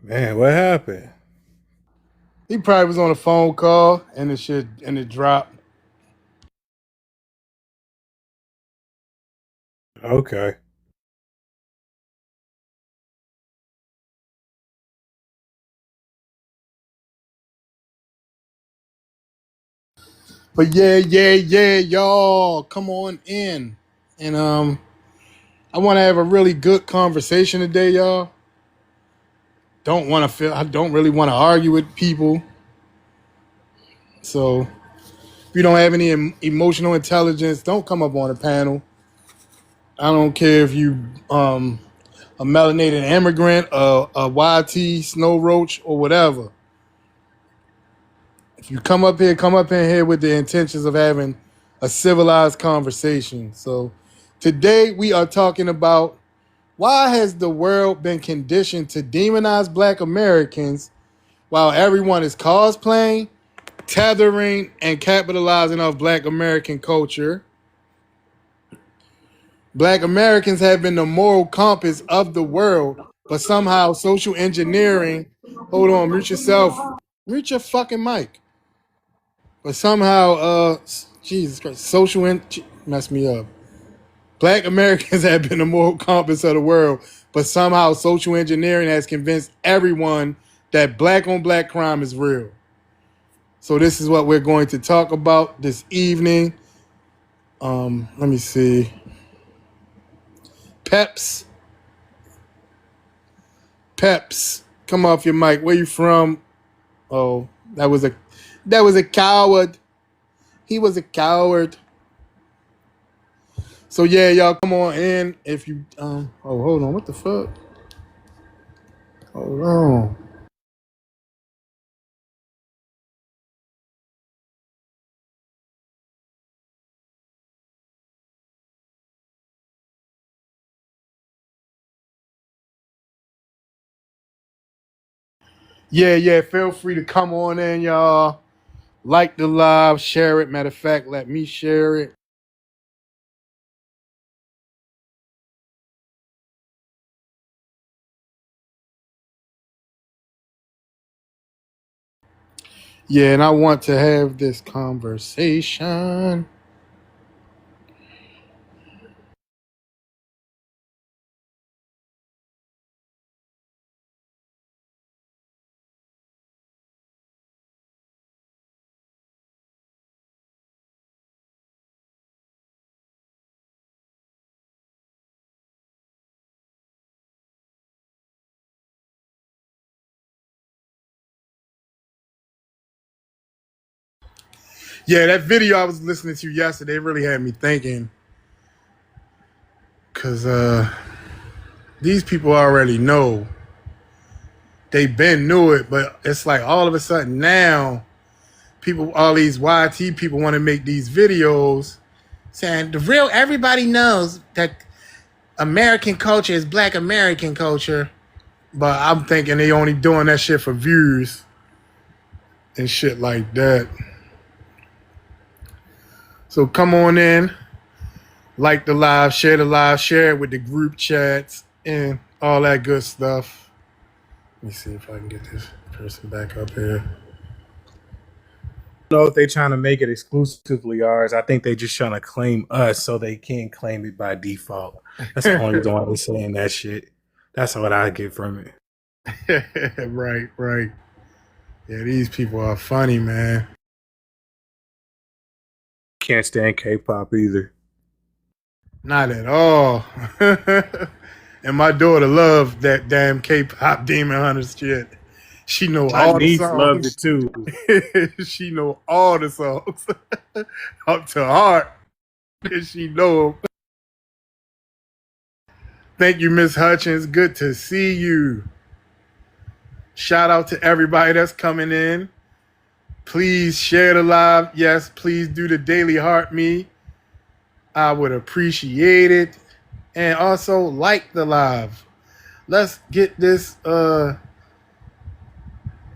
Man, what happened? He probably was on a phone call and it dropped. Okay. But yeah, y'all, come on in. And I want to have a really good conversation today, y'all. I don't really want to argue with people. So if you don't have any emotional intelligence, don't come up on the panel. I don't care if you a melanated immigrant, a YT, snow roach, or whatever. If you come up in here with the intentions of having a civilized conversation. So today we are talking about why has the world been conditioned to demonize Black Americans while everyone is cosplaying, tethering, and capitalizing off Black American culture. Black Americans have been the moral compass of the world, but somehow social engineering. Hold on, mute yourself. Mute your fucking mic. But somehow, Jesus Christ, mess me up. Black Americans have been the moral compass of the world, but somehow social engineering has convinced everyone that black on black crime is real. So this is what we're going to talk about this evening. Let me see. Peps, come off your mic. Where you from? Oh, that was a coward. He was a coward. So yeah, y'all come on in. If you hold on, what the fuck? Hold on. Yeah, feel free to come on in, y'all. Like the live, share it. Matter of fact, let me share it. Yeah, and I want to have this conversation. Yeah, that video I was listening to yesterday really had me thinking. Because these people already know. They've been knew it, but it's like all of a sudden now, all these YT people want to make these videos saying everybody knows that American culture is Black American culture. But I'm thinking they only doing that shit for views and shit like that. So come on in, like the live, share it with the group chats and all that good stuff. Let me see if I can get this person back up here. I don't know if they're trying to make it exclusively ours. I think they're just trying to claim us so they can claim it by default. That's the only reason why they're saying that shit. That's what I get from it. Right. Yeah, these people are funny, man. Can't stand K-pop either. Not at all. And my daughter loved that damn K-pop Demon Hunters shit. She know My all the niece loved songs. it too. She know all the songs up to heart. She know them. Thank you, Miss Hutchins. Good to see you. Shout out to everybody that's coming in. Please share the live. Yes, please do the daily heart me. I would appreciate it. And also like the live. Let's get this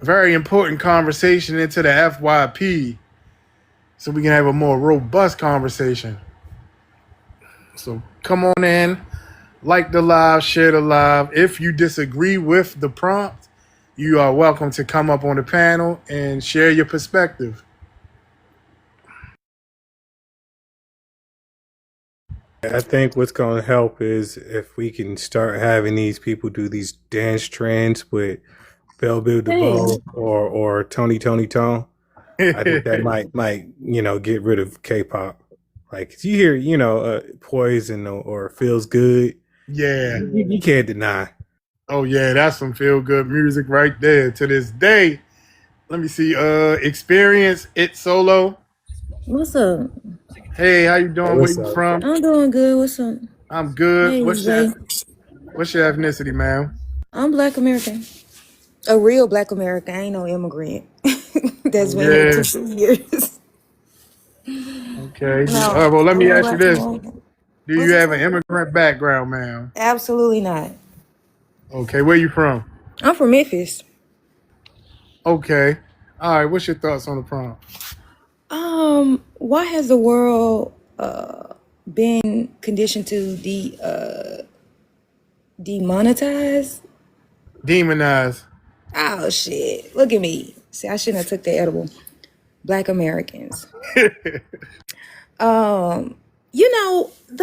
very important conversation into the FYP so we can have a more robust conversation. So come on in, like the live, share the live. If you disagree with the prompt, you are welcome to come up on the panel and share your perspective. I think what's going to help is if we can start having these people do these dance trends with Bell Biv Hey, DeVoe or Tony Tone. I think that might get rid of K-pop. Like you hear Poison or Feels Good, Yeah. you can't deny. Oh yeah, that's some feel good music right there. To this day, let me see. Experience it solo. what's up? Hey, how you doing? Where What's you up? from? I'm doing good. What's up? I'm good. Hey, Zay. What's your ethnicity, man? I'm Black American. A real Black American. I ain't no immigrant that's Oh been here yeah. 2 years. Okay. All No, right. Well, let I'm me a ask you Black this: American. do you What's have up? an immigrant background, ma'am? Absolutely not. Okay. Where you from? I'm from Memphis. Okay. All right. What's your thoughts on the prompt? Why has the world been conditioned to demonetize? Demonize. Oh shit! Look at me. See, I shouldn't have took the edible. Black Americans. The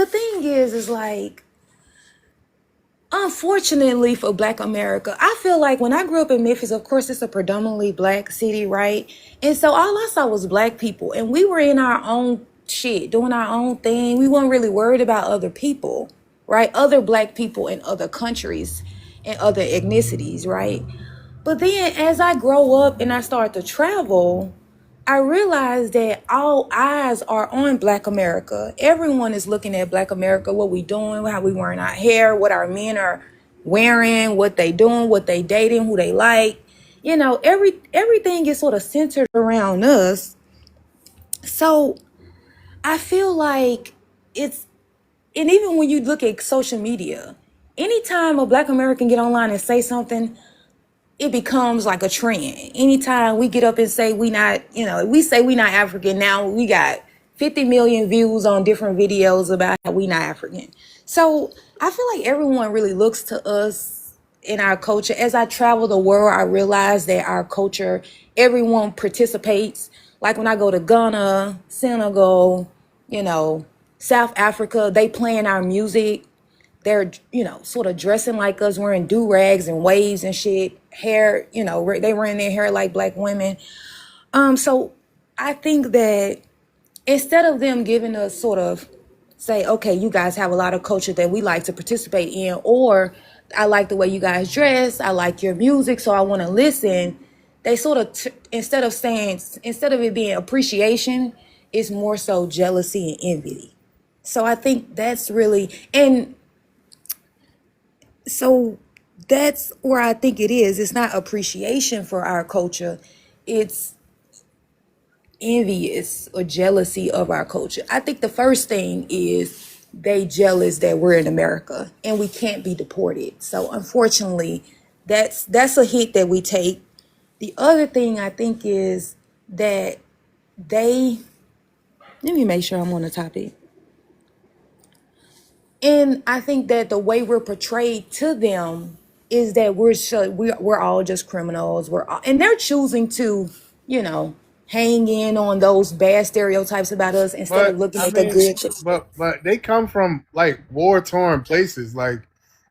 thing is like, unfortunately for Black America, I feel like when I grew up in Memphis, of course, it's a predominantly Black city, right? And so all I saw was Black people, and we were in our own shit, doing our own thing. We weren't really worried about other people, right? Other Black people in other countries and other ethnicities, right? But then as I grow up and I start to travel, I realized that all eyes are on Black America. Everyone is looking at Black America, what we doing, how we wearing our hair, what our men are wearing, what they doing, what they dating, who they like. Everything is sort of centered around us. So I feel like it's, and even when you look at social media, anytime a Black American get online and say something, it becomes like a trend. Anytime we get up and say we not, we say we not African, now we got 50 million views on different videos about how we not African. So I feel like everyone really looks to us in our culture. As I travel the world, I realize that our culture, everyone participates. Like when I go to Ghana, Senegal, you know, South Africa, they playing our music. They're, sort of dressing like us, wearing do-rags and waves and shit. Hair, they wearing their hair like Black women. So I think that instead of them giving us sort of say, okay, you guys have a lot of culture that we like to participate in, or I like the way you guys dress, I like your music, so I want to listen. They sort of, instead of it being appreciation, it's more so jealousy and envy. So I think that's really, and so that's where I think it is. It's not appreciation for our culture. It's envious or jealousy of our culture. I think the first thing is they jealous that we're in America and we can't be deported. So unfortunately, that's a hit that we take. The other thing I think is that they, let me make sure I'm on the topic. And I think that the way we're portrayed to them is that we're all just criminals. And they're choosing to, you know, hang in on those bad stereotypes about us instead of But looking I at the mean, good. but they come from like war torn places. Like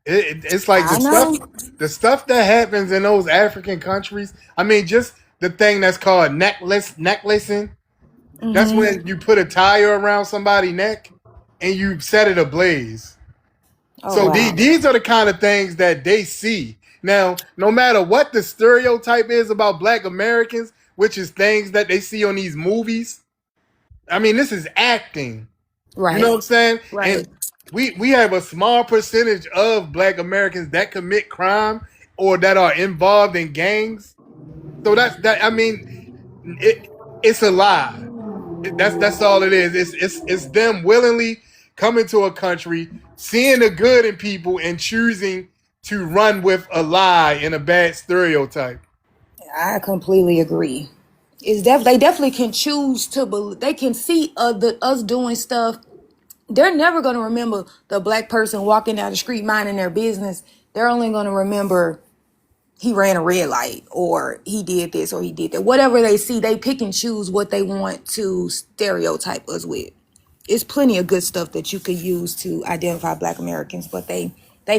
it's like I know. the stuff that happens in those African countries. I mean, just the thing that's called necklacing. That's when you put a tire around somebody's neck and you set it ablaze. Oh So wow. these are the kind of things that they see. Now, no matter what the stereotype is about Black Americans, which is things that they see on these movies, I mean, this is acting. You know what Right. I'm saying? Right. And we have a small percentage of Black Americans that commit crime or that are involved in gangs. So that's that. I mean, it it's a lie. That's all it is. It's them willingly coming to a country, seeing the good in people, and choosing to run with a lie and a bad stereotype. I completely agree. They definitely can choose to believe. They can see us doing stuff. They're never going to remember the Black person walking down the street minding their business. They're only going to remember he ran a red light, or he did this, or he did that. Whatever they see, they pick and choose what they want to stereotype us with. It's plenty of good stuff that you could use to identify Black Americans, but they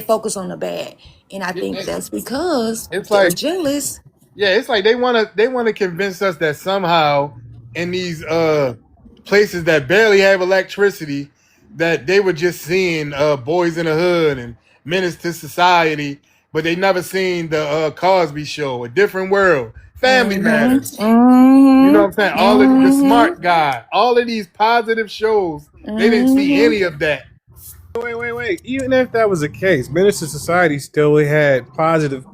focus on the bad, and I think that's because It's they're like, jealous. yeah, it's like they wanna convince us that somehow in these places that barely have electricity, that they were just seeing Boys in the Hood and Menace to Society, but they never seen the Cosby Show, A Different World, Family Matters. You know what I'm saying? All of the Smart Guy, all of these positive shows, they didn't see any of that. Wait. Even if that was the case, Minister Society still had positive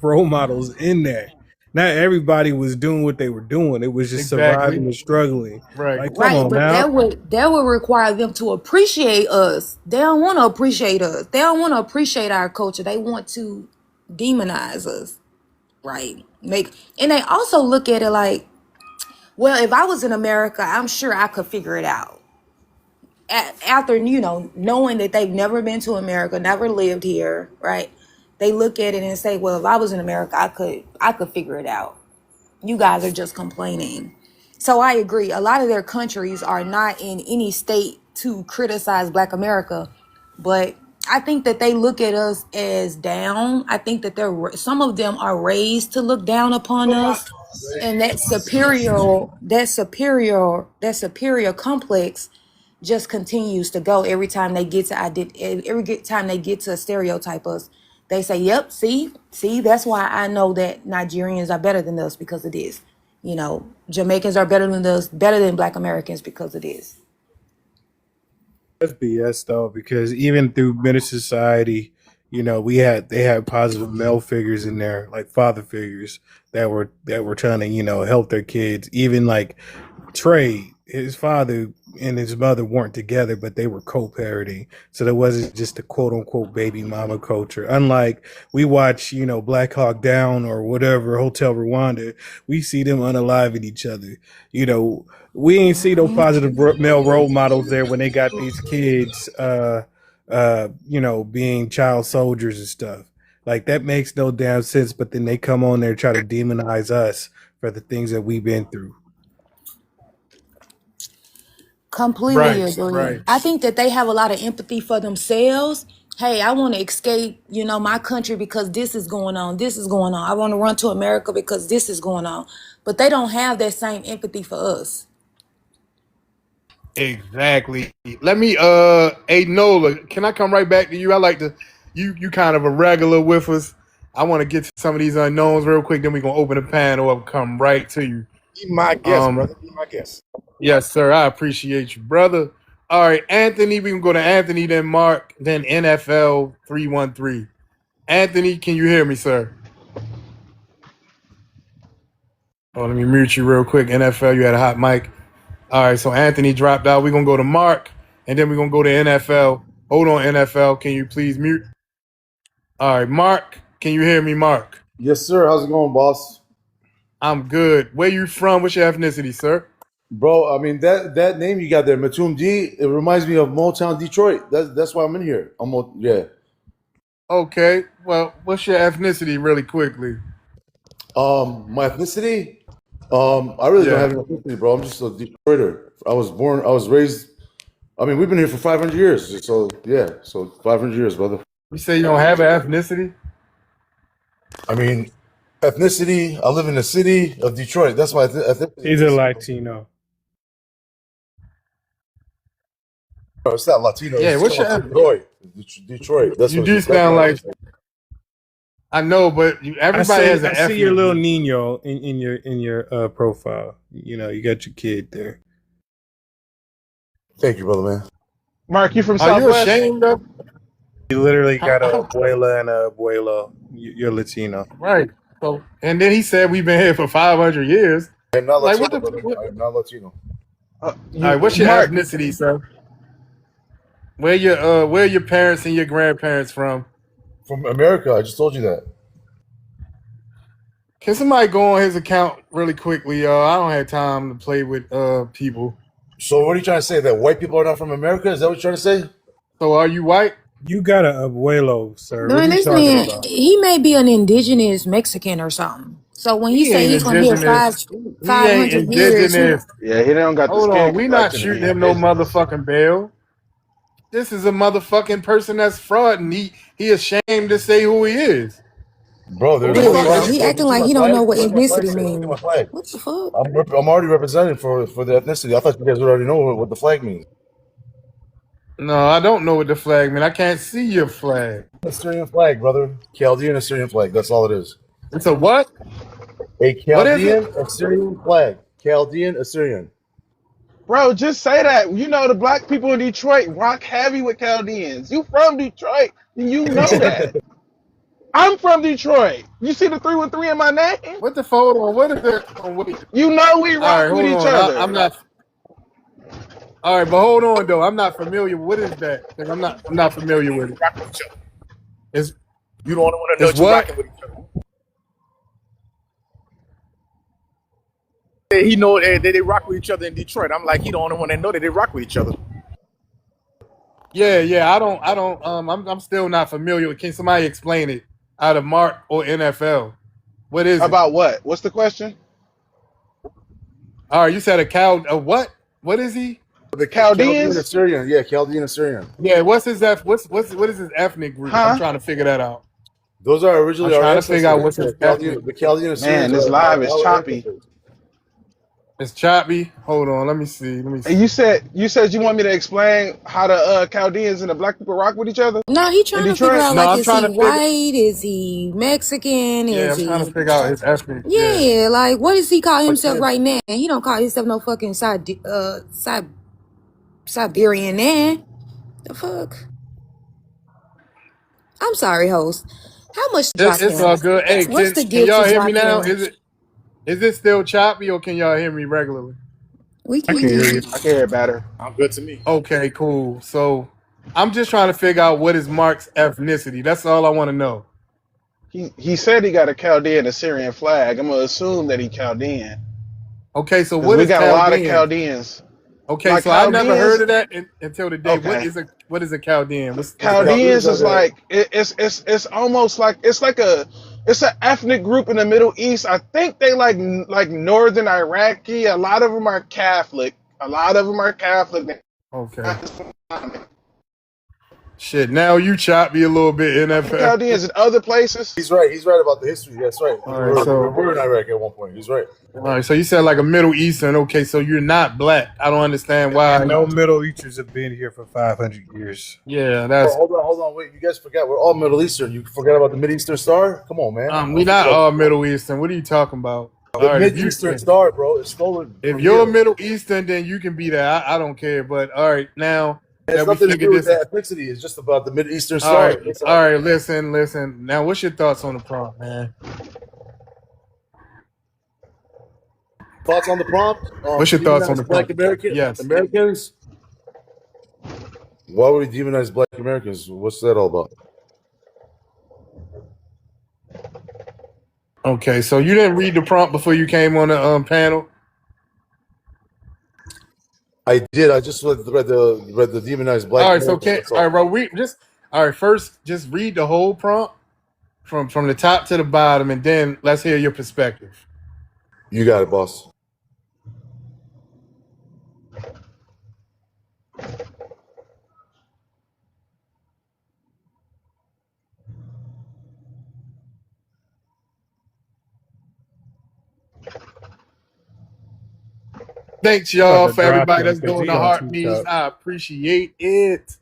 role models in there. Not everybody was doing what they were doing. It was just Exactly. surviving and struggling. Right. Like, come Right, on but now. that would require them to appreciate us. They don't want to appreciate us. They don't want to appreciate our culture. They want to demonize us. Right. And they also look at it like, well, if I was in America, I'm sure I could figure it out. After, knowing that they've never been to America, never lived here, right? They look at it and say, well, if I was in America, I could figure it out. You guys are just complaining. So I agree. A lot of their countries are not in any state to criticize Black America, but I think that they look at us as down. I think that some of them are raised to look down upon us, and that superior complex just continues to go every time they get to every time they get to stereotype us. They say, "Yep, see, that's why I know that Nigerians are better than us because of this. Jamaicans are better than us, better than Black Americans because of this." That's BS though, because even through Minister Society, they had positive male figures in there, like father figures that were trying to, help their kids. Even like Trey, his father and his mother weren't together, but they were co-parenting. So there wasn't just a quote unquote baby mama culture. Unlike we watch, Black Hawk Down or whatever, Hotel Rwanda, we see them unaliving each other. We ain't see no positive male role models there when they got these kids, being child soldiers and stuff. Like that makes no damn sense. But then they come on there and try to demonize us for the things that we've been through. Completely Right. agree. Right. I think that they have a lot of empathy for themselves. Hey, I want to escape, my country because this is going on. This is going on. I want to run to America because this is going on. But they don't have that same empathy for us. Exactly. Let me hey Nola, can I come right back to you? I like to you kind of a regular with us. I want to get to some of these unknowns real quick, then we're gonna open the panel up, come right to you. Be my guest, brother. Be my guest. Yes, sir. I appreciate you, brother. All right, Anthony, we can go to Anthony, then Mark, then NFL 313. Anthony, can you hear me, sir? Oh, let me mute you real quick. NFL, you had a hot mic. All right, so Anthony dropped out. We're going to go to Mark, and then we're going to go to NFL. Hold on, NFL. Can you please mute? All right, Mark, can you hear me, Mark? Yes, sir. How's it going, boss? I'm good. Where you from? What's your ethnicity, sir? Bro, I mean that name you got there, Matum D, it reminds me of Motown Detroit. That's why I'm in here. Yeah. Okay, well, what's your ethnicity really quickly? My ethnicity? I really don't Yeah. have an ethnicity, bro. I'm just a Detroiter. I was raised. I mean, we've been here for 500 years. So yeah, so 500 years, brother. You say you don't have an ethnicity? I mean, ethnicity. I live in the city of Detroit. That's my ethnicity. He's a Latino. Bro, it's not Latino. Yeah, It's what's your Detroit. Detroit. That's You what do sound like I know, but everybody has an I see your little ethnicity. Nino in your profile. You got your kid there. Thank you, brother, man. Mark, you from Are you Southwest? ashamed of? You literally got a abuela and a abuelo. You're Latino. Right. So, and then he said we've been here for 500 years. I am not Like, Latino, what the? brother. I am not Latino. All right, what's your Mark, ethnicity, sir? Where your parents and your grandparents from? From America, I just told you that. Can somebody go on his account really quickly, y'all? I don't have time to play with people. So what are you trying to say? That white people are not from America? Is that what you're trying to say? So are you white? You got a abuelo, sir. What are Man, you this talking man, about? he may be an indigenous Mexican or something. So when he He say ain't he's gonna be indigenous. He five ain't hundred years, indigenous. Yeah, he don't got the Hold skin on, we not complexion to shooting be him no indigenous. motherfucking bail. This is a motherfucking person that's fraud, and he ashamed to say who he is. Bro, Who there's the no fuck yeah, is? flag. he Bro, do acting you see like my he don't flag? know Do you what see my flag? ethnicity Look at my means. flag. What the fuck? I'm already representing for the ethnicity. I thought you guys already know what the flag means. No, I don't know what the flag mean. I can't see your flag. Assyrian flag, brother. Chaldean Assyrian flag. That's all it is. It's a what? A What is it? Chaldean Assyrian flag. Chaldean Assyrian. Bro, just say that. You know the black people in Detroit rock heavy with Chaldeans. You from Detroit, and you know that. I'm from Detroit. You see the 313 in my name? What the fuck? Hold on. What is it? Hold on, wait. You know we All rock right, with hold each on. I'm other. not. All right, but hold on though. I'm not familiar. What is that? Like, I'm not familiar with it. Rock with each other. It's You the only one that it's knows you what? rocking with each other. He know they rock with each other in Detroit. I'm like, he the only one that know that they rock with each other. Yeah, yeah. I don't. I'm still not familiar. Can somebody explain it out of Mark or NFL? What is it? About what? What's the question? All right, you said a cow. A what? What is he? The Chaldean Chaldeans? Assyrian. Yeah, Chaldean Assyrian. Yeah. What's his F? What is his ethnic group? I'm Huh? trying to figure that out. Those are I'm originally our trying to figure out ancestors. what's his ethnic. The Chaldean Assyrians Man, are this live is our choppy. ancestors. It's choppy. Hold on. Let me see. Let me And see. you said you want me to explain how the Chaldeans and the black people rock with each other No, he in trying to figure Detroit? out No, like, I'm is trying he to figure. white? Is he Mexican? Yeah, Is I'm trying to he? figure out his ethnic. Yeah. Yeah, like what does he call Like himself this. right now? He don't call himself no fucking Siberian man. The fuck? I'm sorry, host. How much to drop It's him? all good. Hey, What's the can gift to y'all hear me drop now? him? Is it still choppy or can y'all hear me regularly? We I can can hear hear you. you. I can hear better. I'm good to me. Okay, cool. So I'm just trying to figure out what is Mark's ethnicity. That's all I want to know. He said he got a Chaldean Assyrian flag. I'm gonna assume that he Chaldean Okay, so because what we is got a lot of Chaldean? Chaldeans. Okay, Like so I never heard Chaldeans, of that until today. okay. What is a Chaldean? What's The that? Chaldeans Chaldeans are is the like it's almost like it's an ethnic group in the Middle East. I think they like northern Iraqi. A lot of them are Catholic. A lot of them are Catholic. They're Okay. not Islamic. Shit, now you chop me a little bit, NFL. Chaldeans in other places. He's right. He's right about the history. That's right. All right, so We're in Iraq at one point. He's right. all right, so you said like a Middle Eastern. Okay, so you're not black. I don't understand And why. no Middle Easters have been here for 500 years. Yeah, Oh, that's hold on, wait. You guys forgot we're all Middle Eastern. You forgot about the Mid Eastern Star? Come on, man. we Don't forget not about all Middle Eastern. What are you talking about? the All right, Mid Eastern Star, bro. It's stolen if from you're here. Middle Eastern, then you can be that. I don't care. But all right, now It has that we nothing to figured do with this, that ethnicity. It's just about the Mid Eastern all Star. right, That's all all. right. Listen. Now, what's your thoughts on the prompt, man? Thoughts on the prompt? What's your thoughts on the Demonize Black prompt? Yes. Americans? Why would we demonize Black Americans? What's that all about? Okay, so you didn't read the prompt before you came on the panel. I did. I just read the demonized Black All right, so Americans. That's all right, all. bro. We just all right. First, just read the whole prompt from the top to the bottom, and then let's hear your perspective. You got it, boss. Thanks, I'm about y'all, to for drop everybody him that's because doing he the on heart beats. teacup. I appreciate it.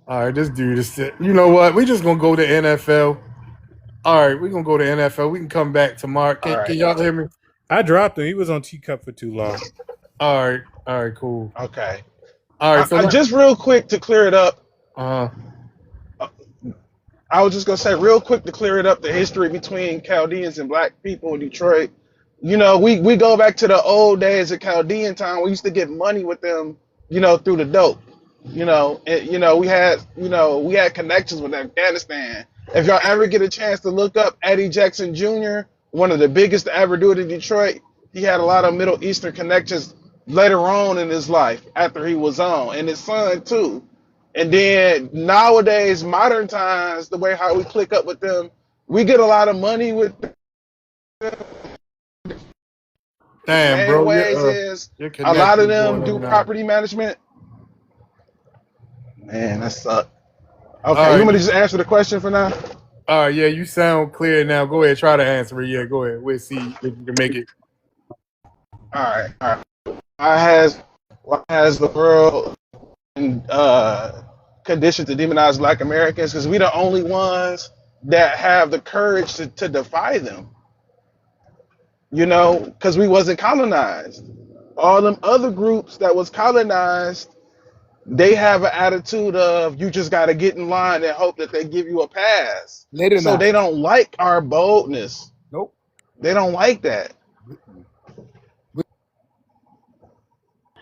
All right, this dude is. You know what? We just gonna go to NFL. All right, we're gonna go to NFL. We can come back to Mark. All Can right. y'all hear me? I dropped him. He was on teacup for too long. All right, cool. Okay. All right, so I just real quick to clear it up. uh, I was just gonna say real quick to clear it up the history between Chaldeans and black people in Detroit. You know, we go back to the old days of Chaldean time. We used to get money with them, through the dope. We had connections with Afghanistan. If y'all ever get a chance to look up Eddie Jackson Jr., one of the biggest to ever do it in Detroit, he had a lot of Middle Eastern connections later on in his life after he was on, and his son too. And then nowadays, modern times, the way how we click up with them, we get a lot of money with them. Damn, Main bro, ways is your a lot of connection's them going in do and out. property management. Man, that sucks. All Okay, you want right, me to just answer the question for now? yeah, you sound clear now. Go ahead, try to answer it. Yeah, go ahead. We'll see if you can make it. All right, all right. Why has the world conditioned to demonize Black Americans? Because we the only ones that have the courage to defy them. You know, because we wasn't colonized. All them other groups that was colonized, they have an attitude of you just got to get in line and hope that they give you a pass. Later So now. they don't like our boldness. Nope. They don't like that.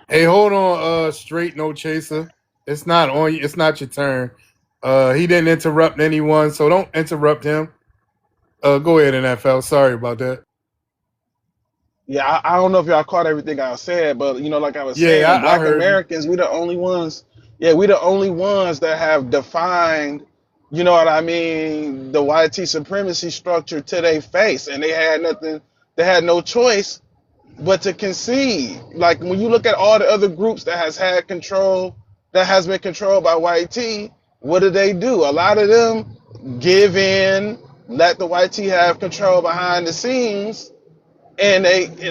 Hey, hold on, straight no chaser. It's not on you. It's not your turn. He didn't interrupt anyone, so don't interrupt him. Go ahead, NFL. Sorry about that. Yeah, I don't know if y'all caught everything I said, but you know, like I was Yeah, saying, I Black heard you. Americans, we the only ones. Yeah, we the only ones that have defined, you know what I mean, the YT supremacy structure to their face, and they had nothing. They had no choice but to concede. Like when you look at all the other groups that has had control, that has been controlled by YT, what do? A lot of them give in, let the YT have control behind the scenes, and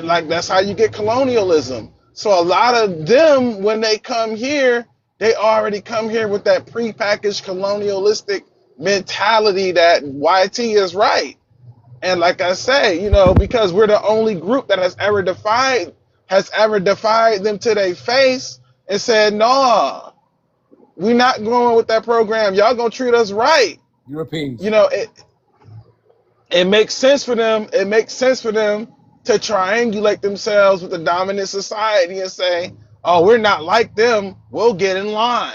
like that's how you get colonialism. So a lot of them, when they come here, they already come here with that prepackaged colonialistic mentality that YT is right. And like I say, you know, because we're the only group that has ever defied them to their face and said, "Nah, we not going with that program. Y'all gonna treat us right." You Europeans. know, it makes sense for them. It makes sense for them to triangulate themselves with the dominant society and say, "Oh, we're not like them. We'll get in line."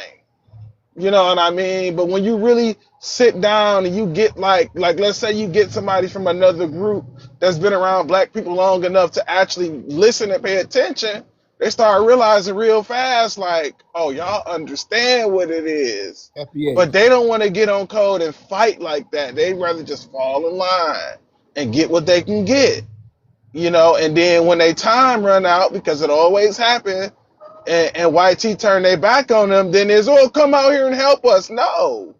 You know what I mean? But when you really sit down and you get like let's say you get somebody from another group that's been around Black people long enough to actually listen and pay attention, they start realizing real fast, like, oh, y'all understand what it is. FBA. But they don't want to get on code and fight like that. They'd rather just fall in line and get what they can get. You know, and then when they time run out, because it always happens, and YT turn their back on them, then it's, oh, come out here and help us. No,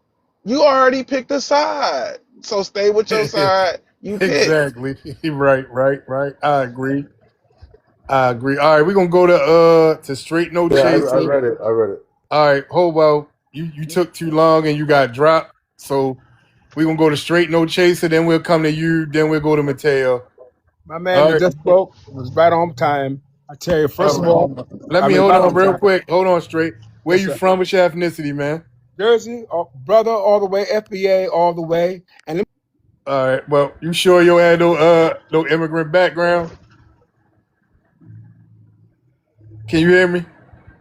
you already picked a side. So stay with your side you pick. Exactly. Right. I agree. All right, we're gonna go to straight no Yeah, I chaser. read it. I read it. All right, Hobo, you took too long and you got dropped. So we're gonna go to straight no chaser, then we'll come to you, then we'll go to Mateo. My man All that right. just spoke was right on time. I tell you, All first of right. all, Let I me mean, hold not on on real time. quick. Hold on straight. Where Yes, you sir. from? What's your ethnicity, man? Jersey, brother, all the way. FBA, all the way. And let All right. Well, you sure you had no immigrant background? Can you hear me?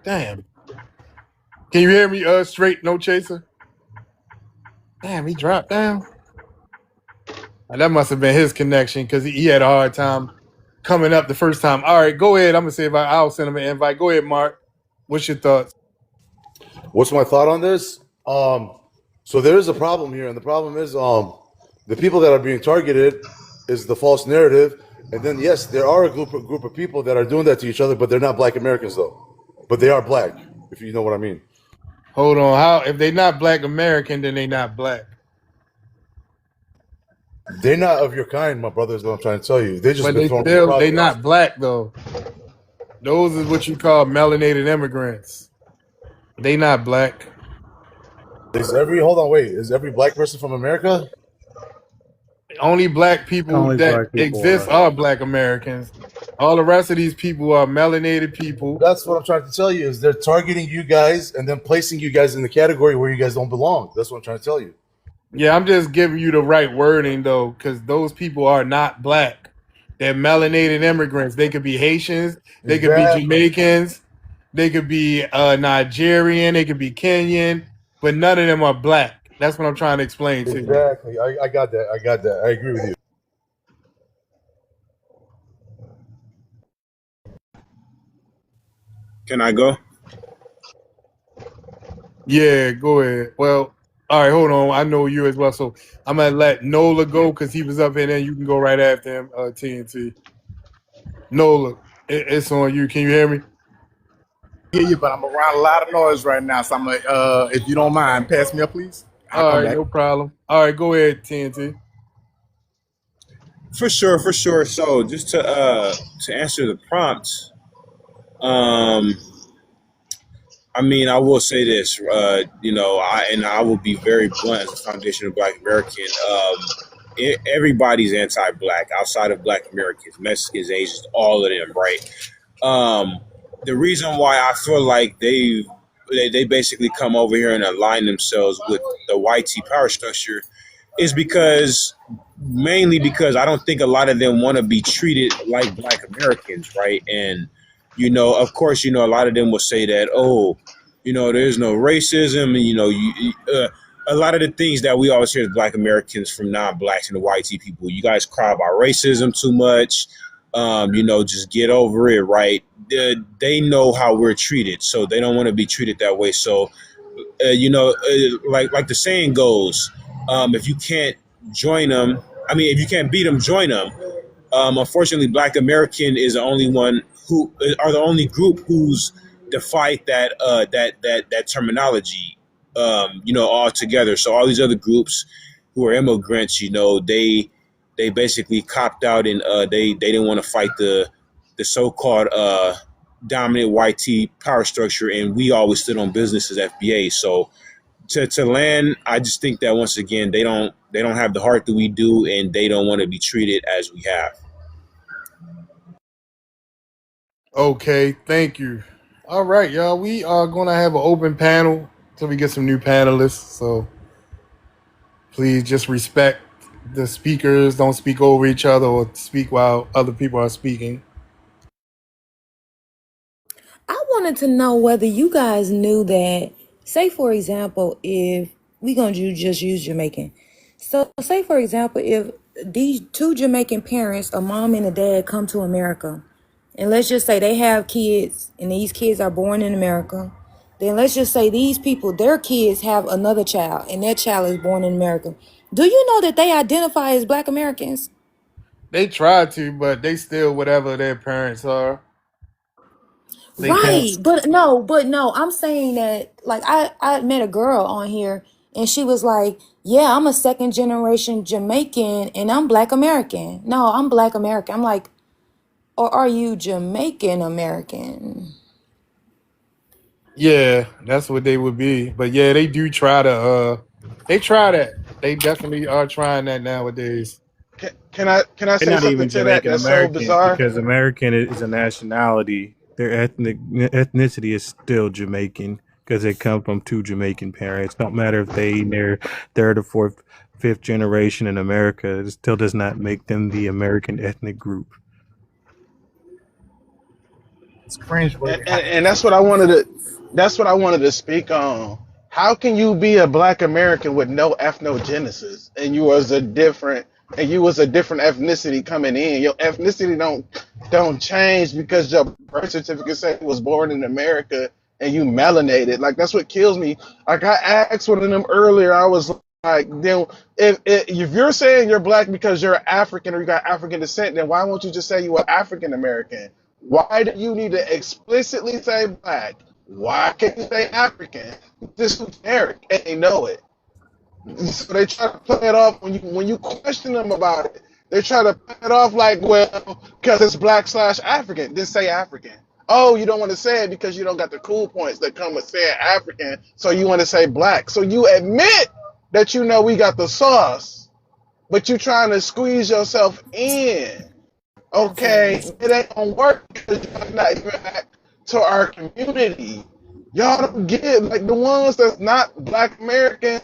Damn. Can you hear me? Straight no chaser. Damn, he dropped down. That must have been his connection because he had a hard time coming up the first time. All right, go ahead. I'm gonna see if I'll send him an invite. Go ahead, Mark. What's your thoughts? What's my thought on this? So there is a problem here, and the problem is the people that are being targeted is the false narrative, and then yes, there are a group of people that are doing that to each other, but they're not Black Americans though, but they are Black, if you know what I mean. Hold on. How if they not Black American, then they not Black. They're not of your kind, my brother. Is what I'm trying to tell you. They just But been they thrown in the still they process. not Black though. Those is what you call melanated immigrants. They not Black. Hold on, wait. Is every Black person from America? Only Black people Only that black people exist are. are Black Americans. All the rest of these people are melanated people. That's what I'm trying to tell you. Is they're targeting you guys and then placing you guys in the category where you guys don't belong. That's what I'm trying to tell you. Yeah, I'm just giving you the right wording though, because those people are not Black. They're melanated immigrants. They could be Haitians, they could be Exactly. Jamaicans, they could be Nigerian, they could be Kenyan, but none of them are Black. That's what I'm trying to explain to you. Exactly. I got that. I got that. I agree with you. Can I go? Yeah, go ahead. Well, all right, hold on. I know you as well, so I'm gonna let Nola go because he was up here. Then you can go right after him. TNT. Nola, it's on you. Can you hear me? hear you, but I'm around a lot of noise right now. So I'm like, if you don't mind, pass me up, please. I'll All come right, back. no problem. All right, go ahead, TNT. For sure, for sure. So just to answer the prompt, um, I mean, I will say this, I will be very blunt as a foundation of Black American. Everybody's anti-Black outside of Black Americans, Mexicans, Asians, all of them, right? Um, the reason why I feel like they basically come over here and align themselves with the white T power structure is because mainly because I don't think a lot of them want to be treated like Black Americans, right? And of course, a lot of them will say that, oh, there's no racism, and a lot of the things that we always hear as Black Americans from non-Blacks and the white people. You guys cry about racism too much. Just get over it, right? They know how we're treated, so they don't want to be treated that way. So like the saying goes, if you can't join them, if you can't beat them, join them. Unfortunately, Black American is the only one who are the only group who's defied that terminology, altogether. So all these other groups who are immigrants, they basically copped out and they didn't want to fight the so-called dominant white T power structure, and we always stood on business as FBA. So to land, I just think that once again they don't have the heart that we do, and they don't want to be treated as we have. Okay, thank you. All right, y'all. We are gonna have an open panel till we get some new panelists. So please just respect the speakers. Don't speak over each other or speak while other people are speaking. I wanted to know whether you guys knew that, say for example, if we gonna just use Jamaican. So say for example, if these two Jamaican parents, a mom and a dad, come to America, and let's just say they have kids, and these kids are born in America, then let's just say these people, their kids have another child, and that child is born in America. Do you know that they identify as Black Americans? They try to, but they still whatever their parents are. They Right, can't. but no, I'm saying that like I met a girl on here and she was like, "Yeah, I'm a second generation Jamaican and I'm Black American." No, I'm Black American. I'm like, "Or are you Jamaican American?" Yeah, that's what they would be. But yeah, they do try to. They try that. They definitely are trying that nowadays. Can I They're say not something even to that? Jamaican That's so American bizarre. because American is a nationality. Their ethnicity is still Jamaican because they come from two Jamaican parents. Don't matter if they in their third or fourth, fifth generation in America. It still does not make them the American ethnic group. It's cringeworthy how they And treat that's what I wanted to speak on. How can you be a Black American with no ethnogenesis, and you was a different ethnicity coming in? Your ethnicity don't change because your birth certificate said you was born in America and you melanated. Like that's what kills me. Like I asked one of them earlier, I was like, then if you're saying you're Black because you're African or you got African descent, then why won't you just say you were African American? Why do you need to explicitly say Black? Why can't you say African? This is generic, and they know it. So they try to play it off when you question them about it. They try to play it off like, well, because it's Black slash African. Then say African. Oh, you don't want to say it because you don't got the cool points that come with saying African, so you want to say Black. So you admit that you know we got the sauce, but you trying to squeeze yourself in. Okay, Defiance. it ain't gonna work because y'all not even back to our community. Y'all don't get like the ones that's not Black American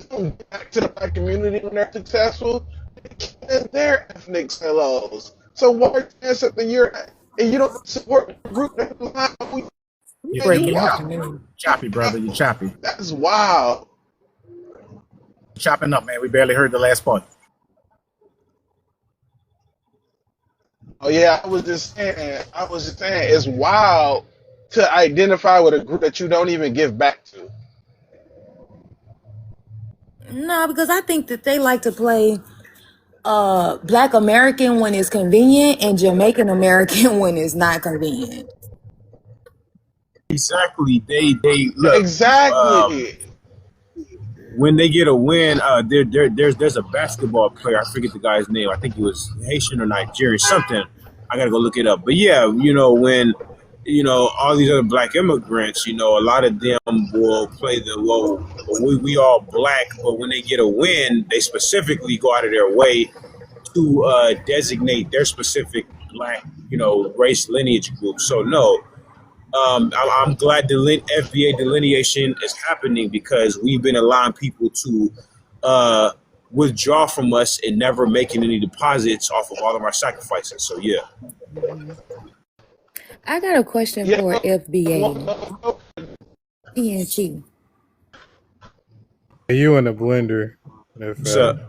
don't get back to the Black community when they're successful. They kill their ethnic fellows. So why chance that the year and you don't support the group that's not we You and you breaking up to wow. me. Choppy, brother, you choppy. That's wild. Chopping up, man. We barely heard the last part. Oh yeah, I was just saying it's wild to identify with a group that you don't even give back to. No, because I think that they like to play Black American when it's convenient and Jamaican American when it's not convenient. Exactly. They look. Um, Exactly. when they get a win, there's a basketball player. I forget the guy's name. I think he was Haitian or Nigerian, something. I gotta go look it up. But yeah, when all these other black immigrants, a lot of them will play the well. We all black, but when they get a win, they specifically go out of their way to designate their specific black, race lineage group. So no, I'm glad the FBA delineation is happening because we've been allowing people to uh, withdraw from us and never making any deposits off of all of our sacrifices. So yeah, I got a question Yeah. for FBA. PNG. You in the blender. If so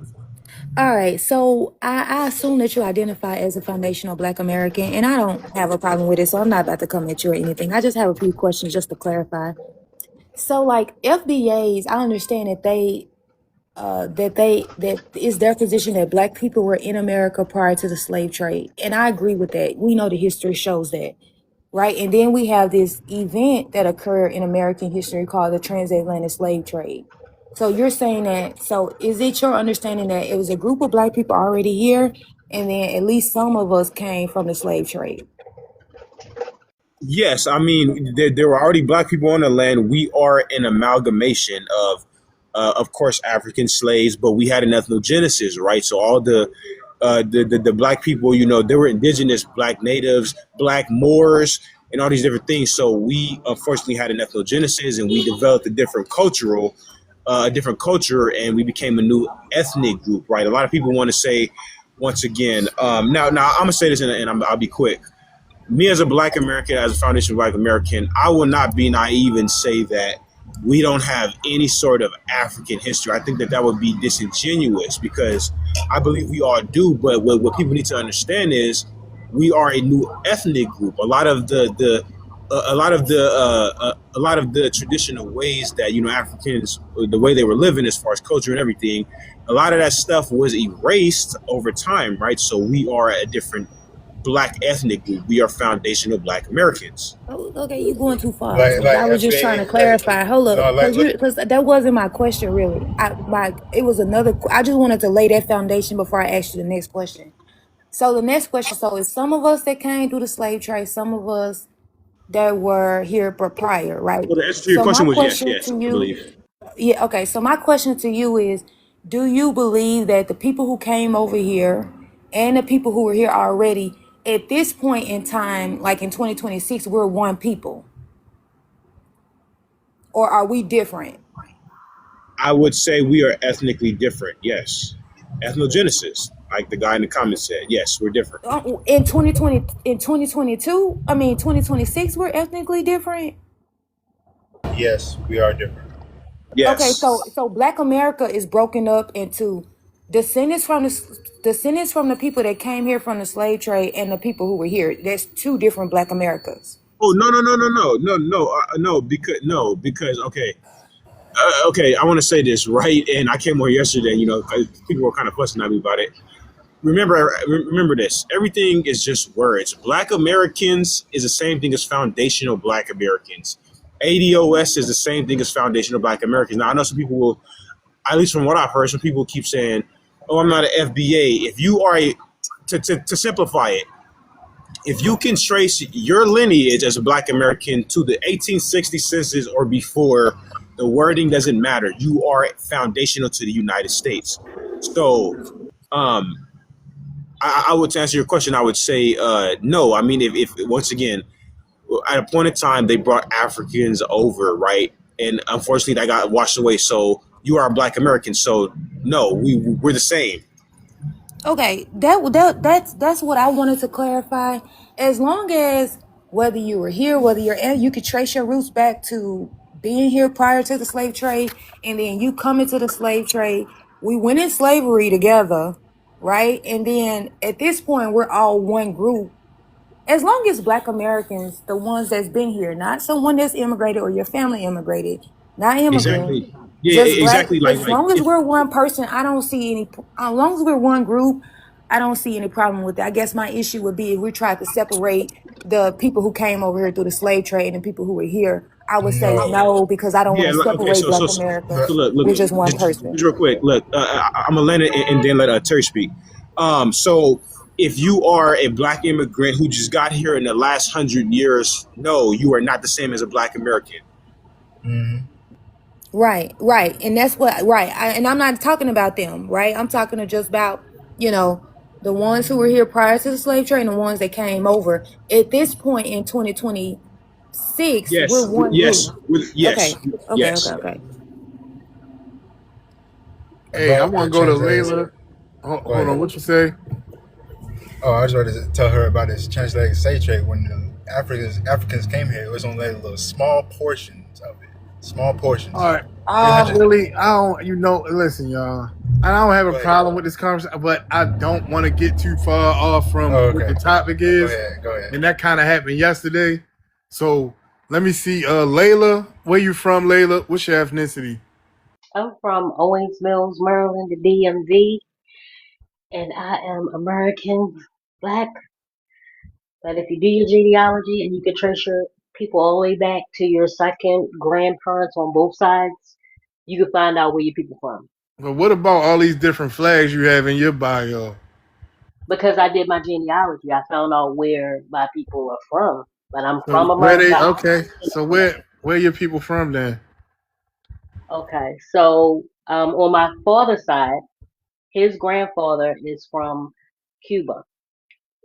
All right, so I assume that you identify as a foundational Black American, and I don't have a problem with it, so I'm not about to come at you or anything. I just have a few questions just to clarify. So, like FBAs, I understand that is their position that Black people were in America prior to the slave trade, and I agree with that. We know the history shows that, right? And then we have this event that occurred in American history called the transatlantic slave trade. So you're saying that, so is it your understanding that it was a group of Black people already here, and then at least some of us came from the slave trade? yes, I mean there were already black people on the land. We are an amalgamation of course, African slaves, but we had an ethnogenesis, right? So all the black people, there were indigenous black natives, black Moors, and all these different things. So we unfortunately had an ethnogenesis, and we developed a different culture, and we became a new ethnic group, right? A lot of people want to say, once again, now I'm gonna say this, and I'll be quick. Me as a black American, as a foundation black American, I will not be naive and say that we don't have any sort of African history. I think that would be disingenuous because I believe we all do. But what people need to understand is we are a new ethnic group. A lot of the traditional ways that Africans, the way they were living as far as culture and everything, a lot of that stuff was erased over time, right? So we are a different black ethnic group. We are foundational black Americans. Oh, okay, you're going too far. like So I was just trying to clarify. Hold no, up, because that wasn't my question really. It was another. I just wanted to lay that foundation before I asked you the next question. So the next question. So it's some of us that came through the slave trade, some of us that were here prior, right? Well, the answer to your So my question was yes, question yes, to I you, believe. yeah, okay. So my question to you is, do you believe that the people who came over here and the people who were here already at this point in time, like in 2026, we're one people? Or are we different? I would say we are ethnically different. Yes, ethnogenesis, like the guy in the comments said. Yes, we're different. In 2020, in 2022, I mean 2026, we're ethnically different. yes, we are different. Okay, Yes. so Black America is broken up into descendants from the people that came here from the slave trade and the people who were here. There's two different Black Americas. Oh no, because okay. I want to say this right, and I came on yesterday. 'Cause people were kind of fussing at me about it. Remember this. Everything is just words. Black Americans is the same thing as foundational Black Americans. ADOS is the same thing as foundational Black Americans. Now I know some people will, at least from what I've heard, some people keep saying, "Oh, I'm not an FBA." If you are to simplify it, if you can trace your lineage as a Black American to the 1860 census or before, the wording doesn't matter. You are foundational to the United States. So, um, I would, to answer your question, I would say no. I mean, if once again, at a point in time, they brought Africans over, right? And unfortunately, that got washed away. So you are a Black American. So no, we're the same. Okay, that's what I wanted to clarify. As long as whether you were here, whether you could trace your roots back to being here prior to the slave trade, and then you come into the slave trade. We went in slavery together, right? And then at this point, we're all one group. As long as Black Americans, the ones that's been here, not someone that's immigrated or your family immigrated, not immigrants, Exactly. Yeah, Just black. exactly. As long as If we're one person, I don't see any. As long as we're one group, I don't see any problem with that. I guess my issue would be if we tried to separate the people who came over here through the slave trade and people who were here. I would say No, no because I don't want yeah, to okay. separate Black So America. look, We're just one just person. real quick. Look, I'm gonna let it and then let Terry speak. So if you are a black immigrant who just got here in the last 100 years, no, you are not the same as a black American. mm, Right, right. And that's what, right. And I'm not talking about them, right? I'm talking to just about, you know, the ones who were here prior to the slave trade and the ones that came over. At this point in 2026, we're Yes, one yes, group. yes, Okay, okay, okay, yes. okay. Hey, I about want the to go to translation. Layla. Go Hold on, ahead. what you say? Oh, I just wanted to tell her about this translated slave trade. When the Africans came here, it was only like little small portions of it. Small All portions. right. Three I hundred. really, I don't, listen, y'all. I don't have a Go ahead. problem with this conversation, but I don't want to get too far off from Oh, what the okay. topic Go is. ahead. Go ahead. And that kind of happened yesterday. So let me see. Layla, where you from, Layla? What's your ethnicity? I'm from Owings Mills, Maryland, the DMV, and I am American Black. But if you do your genealogy and you can trace your people all the way back to your second grandparents on both sides, you can find out where your people from. But what about all these different flags you have in your bio? Because I did my genealogy, I found out where my people are from. But I'm So from where America. they? I'm Okay. So American. where your people from then? Okay, so on my father's side, his grandfather is from Cuba.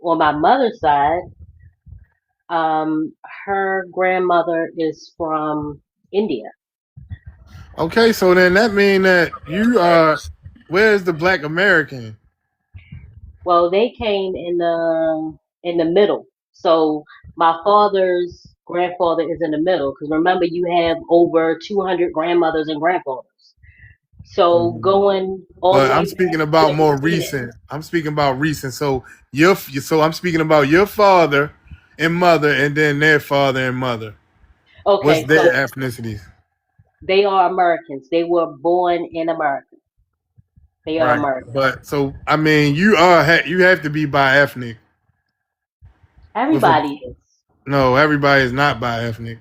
On my mother's side, Um, her grandmother is from India. Okay, so then that mean that you are. Where's the Black American? Well, they came in the middle. So my father's grandfather is in the middle because remember you have over 200 grandmothers and grandfathers. So going all the But way I'm back speaking to about the more beginning. recent. I'm speaking about recent. So so I'm speaking about your father and mother, and then their father and mother. What's Okay, their so ethnicities? they are Americans. They were born in America. They are Right. Americans. But so I mean, you have to be bi-ethnic with a Everybody is. no. Everybody is not bi-ethnic.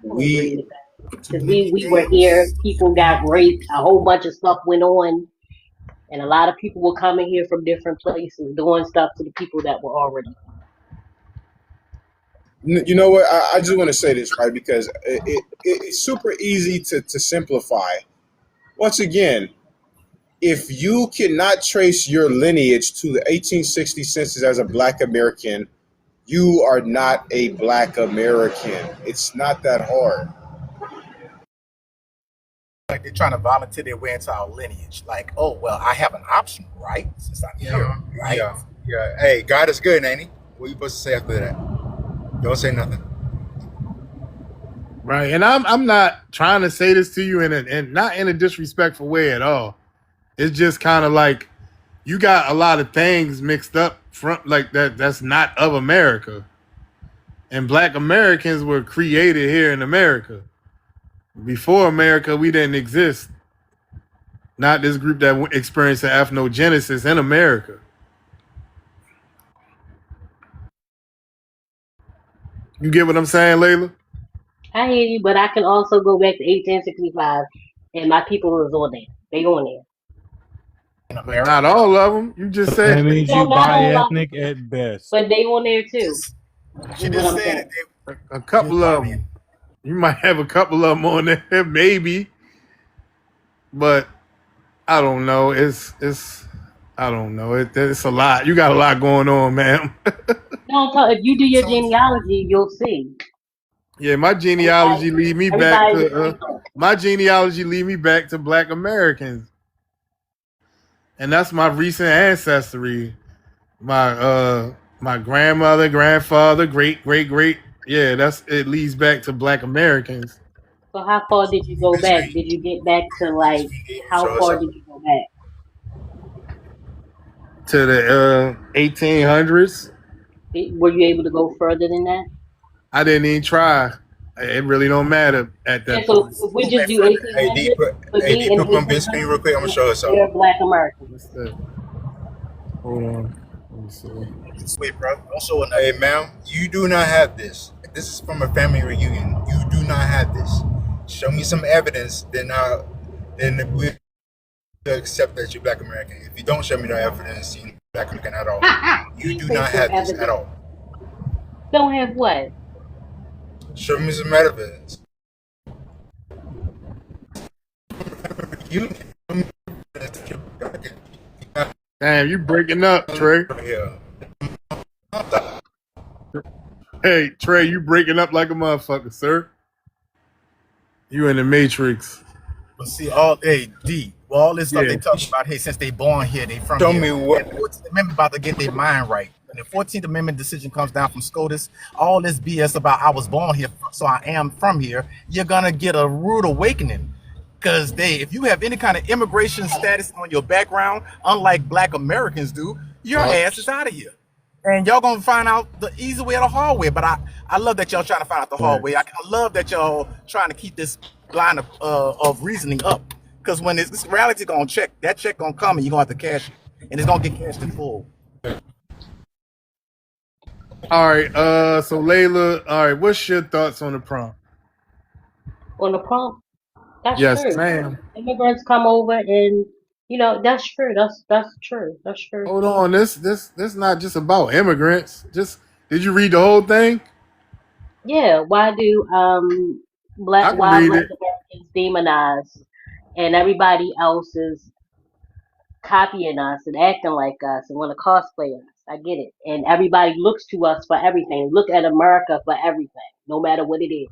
I don't agree We with that. Because we were here, people got raped, a whole bunch of stuff went on, and a lot of people were coming here from different places doing stuff to the people that were already You know what? I just want to say this, right? Because it's super easy to simplify. Once again, if you cannot trace your lineage to the 1860 census as a black American, you are not a black American. It's not that hard. Like they're trying to volunteer their way into our lineage. Like, oh well, I have an option, right? Since I'm here, Yeah. right? Yeah. Yeah. Hey, God is good, ain't he? What you supposed to say after that? Don't say nothing. Right. And I'm not trying to say this to you and not in a disrespectful way at all. It's just kind of like you got a lot of things mixed up from like that's not of America. And Black Americans were created here in America. Before America, we didn't exist. Not this group that experienced the ethnogenesis in America. You get what I'm saying, Layla? I hear you, but I can also go back to 1865 and my people was on there. They on there. In But not America, all of them. You just That said means No, you not all of them, bi-ethnic at best. but they on there too, she is what just I'm said saying. that they a just couple of probably. them. You might have a couple of them on there, maybe, but I don't know. It's I don't know. It's a lot. You got a lot going on, man. No, so if you do your So genealogy, you'll see. Yeah, my Everybody, genealogy lead me back everybody's to different. Black Americans, and that's my recent ancestry. My my grandmother, grandfather, great. Yeah, that's it leads back to Black Americans So how far did you go back? Did you get back to like how Show us far something. did you go back? to the 1800s. Were you able to go further than that? I didn't even try. It really don't matter at Yeah, that so point. if we Hey, just do D, 1800 for hey, me D, and put on big screen real quick. I'm gonna 1800, show her something. they're Black Americans. What's that? Hold on. Let me see. Sweet, bro. Don't show her Hey, nothing. ma'am, you do not have this. This is from a family reunion. You do not have this. Show me some evidence, then we accept that you're Black American. If you don't show me no evidence, you're not Black American at all. You He do said not some have this at evidence. all. Don't have what? Show me some evidence. You Damn, you breaking up, Trey. yeah. Hey, Trey, you breaking up like a motherfucker, sir. You in the Matrix. But see, all D, well, all this stuff Yeah. they talk about, hey, since they born here, they from Show here. me what. And the 14th Amendment about to get their mind right. When the 14th Amendment decision comes down from SCOTUS, all this BS about I was born here, so I am from here, you're gonna get a rude awakening. Because if you have any kind of immigration status on your background, unlike Black Americans do, your ass is out of here. And y'all gonna find out the easy way or the hard way. But I love that y'all trying to find out the hard way. I love that y'all trying to keep this line of reasoning up. Because when this reality gonna check, that check gonna come and you're gonna have to cash it. And it's gonna get cashed in full. All right. So Layla, all right. What's your thoughts on the prompt? On the prompt, that's Yes, true. ma'am. Immigrants come over and, that's true. That's true. That's true. Hold on. This not just about immigrants. Just did you read the whole thing? Yeah, why do I can why read Black it. Americans demonize and everybody else is copying us and acting like us and want to cosplay us? I get it. And everybody looks to us for everything. Look at America for everything, no matter what it is.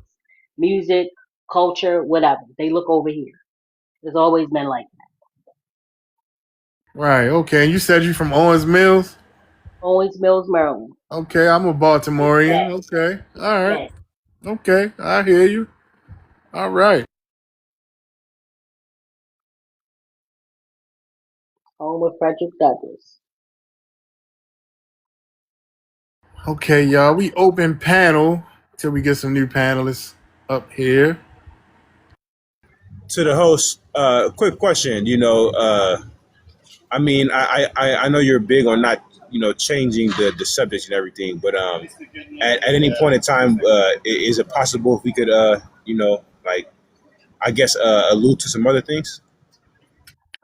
Music, culture, whatever. They look over here. It's always been like that. Right. Okay. And you said you from Owens Mills. Owens Mills, Maryland. Okay. I'm a Baltimorean. Okay. All right. Yeah. Okay. I hear you. All right. Home of Frederick Douglass. Okay, y'all. We open panel till we get some new panelists up here. To the host, quick question. I mean, I know you're big on not, changing the subjects and everything, but at any point in time, is it possible if we could, like, I guess, allude to some other things?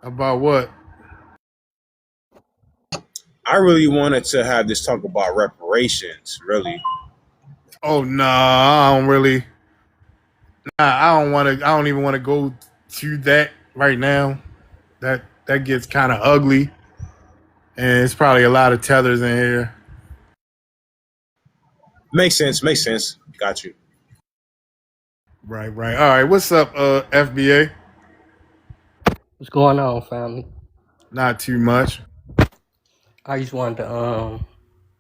About what? I really wanted to have this talk about reparations, really. Oh no, I don't really. Nah, I don't want to. I don't even want to go to that right now. That gets kind of ugly, and it's probably a lot of tethers in here. Makes sense. Got you. Right, right. All right. What's up, FBA? What's going on, family? Not too much. I just wanted to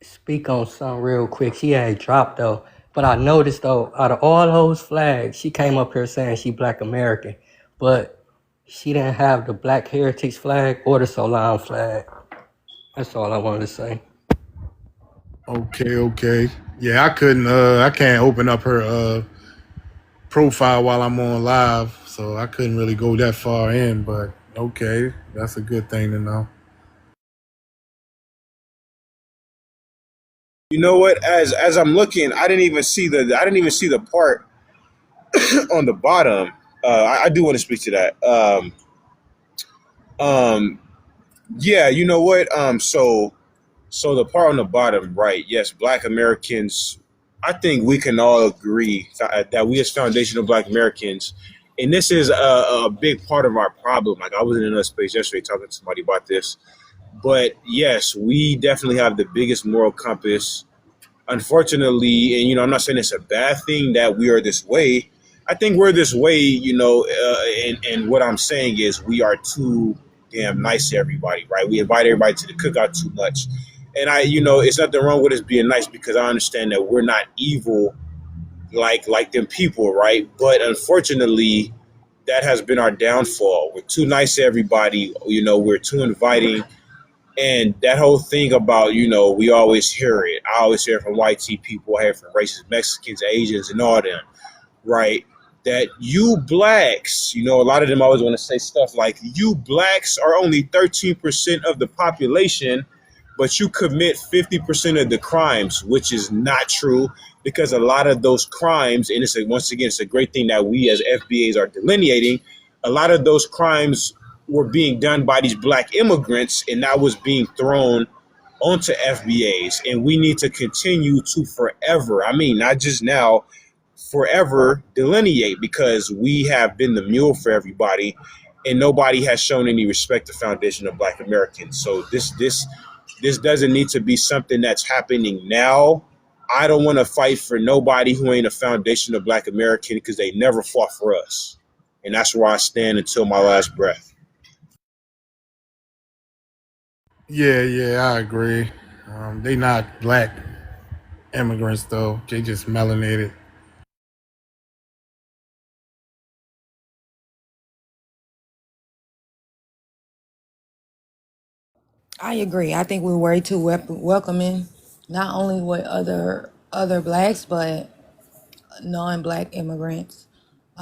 speak on something real quick. She had dropped though, but I noticed though, out of all those flags, she came up here saying she Black American, but she didn't have the Black Heritage flag or the Solon flag. That's all I wanted to say. Okay. Yeah, I couldn't. I can't open up her profile while I'm on live, so I couldn't really go that far in. But okay, that's a good thing to know. You know what? As I'm looking, I didn't even see the part on the bottom. I do want to speak to that. Um, yeah, you know what? So the part on the bottom, right? Yes, Black Americans. I think we can all agree that we as foundational Black Americans, and this is a big part of our problem. Like I was in another space yesterday talking to somebody about this, but yes, we definitely have the biggest moral compass. Unfortunately, and I'm not saying it's a bad thing that we are this way. I think we're this way, and what I'm saying is we are too damn nice to everybody, right? We invite everybody to the cookout too much. And it's nothing wrong with us being nice because I understand that we're not evil like them people, right? But unfortunately, that has been our downfall. We're too nice to everybody, we're too inviting. And that whole thing about, we always hear it. I always hear it from white people, I hear it from racist Mexicans, Asians, and all them, right? That you blacks, a lot of them always want to say stuff like, you blacks are only 13% of the population, but you commit 50% of the crimes, which is not true, because a lot of those crimes, and once again, it's a great thing that we as FBAs are delineating, a lot of those crimes were being done by these black immigrants, and that was being thrown onto FBAs. And we need to continue to forever, not just now, forever delineate, because we have been the mule for everybody, and nobody has shown any respect to foundation of black Americans. So this doesn't need to be something that's happening now. I don't want to fight for nobody who ain't a foundation of black American, because they never fought for us. And that's where I stand until my last breath. Yeah, I agree. They not black immigrants though. They just melanated. I agree. I think we're way too welcoming, not only with other blacks, but non-black immigrants.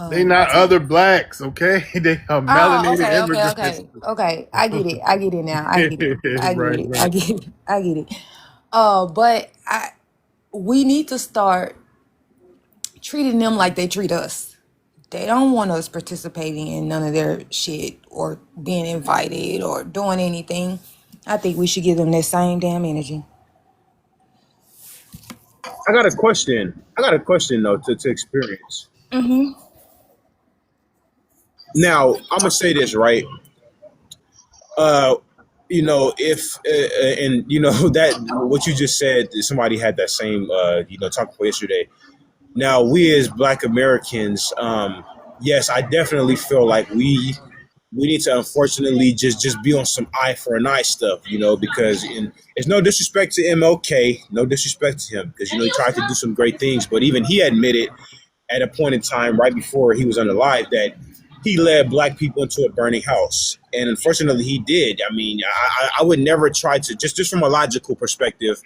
They I not think. other blacks, okay? They are Oh, melanated okay, okay, immigrants. okay, okay. I get it. I get it now. I get it. I get Right, it. I right. get it. I get it. But we need to start treating them like they treat us. They don't want us participating in none of their shit or being invited or doing anything. I think we should give them that same damn energy. I got a question. Though, to experience. Now, I'm gonna say this, right? Uh, if and that what you just said, somebody had that same talking point yesterday. Now, we as Black Americans, yes, I definitely feel like we need to unfortunately just be on some eye for an eye stuff, because it's no disrespect to MLK, no disrespect to him, because he tried to do some great things, but even he admitted at a point in time right before he was unalive that he led black people into a burning house, and unfortunately he did. I would never try to just from a logical perspective.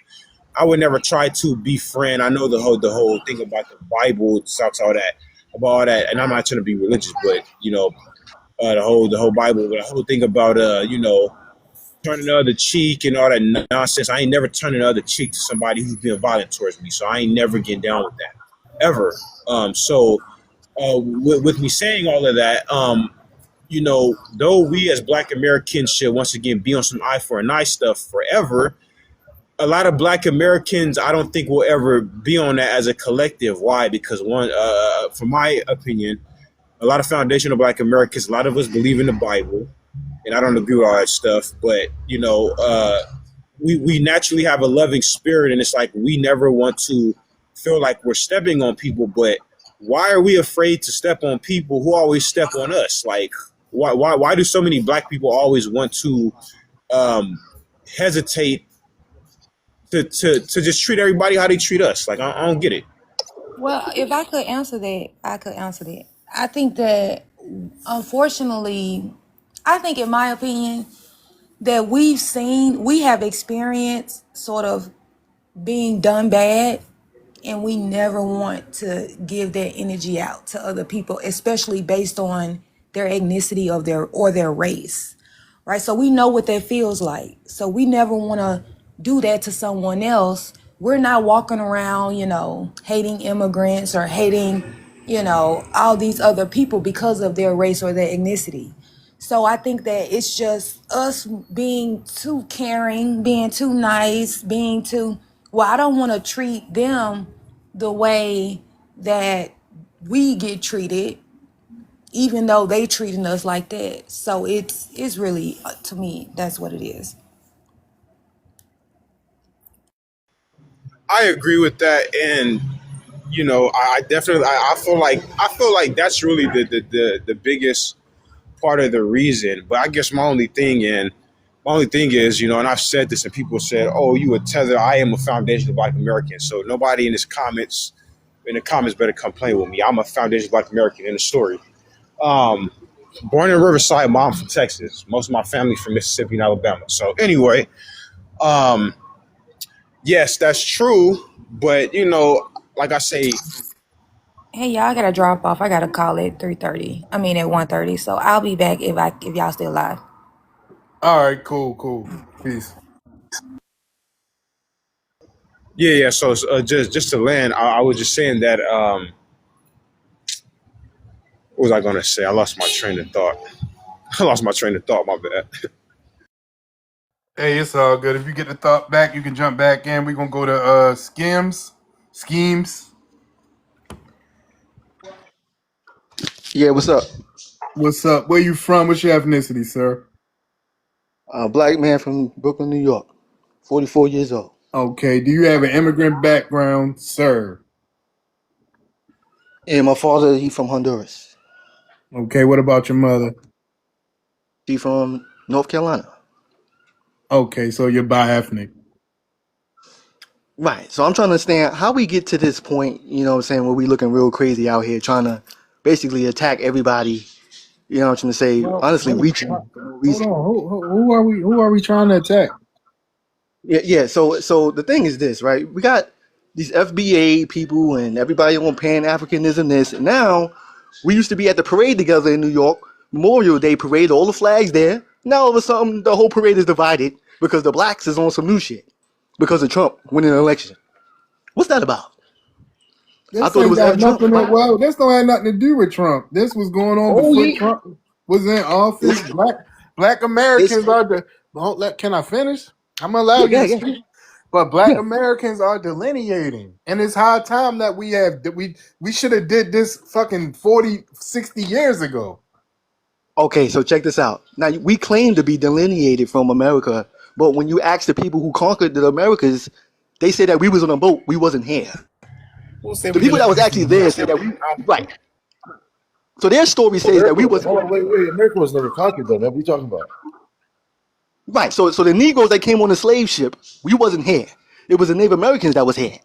I would never try to befriend. I know the whole thing about the Bible talks all that about all that, and I'm not trying to be religious, but the whole Bible, the whole thing about turning the other cheek and all that nonsense. I ain't never turning the other cheek to somebody who's being violent towards me, so I ain't never getting down with that ever. With me saying all of that, though we as Black Americans should once again be on some eye for an eye stuff forever, a lot of Black Americans, I don't think will ever be on that as a collective. Why? Because one, from my opinion, a lot of foundational Black Americans, a lot of us believe in the Bible, and I don't agree with all that stuff, but we naturally have a loving spirit, and it's like we never want to feel like we're stepping on people. But why are we afraid to step on people who always step on us? Like, why do so many Black people always want to um, hesitate to just treat everybody how they treat us? Like, I don't get it. Well, if I could answer that, I could answer that. I think that, unfortunately, I think, in my opinion, that we have experienced sort of being done bad, and we never want to give that energy out to other people, especially based on their ethnicity or their race, right? So we know what that feels like. So we never want to do that to someone else. We're not walking around, hating immigrants or hating, all these other people because of their race or their ethnicity. So I think that it's just us being too caring, being too nice, being too, well, I don't want to treat them the way that we get treated, even though they treating us like that. So it's really, to me, that's what it is. I agree with that, and I definitely I feel like that's really the biggest part of the reason. But I guess my only thing is, and I've said this, and people said, "Oh, you a tether." I am a foundation of Black American, so nobody in the comments better complain with me. I'm a foundation of Black American in the story. Um, Born in Riverside, mom from Texas. Most of my family from Mississippi and Alabama. So anyway, um, yes, that's true. But like I say, Hey y'all, I gotta drop off. I got a call at 3:30. I mean at 1:30. So I'll be back if y'all still live. All right, cool. Peace. yeah. So just to land, I was just saying that. What was I gonna say? I lost my train of thought. My bad. Hey, it's all good. If you get the thought back, you can jump back in. We're gonna go to schemes. Yeah, what's up? What's up? Where you from? What's your ethnicity, sir? Black man from Brooklyn, New York, 44 years old. Okay. Do you have an immigrant background, sir? And my father, he from Honduras. Okay. What about your mother? She from North Carolina. Okay, so you're bi-ethnic. Right. So I'm trying to understand how we get to this point, you know what I'm saying, where we looking real crazy out here trying to basically attack everybody, you know what I'm trying to say, Well, honestly reaching for no hold reason. on. Who are we trying to attack? Yeah. So the thing is this, right? We got these FBA people and everybody on pan-Africanism this. And now we used to be at the parade together in New York, Memorial Day parade, all the flags there. Now all of a sudden the whole parade is divided because the blacks is on some new shit because of Trump winning an election. What's that about? I This thought it ain't was got Trump. nothing to, well, this don't have nothing to do with Trump. This was going on Oh before yeah. Trump was in office. It's Black it's Americans are the can I finish? I'm gonna allow yeah, you yeah, to yeah. speak. But Black Yeah. Americans are delineating. And it's high time that we should have did this fucking 40, 60 years ago. Okay, so check this out. Now we claim to be delineated from America, but when you ask the people who conquered the Americas, they say that we was on a boat, we wasn't here. Who said The we people that was delineated from actually there say America? that we right. So their story says that America, we wasn't hold on, wait. America was never conquered, though, man. What are you talking about? right. So the Negroes that came on the slave ship, we wasn't here. It was the Native Americans that was here.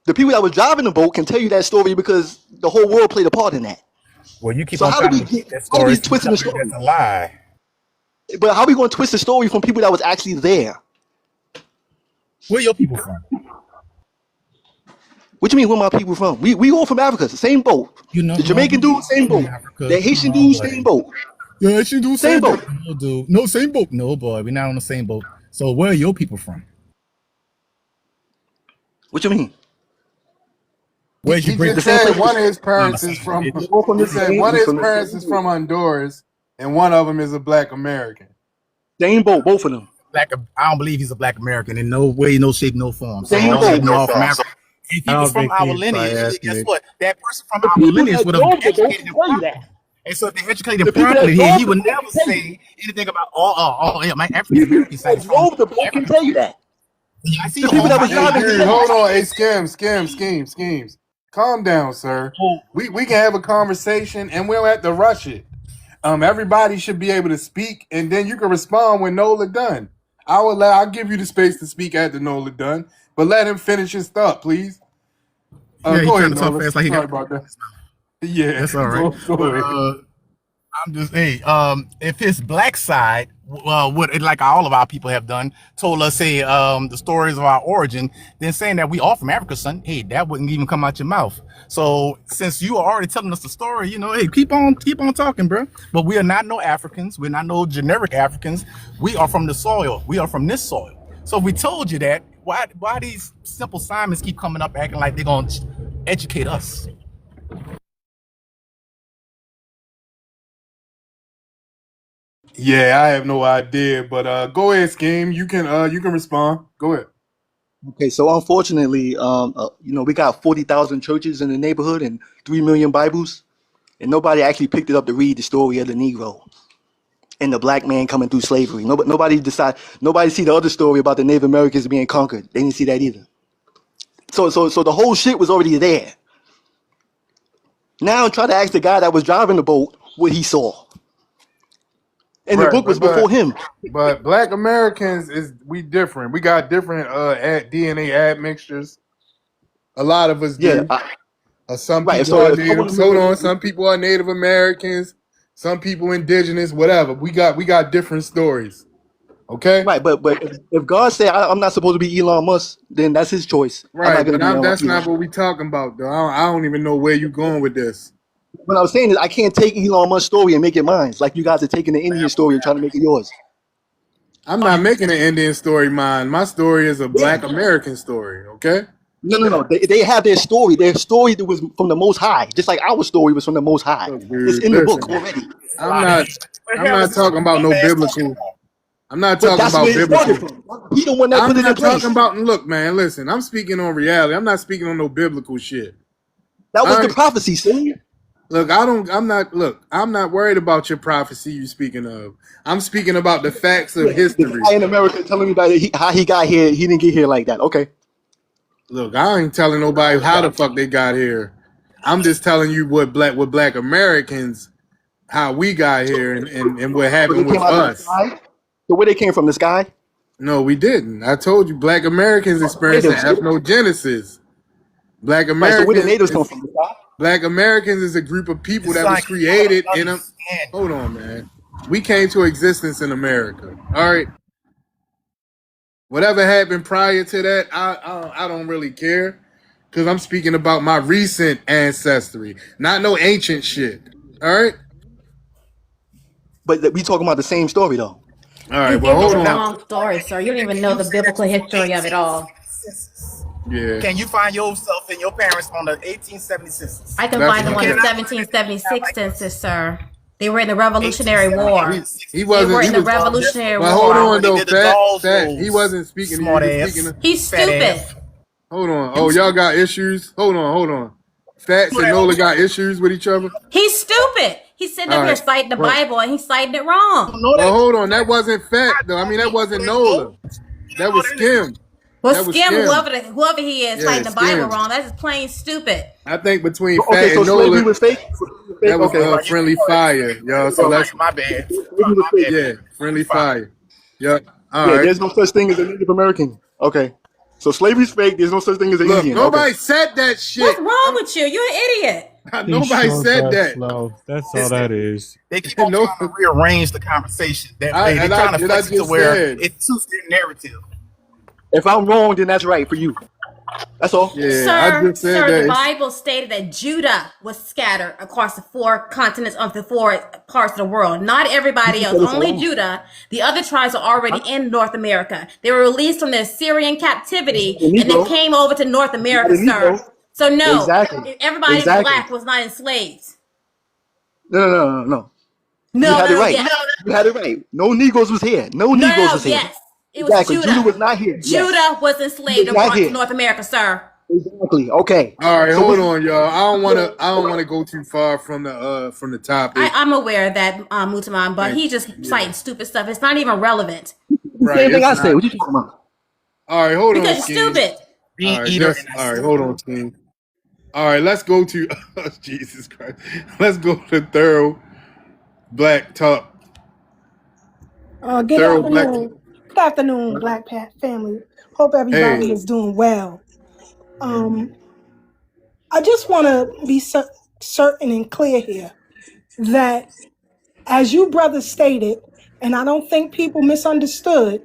The people that was driving the boat can tell you that story because the whole world played a part in that. Well, you keep So on how do trying we to get? repeat that How are story, we so you twisting the telling me that's story? a lie. But how are we going to twist the story from people that was actually there? Where your people from? What you mean? Where my people from? We all from Africa. It's the same boat. The No, Jamaican dude, same from boat. Africa. The Come Haitian on, dude, same buddy. boat. Yeah, she do Same same boat. boat. No, dude. No, same boat. No, boy. We're not on the same boat. So where are your people from? What you mean? Where's your He great The just same said place. one of his on the parents is side? from. We all from He the said same. one We of his from the parents same is boat. from Honduras, and one of them is a Black American. Same boat. Both of them. Black. I don't believe he's a black American in no way, no shape, no form. So Same don't let boat. me off from Africa. If I he was don't from think our he's lineage, guess bi-ethnic. what? That person from The our people lineage that would have drove the boat educated can him tell you that. properly. And so if they educated him The people that properly, then he drove the would boat never can tell you. say anything about, yeah, my The African people American side that is from drove the boat can Africa. tell you that. Yeah, I see The your people home. that I was know Hey, you. driving dude, here. hold on. Hey, schemes. Calm down, sir. Oh, We can have a conversation, and we don't have to rush it. Everybody should be able to speak, and then you can respond when Nola done. I'll give you the space to speak after Nola done, but let him finish his thought, please. Yeah, he Go trying ahead, to talk Nola. fast like he got Sorry a about program that. in his mouth. Yeah, That's all right. go But ahead. I'm just if his black side, what like all of our people have done, told us the stories of our origin, then saying that we all from Africa, son, hey, that wouldn't even come out your mouth. So since you are already telling us the story, hey, keep on talking, bro. But we are not no Africans. We're not no generic Africans. We are from the soil. We are from this soil. So if we told you that, why these simple Simons keep coming up acting like they're gonna educate us? Yeah, I have no idea, but go ahead, scheme. You can respond. Go ahead. okay. So unfortunately, we got 40,000 churches in the neighborhood and 3 million Bibles, and nobody actually picked it up to read the story of the Negro and the black man coming through slavery. Nobody see the other story about the Native Americans being conquered. They didn't see that either. So the whole shit was already there. Now try to ask the guy that was driving the boat what he saw, and the Right, book was before him. but Black Americans we different. We got different DNA admixtures. A lot of us Yeah, do. Some right. people So are if I Native. want to Hold know, on, some people are Native Americans. Some people indigenous, whatever. We got different stories. Okay? Right, but if God said I'm not supposed to be Elon Musk, then that's his choice. I'm not Right, going to but be Elon that's not Musk. what we talking about, though. I don't even know where you going with this. What I was saying is I can't take Elon Musk's story and make it mine. It's like you guys are taking the Indian story and trying to make it yours. I'm not making an Indian story mine. My story is a Yeah. Black American story. Okay? No. They have their story. Their story that was from the Most High, just like our story was from the Most High. Look, It's dude, in the book listen. already. I'm not. Where the I'm hell not is this talking about no dumbass talking biblical. about? I'm not But talking that's about where it started biblical. from. He the one that I'm put it in not talking place. about. Look, man, listen. I'm speaking on reality. I'm not speaking on no biblical shit. That All was the right. prophecy, see? Look, I don't. I'm not. Look, I'm not worried about your prophecy you speaking of. I'm speaking about the facts of Yeah, the history. guy in America telling me that how he got here, he didn't get here like that. Okay. Look, I ain't telling nobody how the fuck they got here. I'm just telling you what black Americans, how we got here and what So they happened came with out of the us. sky? So where they came from, the sky? No, we didn't. I told you black Americans experienced the Natives. ethnogenesis. Black Right, so where the Americans natives come is from, the sky? Black Americans is a group of people It's that was like you don't created in a. understand. Hold on, man. We came to existence in America. All right. Whatever happened prior to that, I don't really care, because I'm speaking about my recent ancestry, not no ancient shit. All right. But we talking about the same story though. All right. You Well, giving hold the Now, on. wrong story, sir. You don't even if know you the say that biblical you're from history of it all. 1870 census, Yeah, can you find yourself and your parents on the 1870 census? I can that's find You them on the okay. cannot find it if you're not 1776 like us. census, sir. They were in the Revolutionary 1870 War. and He 60. They wasn't. were He in the was. Just Revolutionary But hold War. on already though, did the fat. He Gauls wasn't speaking to you. He smart was speaking ass, to. He's fat stupid. ass. Hold on. Him Oh, y'all too. got issues. Hold on. Hold on. Fats What and Nola else? got issues with each other. He's stupid. He's sitting All up here right. citing the Well, Bible and he's citing it You wrong. don't know well, that. hold on. That wasn't Fat I though. I told mean, that you. wasn't You didn't Nola. know. You didn't That know was that nigga. Skim. Well, That was Skim, Skim. whoever he is, Yeah, citing the Bible Skim. wrong. That's just plain stupid. I think between Okay, Fat so and slavery Nola, was fake? Slavery was fake? that was Okay. Right, you Friendly know it. Fire, y'all. So Oh, let's my bad. Slavery was My fake. bad, yeah, baby. Friendly Fire. Fire. Yep. All Yeah, right. there's no such thing as a Native American. Okay. So slavery's fake, there's no such thing as an Look, Indian. Okay. nobody said that What's shit. wrong with you? You're an idiot. He's Nobody short, said fast, that. slow. That's all Listen, that is. they keep on No, trying to rearrange the conversation. They trying to I flex it to just where said, it suits their narrative. If I'm wrong, then that's right for you. That's all. yeah, I Sir, just said the that. Bible stated that Judah was scattered across the four continents of the four parts of the world. Not You everybody just else, said it's a only lie. Judah. The other tribes are already Huh? in North America. They were released from the Assyrian It's captivity not a and they Negro. came over to North It's not a America, sir. Negro. So no, Exactly. everybody Exactly. black was not enslaved. No. You No, had no, it no, right. yes. You had it right. No Negroes was here. No No, Negroes no, was no, here. yes. It was Exactly. Judah Judah. was not here. Yes. Judah was He enslaved was not across here. North America, sir. Exactly. Okay. All right, So what hold you on, y'all. I don't yeah. want to go too far from the topic. I'm aware of that, Mutaman, but And he just yeah, citing stupid stuff. It's not even relevant The right. same thing It's I say. not. What you talking about? All right, hold on, because you're Scheme. stupid. All Bean right, eater, just and I all right. still Hold on, Scheme. All right, let's go to Jesus Christ. Let's go to black talk. Good Thorough black. afternoon. Good afternoon, Black Pat family. Hope everybody Hey, is doing well. Um, I just want to be certain and clear here that, as you brothers stated, and I don't think people misunderstood,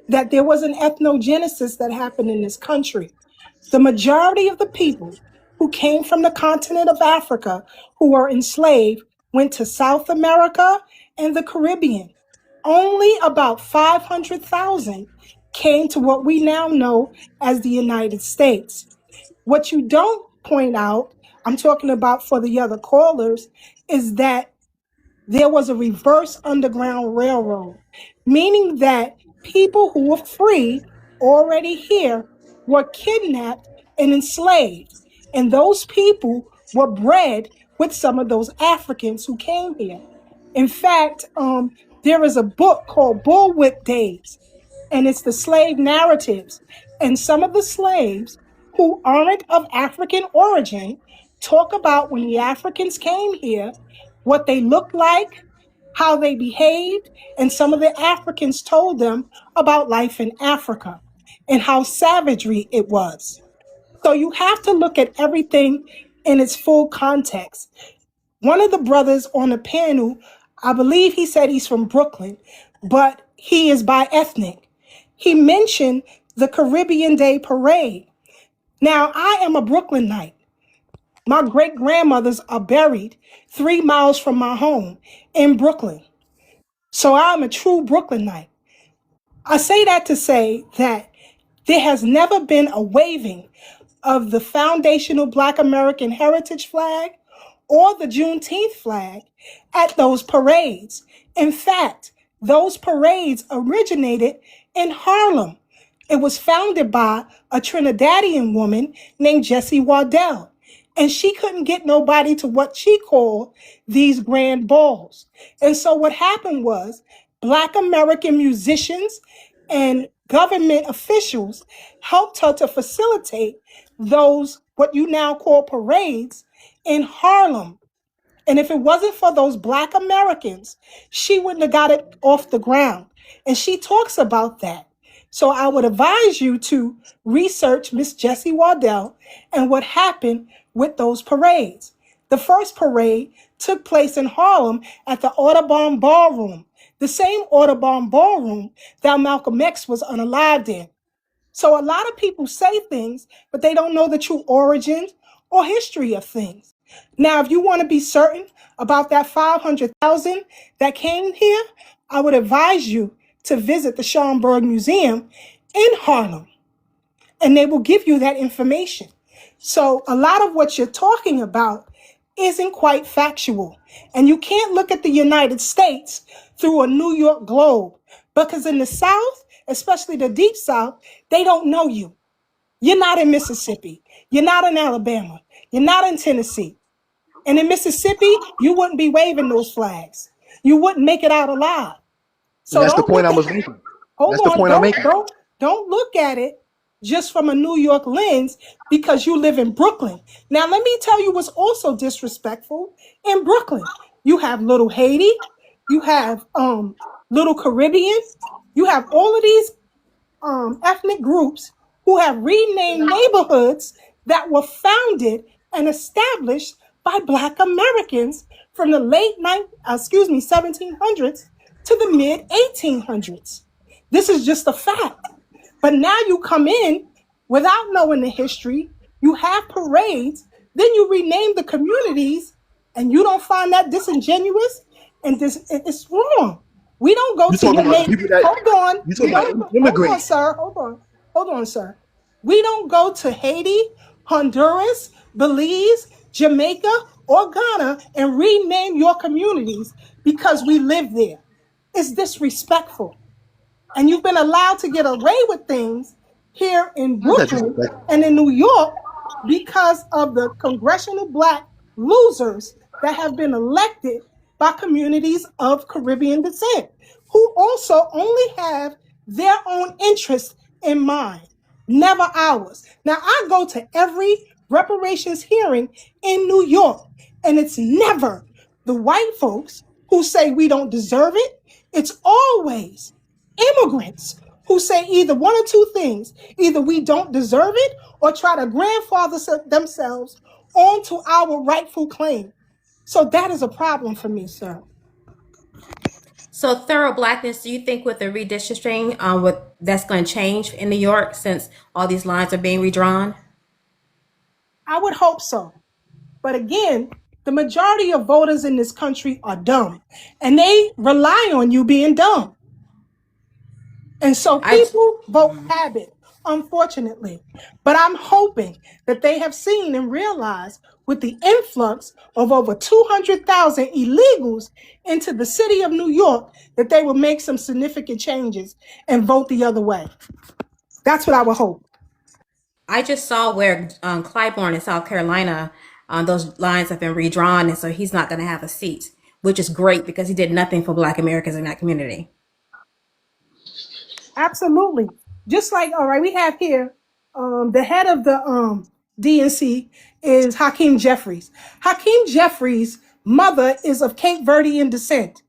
that there was an ethnogenesis that happened in this country. The majority of the people who came from the continent of Africa who were enslaved went to South America and the Caribbean. Only about 500,000 came to what we now know as the United States. What you don't point out, I'm talking about for the other callers, is that there was a reverse underground railroad, meaning that people who were free already here were kidnapped and enslaved. And those people were bred with some of those Africans who came here. In fact, there is a book called Bullwhip Days, and it's the slave narratives. And some of the slaves who aren't of African origin talk about when the Africans came here, what they looked like, how they behaved, and some of the Africans told them about life in Africa and how savagery it was. So you have to look at everything in its full context. One of the brothers on the panel, I believe he said he's from Brooklyn, but he is bi ethnic. He mentioned the Caribbean Day Parade. Now, I am a Brooklynite. My great grandmothers are buried 3 miles from my home in Brooklyn. So I'm a true Brooklynite. I say that to say that there has never been a waving of the foundational Black American heritage flag or the Juneteenth flag at those parades. In fact, those parades originated in Harlem. It was founded by a Trinidadian woman named Jessie Waddell. And she couldn't get nobody to what she called these grand balls. And so what happened was Black American musicians and government officials helped her to facilitate those, what you now call parades, in Harlem. And if it wasn't for those Black Americans, she wouldn't have got it off the ground. And she talks about that. So I would advise you to research Miss Jessie Waddell and what happened with those parades. The first parade took place in Harlem at the Audubon Ballroom, the same Audubon Ballroom that Malcolm X was unalived in. So a lot of people say things, but they don't know the true origins or history of things. Now, if you want to be certain about that 500,000 that came here, I would advise you to visit the Schomburg Museum in Harlem, and they will give you that information. So a lot of what you're talking about isn't quite factual. And you can't look at the United States through a New York globe, because in the South, especially the Deep South, they don't know you. You're not in Mississippi. You're not in Alabama. You're not in Tennessee. And in Mississippi, you wouldn't be waving those flags. You wouldn't make it out alive. And So that's the don't point look I at, was making. hold That's the on, point I'm making. don't look at it just from a New York lens because you live in Brooklyn. Now, let me tell you what's also disrespectful in Brooklyn. You have Little Haiti, you have Little Caribbean, you have all of these ethnic groups who have renamed neighborhoods that were founded and established by Black Americans from the 1700s to the mid 1800s. This is just a fact. But now you come in without knowing the history, you have parades, then you rename the communities, and you don't find that disingenuous and it's wrong. We don't go You to talking your about the name. people that Hold on. you We talking don't about hold on, immigrants. sir. Hold on, sir. We don't go to Haiti, Honduras, Belize, Jamaica, or Ghana and rename your communities because we live there. It's disrespectful. And you've been allowed to get away with things here in How's that Brooklyn disrespectful? and in New York because of the congressional Black losers that have been elected by communities of Caribbean descent, who also only have their own interest in mind, never ours. Now, I go to every reparations hearing in New York, and it's never the white folks who say we don't deserve it. It's always immigrants who say either one or two things: either we don't deserve it or try to grandfather themselves onto our rightful claim. So that is a problem for me, sir. So thorough blackness, do you think with the redistricting, what that's going to change in New York since all these lines are being redrawn? I would hope so. But again, the majority of voters in this country are dumb, and they rely on you being dumb. And so I people vote habit, unfortunately. But I'm hoping that they have seen and realized with the influx of over 200,000 illegals into the city of New York that they will make some significant changes and vote the other way. That's what I would hope. I just saw where Clyburn in South Carolina, those lines have been redrawn, and so he's not going to have a seat, which is great because he did nothing for Black Americans in that community. Absolutely. Just like, all right, we have here the head of the DNC is Hakeem Jeffries. Hakeem Jeffries' mother is of Cape Verdean descent,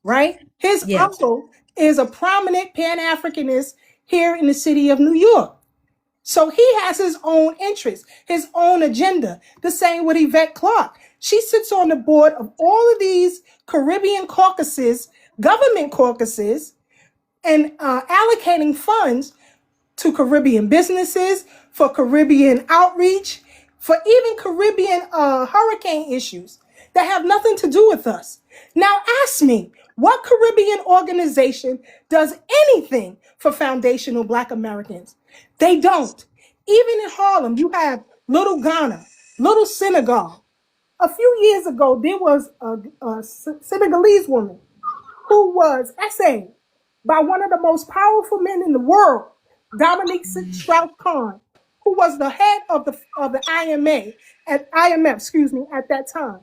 right? His Yes. uncle is a prominent Pan-Africanist here in the city of New York. So he has his own interests, his own agenda. The same with Yvette Clarke. She sits on the board of all of these Caribbean caucuses, government caucuses, and allocating funds to Caribbean businesses, for Caribbean outreach, for even Caribbean hurricane issues that have nothing to do with us. Now ask me, what Caribbean organization does anything for foundational Black Americans? They don't. Even in Harlem, you have Little Ghana, Little Senegal. A few years ago, there was a Senegalese woman who was essayed by one of the most powerful men in the world, Dominique Strauss-Kahn, who was the head of the IMF, at that time.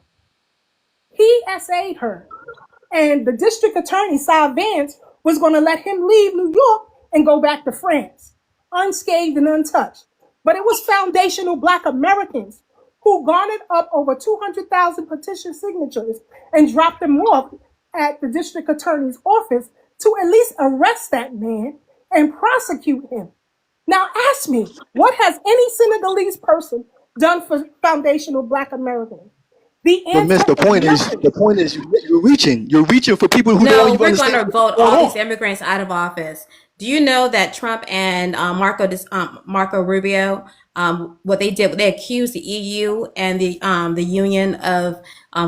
He essayed her, and the district attorney, Cy Vance, was going to let him leave New York and go back to France, unscathed and untouched. But it was foundational Black Americans who garnered up over 200,000 petition signatures and dropped them off at the district attorney's office to at least arrest that man and prosecute him. Now ask me, what has any Senegalese person done for foundational Black Americans? The But answer miss, the is point is, nothing. you're reaching for people who don't No, even we're going understand to vote what's going all on. these immigrants out of office. Do you know that Trump and Marco Rubio, what they did, they accused the EU and the Union of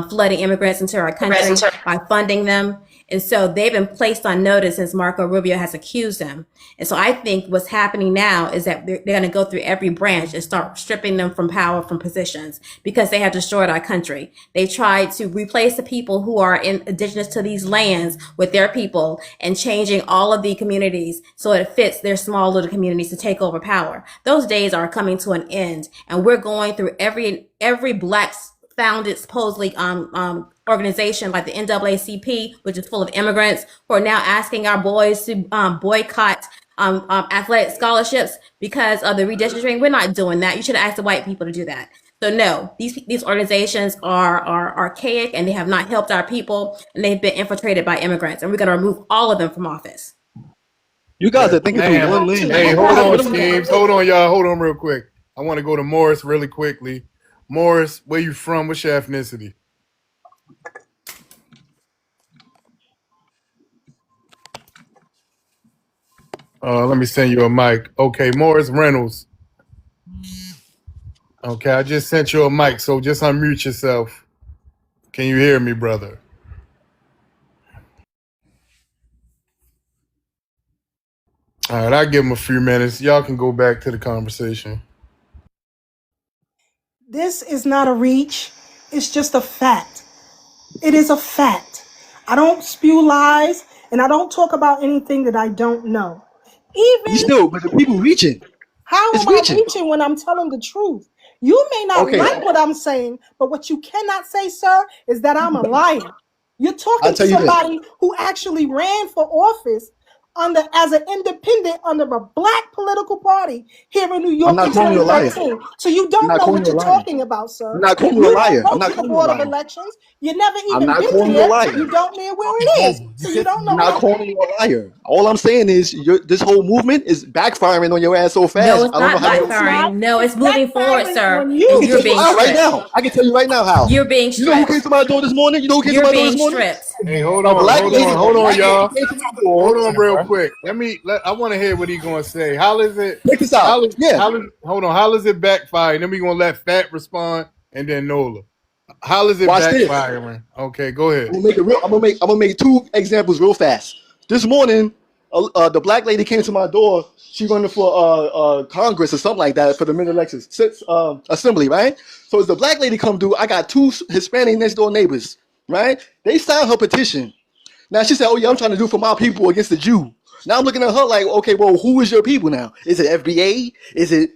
flooding immigrants into our country by funding them. And so they've been placed on notice since Marco Rubio has accused them. And so I think what's happening now is that they're going to go through every branch and start stripping them from power, from positions, because they have destroyed our country. They tried to replace the people who are indigenous to these lands with their people and changing all of the communities so it fits their small little communities to take over power. Those days are coming to an end, and we're going through every Black founded supposedly organization like the NAACP, which is full of immigrants who are now asking our boys to boycott athletic scholarships because of the redistricting. We're not doing that. You should ask the white people to do that. So no, these organizations are archaic, and they have not helped our people, and they've been infiltrated by immigrants, and we're going to remove all of them from office. You guys are thinking through one lens. Hey, hold on, Steves. Hold on, y'all. Hold on real quick. I want to go to Morris really quickly. Morris, where you from? What's your ethnicity? Let me send you a mic. Okay, Morris Reynolds. Okay, I just sent you a mic, so just unmute yourself. Can you hear me, brother? All right, I'll give him a few minutes. Y'all can go back to the conversation. This is not a reach. It's just a fact. It is a fact. I don't spew lies, and I don't talk about anything that I don't know. You Even still, but the people reaching. how It's am I reaching. reaching when I'm telling the truth? You may not Okay, like what I'm saying, but what you cannot say, sir, is that I'm a liar. You're I'll talking to tell you this. somebody who actually ran for office as an independent under a Black political party here in New I'm York not in calling you a liar. 2013. So you I'm don't not know calling what you a you're liar. talking about, I'm sir. not calling you a You liar. don't I'm go not to the calling you a Board of liar. Elections. You never I'm even not been calling you a there. liar. You don't know where Okay, it is. Moses, So you don't I'm know not what calling you a liar. All I'm saying is this whole movement is backfiring on your ass so No, fast. it's I don't know not how No, you. it's not. backfiring. No, It's it's moving forward, backfiring sir, on I and can you. you're tell you being how right stripped. now. I can tell you right now how. You're being You know who came stripped. to my door this morning? You know who came to You're my door being this morning? stripped. Hey, hold A on, black lady. A hold on, black lady y'all. came to my door. Hold on, real quick. I want to hear what he gonna say. How is it? Check this out. Yeah. Hold on. How is it backfire? Then we gonna let Fat respond, and then Nola. How is it Watch this. backfiring? Okay, go ahead. I'm gonna make two examples real fast. This morning, the black lady came to my door. She running for Congress or something like that for the mid elections assembly, right? So as the black lady come through, I got two Hispanic next door neighbors, right? They signed her petition. Now she said, "Oh yeah, I'm trying to do for my people against the Jew." Now I'm looking at her like, okay, well, who is your people now? Is it FBA? Is it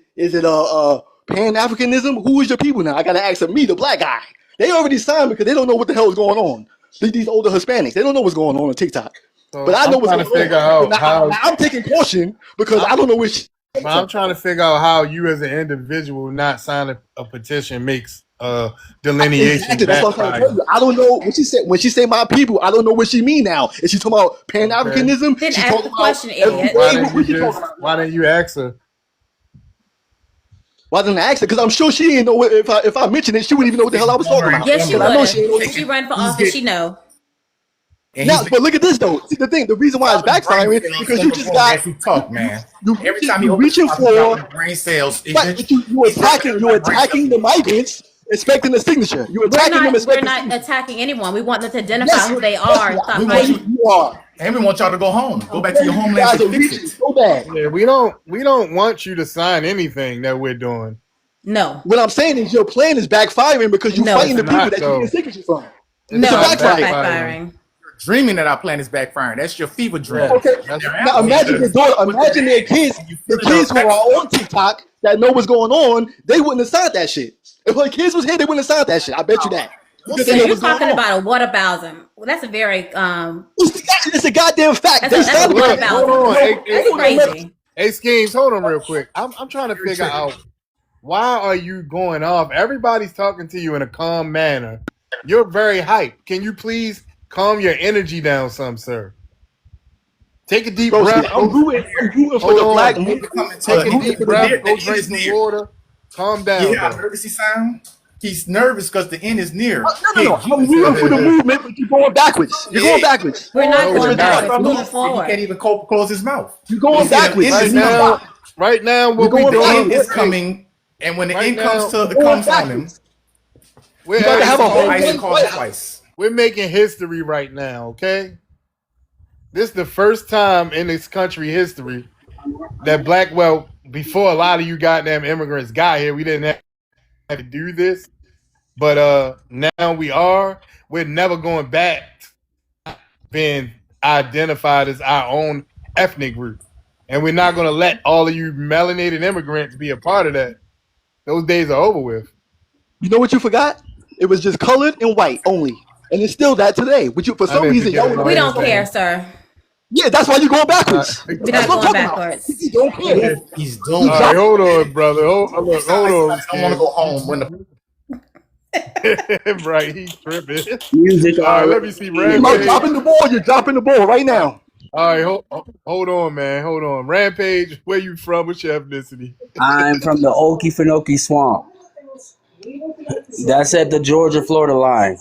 pan-Africanism? Who is your people now? I gotta ask me, the black guy. They already signed because they don't know what the hell is going on. These older Hispanics, they don't know what's going on TikTok. But So I know I'm what's trying going to figure on. out how. Now I'm taking caution because I I'm, don't know which. I'm trying to figure out how you, as an individual, not signing a petition makes delineation Exactly. That's what I'm trying to tell backfire. you. I don't know when she say my people. I don't know what she mean now. Is she talking about pan Okay. Africanism? Didn't She's ask talking the about question, So idiot. FBA. What she talking about? why didn't you ask her? Why didn't I ask her? Because I'm sure she didn't know if I mentioned it, she wouldn't even know what the hell I was talking about. Yes, she Because I know would. she ain't If she run for He's office, she getting, know. and now. he's But look at this though. See the thing, the reason why it's backfiring because you just got as we talk, man. Every time he you opens reaching his for mouth, his brain cells. right, but you attacking the migrants, expecting a signature. You're attacking them, We're expecting. not attacking anyone. We want them to identify Yes, who they yes, are and stop you fighting. you are. And we want y'all to go home. Go back to your You homeland guys to are fix reaching it. so bad. Yeah, we don't want you to sign anything that we're doing. No. What I'm saying is your plan is backfiring because you're No, fighting the it's people not, that you though. get signatures from. It's No, a it's not backfiring. backfiring. Dreaming that our plan is backfiring. That's your fever dream. Yeah, Okay, that's now imagine your daughter, imagine their kids, the kids who are on TikTok that know what's going on, they wouldn't have signed that shit. If her kids was here, they wouldn't have signed that shit. I bet you that. Because So they know you're what's going talking on. about a whataboutism. Well, that's a very It's a goddamn fact. that's They a, that's a started Look, hold on. whataboutism. That's crazy. Hey, Schemes, hold on real quick. I'm trying to figure out why are you going off? Everybody's talking to you in a calm manner. You're very hyped. Can you please calm your energy down some, sir? Take a deep Bro, breath. I'm rooting for Hold the on. black Take a movement. deep breath. Go drink some water. Calm down, You hear how bro. nervous he sound? He's nervous because the end is near. No. I'm rooting for the movement, but you're going backwards. You're going backwards. We're not No, going we're backwards. not. We're moving He forward. can't even close his mouth. You're going He said the backwards. end is Right now, what You're we going The doing? end is coming, and when the Right end now, comes on him, We're You got to have a whole ice thing cold play. twice. We're making history right now, okay? This is the first time in this country history that before a lot of you goddamn immigrants got here, we didn't have to do this. But now we are. We're never going back to being identified as our own ethnic group. And we're not going to let all of you melanated immigrants be a part of that. Those days are over with. You know what you forgot? It was just colored and white only. And it's still that today. But for some reason, y'all We don't care, sir. Yeah, that's why you're going backwards. We're That's not what I'm going talking backwards. about. You don't care. He's All doomed. right, hold on, brother. Hold on. I don't want to go home when the Right, he's tripping. Music All right, let already. me see. You're Rampage. dropping the ball. You're dropping the ball right now. All right, hold on, man. Hold on. Rampage, where you from? What's your ethnicity? I'm from the Okefenokee Swamp. That's at the Georgia-Florida line.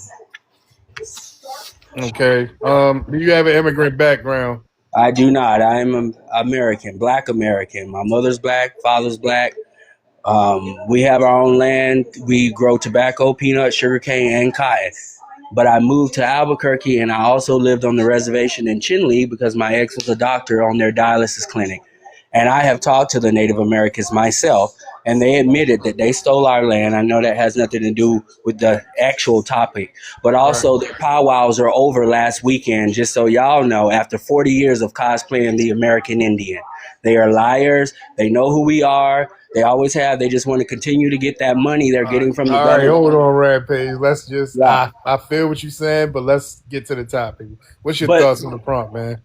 Okay. Do you have an immigrant background? I do not. I am an American, Black American. My mother's black, father's black. We have our own land. We grow tobacco, peanut, sugarcane, and cotton. But I moved to Albuquerque, and I also lived on the reservation in Chinle because my ex was a doctor on their dialysis clinic. And I have talked to the Native Americans myself, and they admitted that they stole our land. I know that has nothing to do with the actual topic, but also their powwows are over last weekend, just so y'all know, after 40 years of cosplaying the American Indian. They are liars. They know who we are. They always have. They just want to continue to get that money they're getting from the All right, government. hold on, Rampage. Let's just, Yeah. I feel what you're saying, but let's get to the topic. What's your But thoughts on the prompt, man?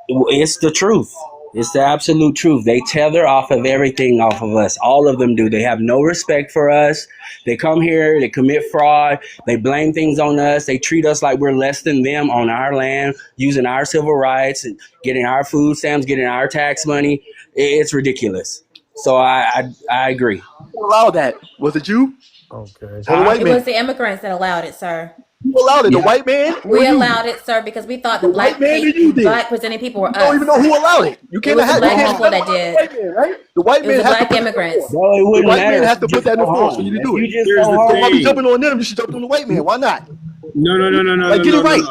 it's the truth. It's the absolute truth. They tether off of everything off of us. All of them do. They have no respect for us. They come here, they commit fraud, they blame things on us. They treat us like we're less than them on our land, using our civil rights and getting our food stamps, getting our tax money. It's ridiculous. So I agree. Who allowed that? Was it you Okay. or the white It man? was the immigrants that allowed it, sir. Who allowed it? The Yeah. white man? Or We you? allowed it, sir, because we thought the The white man or you did? black presenting people were You don't even us. know who allowed it. You can't was the have black you can't people that the did. white man, right? The white It was man the has to black put immigrants. Bro, it the wouldn't white matter man if has to you put just that in go the force for home. you to If do you it. just Here's go the So home, why be thing. jumping on them? You should jump on the white man. Why not? No, Like, get it right.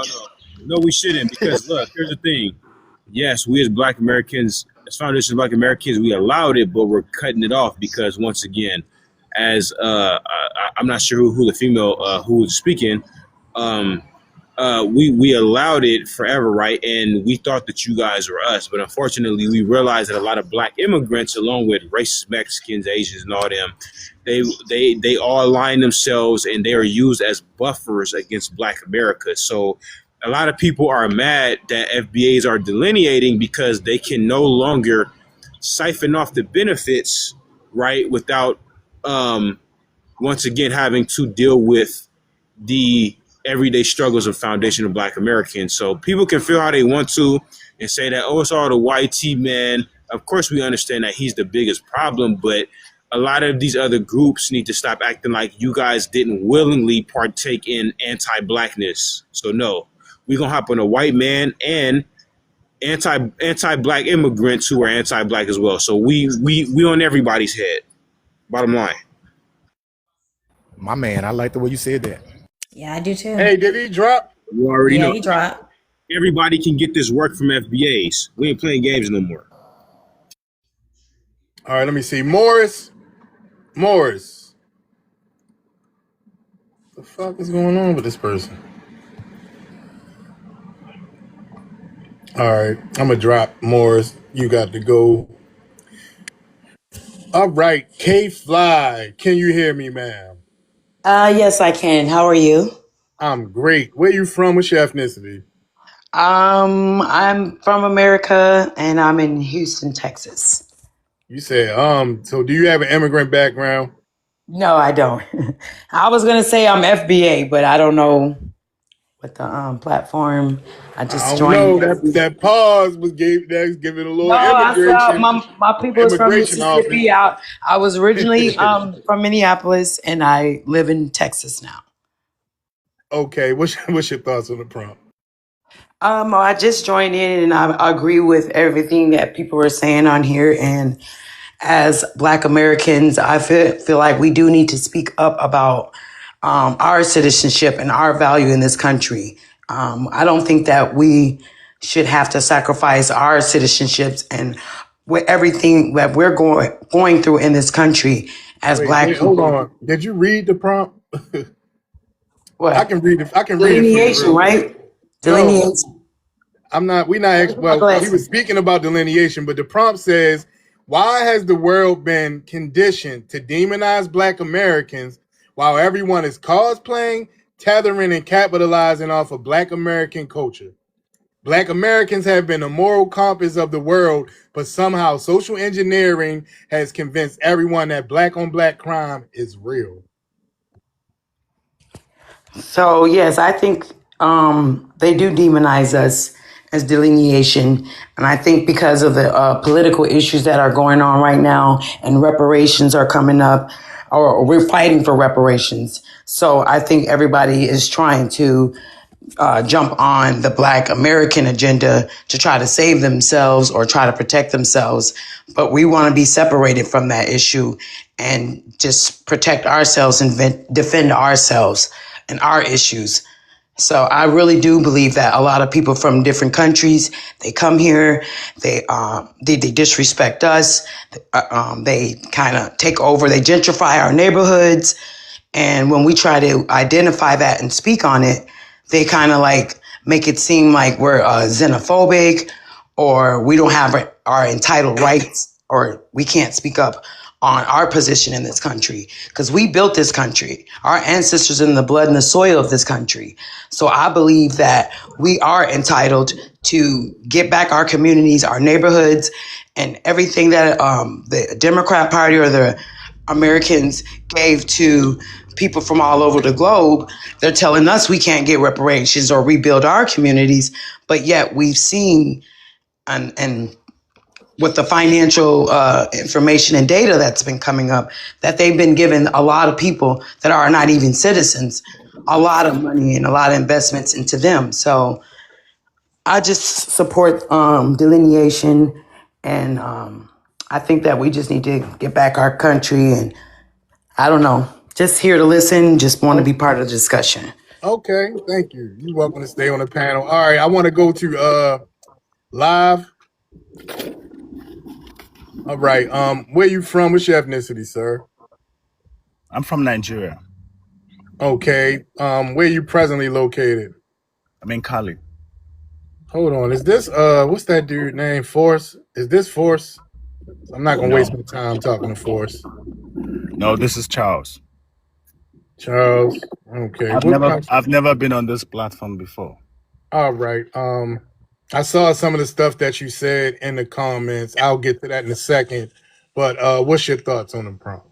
no. We shouldn't, because look, here's the thing. Yes, we as Black Americans, as foundation of Black Americans, we allowed it, but we're cutting it off because once again, as I'm not sure who the female who was speaking, we allowed it forever, right? And we thought that you guys were us, but unfortunately, we realized that a lot of Black immigrants, along with racist Mexicans, Asians, and all them, they all align themselves and they are used as buffers against Black America. So a lot of people are mad that FBAs are delineating because they can no longer siphon off the benefits, right, without once again having to deal with the everyday struggles of foundational Black Americans. So people can feel how they want to and say that, oh, it's all the YT man. Of course, we understand that he's the biggest problem, but a lot of these other groups need to stop acting like you guys didn't willingly partake in anti-blackness. So no, we're gonna hop on a white man and anti-black immigrants who are anti-black as well. So we on everybody's head. Bottom line. My man, I like the way you said that. Yeah, I do too. Hey, did he drop? You already Yeah, know. he dropped. Everybody can get this work from FBAs. We ain't playing games no more. All right, let me see. Morris. The fuck is going on with this person? All right, I'm gonna drop Morris. You got to go. All right, K Fly. Can you hear me, ma'am? Yes, I can. How are you? I'm great. Where you from? What's your ethnicity? I'm from America and I'm in Houston, Texas. You said, so do you have an immigrant background? No, I don't. I was gonna say I'm FBA, but I don't know what the platform. I I just don't joined. know. That pause was giving a little No, I saw immigration my people is from immigration Mississippi. office. I was originally from Minneapolis and I live in Texas now. Okay, what's your thoughts on the prompt? I just joined in and I agree with everything that people were saying on here. And as Black Americans, I feel like we do need to speak up about our citizenship and our value in this country. I don't think that we should have to sacrifice our citizenships and with everything that we're going through in this country as Black Hold people. on. Did you read the prompt? I What? can read it. I can read it for you Delineation, real quick. right? No, Delineation. I'm not. We're not. My Well, we were glasses. speaking about delineation, but the prompt says, "Why has the world been conditioned to demonize Black Americans while everyone is cosplaying, tethering, and capitalizing off of Black American culture? Black Americans have been the moral compass of the world, but somehow social engineering has convinced everyone that Black on Black crime is real." So yes, I think they do demonize us as delineation, and I think because of the political issues that are going on right now, and reparations are coming up, or we're fighting for reparations. So I think everybody is trying to jump on the Black American agenda to try to save themselves or try to protect themselves. But we want to be separated from that issue and just protect ourselves and defend ourselves and our issues. So I really do believe that a lot of people from different countries, they come here, they disrespect us, they kind of take over, they gentrify our neighborhoods, and when we try to identify that and speak on it, they kind of like make it seem like we're xenophobic or we don't have our entitled rights or we can't speak up on our position in this country because we built this country. Our ancestors in the blood and the soil of this country. So I believe that we are entitled to get back our communities, our neighborhoods, and everything that the Democrat Party or the Americans gave to people from all over the globe. They're telling us we can't get reparations or rebuild our communities, but yet we've seen and with the financial information and data that's been coming up, that they've been giving a lot of people that are not even citizens a lot of money and a lot of investments into them. So I just support delineation, and I think that we just need to get back our country. And I don't know, just here to listen, just want to be part of the discussion. Okay, thank you. You're welcome to stay on the panel. All right, I want to go to live. All right, where you from? What's your ethnicity, sir? I'm from Nigeria. Okay, where you presently located? I'm in Cali. Hold on, is this what's that dude name? Force? Is this Force? I'm not gonna No, waste my time talking to Force. no, this is Charles. Charles. Okay, I've what never, country? I've never been on this platform before. All right. I saw some of the stuff that you said in the comments. I'll get to that in a second. But what's your thoughts on the prompt?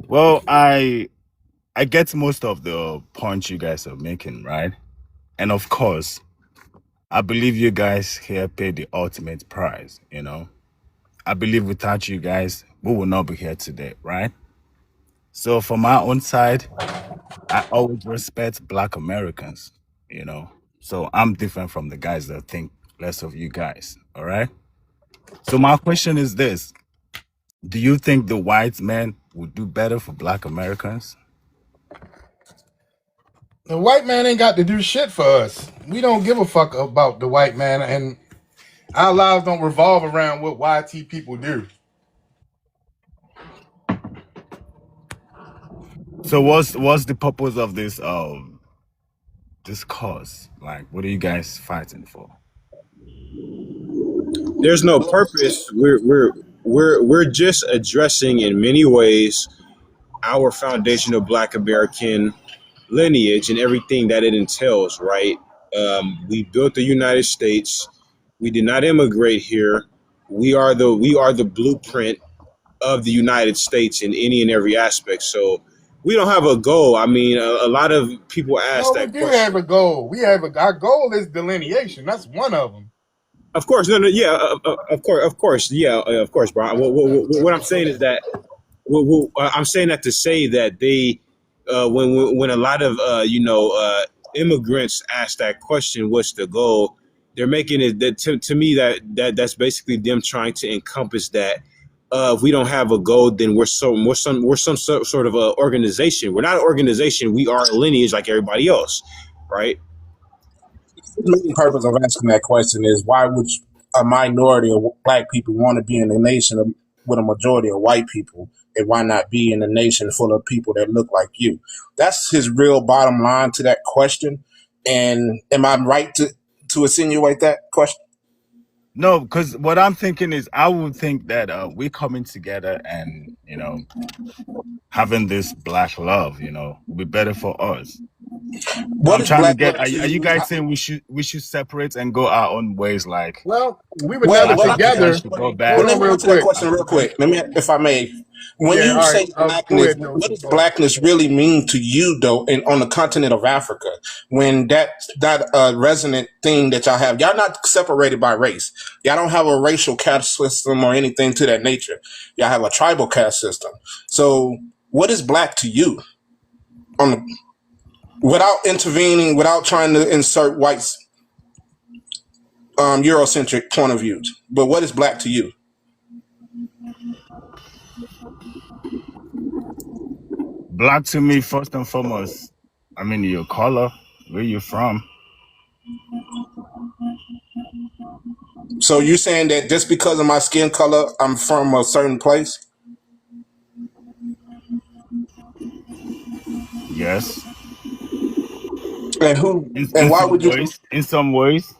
Well, I get most of the points you guys are making, right? And of course, I believe you guys here pay the ultimate price, you know. I believe without you guys, we will not be here today, right? So from my own side, I always respect Black Americans, you know. So I'm different from the guys that think less of you guys, all right? So my question is this. Do you think the white man would do better for Black Americans? The white man ain't got to do shit for us. We don't give a fuck about the white man, and our lives don't revolve around what YT people do. So what's the purpose of this cause? Like, what are you guys fighting for? There's no purpose. We're just addressing in many ways our foundational Black American lineage and everything that it entails. Right? We built the United States. We did not immigrate here. We are the blueprint of the United States in any and every aspect. So we don't have a goal. I mean, a lot of people ask No, we that do have question. a goal. Our goal is delineation. That's one of them. Of course, no, no, yeah, of course, yeah, of course, bro. What I'm saying is that I'm saying that to say that they, when a lot of immigrants ask that question, what's the goal? They're making it that to me that's basically them trying to encompass that. If we don't have a goal, then we're some sort of a organization. We're not an organization. We are a lineage like everybody else, right? The main purpose of asking that question is why would a minority of black people want to be in a nation with a majority of white people, and why not be in a nation full of people that look like you? That's his real bottom line to that question. And am I right to insinuate that question? No, because what I'm thinking is I would think that we coming together and, having this Black love, will be better for us. What I'm is trying to black get, love are to you you? guys saying we should separate and go our own ways, like Well, we were Well, never what I can Africans together. should go Hold well, back? let on, me real answer that quick. question real quick. Let me, if I may. When Yeah, you all right. say Go blackness, ahead, what Joseph. does blackness really mean to you, though, on the continent of Africa? When that resonant thing that y'all have, y'all not separated by race. Y'all don't have a racial caste system or anything to that nature. Y'all have a tribal caste system. So, what is black to you? On the, without intervening, without trying to insert whites Eurocentric point of views, but what is black to you? Black to me, first and foremost, I mean, your color, where you from. So you saying that just because of my skin color, I'm from a certain place? Yes. And who In and why some would you? ways. In some ways.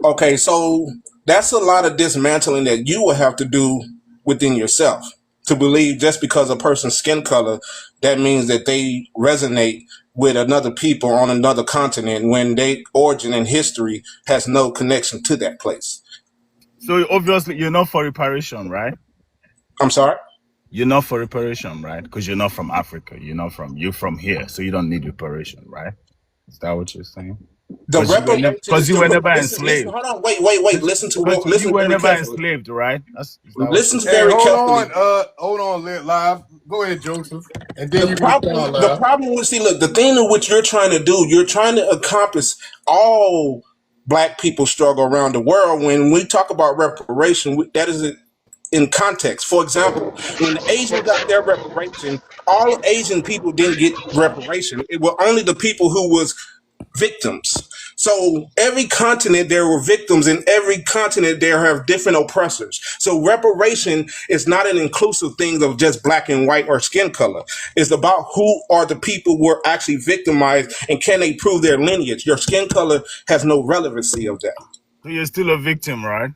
Okay, so that's a lot of dismantling that you will have to do within yourself to believe just because a person's skin color, that means that they resonate with another people on another continent when their origin and history has no connection to that place. So obviously you're not for reparation, right? I'm sorry? You're not for reparation, right? Because you're not from Africa. You're from here, so you don't need reparation, right? Is that what you're saying? The reparation Because is you were the never listen, enslaved. hold on, wait, Because you listen were very never carefully. enslaved, right? Is that what you're Listen Hey, saying? very hold on. carefully. Hold on, Lit Live. Go ahead, Joseph, and then The you problem, respond, the Live. problem with, see, look, the thing in which you're trying to do, you're trying to encompass all black people struggle around the world. When we talk about reparation, that is in context. For example, when the Asians got their reparation, all Asian people didn't get reparation. It were only the people who was victims. So every continent there were victims, in every continent there have different oppressors. So reparation is not an inclusive thing of just black and white or skin color. It's about who are the people who were actually victimized and can they prove their lineage. Your skin color has no relevancy of that. So you're still a victim, right?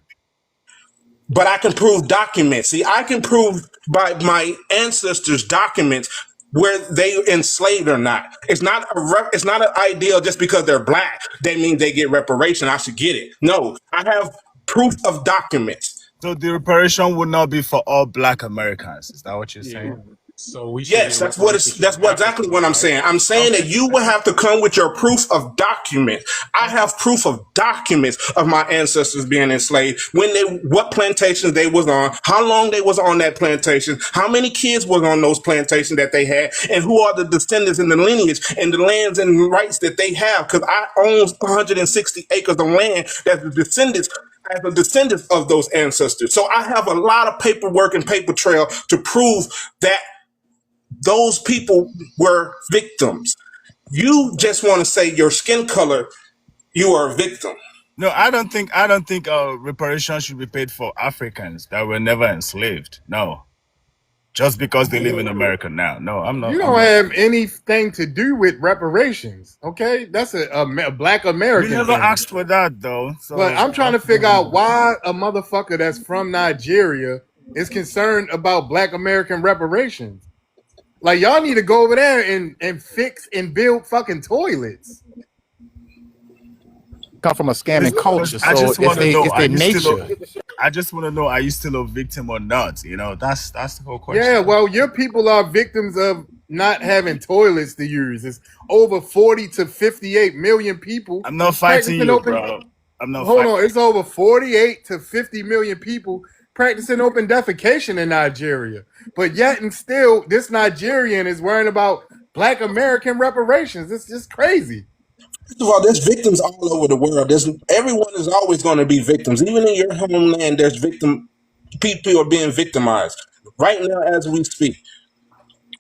But I can prove documents. See, I can prove by my ancestors' documents where they enslaved or not. It's not an ideal just because they're black. That means they get reparation. I should get it. No, I have proof of documents. So the reparation would not be for all Black Americans. Is that what you're saying? So we should Yes, get reparations that's from what exactly Africans, what I'm right? saying. I'm saying that Okay. you will have to come with your proof of document. I Okay. have proof of documents of my ancestors being enslaved, when they, what plantations they was on, how long they was on that plantation, how many kids was on those plantations that they had, and who are the descendants in the lineage and the lands and rights that they have. Because I own 160 acres of land that the descendants as a descendant of those ancestors. So I have a lot of paperwork and paper trail to prove that those people were victims. You just want to say your skin color, you are a victim. No, I don't think reparations should be paid for Africans that were never enslaved. No. Just because they live in America now. No, I'm You not. I'm don't not. have anything to do with reparations, okay? That's a Black You American never thing. asked for that though. But So I'm trying to figure out why a motherfucker that's from Nigeria is concerned about Black American reparations. Like, y'all need to go over there and fix and build fucking toilets. Come from a scamming because culture, I so just want to know, it's are their you still nature. I just want to know, are you still a victim or not? You know, that's the whole Yeah, question. well, your people are victims of not having toilets to use. It's over 40 to 58 million people I'm not fighting practicing you, open. bro. I'm not Hold fighting. on, it's over 48 to 50 million people practicing open defecation in Nigeria. But yet and still, this Nigerian is worrying about Black American reparations. It's just crazy. First of all, there's victims all over the world. There's everyone is always going to be victims. Even in your homeland, there's victim people are being victimized right now as we speak.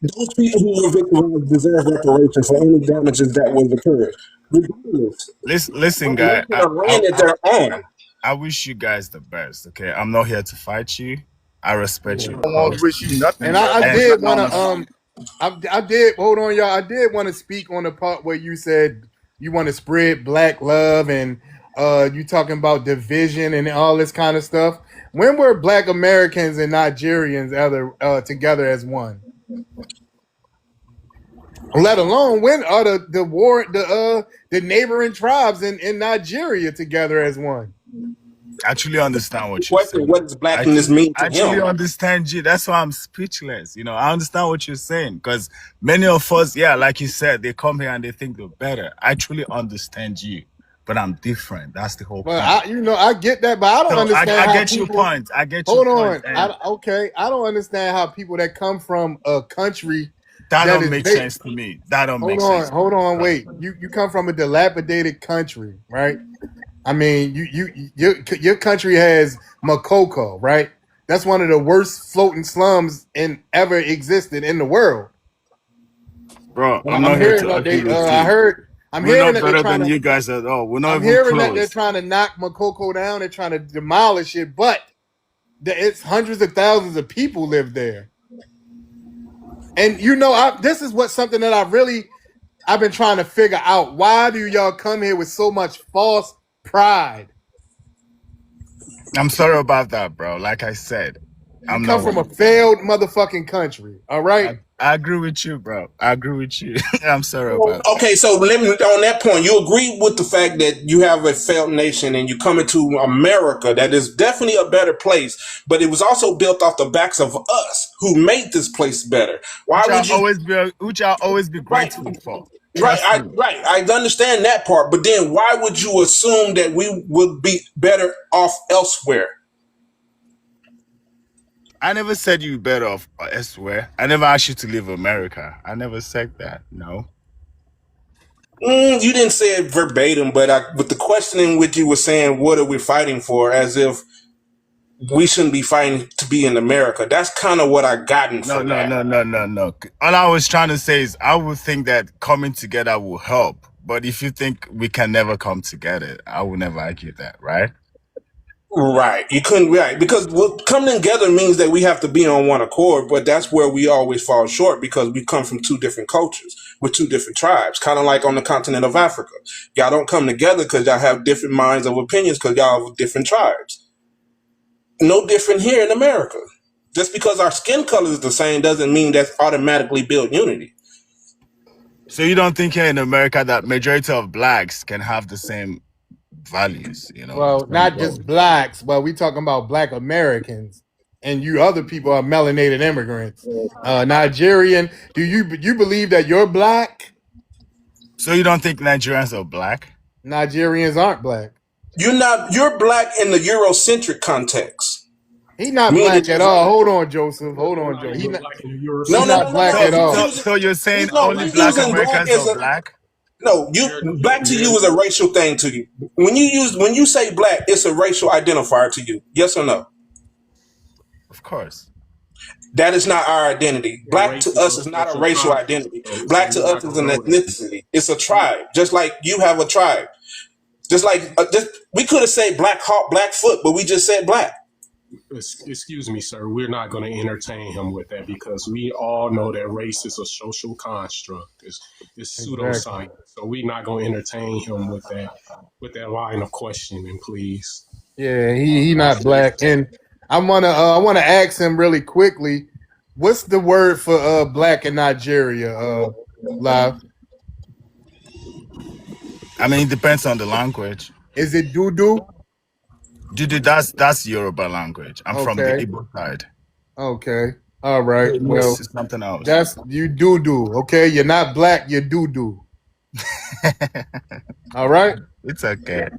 Those people who were victimized deserve reparations for any damages that was occurred, regardless Listen, what guy. nation or land that they're on. I wish you guys the best. Okay, I'm not here to fight you. I respect Yeah. your I won't cause, wish you nothing, And bro. I and did want to I did hold on, y'all. I did want to speak on the part where you said you want to spread black love and you talking about division and all this kind of stuff. When were Black Americans and Nigerians ever together as one? Let alone when are the neighboring tribes in Nigeria together as one? I truly understand what you're Question: saying. what does blackness mean to I truly him? understand you. That's why I'm speechless. You know, I understand what you're saying because many of us, yeah, like you said, they come here and they think they're better. I truly understand you, but I'm different. That's the whole Well, point. I get that, but I don't So understand I how get your people. point. I get your Hold point, on, and I don't understand how people that come from a country that that don't is make big. sense to me. That don't make sense to Hold me, on, bro. wait. You come from a dilapidated country, right? I mean, your country has Makoko, right? That's one of the worst floating slums in ever existed in the world. Bro, But I'm not here to argue with you. I'm We're hearing not that they're better trying than to you guys at all. We're not I'm even hearing that they're close. trying to knock Makoko down. They're trying to demolish it, but it's hundreds of thousands of people live there. And this is what something that I've been trying to figure out. Why do y'all come here with so much false pride? I'm sorry about that, bro. Like I said, You I'm come not from one a of them. failed motherfucking country, all right? I agree with you, bro. I agree with you. I'm sorry about that. Okay, so let me on that point. You agree with the fact that you have a failed nation and you come into America that is definitely a better place, but it was also built off the backs of us who made this place better. Why would you? Which I'll always be Right, grateful for. right, Trust me. right. I understand that part, but then why would you assume that we would be better off elsewhere? I never said you better off elsewhere. I never asked you to leave America. I never said that. No. You didn't say it verbatim, but with the questioning, which you were saying, what are we fighting for? As if we shouldn't be fighting to be in America. That's kind of what I gotten No, from no, that. no, no, no, no. All I was trying to say is I would think that coming together will help. But if you think we can never come together, I will never argue that, right? Right. You couldn't, right. Because coming together means that we have to be on one accord, but that's where we always fall short because we come from two different cultures with two different tribes, kind of like on the continent of Africa. Y'all don't come together because y'all have different minds of opinions because y'all have different tribes. No different here in America. Just because our skin color is the same doesn't mean that's automatically build unity. So you don't think here in America that majority of blacks can have the same values, Well, same not just goals? blacks, but we talking about Black Americans. and you other people are melanated immigrants. Nigerian, do you believe that you're black? So you don't think Nigerians are black? Nigerians aren't black. You're black in the Eurocentric context. He not Meaning, black at all. Hold on, Joseph. No, Hold we're on, not Joe. even black in the He no, no, no, not Eurocentric. no, black no. at So, He's all. so, using, so you're saying no, only he's black using black Americans as are a, black? no, black to you is a racial thing to you. When you say black, it's a racial identifier to you. Yes or no? Of course. That is not our identity. And Black race to is us a is not a social racial construct, identity. so Black we're to not us is gonna an go there. ethnicity. It's a tribe, just like you have a tribe. Just like we could have said Black Hawk, Blackfoot, but we just said black. Excuse me, sir. We're not going to entertain him with that because we all know that race is a social construct. It's Exactly. pseudoscience. So we're not going to entertain him with that line of questioning, please. Yeah, he not black. And I wanna ask him really quickly, what's the word for black in Nigeria? Live. I mean, it depends on the language. Is it doo? Dude, that's Yoruba language. I'm from the Okay. Igbo side. Okay. All right. It's Well, something else. that's you doo. Okay, you're not black, you're doo. All right? It's okay.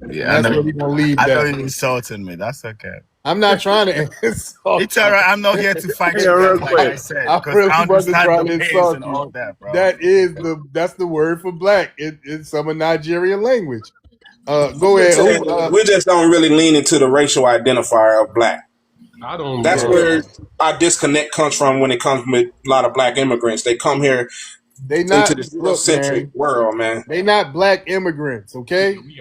And Yeah, that's where we're gonna leave I know that. you're insulting me. That's okay. I'm not trying to insult It's all you. right. I'm not here to fight Hey, you real guys, like quick. I said, I because I really wasn't understand the trying to pains insult and you. all that, bro. That's the word for black. It's some of Nigerian language. Go I'm just ahead. saying, Who we just don't really lean into the racial identifier of black. I don't. That's yeah. where our disconnect comes from when it comes with a lot of black immigrants. They come here They into not this look, Eurocentric man. world, man. They not black immigrants, Yeah, okay? we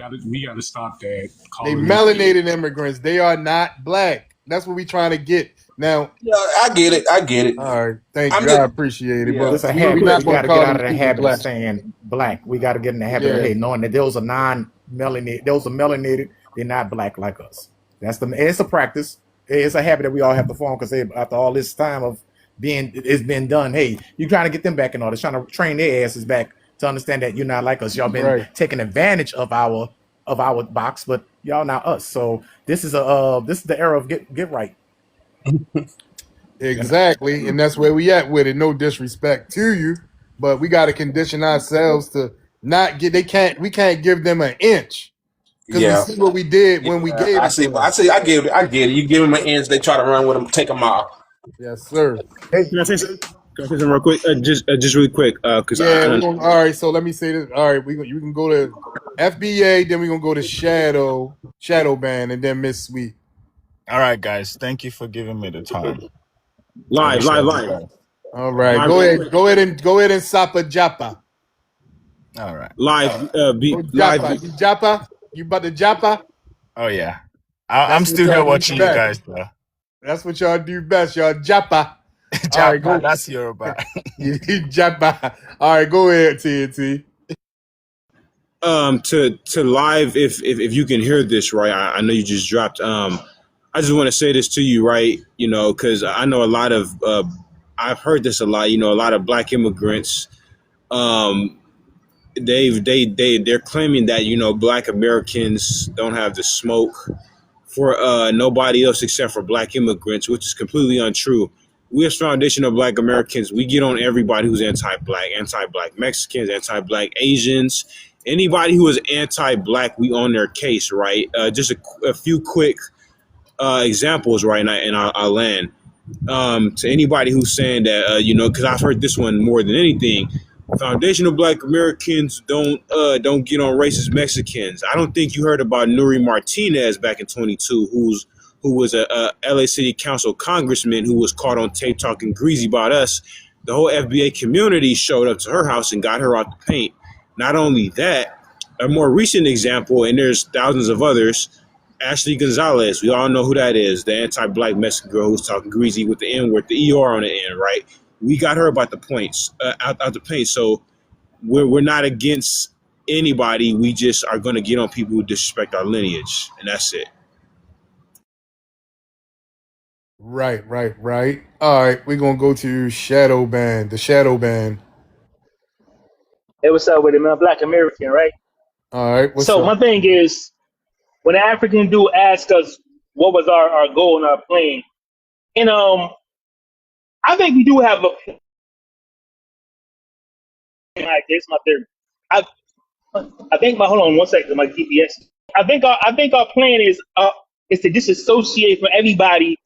got to stop that. They Calling them. melanated immigrants. They are not black. That's what we trying to get. Now, Yeah, I get it. I get it. all right, thank I'm you. just, I appreciate it. yeah. But It's a we habit. not We gonna got to get call out these of the people habit of black. saying black. We got to get in the habit of, Yeah. hey, knowing that those are non-melanated, those are melanated, they're not black like us. It's a practice. It's a habit that we all have to form because after all this time of it's been done, hey, you trying to get them back in order, trying to train their asses back to understand that you're not like us. Y'all been Right. taking advantage of our box, but y'all not us. So this is the era of get right. You know? Exactly. And that's where we at with it. No disrespect to you, but we gotta condition ourselves to not get we can't give them an inch. Because we Yeah. see what we did when we Yeah, gave I it to see. them. I get it. You give them an inch, they try to run with them, take them off. Yes, sir. Can I say something? Can I say something real quick? Just really quick, because Yeah, we're gonna all right, so let me say this. All right, you can go to FBA, then we're gonna go to Shadow Band, and then Miss Sweet. All right, guys. Thank you for giving me the time. I live, wish you live, all the live, best. All right, live, go ahead and Sapa Japa. All right. live, Go be live. Japa. You Japa? You about to Japa? Oh, yeah. I'm That's what still here y'all do watching you best. guys, though. That's what y'all do best, y'all Japa. All right, Japa, go. that's Yoruba. You Japa. All right, go ahead, TNT. To live, if you can hear this right, I know you just dropped. I just want to say this to you, right? You know, because I know a lot of I've heard this a lot. You know, a lot of black immigrants. Um, they're claiming that black Americans don't have the smoke for nobody else except for black immigrants, which is completely untrue. We as foundational black Americans, we get on everybody who's anti-black Mexicans, anti-black Asians, anybody who is anti-black, we on their case, right? Just a few quick examples, right? And I'll land. To anybody who's saying that, because I've heard this one more than anything. Foundational Black Americans don't get on racist Mexicans. I don't think you heard about Nuri Martinez back in 22, who was a LA City Council congressman who was caught on tape talking greasy about us. The whole FBA community showed up to her house and got her out the paint. Not only that, a more recent example, and there's thousands of others. Ashley Gonzalez, we all know who that is, the anti-black Mexican girl who's talking greasy with the N word, the ER on the end, right? We got her about the points, out the paint. So we're not against anybody. We just are going to get on people who disrespect our lineage, and that's it. Right. All right, we're gonna go to Shadow Band, the Shadow Band. Hey, what's up with it, man? Black American, right? All right, what's So up? my thing is, when an African dude asked us what was our goal in our plane, And I think we do have a like this. My theory. I I think my hold on one second. My GPS. I think our plan is to disassociate from everybody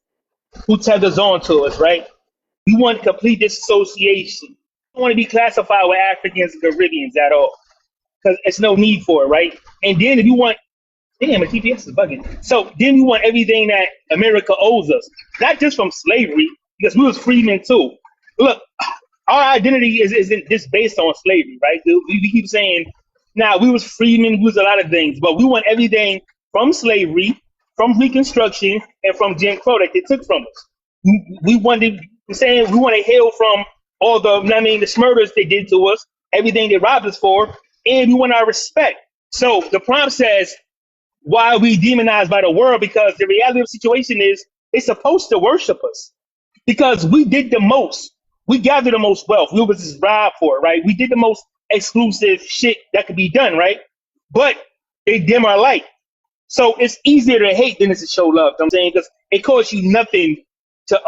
who tethers on to us, right? We want complete disassociation. We don't want to be classified with Africans and Caribbeans at all because it's no need for it, right? And then if you want, damn, my GPS is bugging. So then we want everything that America owes us, not just from slavery, because we was freemen too. Look, our identity isn't just based on slavery, right? We keep saying, nah, we was freemen, we was a lot of things, but we want everything from slavery, from Reconstruction, and from Jim Crow that they took from us. We wanted, we're saying we want to heal from all the, I mean, the murders they did to us, everything they robbed us for, and we want our respect. So the prompt says, why are we demonized by the world? Because the reality of the situation is they're supposed to worship us because we did the most. We gathered the most wealth. We was just robbed for it, right? We did the most exclusive shit that could be done, right? But they dim our light. So it's easier to hate than it is to show love. You know what I'm saying? Because it costs you nothing to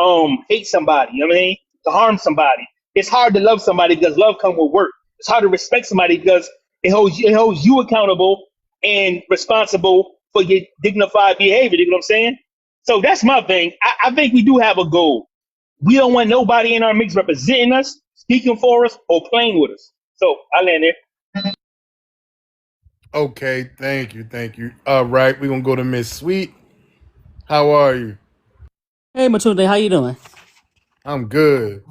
hate somebody. You know what I mean? To harm somebody. It's hard to love somebody because love comes with work. It's hard to respect somebody because it holds you accountable and responsible for your dignified behavior. You know what I'm saying? So that's my thing. I think we do have a goal. We don't want nobody in our mix representing us, speaking for us, or playing with us. So I land there. Okay, thank you. All right, we're gonna go to Miss Sweet. How are you? Hey Matunde, how you doing? I'm good.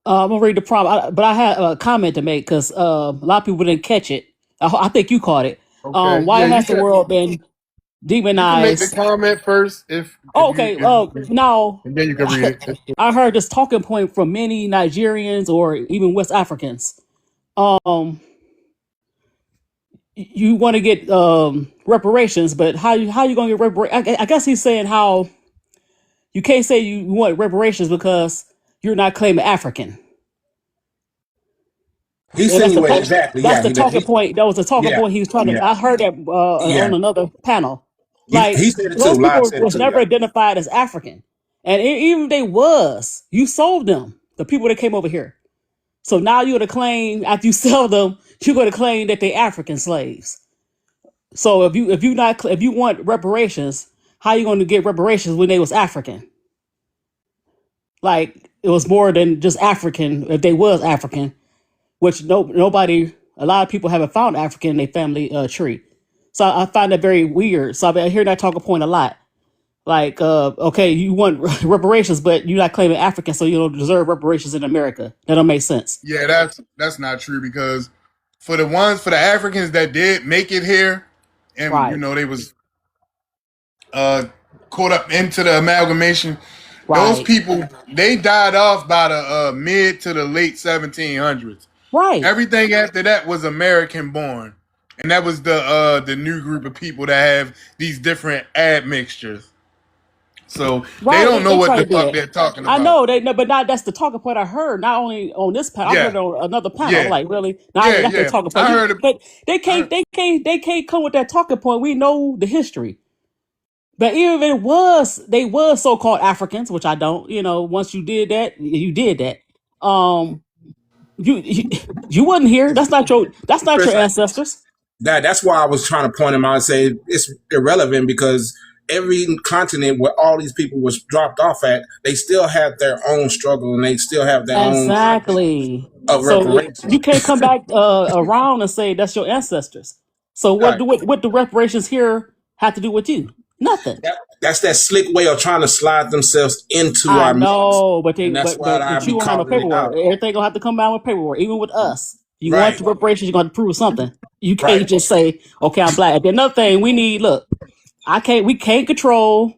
I'm gonna read the prompt, but I had a comment to make because a lot of people didn't catch it. I think you caught it. Okay, Why yeah, has the world been you can make the demonized? comment first Oh, if you okay. if Now and then you can read it. It's cool. I heard this talking point from many Nigerians or even West Africans. Um, you want to get reparations, but how you gonna get reparations? I guess he's saying how you can't say you want reparations because you're not claiming African. He And insinuated exactly. that's Yeah, the talking point. That was the talking yeah, point he was trying to. yeah, I heard that yeah. on another panel. He Like said it too. those Live people said it was too. never Yeah. identified as African, and even if they was, you sold them. The people that came over here. So now you're gonna claim after you sell them, you're gonna claim that they African slaves. So if you want reparations, how you gonna get reparations when they was African? Like it was more than just African if they was African, which nobody, a lot of people haven't found African in their family tree. So I find that very weird. So I hear that talking point a lot. Like, okay, you want reparations, but you're not claiming African, so you don't deserve reparations in America. That don't make sense. Yeah, that's not true because for the Africans that did make it here, and Right, they was uh caught up into the amalgamation, those right, people they died off by the mid to the late 1700s. right, Everything after that was American born, and that was the new group of people that have these different admixtures. So they right. don't know They what try the to do fuck that. they're talking I about. know they know, but not that's the talking point I heard. Not only on this panel, I heard Yeah, it on another panel. I'm yeah, like, really? Now yeah, that's their yeah. talking point. I heard it. But they I can't, heard, they can't come with that talking point. We know the history. But even if they was so called Africans, which I don't. Once you did that, you did that. Um, you you wasn't here. That's not your Chris, ancestors. that's why I was trying to point him out and say it's irrelevant because every continent where all these people was dropped off at, they still have their own struggle and they still have their own Exactly. of So reparations. you can't come back around and say that's your ancestors. So Right. what the reparations here have to do with you? Nothing. That's that slick way of trying to slide themselves into I our mix, know, but and that's why I but you be won't have no calling it paperwork. out. Everything gonna have to come down with paperwork, even with us. You want Right. the reparations, you're gonna have to prove something. You can't Right. just say, okay, I'm black. And another thing we need, look, we can't control.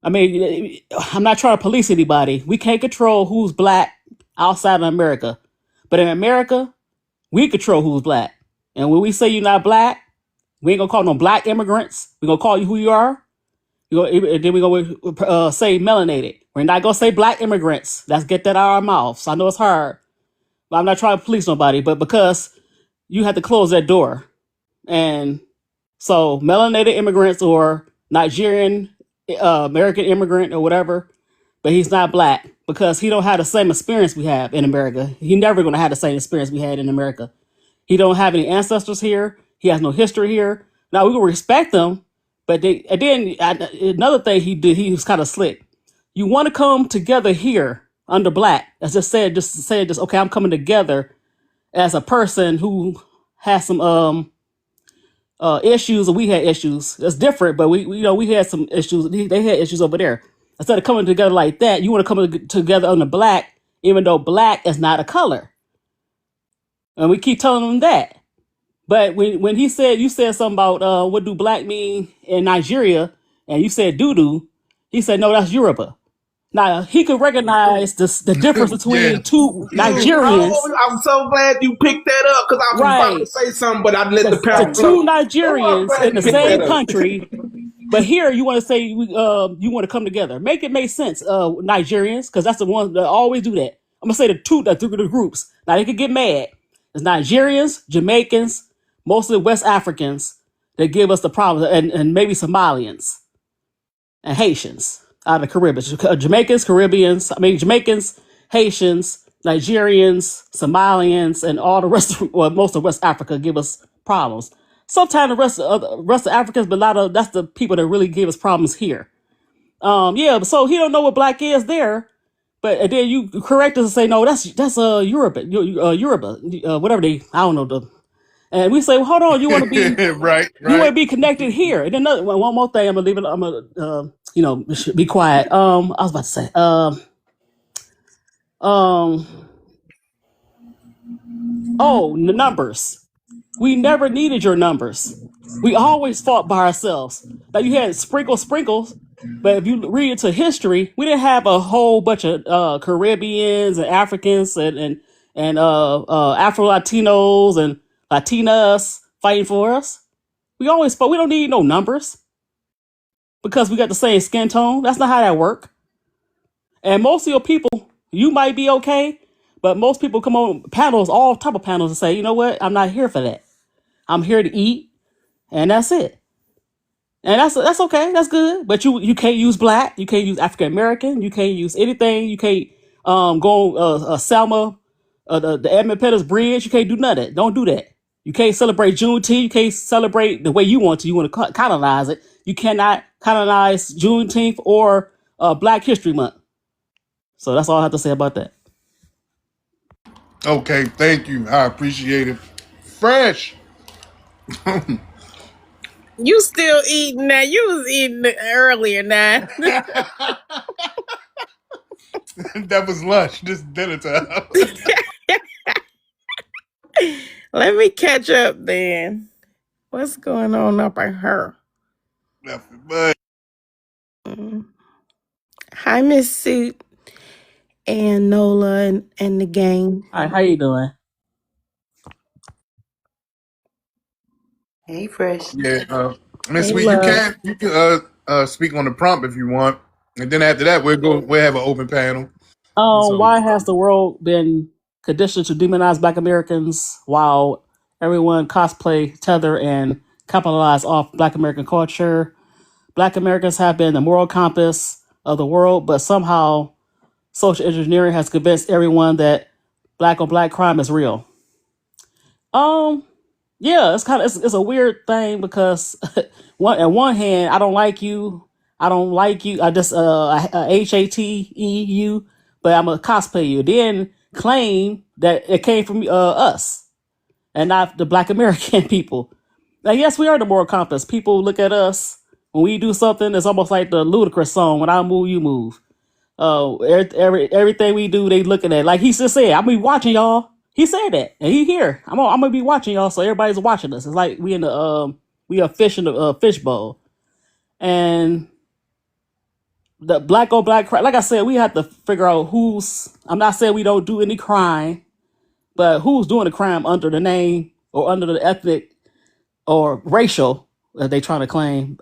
I mean, I'm not trying to police anybody. We can't control who's black outside of America. But in America, we control who's black. And when we say you're not black, we ain't gonna call no black immigrants. We gonna call you who you are. And then we gonna say melanated. We're not gonna say black immigrants. Let's get that out of our mouths. I know it's hard, but I'm not trying to police nobody. But because you have to close that door, and so melanated immigrants or Nigerian American immigrant or whatever. but he's not black because he don't have the same experience we have in America. He never gonna have the same experience we had in America. He don't have any ancestors here. He has no history here. Now we will respect them, but another thing he did, he was kind of slick. You want to come together here under black, as just said, okay, I'm coming together as a person who has some issues, and we had issues. That's different, but we had some issues. They had issues over there. Instead of coming together like that, you want to come together under black, even though black is not a color, and we keep telling them that. But when he said, you said something about what do black mean in Nigeria, and you said doo doo, he said no, that's Yoruba. Now he could recognize the difference Yeah. between two Nigerians. Oh, I'm so glad you picked that up because I was about to Right. say something, but I let the The panel two flow. I'm Nigerians glad in you the picked that same up. country, but here you want to say you want to come together. Make it make sense, Nigerians, because that's the ones that always do that. I'm gonna say the groups. Now they could get mad. It's Nigerians, Jamaicans, mostly West Africans that give us the problem, and maybe Somalians and Haitians out of the Caribbean. Jamaicans, Haitians, Nigerians, Somalians, and all the rest most of West Africa give us problems. Sometimes the rest of Africans, but that's the people that really give us problems here. Yeah, so he don't know what black is there, but and then you correct us and say no, that's Europe, whatever I don't know and we say, well, hold on, you want to be connected here. And then one more thing, I'm gonna leave it. I'm gonna be quiet. I was about to say the numbers. We never needed your numbers. We always fought by ourselves. Now you had sprinkles, but if you read into history, we didn't have a whole bunch of Caribbeans and Africans and Afro Latinos and Latinas fighting for us. We always fought. We don't need no numbers because we got the same skin tone. That's not how that work. And most of your people, you might be okay, but most people come on panels, all type of panels, and say, you know what? I'm not here for that. I'm here to eat, and that's it. And that's okay. That's good. But you can't use black. You can't use African American. You can't use anything. You can't go on Selma, the Edmund Pettus Bridge. You can't do none of that. Don't do that. You can't celebrate Juneteenth. You can't celebrate the way you want to. You want to colonize it. You cannot colonize Juneteenth or Black History Month. So that's all I have to say about that. Okay, thank you. I appreciate it. Fresh. You still eating that? You was eating it earlier now. That was lunch. This is dinner time. Let me catch up then. What's going on up in her? Nothing but. Hi, Miss Suit and Nola and the gang. Hi, how you doing? Hey, Fresh. Yeah, Miss Hey, Sweet, you love. can speak on the prompt if you want, and then after that we'll have an open panel. Why has the world been conditioned to demonize Black Americans while everyone cosplay, tether, and capitalize off Black American culture? Black Americans have been the moral compass of the world, but somehow social engineering has convinced everyone that black on black crime is real. Yeah, it's a weird thing because on one hand, I don't like you. I don't like you. I just HATE you, but I'm a cosplay you. Then claim that it came from us and not the Black American people. Now, yes, we are the moral compass. People look at us when we do something. It's almost like the Ludacris song, "When I Move, You Move." Everything we do, they looking at. Like he just said, I'm gonna be watching y'all. He said that, and he here. I'm gonna be watching y'all, so everybody's watching us. It's like we in the we are fish in the fishbowl, and the black on black crime. Like I said, we have to figure out who's. I'm not saying we don't do any crime, but who's doing the crime under the name or under the ethnic or racial that they trying to claim,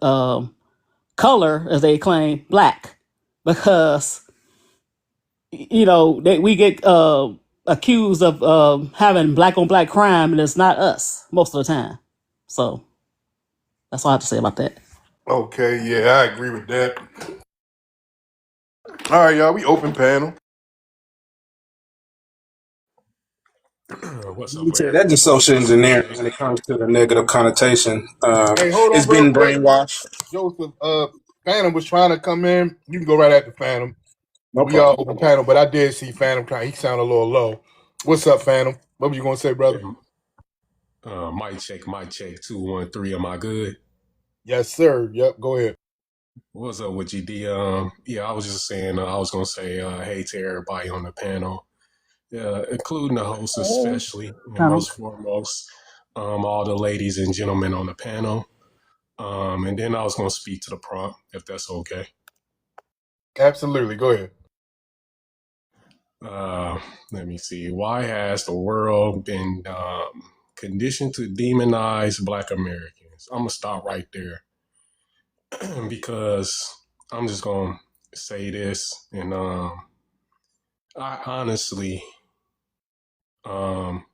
color as they claim black, because we get accused of having black on black crime, and it's not us most of the time. So that's all I have to say about that. Okay, yeah, I agree with that. All right, y'all. We open panel. What's up, That's just everybody? social engineering when it comes to the negative connotation. Hey, hold It's on real been quick. brainwashed. Joseph, Phantom was trying to come in. You can go right after Phantom. No We all problem. open panel, but I did see Phantom trying. He sounded a little low. What's up, Phantom? What were you gonna say, brother? Yeah, mic check, 2 1 3. Am I good? Yes, sir. Yep. Go ahead. What's up with GD? Yeah, I was just saying, I was gonna say, hey to everybody on the panel, including the hosts, especially, and most foremost, all the ladies and gentlemen on the panel. And then I was gonna speak to the prompt, if that's okay. Absolutely. Go ahead. Uh, Let me see. Why has the world been conditioned to demonize Black Americans? I'm gonna stop right there because I'm just gonna say this, and I honestly um,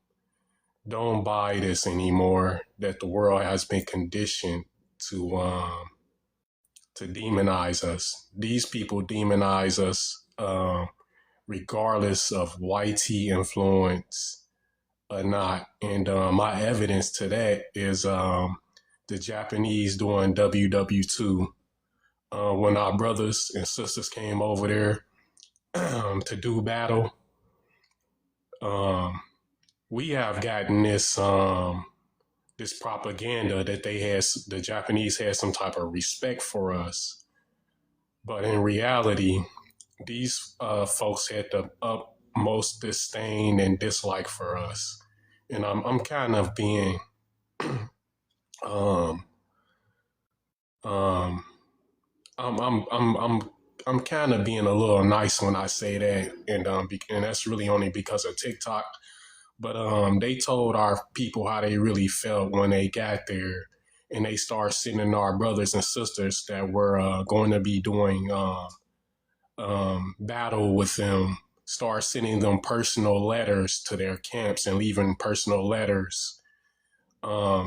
don't buy this anymore. That the world has been conditioned to demonize us. These people demonize us regardless of white tea influence or not. And my evidence to that is the Japanese doing WW2 when our brothers and sisters came over there to do battle. Um, we have gotten this propaganda that the Japanese had some type of respect for us, but in reality, these folks had the utmost disdain and dislike for us, and I'm kind of being um um I'm kind of being a little nice when I say that, and that's really only because of TikTok. But they told our people how they really felt when they got there, and they started sending our brothers and sisters that were going to be doing battle with them, start sending them personal letters to their camps and leaving personal letters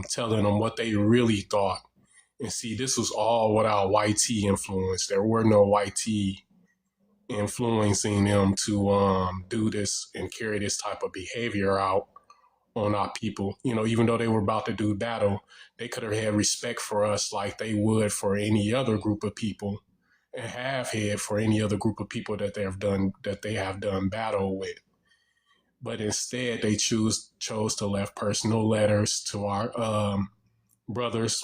telling them what they really thought. And see, this was all without white tea influence. There were no white tea influencing them to do this and carry this type of behavior out on our people. You know, even though they were about to do battle, they could have had respect for us like they would for any other group of people, and have had for any other group of people that they have done battle with. But instead, they chose to left personal letters to our brothers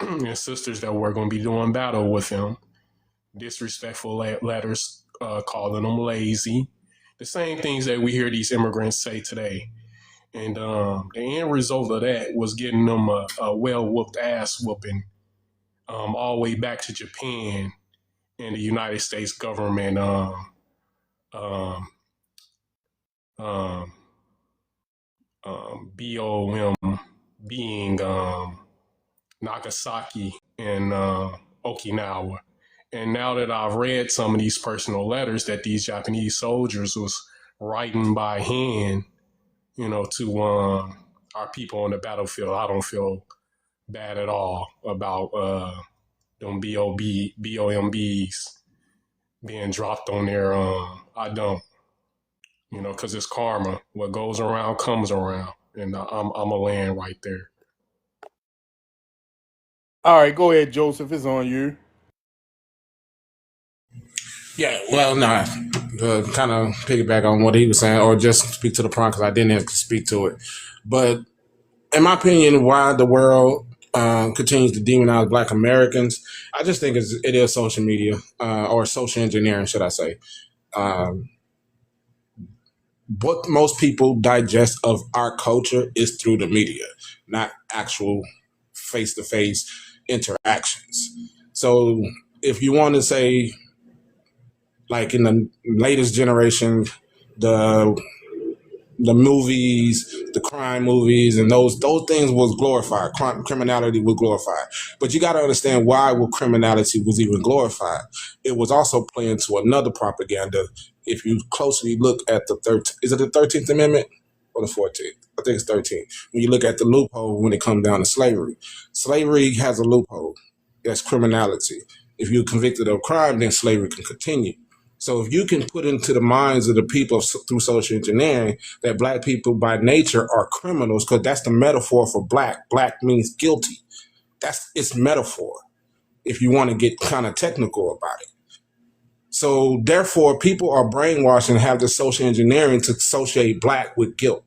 and sisters that were going to be doing battle with them. Disrespectful letters, calling them lazy. The same things that we hear these immigrants say today. And the end result of that was getting them a well whooped ass whooping all the way back to Japan and the United States government um, um, BOM being Nagasaki and Okinawa. And now that I've read some of these personal letters that these Japanese soldiers was writing by hand, you know, to our people on the battlefield, I don't feel bad at all about them BOMBs being dropped on there. I don't, you know, because it's karma. What goes around comes around, and I'm a land right there. All right, go ahead, Joseph. It's on you. Yeah, well, nah, kind of piggyback on what he was saying, or just speak to the prompt because I didn't have to speak to it. But in my opinion, why the world continues to demonize Black Americans, I just think it is social media or social engineering, should I say. Um, what most people digest of our culture is through the media, not actual face-to-face interactions. So if you want to say, like in the latest generation, the movies, the crime movies, and those things was glorified. Criminality was glorified. But you got to understand why criminality was even glorified. It was also playing to another propaganda. If you closely look at the 13th, is it the 13th Amendment or the 14th? I think it's 13th. When you look at the loophole when it comes down to slavery, slavery has a loophole. That's criminality. If you're convicted of crime, then slavery can continue. So if you can put into the minds of the people through social engineering that black people by nature are criminals, because that's the metaphor for black. Black means guilty. That's its metaphor, if you want to get kind of technical about it. So therefore, people are brainwashed and have the social engineering to associate black with guilt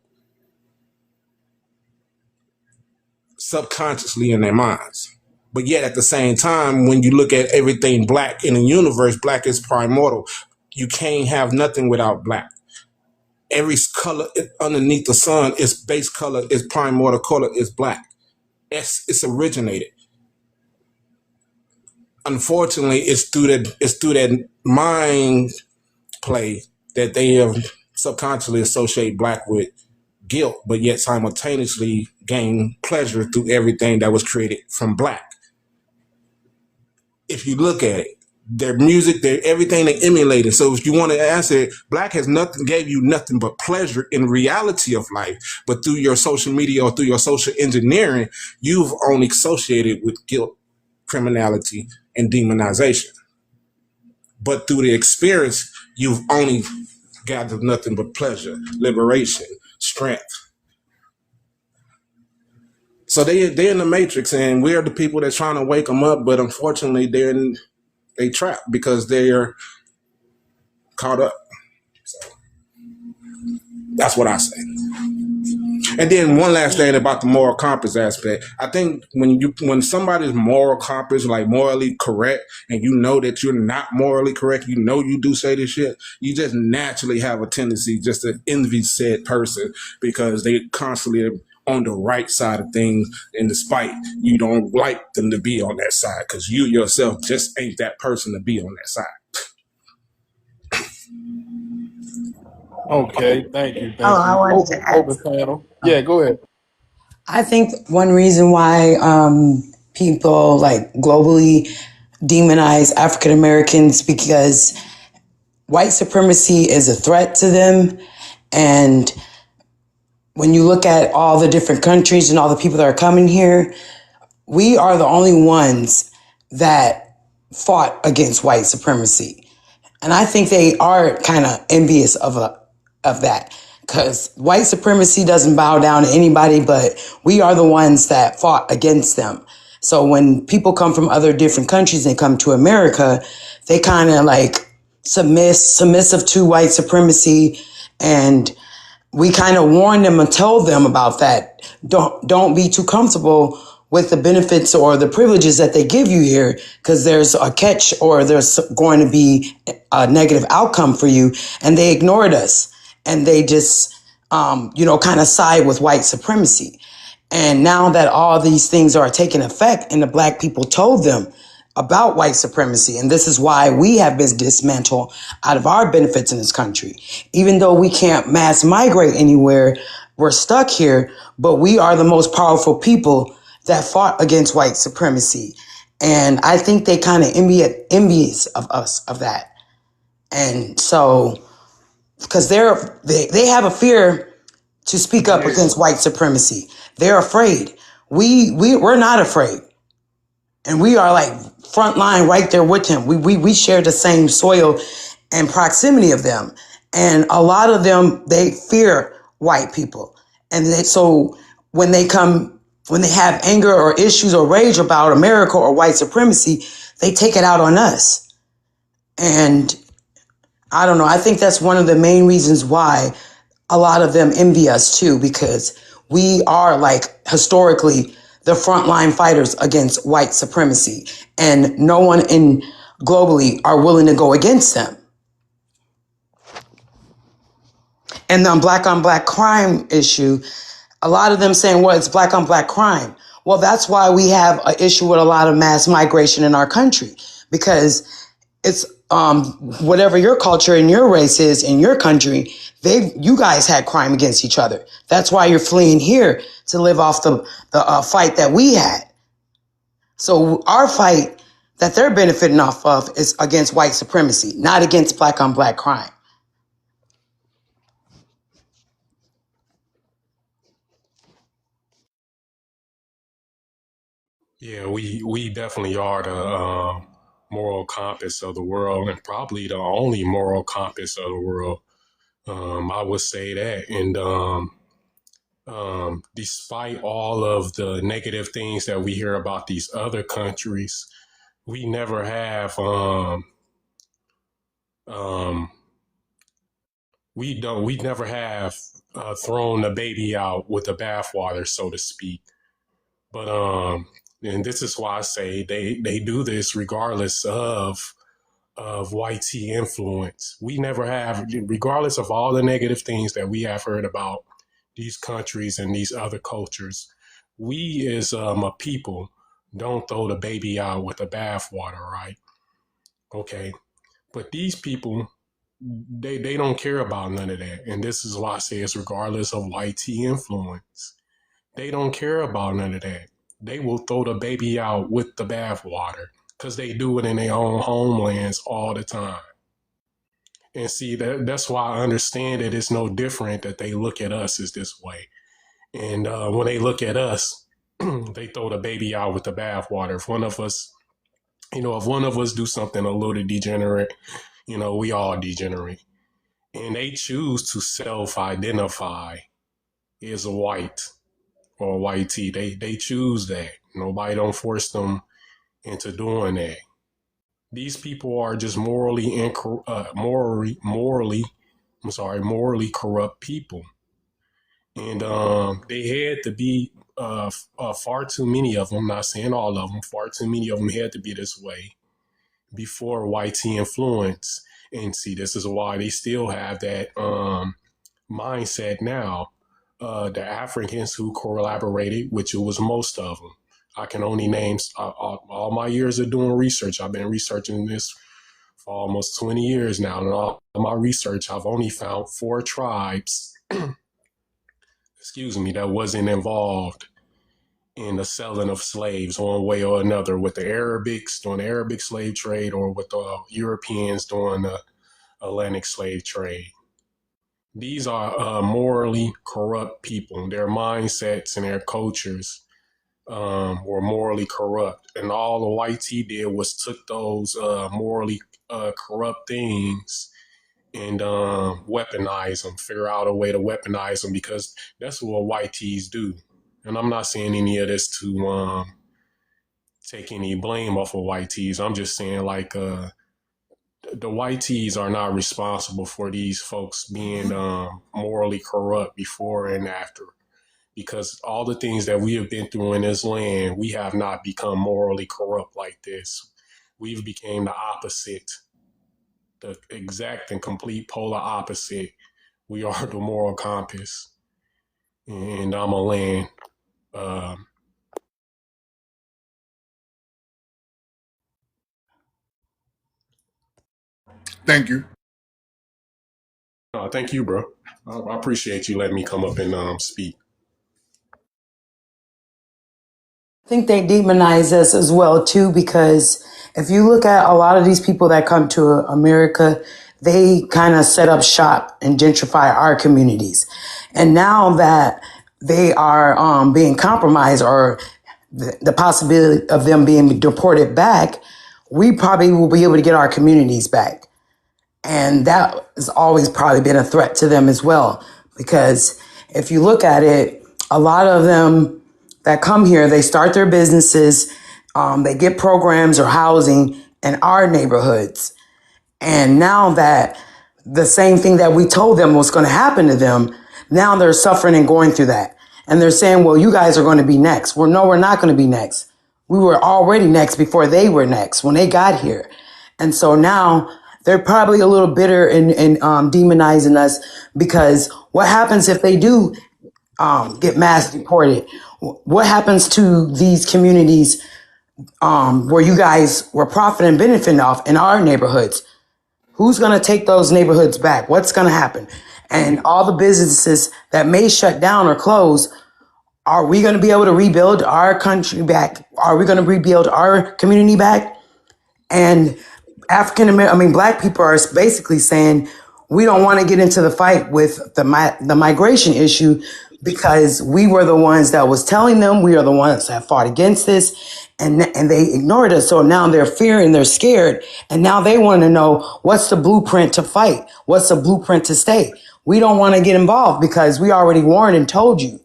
subconsciously in their minds. But yet at the same time, when you look at everything black in the universe, black is primordial. You can't have nothing without black. Every color underneath the sun, its base color, its primordial color is black. It's originated. Unfortunately, it's through that mind play that they have subconsciously associate black with guilt, but yet simultaneously gain pleasure through everything that was created from black. If you look at it, their music, their everything they emulated. So if you want to answer it, black has nothing, gave you nothing but pleasure in reality of life. But through your social media or through your social engineering, you've only associated with guilt, criminality, and demonization. But through the experience, you've only gathered nothing but pleasure, liberation, strength. So they're in the matrix, and we're the people that's trying to wake them up. But unfortunately, they trapped because they're caught up. That's what I say. And then one last thing about the moral compass aspect. I think when somebody's moral compass, like morally correct, and you know that you're not morally correct, you know you do say this shit, you just naturally have a tendency just to envy said person because they constantly on the right side of things, and despite you don't like them to be on that side because you yourself just ain't that person to be on that side. Okay, thank you, Oh, thank I you. wanted to add. Over panel. Yeah, go ahead. I think one reason why people like globally demonize African Americans because white supremacy is a threat to them. And when you look at all the different countries and all the people that are coming here, we are the only ones that fought against white supremacy. And I think they are kind of envious of that because white supremacy doesn't bow down to anybody, but we are the ones that fought against them. So when people come from other different countries and come to America, they kind of like submissive to white supremacy, and we kind of warn them and tell them about that. Don't be too comfortable with the benefits or the privileges that they give you here, because there's a catch or there's going to be a negative outcome for you. And they ignored us, and they just, kind of side with white supremacy. And now that all these things are taking effect and the black people told them about white supremacy, and this is why we have been dismantled out of our benefits in this country. Even though we can't mass migrate anywhere, we're stuck here, but we are the most powerful people that fought against white supremacy. And I think they kind of envious of us of that. And so, because they have a fear to speak up against white supremacy. They're afraid. We're not afraid. And we are like front line right there with them. We share the same soil and proximity of them. And a lot of them, they fear white people. And so when they have anger or issues or rage about America or white supremacy, they take it out on us. And I don't know. I think that's one of the main reasons why a lot of them envy us too, because we are like historically the frontline fighters against white supremacy, and no one in globally are willing to go against them. And the black on black crime issue, a lot of them saying, well, it's black on black crime. Well, that's why we have an issue with a lot of mass migration in our country, because it's whatever your culture and your race is in your country, you guys had crime against each other. That's why you're fleeing here to live off the fight that we had. So our fight that they're benefiting off of is against white supremacy, not against black on black crime. Yeah, we definitely are moral compass of the world, and probably the only moral compass of the world. I would say that. And despite all of the negative things that we hear about these other countries, we never have um, we never have thrown the baby out with the bathwater, so to speak. But and this is why I say they do this regardless of white tea influence. We never have, regardless of all the negative things that we have heard about these countries and these other cultures. We as a people don't throw the baby out with the bathwater, right? Okay, but these people, they don't care about none of that, and this is why I say it's regardless of white tea influence. They don't care about none of that. They will throw the baby out with the bathwater because they do it in their own homelands all the time. And see, that's why I understand that it's no different that they look at us as this way. And when they look at us, they throw the baby out with the bathwater. If one of us, if one of us do something a little degenerate, we all degenerate. And they choose to self-identify as a white or white tea. They choose that. Nobody don't force them into doing that. These people are just morally corrupt people. And they had to be far too many of them, not saying all of them, far too many of them had to be this way before white tea influence. And see, this is why they still have that mindset now. The Africans who collaborated, which it was most of them. I can only name all my years of doing research. I've been researching this for almost 20 years now. And all my research, I've only found 4 tribes, that wasn't involved in the selling of slaves one way or another, with the Arabics doing the Arabic slave trade or with the Europeans doing the Atlantic slave trade. These are morally corrupt people. Their mindsets and their cultures were morally corrupt. And all the white tea did was took those morally corrupt things and weaponize them, figure out a way to weaponize them, because that's what white teas do. And I'm not saying any of this to take any blame off of white teas. I'm just saying, like, the white teas are not responsible for these folks being morally corrupt before and after. Because all the things that we have been through in this land, we have not become morally corrupt like this. We've become the opposite, the exact and complete polar opposite. We are the moral compass. And I'm a land. Thank you. Thank you, bro. I appreciate you letting me come up and speak. I think they demonize us as well too, because if you look at a lot of these people that come to America, they kind of set up shop and gentrify our communities. And now that they are being compromised, or the possibility of them being deported back, we probably will be able to get our communities back. And that has always probably been a threat to them as well. Because if you look at it, a lot of them that come here, they start their businesses, they get programs or housing in our neighborhoods. And now that the same thing that we told them was going to happen to them, now they're suffering and going through that. And they're saying, well, you guys are going to be next. Well, no, we're not going to be next. We were already next before they were next when they got here. And so now they're probably a little bitter and demonizing us, because what happens if they do get mass deported? What happens to these communities where you guys were profiting and benefiting off in our neighborhoods? Who's going to take those neighborhoods back? What's going to happen? And all the businesses that may shut down or close, are we going to be able to rebuild our country back? Are we going to rebuild our community back? And Black people are basically saying, we don't want to get into the fight with the migration issue because we were the ones that was telling them, we are the ones that fought against this, and they ignored us. So now they're fearing, they're scared, and now they want to know what's the blueprint to fight, what's the blueprint to stay. We don't want to get involved because we already warned and told you.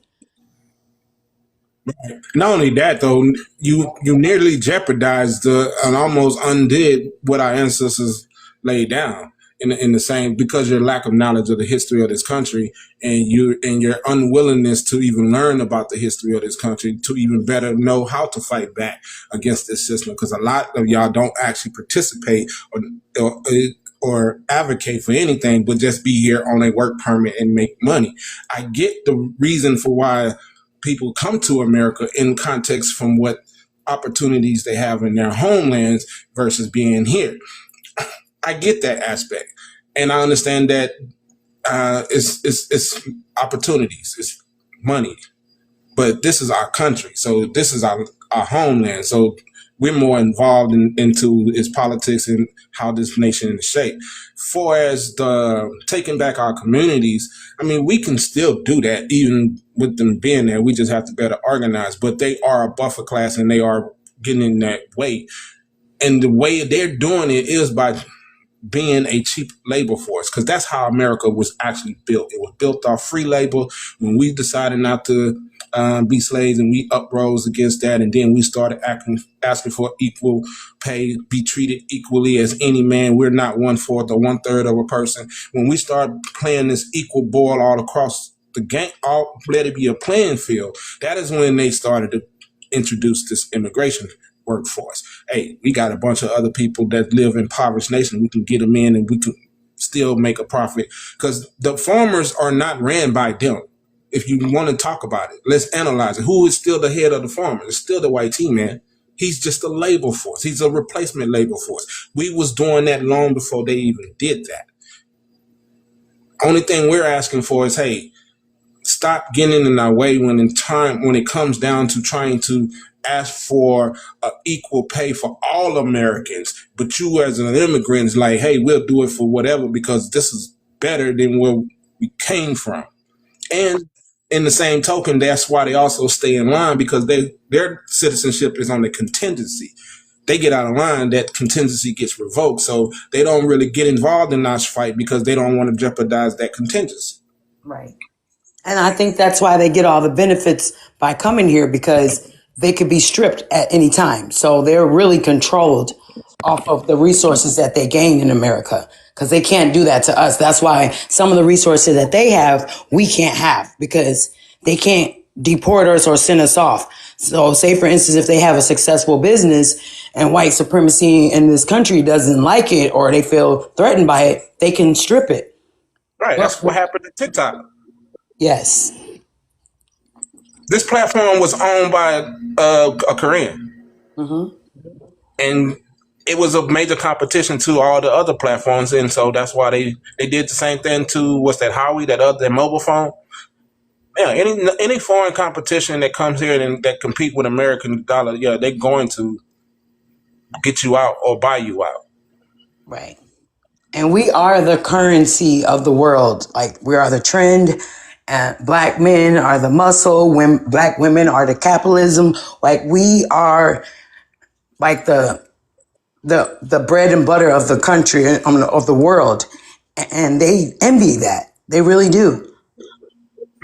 Not only that, though, you nearly jeopardized and almost undid what our ancestors laid down in the same, because your lack of knowledge of the history of this country and your unwillingness to even learn about the history of this country to even better know how to fight back against this system. Because a lot of y'all don't actually participate or or advocate for anything, but just be here on a work permit and make money. I get the reason for why people come to America in context from what opportunities they have in their homelands versus being here. I get that aspect, and I understand that it's opportunities, it's money, but this is our country, so this is our homeland. So we're more involved into its politics and how this nation is shaped. For as the taking back our communities, I mean, we can still do that even with them being there. We just have to better organize. But they are a buffer class, and they are getting in that way. And the way they're doing it is by being a cheap labor force, because that's how America was actually built. It was built off free labor. When we decided not to be slaves, and we uprose against that, and then we started asking for equal pay, be treated equally as any man. We're not 1/4 or 1/3 of a person. When we start playing this equal ball all across the game, let it be a playing field, that is when they started to introduce this immigration workforce. Hey, we got a bunch of other people that live in impoverished nations. We can get them in, and we can still make a profit, because the farmers are not ran by them. If you want to talk about it, let's analyze it. Who is still the head of the farmer? It's still the white T-man. He's just a labor force. He's a replacement labor force. We was doing that long before they even did that. Only thing we're asking for is, hey, stop getting in our way when it comes down to trying to ask for equal pay for all Americans. But you as an immigrant is like, hey, we'll do it for whatever because this is better than where we came from. And in the same token, that's why they also stay in line, because their citizenship is on the contingency. They get out of line, that contingency gets revoked. So they don't really get involved in our fight because they don't want to jeopardize that contingency. Right. And I think that's why they get all the benefits by coming here, because they could be stripped at any time. So they're really controlled off of the resources that they gain in America, because they can't do that to us. That's why some of the resources that they have, we can't have, because they can't deport us or send us off. So say, for instance, if they have a successful business and white supremacy in this country doesn't like it, or they feel threatened by it, they can strip it. Right. That's what happened to TikTok. Yes. This platform was owned by a Korean. Mm-hmm. And it was a major competition to all the other platforms. And so that's why they did the same thing to, what's that, Huawei, that mobile phone? Yeah, any foreign competition that comes here and that compete with American dollar, yeah, they're going to get you out or buy you out. Right. And we are the currency of the world. Like, we are the trend. And black men are the muscle. When black women are the capitalism. Like, we are like the bread and butter of the country, of the world. And they envy that. They really do.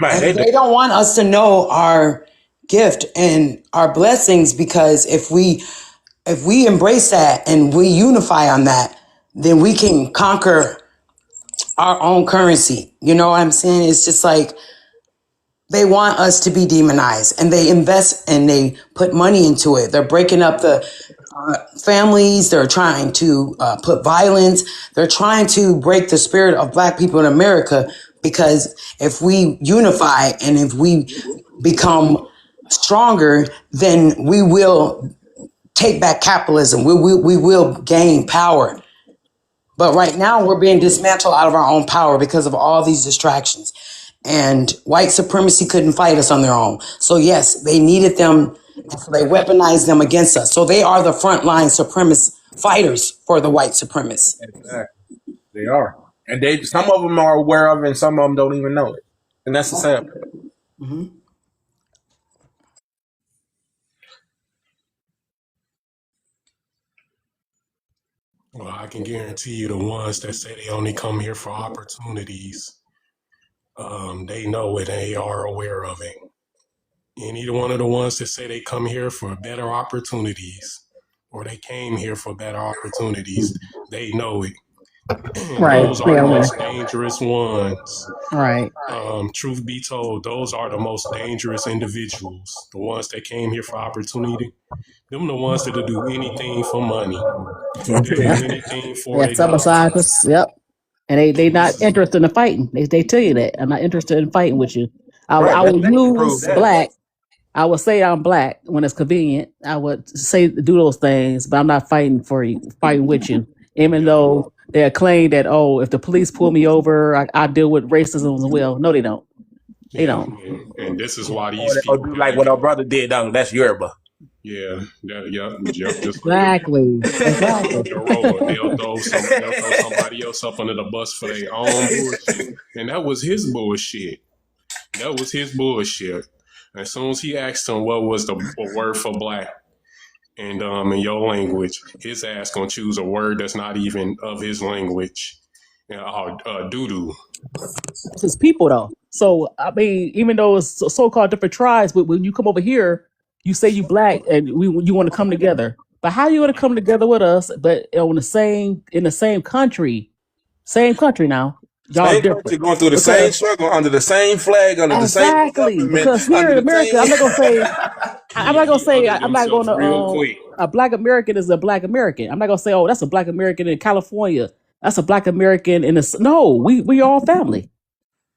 Man, And they don't want us to know our gift and our blessings, because if we embrace that and we unify on that, then we can conquer our own currency. You know what I'm saying? It's just like they want us to be demonized, and they invest and they put money into it. They're breaking up the families. They're trying to put violence. They're trying to break the spirit of black people in America, because if we unify and if we become stronger, then we will take back capitalism. We will gain power. But right now we're being dismantled out of our own power because of all these distractions. And white supremacy couldn't fight us on their own. So yes, they needed them. So they weaponized them against us. So they are the frontline supremacist fighters for the white supremacists. Exactly. They are. and they some of them are aware of it, and some of them don't even know it, and that's the sad part. Hmm. Well, I can guarantee you the ones that say they only come here for opportunities, they know it and they are aware of it. Any one of the ones that say they come here for better opportunities or they came here for better opportunities, they know it. And Right. those are They the aware. most dangerous ones. Right. Truth be told, those are the most dangerous individuals. The ones that came here for opportunity. Them the ones that'll do anything for money. They'll Yeah. do anything for Yeah. their government. Sabotagers. Yep. And they And not this, interested in fighting. They tell you that I'm not interested in fighting with you. Right, I that will they can prove use that. black. I would say I'm black when it's convenient. I would say do those things, but I'm not fighting for you, fighting with you. Even yeah, though they claim that, oh, if the police pull me over, I deal with racism as well. No, they don't. They yeah. don't. And this is why Or these they'll people do got like to what get. our brother did down. That's Yoruba. Yeah, yep, just like Exactly. Exactly. Yoruba. They'll throw somebody else up under the bus for their own bullshit. And that was his bullshit. That was his bullshit. As soon as he asked him what was the word for black and in your language, his ass gonna choose a word that's not even of his language. Doo doo. It's his people though. So I mean, even though it's so-called different tribes, but when you come over here, you say you black and you want to come together. But how you want to come together with us? But on the same in the same country now, y'all Same country different going through the same because struggle under the same flag, under the same exactly government, because here under in the America, I'm same. not gonna say I'm not gonna He say uttered I'm not himself gonna real quick. a black American is a black American. I'm not gonna say oh that's a black American in California. That's a black American in the no. We all family.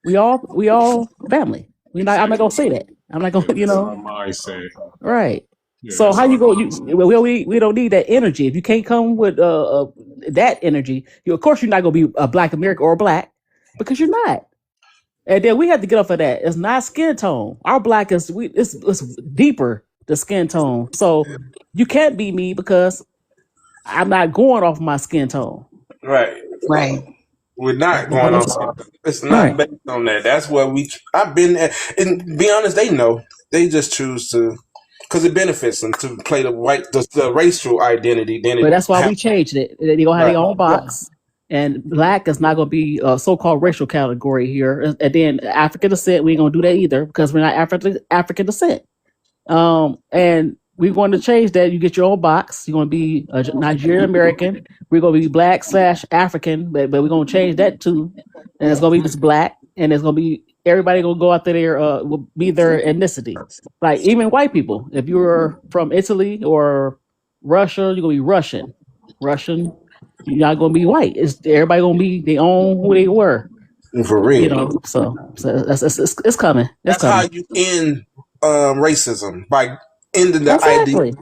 We all family. I'm not Exactly. gonna say that. I'm not Yeah, gonna that's our mindset. right. Yeah, So that's how our you go? mindset. We don't need that energy. If you can't come with that energy, you of course you're not gonna be a black American or a black because you're not. And then we have to get off of that. It's not skin tone. Our black is it's deeper the skin tone. So you can't be me because I'm not going off my skin tone. Right. Right. We're not going on. It's not Right. based on that. That's where we. I've been at, and be honest, they know. They just choose to, because it benefits them to play the racial identity. Then But it that's why we happens. changed it. They're gonna have Right. their own box, and black is not gonna be a so-called racial category here. And then African descent, we ain't gonna do that either because we're not African descent. And we're going to change that. You get your own box. You're going to be a Nigerian American. We're going to be black slash African, but we're going to change that too. And it's going to be just black, and it's going to be everybody going to go out there will be their ethnicity. Like even white people, if you're from Italy or Russia, you're going to be Russian. Russian, you're not going to be white. It's everybody going to be they own who they were. For real. So it's coming. It's That's how coming. you end racism by ending the Exactly.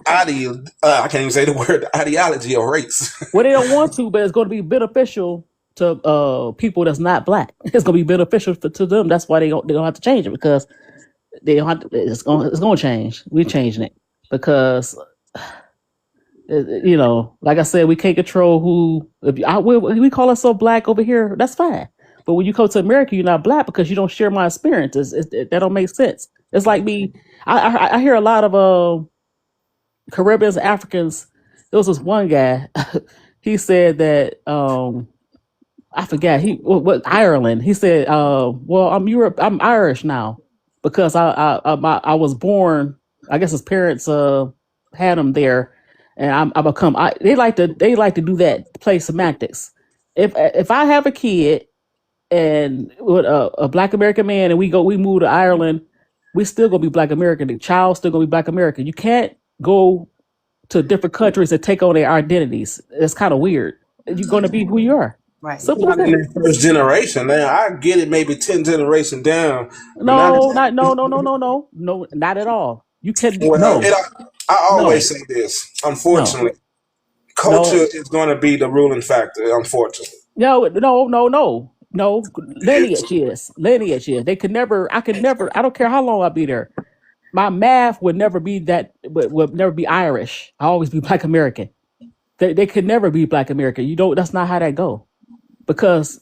I can't even say the word the ideology of race. Well, they don't want to, but it's going to be beneficial to people that's not black. It's going to be beneficial to them. That's why they don't have to change it because they don't have to, it's going to change. We're changing it because like I said, we can't control who. We call ourselves black over here, that's fine. But when you come to America, you're not black because you don't share my experiences. That don't make sense. It's like me. I hear a lot of Caribbeans, Africans. There was this one guy. He said that I forgot what Ireland. He said, "Well, I'm Irish now because I was born. I guess his parents had him there, and I become. They like to do that, play semantics. If I have a kid and with a Black American man, and we move to Ireland, we still gonna be Black American. The child still gonna be Black American. You can't go to different countries and take on their identities. It's kind of weird. You're going to be who you are. Right. Simple as Not in that. that first generation. Now I get it, maybe 10 generation down, but not. No, not no, no, no, no, no, no, not at all. You can Well, no, I no, always say this. no, Unfortunately, culture no, is going to be the ruling factor. Unfortunately, no, no, no, no, no. Lineage is. They could never. I could never. I don't care how long I be there. My math would never be that. Would never be Irish. I always be Black American. They could never be Black American. You don't. That's not how that go. Because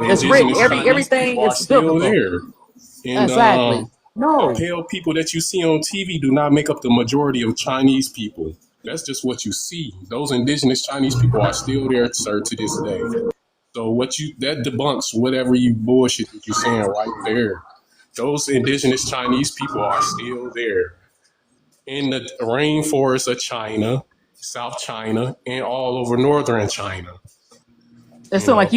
The It's written. indigenous Chinese Everything people are is still biblical. there. And Exactly. the No. pale people that you see on TV do not make up the majority of Chinese people. That's just what you see. Those indigenous Chinese people are still there, sir, to this day. So that debunks whatever you bullshit that you're saying right there. Those indigenous Chinese people are still there in the rainforests of China, South China, and all over northern China. It sounds like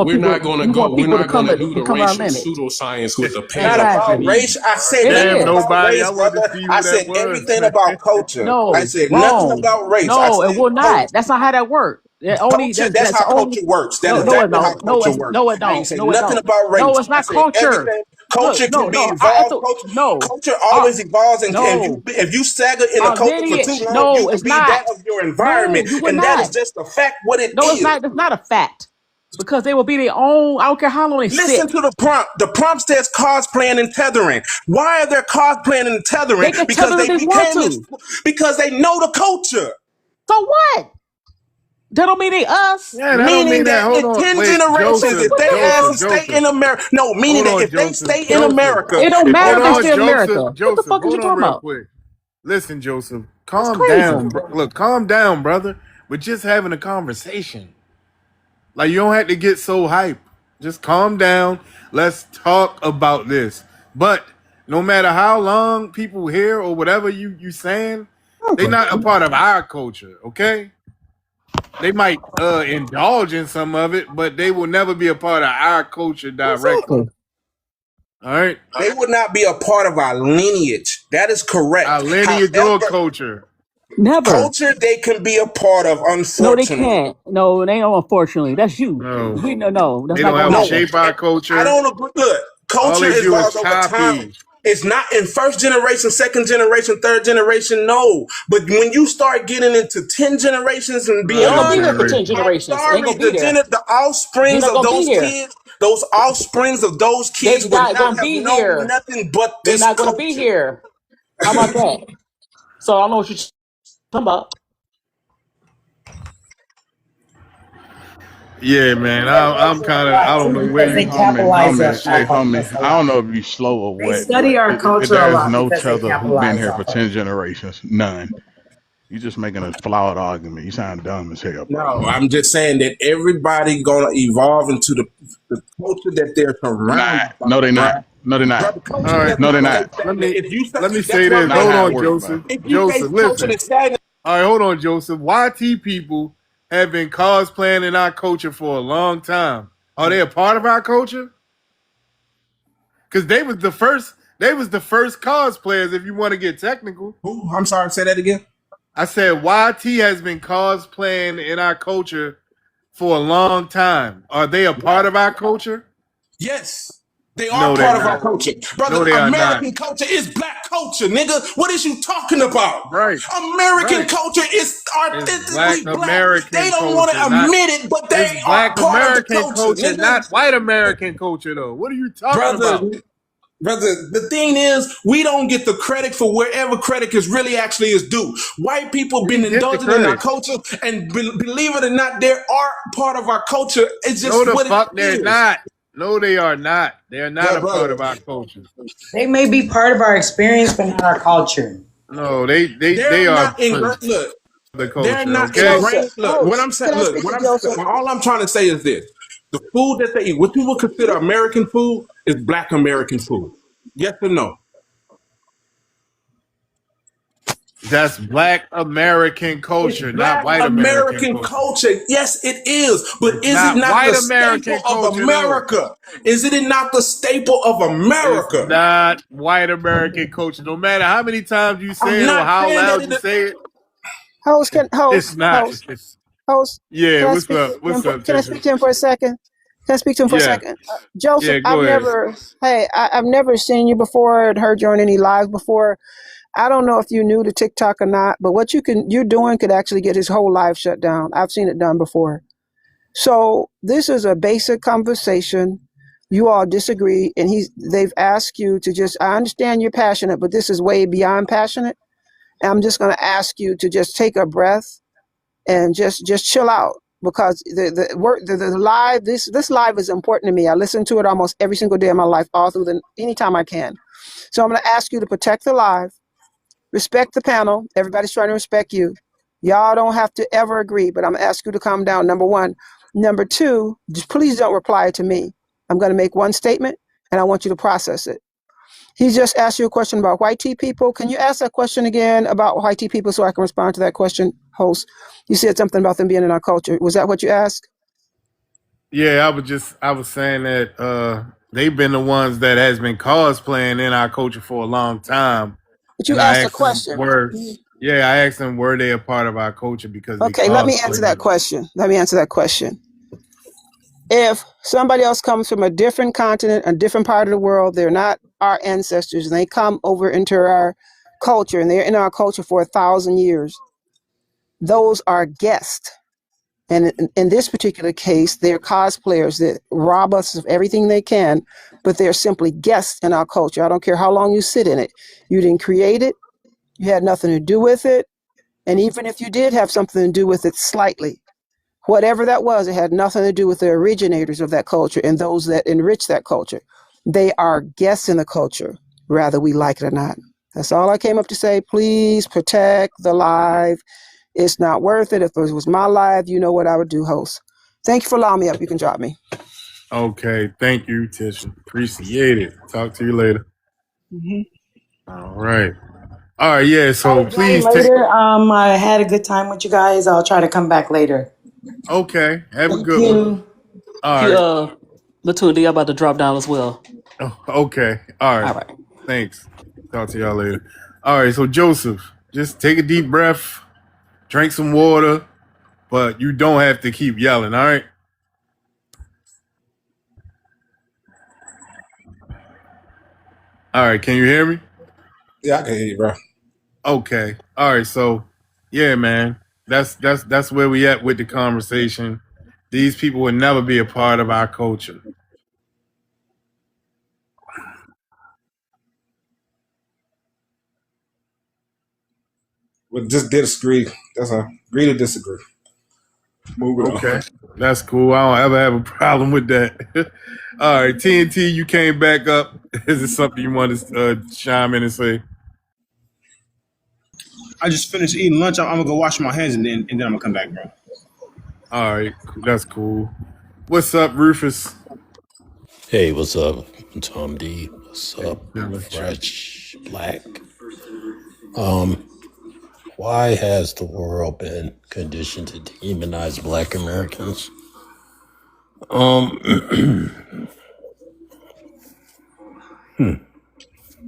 We're not gonna go. We're people to not come gonna to do the become our racial lineage. pseudoscience with the Not about Exactly. race. pan-Africanism. I said It nothing Damn, is. about nobody. race, I want to brother. see I who that said was, everything man. about culture. I No, said nothing wrong. about race. I No, it said will not. culture. That's not how that works. Culture, that's That's how only culture works. That's no, no, it exactly how don't. No, culture it's works. no, it I ain't don't. say No, it nothing don't. about No, race. it's I not said culture. everything. Look, Culture no, can be no. I evolved. thought no. Culture Our always evolves, and no, if you stagger in a our culture for too lineage. long, you No, will it's be not. that of your No, environment, you would and that not. is just a fact. What it No, it's is. not. It's not a fact because they will be their own. I don't care how long they Listen sit. to the prompt. The prompt says cosplaying and tethering. Why are they cosplaying and tethering? They can Because tether if they they want became to. because they know the culture. So what? That don't mean they us. Yeah, that don't Meaning mean that. that Hold in on. 10 Wait, generations, Joseph, if What they the ask Joseph, to hell? stay Joseph. in America, no, meaning Hold that on, if they Joseph. stay in Joseph. America, It don't if matter Hold if they everybody, on, stay in Joseph. America. What the Joseph, fuck is you hold on talking real about? quick. Listen, Joseph, That's calm crazy. down, bro. Look, calm down, brother. We're just having a conversation. Like, you don't have to get so hype. Just calm down. Let's talk about this. But no matter how long people hear or whatever you saying, they're not a part of our culture, okay? They might indulge in some of it, but they will never be a part of our culture directly. Exactly. All right? they would not be a part of our lineage. That is Our correct. lineage or However, culture. Never. culture they can be a part of, No, they unfortunately. can't. No, they don't. Unfortunately, that's you. No. We no. That's They not don't gonna help No, happen. shape our I culture. don't agree. Look, All culture they do is evolves over time. copy. It's not in first generation, second generation, third generation, no. But when you start getting into 10 generations and They ain't gonna be beyond, here for 10 Generation. I'm generations. They ain't sorry, gonna be there. the They're offsprings not of gonna be those here. kids, those offsprings of those They kids would not not gonna have be known here. nothing but They're this not gonna be culture. here. How about that? So I don't know what you're talking about. Yeah, man. I'm kind of. I don't know where Because they you capitalize coming. off Shit. of Homie, us a I don't lot. know if you slow or They what, study but our culture a there is lot no because they tether who been capitalize here for off of 10 it. generations. None. You just making a flawed argument. You sound dumb as hell, bro. No, I'm just saying that everybody gonna evolve into the culture that they're Nah, surrounded by, no, they not. right? No, they not. Brother, culture All right. does No, they not stay not. Let stagnant. me If you say, let me that's say why this. Not brother, Hold how it on, works, bro. Joseph. if you say Joseph, culture listen. is stagnant, All right, hold on, Joseph. YT people have been cosplaying in our culture for a long time. Are they a part of our culture? Because they was the first. They was the first cosplayers. If you want to get technical, who? I'm sorry, say that again. I said YT has been cosplaying in our culture for a long time. Are they a part Right. of our culture? Yes. They are No, they're part of our not. culture. Brother, No, they are not. American culture is black culture, nigga. What is you talking about? Right, American right. culture is It's Black authentically black. They American don't want culture, to not admit it, but it's they are Black part of the American culture, culture, nigga. not White American culture. Though, what are you talking Brother, about? Brother, the thing is, we don't get the credit for wherever credit is really actually is due. White people been We get the indulging in our credit. culture, and believe it or not, they are part of our culture. It's No, just the what it fuck they're is. not. No, they are not. They're not Yeah, a part brother. of our culture. They may be part of our experience, but not our culture. No, they They're are not ingrained. the Look, they're culture. not Okay. Joseph, ingrained. Look, what host, I'm saying. can I Look, speak to Joseph? all I'm trying to say is this: the food that they eat, what you would consider American food, is Black American food. Yes or no? That's Black American It's culture, not Black White American American culture. culture. Yes, it is. But It's is it not not the White staple American of culture, though. America? Is it not the staple of It's America? not White American culture. No matter how many times you say I'm it or not how saying that loud it you is. say it, Host, it's not. host. Yeah, Can I what's speak up? to him? What's up, Can I speak Tissy? to him for a second? Can I speak to him for a Yeah, second? Joseph, yeah, go ahead. I've never seen you before and heard you on any live before. I don't know if you knew the TikTok or not, but what you're doing could actually get his whole live shut down. I've seen it done before. So this is a basic conversation. You all disagree, and they've asked you to just. I understand you're passionate, but this is way beyond passionate. And I'm just going to ask you to just take a breath and just chill out because the live this live is important to me. I listen to it almost every single day of my life, all through anytime I can. So I'm going to ask you to protect the live. Respect the panel. Everybody's trying to respect you. Y'all don't have to ever agree, but I'm going to ask you to calm down, number one. Number two, just please don't reply to me. I'm going to make one statement, and I want you to process it. He just asked you a question about white tea people. Can you ask that question again about white tea people so I can respond to that question, host? You said something about them being in our culture. Was that what you asked? Yeah, I was saying that they've been the ones that has been cosplaying in our culture for a long time. But you And I asked a asked them question. I asked them were they a part of our culture because they Okay, let me answer that cosplayed. question. Let me answer that question. If somebody else comes from a different continent, a different part of the world, they're not our ancestors, and they come over into our culture, and they're in our culture for 1,000 years, those are guests. And in this particular case, they're cosplayers that rob us of everything they can, but they're simply guests in our culture. I don't care how long you sit in it. You didn't create it. You had nothing to do with it. And even if you did have something to do with it slightly, whatever that was, it had nothing to do with the originators of that culture and those that enrich that culture. They are guests in the culture, whether we like it or not. That's all I came up to say. Please protect the live. It's not worth it. If it was my live, you know what I would do, host. Thank you for allowing me up. You can drop me. Okay, thank you, Tisha. Appreciate it. Talk to you later. Mm-hmm. All right. All right, yeah, so I'll join please take later. I had a good time with you guys. I'll try to come back later. okay. Have a Thank good one. you. All You right. Latoon, I'm about to drop down as well. Oh, okay. All All right. right. Thanks. Talk to y'all later. All right, so Joseph, just take a deep breath, drink some water, but you don't have to keep yelling, all right? All right, can you hear me? Yeah, I can hear you, bro. Okay. All right, so yeah, man. That's where we at with the conversation. These people would never be a part of our culture. We just disagree. That's a agree to disagree. Moving on. Okay. That's cool. I don't ever have a problem with that. All right, TNT, you came back up. Is it something you want to chime in and say? I just finished eating lunch. I'm gonna go wash my hands and then I'm gonna come back, bro. All right, that's cool. What's up, Rufus? Hey, what's up? I'm Tom D. What's Hey, up? chilling. Fresh Black. Why has the world been conditioned to demonize Black Americans?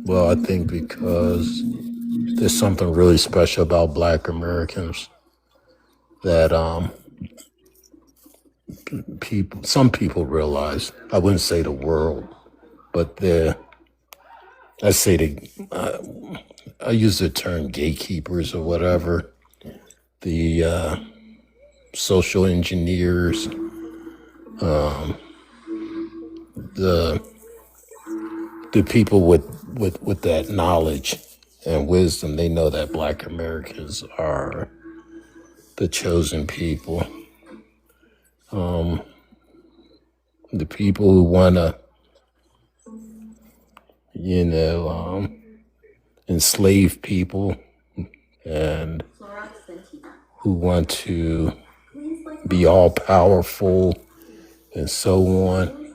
Well, I think because there's something really special about Black Americans that some people realize. I wouldn't say the world, but I say I use the term gatekeepers or whatever. The social engineers, the people with that knowledge and wisdom. They know that Black Americans are the chosen people. The people who want to, enslave people and who want to be all powerful and so on.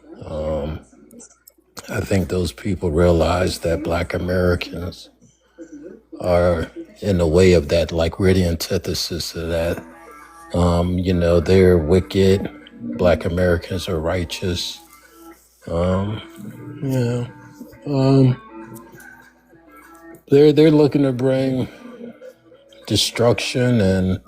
I think those people realize that Black Americans are in the way of that, like we're the antithesis of that. They're wicked. Black Americans are righteous. Yeah. They're looking to bring destruction and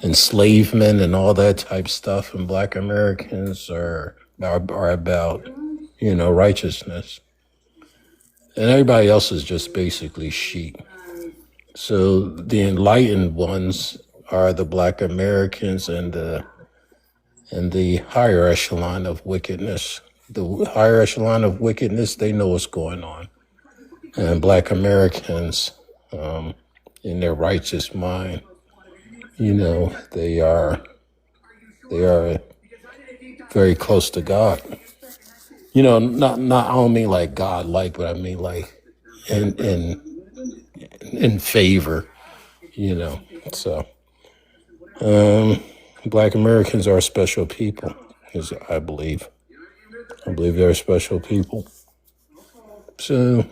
enslavement and all that type stuff, and Black Americans are about righteousness, and everybody else is just basically sheep. So the enlightened ones are the Black Americans and the higher echelon of wickedness. The higher echelon of wickedness, they know what's going on. And Black Americans, in their righteous mind, they are very close to God. Not I don't mean like God like, but I mean like in favor. So Black Americans are special people, I believe. I believe they're special people. So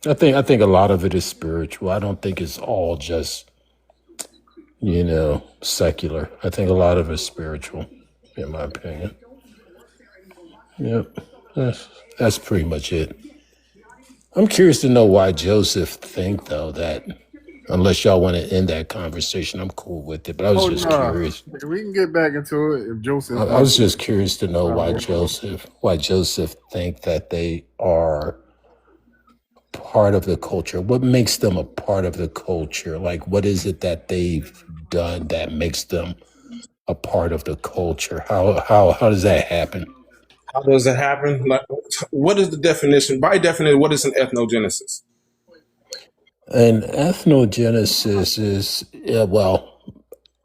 I think a lot of it is spiritual. I don't think it's all just secular. I think a lot of it's spiritual, in my opinion. Yep, that's pretty much it. I'm curious to know why Joseph think though that. Unless y'all want to end that conversation, I'm cool with it. But I was Oh just no, curious. we can get back into it if I, Joseph I was wants to. just curious to know why Joseph think that they are part of the culture. What makes them a part of the culture? Like, what is it that they've done that makes them a part of the culture? How does that happen? How does it happen? Like, what is the definition? By definition, what is an ethnogenesis? And ethnogenesis is well,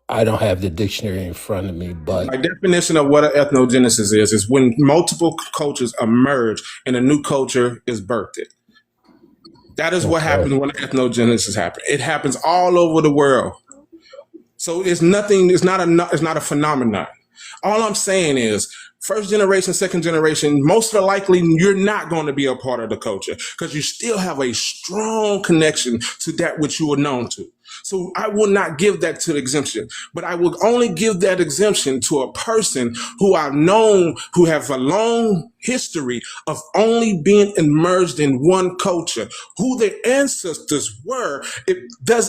I don't have the dictionary in front of me, but My definition of what an ethnogenesis is when multiple cultures emerge and a new culture is birthed. That is what okay. happens when ethnogenesis happens. It happens all over the world. So it's nothing. It's not a phenomenon. All I'm saying is, first generation, second generation, most likely you're not going to be a part of the culture because you still have a strong connection to that which you were known to. So I will not give that to the exemption, but I will only give that exemption to a person who I've known who have a long history of only being immersed in one culture. Who their ancestors were,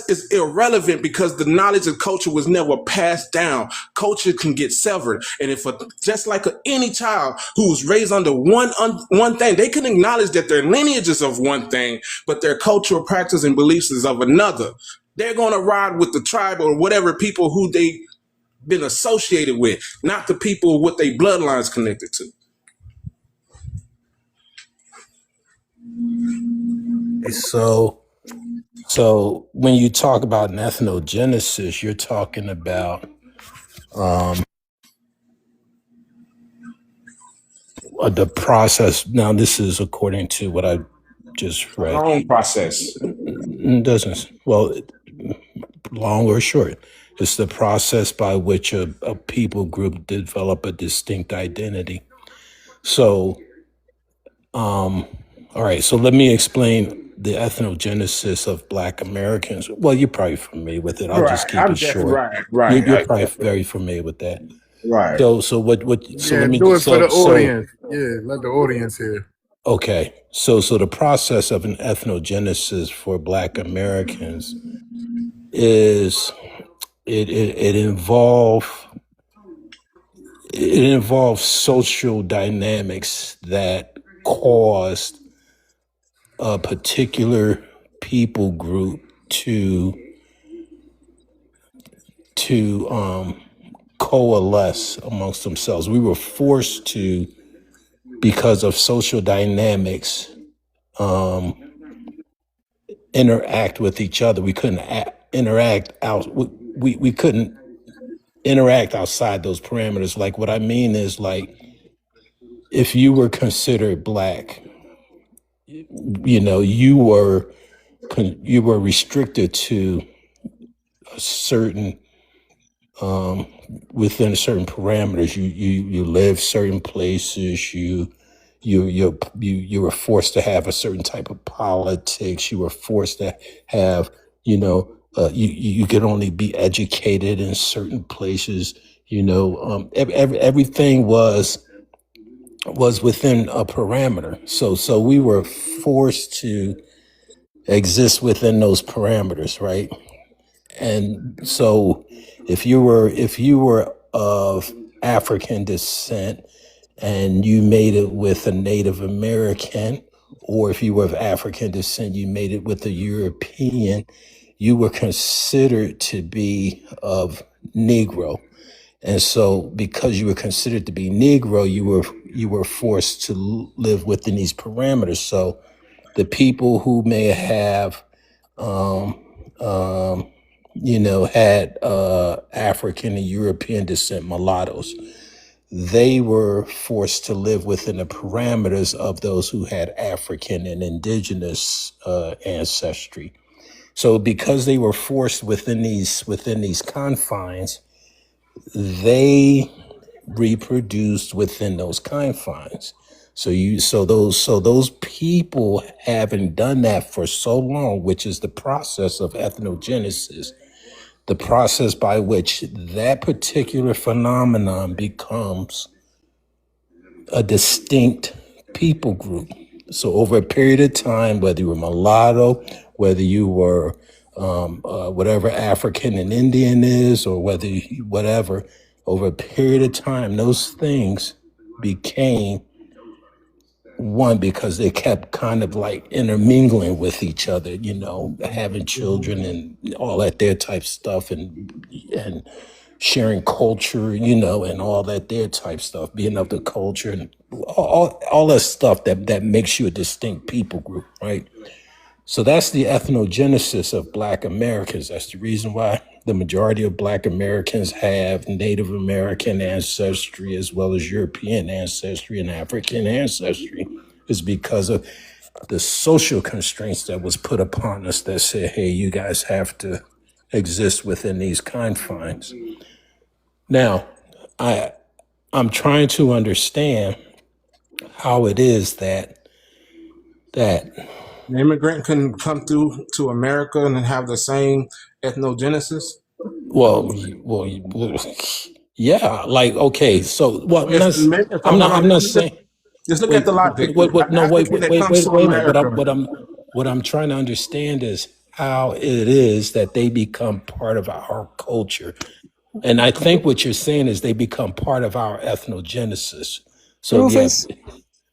is irrelevant because the knowledge of culture was never passed down. Culture can get severed, and if just like any child who was raised under one thing, they can acknowledge that their lineage is of one thing, but their cultural practice and beliefs is of another. They're going to ride with the tribe or whatever people who they been associated with, not the people with their bloodlines connected to. So when you talk about an ethnogenesis, you're talking about the process. Now, this is according to what I just read. Long process. It doesn't, well, long or short, it's the process by which a people group develop a distinct identity. So, all right, so let me explain the ethnogenesis of Black Americans. Well, you're probably familiar with it. I'll just Right. keep I'm it definitely short. right. You're Right. probably very familiar with that. Right. So Yeah, let me, do it for the audience. Yeah, let the audience hear. okay. So the process of an ethnogenesis for Black Americans is it involves social dynamics that caused a particular people group to coalesce amongst themselves. We were forced to, because of social dynamics, interact with each other. We couldn't interact out. We couldn't interact outside those parameters. Like, what I mean is, like, if you were considered Black, you were restricted to a certain within certain parameters. You live certain places. You were forced to have a certain type of politics. You were forced to have you could only be educated in certain places. Everything was within a parameter. So we were forced to exist within those parameters, right? And so if you were of African descent and you made it with a Native American, or if you were of African descent, you made it with a European, you were considered to be of Negro. And so because you were considered to be Negro, you were forced to live within these parameters. So the people who may have um, um, had African and European descent mulattoes, they were forced to live within the parameters of those who had African and indigenous ancestry. So because they were forced within these confines, they reproduced within those confines. So those people haven't done that for so long, which is the process of ethnogenesis, the process by which that particular phenomenon becomes a distinct people group. So over a period of time, whether you were mulatto, whether you were whatever African and Indian is, or whether whatever, over a period of time, those things became one because they kept kind of like intermingling with each other, having children and all that their type stuff, and sharing culture, and all that their type stuff, being of the culture and all that stuff that makes you a distinct people group, right? So that's the ethnogenesis of Black Americans. That's the reason why the majority of Black Americans have Native American ancestry as well as European ancestry and African ancestry, is because of the social constraints that was put upon us that said, hey, you guys have to exist within these confines. Now, I'm trying to understand how it is that An immigrant can come through to America and have the same ethnogenesis. well, yeah, like okay, so well, I'm not saying. Just look at Wait, the logic. no, An African that comes to wait a minute. America. What I'm trying to understand is how it is that they become part of our culture, and I think what you're saying is they become part of our ethnogenesis. So Rufus,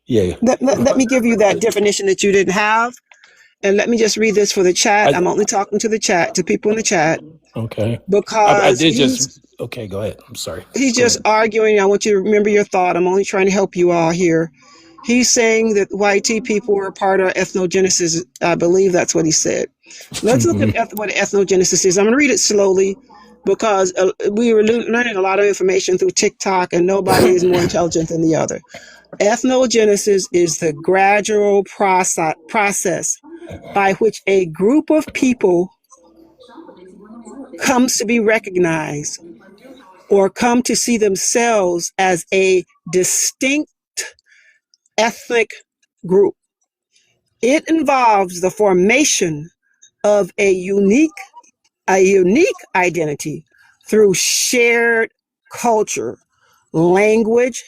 yeah. let me give you that definition that you didn't have. And let me just read this for the chat. I'm only talking to the chat, to people in the chat. Okay. I Because did just. Okay, go ahead. I'm sorry. he's Go just ahead. arguing. I want you to remember your thought. I'm only trying to help you all here. He's saying that white people were part of ethnogenesis. I believe that's what he said. Let's look at what ethnogenesis is. I'm going to read it slowly because we were learning a lot of information through TikTok, and nobody is more intelligent than the other. Ethnogenesis is the gradual process by which a group of people comes to be recognized or come to see themselves as a distinct ethnic group. It involves the formation of a unique identity through shared culture, language,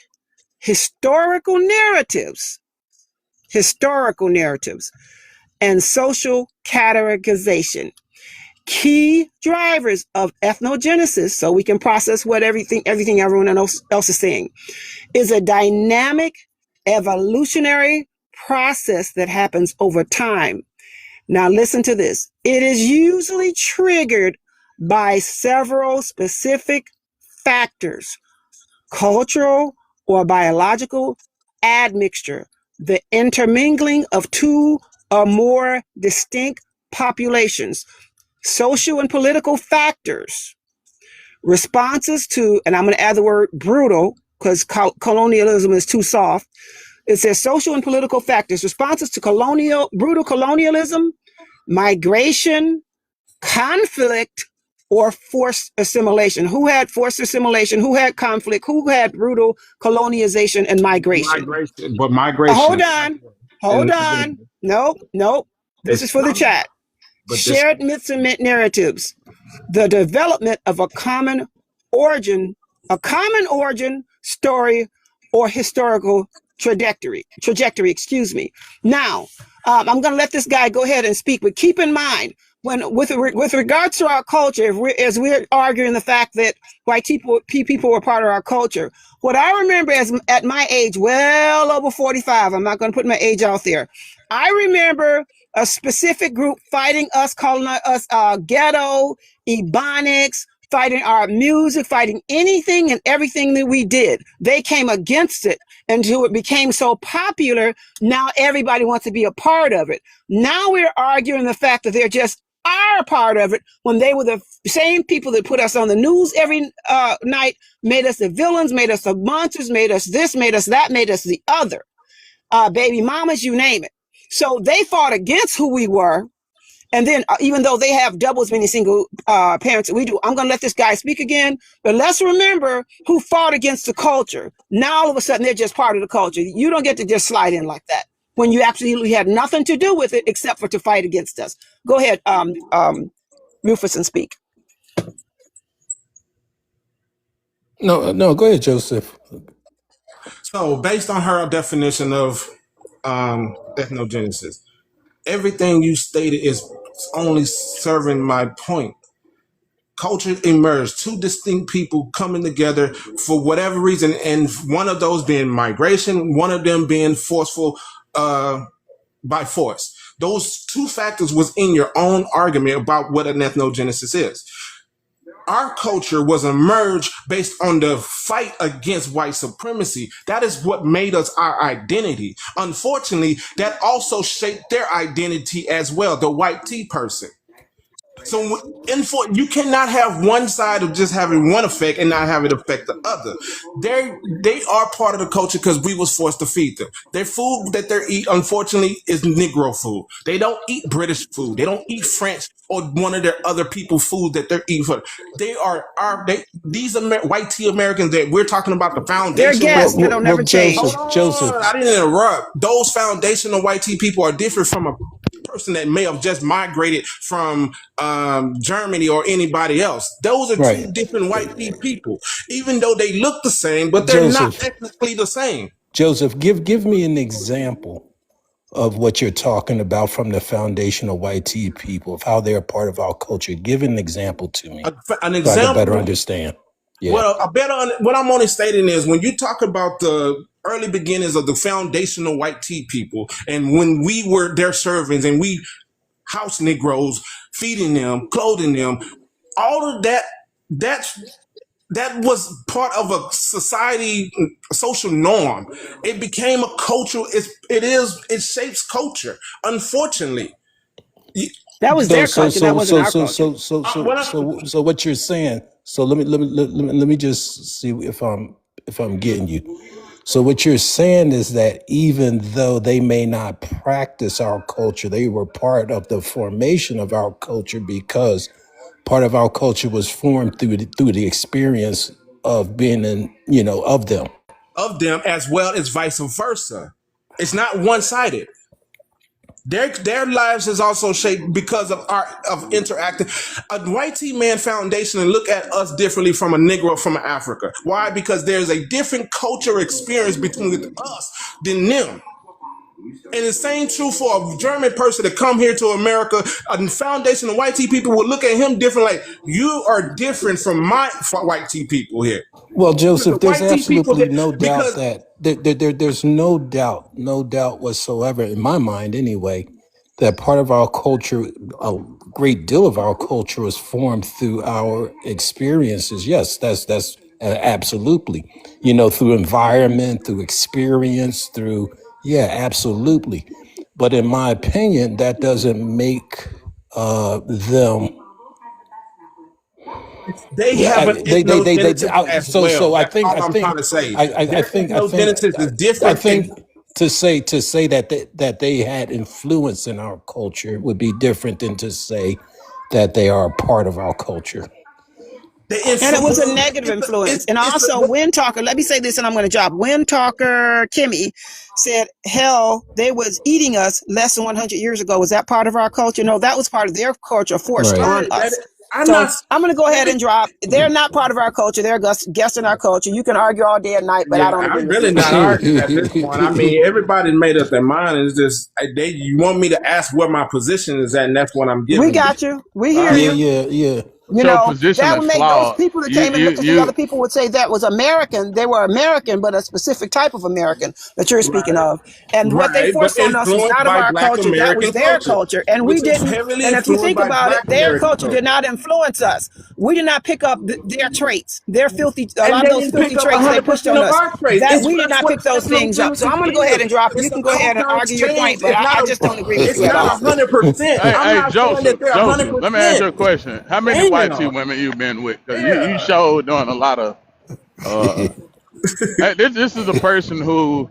historical narratives, and social categorization. Key drivers of ethnogenesis, so we can process what everything everyone else is saying, is a dynamic evolutionary process that happens over time. Now listen to this. It is usually triggered by several specific factors: cultural or biological admixture, the intermingling of two or more distinct populations, social and political factors, responses to, and I'm going to add the word brutal because colonialism is too soft. It says social and political factors, responses to brutal colonialism, migration, conflict, or forced assimilation. Who had forced assimilation? Who had conflict? Who had brutal colonization and migration? Migration. Hold on. Nope. This is for the chat. Shared myths and narratives. The development of a common origin, story, or historical trajectory. Now, I'm going to let this guy go ahead and speak, but keep in mind, with regards to our culture, as we're arguing the fact that white people were part of our culture, what I remember at my age, well over 45, I'm not going to put my age out there, I remember a specific group fighting us, calling us ghetto, ebonics, fighting our music, fighting anything and everything that we did. They came against it until it became so popular. Now everybody wants to be a part of it. Now we're arguing the fact that they're just are a part of it when they were the same people that put us on the news every night, made us the villains, made us the monsters, made us this, made us that, made us the other. Baby mamas, you name it. So they fought against who we were. And then, even though they have double as many single parents that we do, I'm going to let this guy speak again. But let's remember who fought against the culture. Now, all of a sudden, they're just part of the culture. You don't get to just slide in like that when you absolutely had nothing to do with it except for to fight against us. Go ahead, Rufus, and speak. No, go ahead, Joseph. So, based on her definition of ethnogenesis, everything you stated is only serving my point. Culture emerged, two distinct people coming together for whatever reason, and one of those being migration, one of them being forceful by force. Those two factors was in your own argument about what an ethnogenesis is. Our culture was emerged based on the fight against white supremacy. That is what made us our identity. Unfortunately, that also shaped their identity as well, the white tea person. So you cannot have one side of just having one effect and not have it affect the other. They are part of the culture because we was forced to feed them. Their food that they eat, unfortunately, is Negro food. They don't eat British food. They don't eat French or one of their other people food that they're eating. They are these white tea Americans that we're talking about the They're foundational. guests that'll never change. Joseph. I didn't interrupt. Those foundational white tea people are different from a person that may have just migrated from Germany or anybody else. Those are two different white people, even though they look the same, but they're not technically the same. Joseph, give me an example of what you're talking about from the foundational white tea people, of how they're a part of our culture. Give an example to me An example, so I can better understand. Yeah. Well, what I'm only stating is when you talk about the early beginnings of the foundational white tea people, and when we were their servants and we house Negroes, feeding them, clothing them, all of that was part of a society, a social norm. It became a cultural. It shapes culture. Unfortunately, that was their culture. That wasn't our culture. So what you're saying? So let me just see if I'm getting you. So what you're saying is that even though they may not practice our culture, they were part of the formation of our culture because part of our culture was formed through the experience of being of them. Of them as well as vice versa. It's not one-sided. Their lives is also shaped because of interacting. A white tea man foundation and look at us differently from a Negro from Africa. Why? Because there's a different culture experience between us than them. And the same true for a German person to come here to America. A foundation of white tea people will look at him different, like you are different from my white tea people here. Well, Joseph, there's absolutely no doubt that there's no doubt whatsoever in my mind, anyway, that part of our culture, a great deal of our culture, is formed through our experiences. Yes, that's absolutely. Through environment, through experience, through absolutely. But in my opinion, that doesn't make them. They have an ethnogenesis as well. That's all I'm trying to say. Ethnogenesis is different. I think to say that they had influence in our culture would be different than to say that they are a part of our culture. And it was a negative influence. And also, Wind Talker, let me say this and I'm going to drop. Wind Talker Kimmy said, hell, they was eating us less than 100 years ago. Was that part of our culture? No, that was part of their culture forced on us. I'm going to go ahead and drop. They're not part of our culture. They're guests in our culture. You can argue all day and night, but I don't agree. I'm really not arguing at this point. I mean, everybody made up their mind. It's just you want me to ask where my position is at, and that's what I'm giving. We got you. We hear you. Yeah. You know, that would make those people that came and looked at the other people would say that was American. They were American, but a specific type of American that you're speaking of. And what they forced on us was not of our culture. That was their culture. And we didn't. And if you think about it, their culture did not influence us. We did not pick up their traits, their filthy, a lot of those filthy traits they pushed on us. That we did not pick those things up. So I'm going to go ahead and drop it. You can go ahead and argue your point, but I just don't agree with you at all. It's not 100%. Hey, Joseph, let me ask you a question. How many white tea women you been with? Cause you showed doing a lot of. This is a person who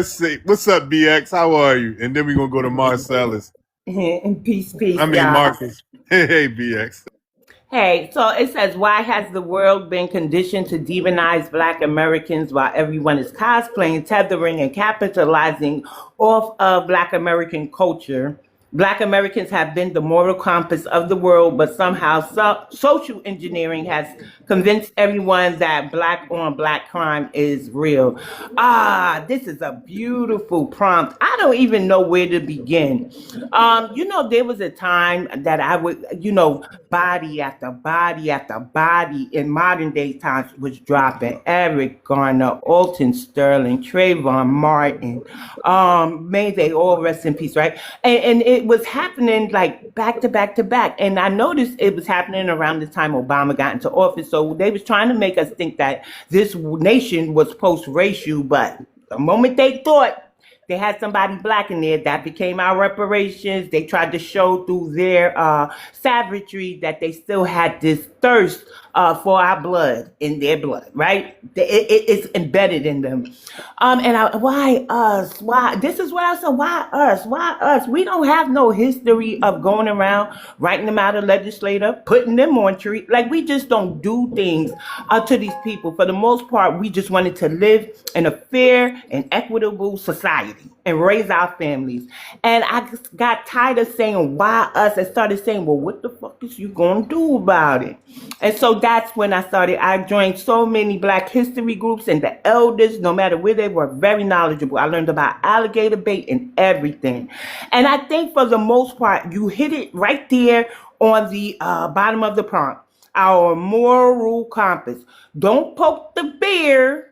let's see. What's up, BX? How are you? And then we're gonna go to Marcellus. Peace, I mean guys. Marcus. Hey, BX. Hey, so it says, why has the world been conditioned to demonize Black Americans while everyone is cosplaying, tethering, and capitalizing off of Black American culture? Black Americans have been the moral compass of the world, but somehow social engineering has convinced everyone that Black on Black crime is real. Ah, this is a beautiful prompt. I don't even know where to begin. There was a time that I would, body after body after body in modern day times was dropping. Eric Garner, Alton Sterling, Trayvon Martin. May they all rest in peace, right? And it was happening like back to back to back. And I noticed it was happening around the time Obama got into office. So they was trying to make us think that this nation was post-racial, but the moment they thought they had somebody Black in there, that became our reparations. They tried to show through their savagery that they still had this thirst for our blood in their blood, right? It's embedded in them. Why us? Why? This is what I said. Why us? Why us? We don't have no history of going around writing them out of legislator, putting them on tree. Like, we just don't do things to these people. For the most part, we just wanted to live in a fair and equitable society and raise our families. And I just got tired of saying, why us? And started saying, well, what the fuck is you going to do about it? And so that's when I joined so many Black history groups, and the elders, no matter where they were, very knowledgeable. I learned about alligator bait and everything. And I think for the most part, you hit it right there on the bottom of the prompt. Our moral compass. Don't poke the bear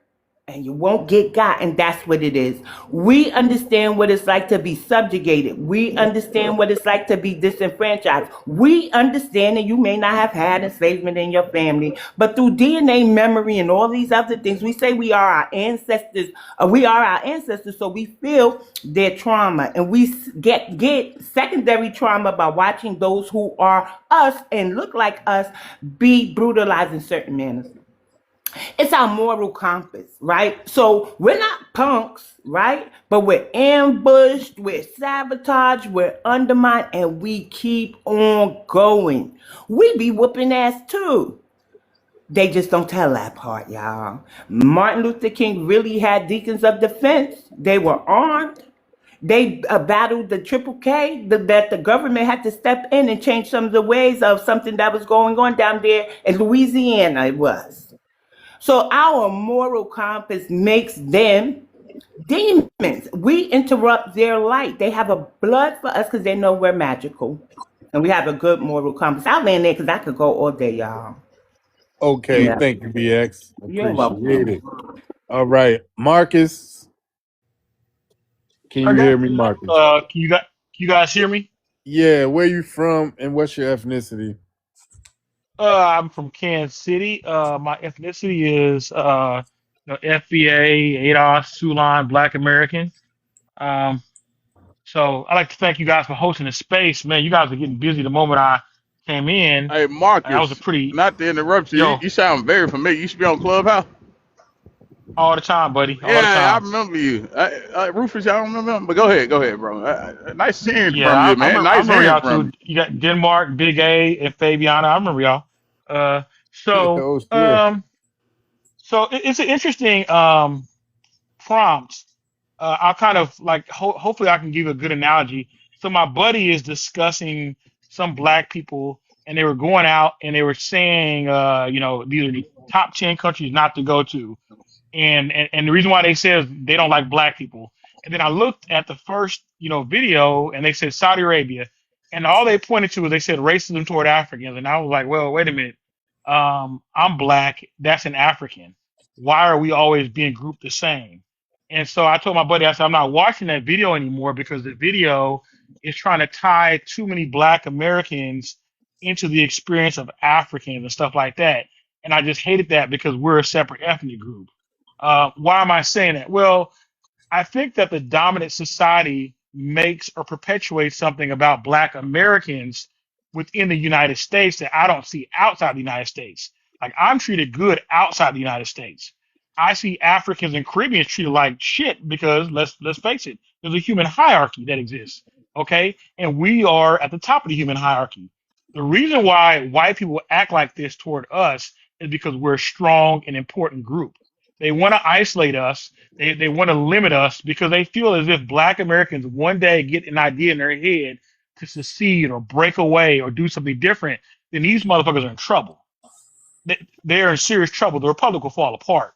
and you won't get got. And that's what it is. We understand what it's like to be subjugated. We understand what it's like to be disenfranchised. We understand that you may not have had enslavement in your family, but through DNA, memory, and all these other things, we say we are our ancestors. We are our ancestors, so we feel their trauma, and we get secondary trauma by watching those who are us and look like us be brutalized in certain manners. It's our moral compass, right? So we're not punks, right? But we're ambushed, we're sabotaged, we're undermined, and we keep on going. We be whooping ass too. They just don't tell that part, y'all. Martin Luther King really had deacons of defense. They were armed. They battled the Triple K, that the government had to step in and change some of the ways of something that was going on down there in Louisiana, it was. So our moral compass makes them demons. We interrupt their light. They have a blood for us because they know we're magical. And we have a good moral compass. I'll land there because I could go all day, y'all. Okay, Yeah. thank you, BX. You're Appreciate welcome. it. All right, Marcus, can I you got hear me, you. Marcus? Can you guys hear me? Yeah, where you from and what's your ethnicity? I'm from Kansas City. My ethnicity is FBA, ADOS, Sulan, Black American. Um, so I'd like to thank you guys for hosting the space. Man, you guys are getting busy the moment I came in. Hey, And that was a Marcus, pretty not to interrupt you. You, yo you sound very familiar. You should be on Clubhouse. all the time, buddy, all the Yeah, I time. remember you. Rufus, I don't remember him, but go ahead, bro. Nice hearing Yeah, from you, man. I Nice remember hearing y'all from too. you. You got Denmark, Big A, and Fabiana. I remember y'all. Uh, so Oh shit. um, it's an interesting prompt. I'll kind of like hopefully I can give a good analogy. So my buddy is discussing some black people, and they were going out and they were saying, these are the top 10 countries not to go to, and the reason why they said they don't like black people. And then I looked at the first video, and they said Saudi Arabia, and all they pointed to was they said racism toward Africans, and I was like, well, wait a minute, I'm black, that's an African. Why are we always being grouped the same? And so I told my buddy, I said, I'm not watching that video anymore because the video is trying to tie too many black Americans into the experience of Africans and stuff like that. And I just hated that because we're a separate ethnic group. Why am I saying that? Well, I think that the dominant society makes or perpetuates something about Black Americans within the United States that I don't see outside the United States. Like, I'm treated good outside the United States. I see Africans and Caribbeans treated like shit because let's face it, there's a human hierarchy that exists. Okay, and we are at the top of the human hierarchy. The reason why white people act like this toward us is because we're a strong and important group. They want to isolate us. They want to limit us because they feel as if black Americans one day get an idea in their head to secede or break away or do something different, then these motherfuckers are in trouble. They're in serious trouble. The republic will fall apart.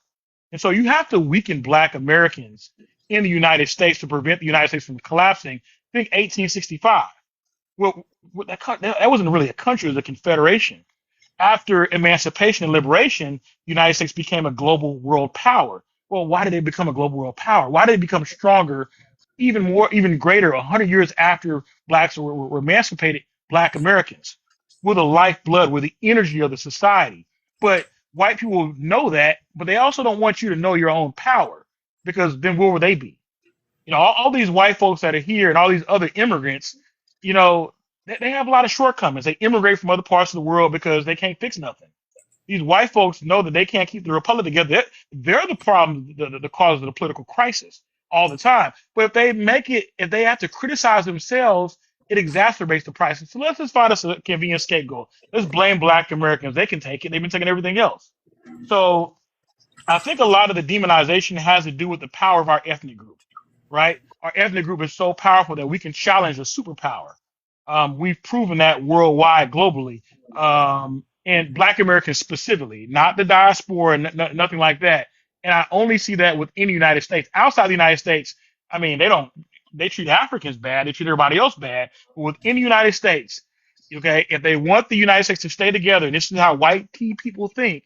And so you have to weaken black Americans in the United States to prevent the United States from collapsing. Think 1865. Well, that wasn't really a country; it was a confederation. After emancipation and liberation, the United States became a global world power. Well, why did they become a global world power? Why did they become stronger, even more, even greater, 100 years after blacks were emancipated? Black Americans were the lifeblood, were the energy of the society. But white people know that, but they also don't want you to know your own power because then where would they be? All these white folks that are here and all these other immigrants, they have a lot of shortcomings. They immigrate from other parts of the world because they can't fix nothing. These white folks know that they can't keep the republic together. They're the problem, the cause of the political crisis all the time. But if they have to criticize themselves, it exacerbates the crisis. So let's just find us a convenient scapegoat. Let's blame black Americans. They can take it. They've been taking everything else. So I think a lot of the demonization has to do with the power of our ethnic group, right? Our ethnic group is so powerful that we can challenge a superpower. We've proven that worldwide, globally, and Black Americans specifically, not the diaspora, nothing like that. And I only see that within the United States. Outside the United States, I mean, they treat Africans bad, they treat everybody else bad. But within the United States, okay, if they want the United States to stay together, and this is how white people think,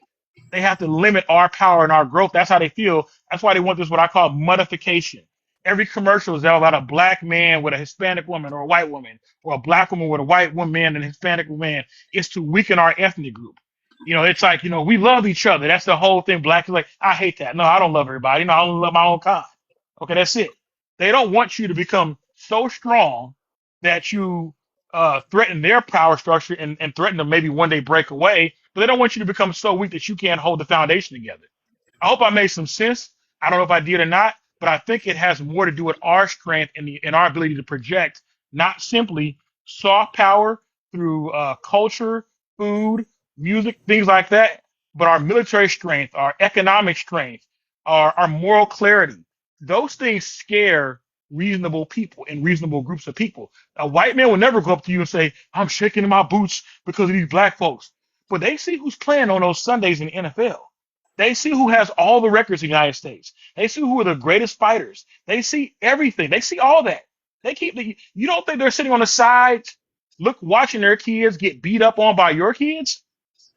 they have to limit our power and our growth. That's how they feel. That's why they want this, what I call modification. Every commercial is about a black man with a Hispanic woman or a white woman, or a black woman with a white woman and a Hispanic man. It's to weaken our ethnic group. It's like, we love each other. That's the whole thing. Black is like, I hate that. No, I don't love everybody. No, I only love my own kind. Okay, that's it. They don't want you to become so strong that you threaten their power structure and threaten to maybe one day break away. But they don't want you to become so weak that you can't hold the foundation together. I hope I made some sense. I don't know if I did or not, but I think it has more to do with our strength and our ability to project, not simply soft power through culture, food, music, things like that, but our military strength, our economic strength, our moral clarity. Those things scare reasonable people and reasonable groups of people. A white man will never go up to you and say, I'm shaking in my boots because of these black folks. But they see who's playing on those Sundays in the NFL. They see who has all the records in the United States. They see who are the greatest fighters. They see everything. They see all that. You don't think they're sitting on the sides, watching their kids get beat up on by your kids?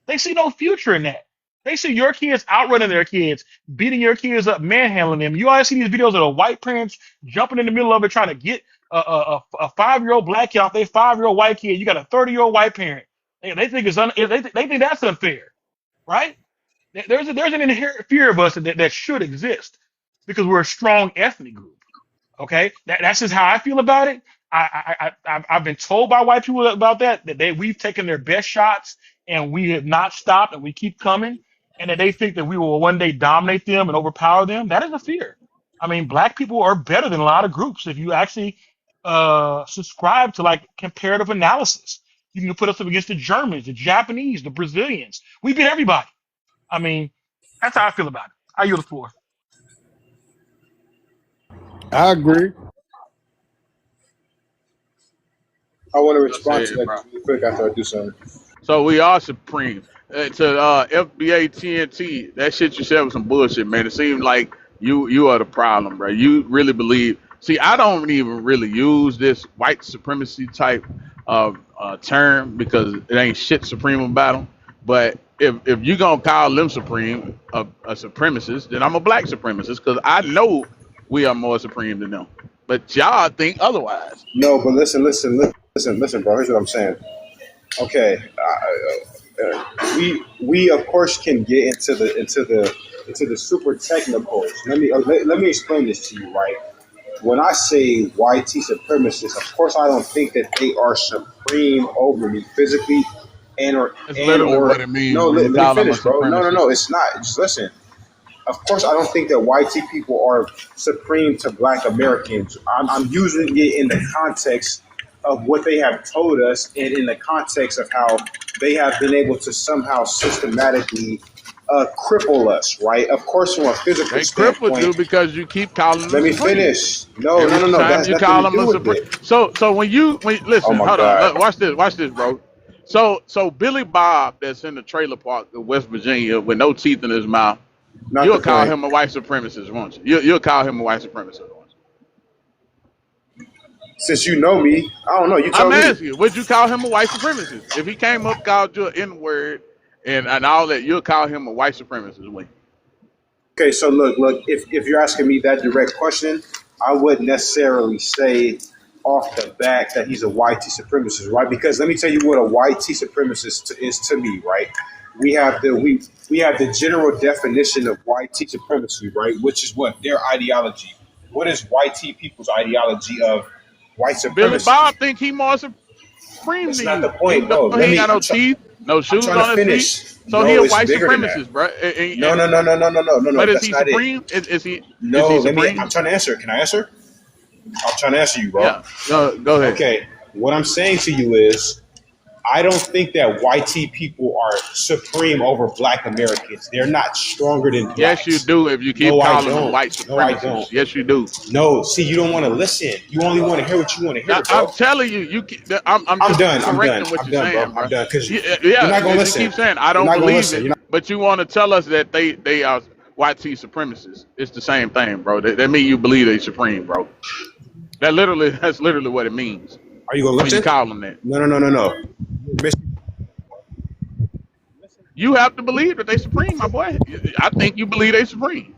They see no future in that. They see your kids outrunning their kids, beating your kids up, manhandling them. You always see these videos of the white parents jumping in the middle of it, trying to get a 5-year-old black kid off their 5-year-old white kid. You got a 30-year-old white parent. They think they think that's unfair, right? There's an inherent fear of us that should exist because we're a strong ethnic group. Okay, that's just how I feel about it. I've been told by white people about that we've taken their best shots and we have not stopped and we keep coming, and that they think that we will one day dominate them and overpower them. That is a fear. I mean, black people are better than a lot of groups if you actually subscribe to like comparative analysis. You can put us up against the Germans, the Japanese, the Brazilians. We beat everybody. I mean, that's how I feel about it. I yield the floor. I agree. I want to Well respond to said, that bro. really quick after I do something. So we are supreme. To FBA TNT, that shit you said was some bullshit, man. It seems like you are the problem, bro. You really believe. See, I don't even really use this white supremacy type of term because it ain't shit supreme about them. But if you gonna call them supreme, a supremacist, then I'm a black supremacist because I know we are more supreme than them. But y'all think otherwise. No, but listen, bro. Here's what I'm saying. Okay, we of course can get into the super technicals. Let me explain this to you, right? When I say YT supremacists, of course I don't think that they are supreme over me physically, That's literally what it means no. when you Let me call them a finish, bro. supremacist. No. It's not. Just listen. Of course, I don't think that YT people are supreme to Black Americans. I'm using it in the context of what they have told us, and in the context of how they have been able to somehow systematically cripple us, right? Of course, from a physical They crippled you standpoint. because you keep calling them Let me supreme. finish. No, no, Every no, no. That time has you nothing call to them do a with supreme. it. So when you Oh listen, my hold on, God. watch this, bro. So Billy Bob, that's in the trailer park in West Virginia with no teeth in his mouth, Not the you'll call point. him a white supremacist, won't you? You'll call him a white supremacist, won't you? Since you know me, I don't know. You I'm tell me. asking you, would you call him a white supremacist if he came up, called you an N word and all that? You'll call him a white supremacist, wouldn't you? Okay, so look. If you're asking me that direct question, I wouldn't necessarily say off the bat that he's a white T supremacist, right? Because let me tell you what a white T supremacist is to me, right? We have the general definition of white T supremacy, right? Which is what their ideology. What is white T people's ideology of white Billy supremacy? Bob think he more supreme That's than not the you, point, even though bro. he ain't got no teeth, no I'm shoes trying to on his feet. finish. So he a No, it's white bigger than that. supremacist, bro. No, no, no, no, no, no, no, no, no. But is That's he not it. supreme? Is No, he let me. I'm supreme? trying to answer. Can I answer? I'm trying to answer you, bro. Yeah. Go ahead. Okay. What I'm saying to you is, I don't think that white people are supreme over black Americans. They're not stronger than Yes, you blacks. do. If you keep No, I calling them don't. white No, I don't. supremacists, yes, you do. No, see, you don't want to listen. You only want to hear what you want to hear, I'm bro. telling you, I'm I'm just done. I'm done. correcting what I'm you're done, bro. saying, I'm bro. done. Because you're Yeah, not going to because you listen. keep saying I You're don't not going to believe listen. it, You're not. but you want to tell us that they are white supremacists. It's the same thing, bro. That mean you believe they supreme, bro. That's literally what it means Are you going to when you listen? call them that. No, no, no, no, no. You have to believe that they supreme, my boy. I think you believe they supreme.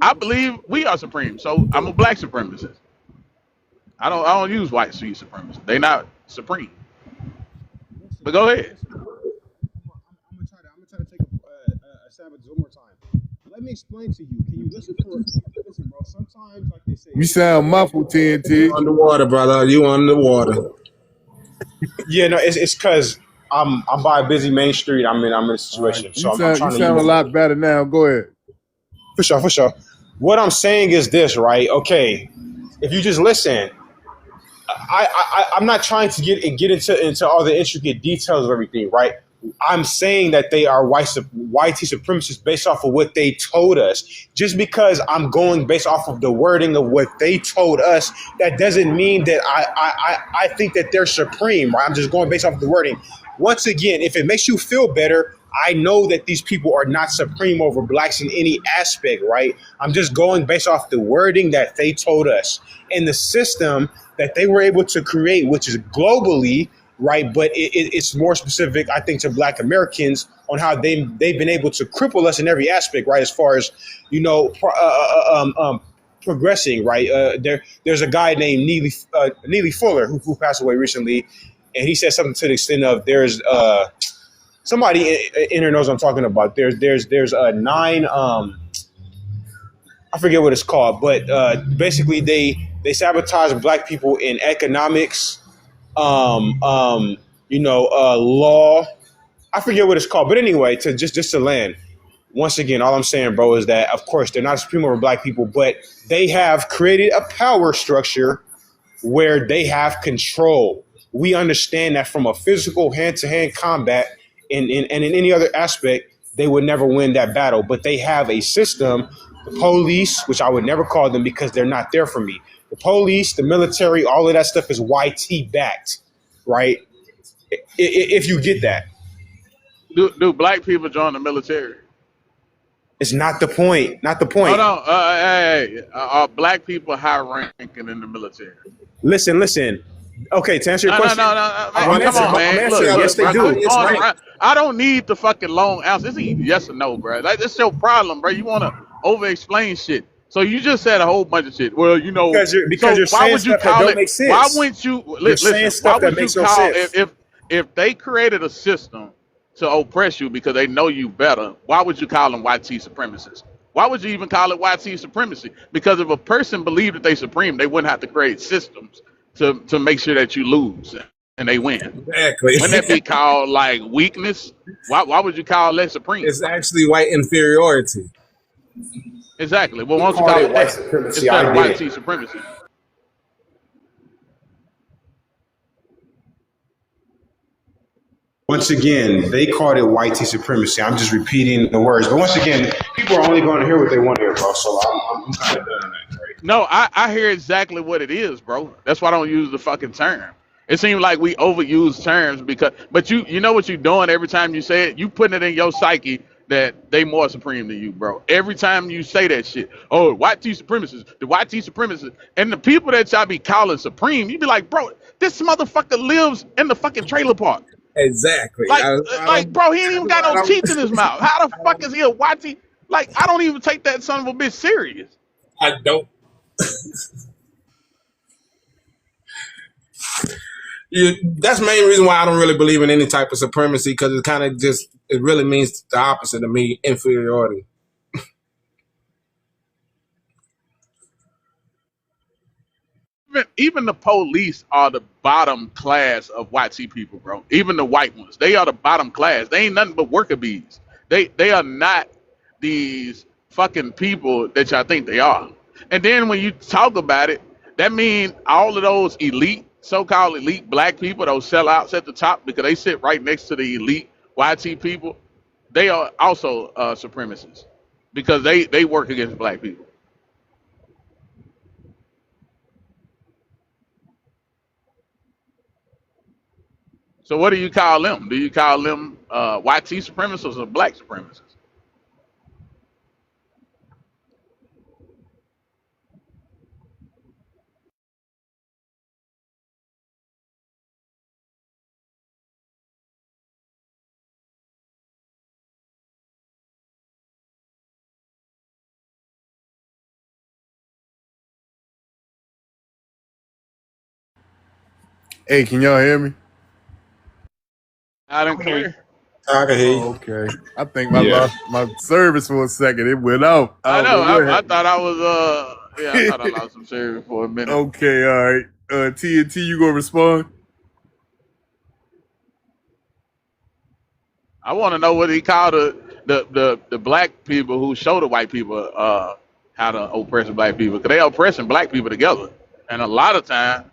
I believe we are supreme, so I'm a black supremacist. I don't use white supremacists. They not supreme. But go ahead. I'm gonna try to take a stab at this one more time. Let me explain to you. Can you listen for? Listen, bro. Sometimes, like they say, You sound muffled, TNT. Underwater, brother. You underwater. yeah, no, it's because I'm by a busy main street. I'm in a All right, situation, you so I'm sound trying to, a lot better now. Go ahead. for sure, for sure. What I'm saying is this, right? Okay, if you just listen, I'm not trying to get into all the intricate details of everything, right? I'm saying that they are white supremacists based off of what they told us. Just because I'm going based off of the wording of what they told us, that doesn't mean that I think that they're supreme, right? I'm just going based off of the wording. Once again, if it makes you feel better, I know that these people are not supreme over blacks in any aspect, right? I'm just going based off the wording that they told us and the system that they were able to create, which is globally, right? But it's more specific, I think, to Black Americans on how they've been able to cripple us in every aspect, right? As far as, progressing, right? There's a guy named Neely Fuller who passed away recently, and he said something to the extent of there's somebody in here knows what I'm talking about. There's a nine. I forget what it's called, but basically they sabotage black people in economics, law. I forget what it's called, but anyway, to land. Once again, all I'm saying, bro, is that of course they're not supreme over black people, but they have created a power structure where they have control. We understand that from a physical hand-to-hand combat and in any other aspect, they would never win that battle. But they have a system, the police, which I would never call them because they're not there for me. The police, the military, all of that stuff is YT backed, right? If you get that. Do black people join the military? It's not the point. Not the Hold point. on. Are black people high ranking in the military? Listen. Okay, to answer your question, No, man. I'm Come on, answering. I'm man. answering. Look, Yes, they bro. Quit do. going around. I don't need the fucking long answer. It's either yes or no, bro. Like, that's your problem, bro. You want to over-explain shit. So you just said a whole bunch of shit. Well, Because so you're why saying would you stuff that call don't it? make Why sense. wouldn't you You're saying listen? Why stuff that would you makes no call sense. if they created a system to oppress you because they know you better? Why would you call them YT supremacists? Why would you even call it YT supremacy? Because if a person believed that they supreme, they wouldn't have to create systems to make sure that you lose and they win. Exactly. Wouldn't that be called like weakness? Why would you call that supreme? It's actually white inferiority. Exactly. Well, why You don't you called call it it white that supremacy. instead I of didn't. YT supremacy? Once again, they called it white tea supremacy. I'm just repeating the words. But once again, people are only going to hear what they want to hear, bro. So I'm kind of done on that, right? No, I hear exactly what it is, bro. That's why I don't use the fucking term. It seems like we overuse terms because, but you know what you're doing every time you say it. You putting it in your psyche that they more supreme than you, bro. Every time you say that shit, oh, white tea supremacists, the white tea supremacists, and the people that y'all be calling supreme, you be like, bro, this motherfucker lives in the fucking trailer park. Exactly. Like, bro, he ain't even got no I teeth in his mouth. How the fuck is he a white tea? Like, I don't even take that son of a bitch serious. don't. That's the main reason why I don't really believe in any type of supremacy, because it kind of just, it really means the opposite of me, inferiority. Even the police are the bottom class of white sea people, bro. Even the white ones, they are the bottom class. They ain't nothing but worker bees. They are not these fucking people that y'all think they are. And then when you talk about it, that means all of those elite, so-called elite black people, those sellouts at the top, because they sit right next to the elite YT people, they are also supremacists because they work against black people. So what do you call them? Do you call them YT supremacists or black supremacists? Hey, can y'all hear me? Loud and Okay. clear. I can hear you. Oh, okay. I think I Yeah. lost my service for a second. It went out. I I don't know. know what I thought I was yeah. I thought I happened. lost some service for a minute. Okay, all right. TNT, you gonna respond? I want to know what he called the black people who show the white people how to oppress black people, because they oppressing black people together, and a lot of time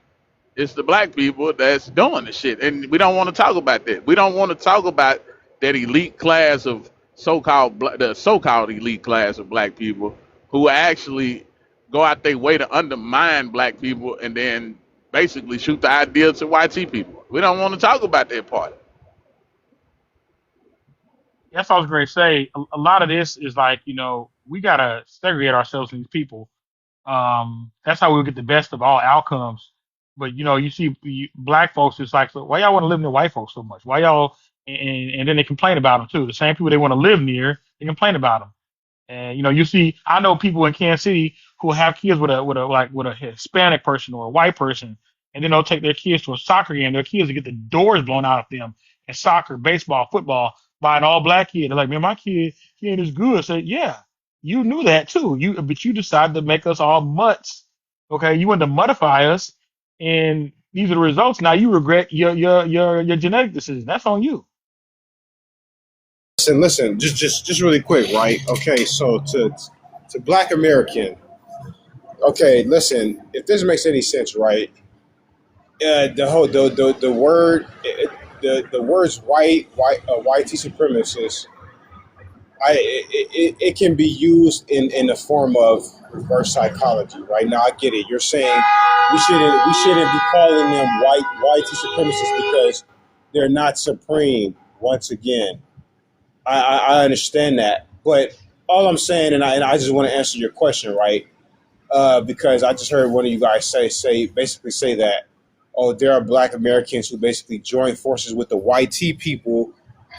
it's the black people that's doing the shit, and we don't want to talk about that. We don't want to talk about that elite class of the so-called elite class of black people who actually go out their way to undermine black people and then basically shoot the idea to YT people. We don't want to talk about that part. That's all I was going to say. A lot of this is like, we got to segregate ourselves from these people. That's how we'll get the best of all outcomes. But, you see black folks, it's like, so why y'all want to live near white folks so much? Why y'all, and then they complain about them too. The same people they want to live near, they complain about them. And you see, I know people in Kansas City who have kids with a Hispanic person or a white person, and then they'll take their kids to a soccer game. Their kids will get the doors blown out of them in soccer, baseball, football by an all black kid. They're like, man, my kid, he ain't as good. I said, yeah, you knew that too. But you decided to make us all mutts. Okay, you wanted to mutify us, and these are the results. Now you regret your genetic decision. That's on you. Listen, just really quick, right? Okay, so to Black American, okay, listen, if this makes any sense, right? The word the words white supremacist, it can be used in the form of reverse psychology, right? Now I get it. You're saying we shouldn't be calling them white supremacists because they're not supreme. Once again, I understand that, but all I'm saying, and I just want to answer your question, right? Because I just heard one of you guys basically say that, oh, there are Black Americans who basically join forces with the white tea people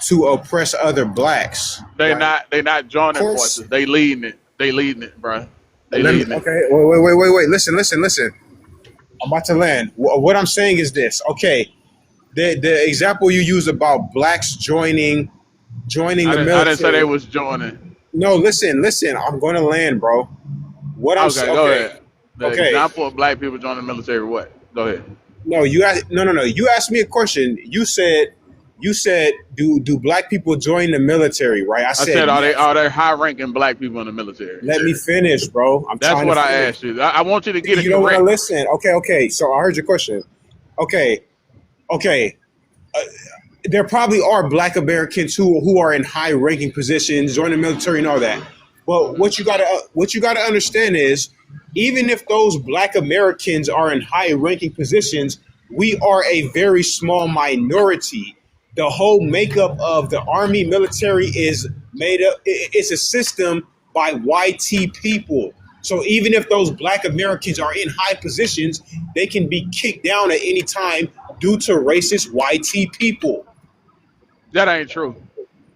to oppress other blacks. They Right? not Of joining course. forces. They leading it. They leading it, bro. They leading it. Okay. Wait. Listen. I'm about to land. What I'm saying is this. Okay. The example you use about blacks joining the I didn't say they military. was joining. No, listen. I'm going to land, bro. Okay, go Okay. ahead. The Okay. example of black people joining the military. What? Go ahead. No, no. You asked me a question. You said do black people join the military, right? I I said said, yes. are there high ranking black people in the military? Let me finish, bro. I'm That's trying to what I finish. asked you. I want you to get it You don't want to correct. listen. Okay. So I heard your question. Okay. there probably are Black Americans who are in high ranking positions, join the military and all that. But what you gotta understand is, even if those Black Americans are in high ranking positions, we are a very small minority. The whole makeup of the army military is made up. It's a system by YT people. So even if those Black Americans are in high positions, they can be kicked down at any time due to racist YT people. That ain't true.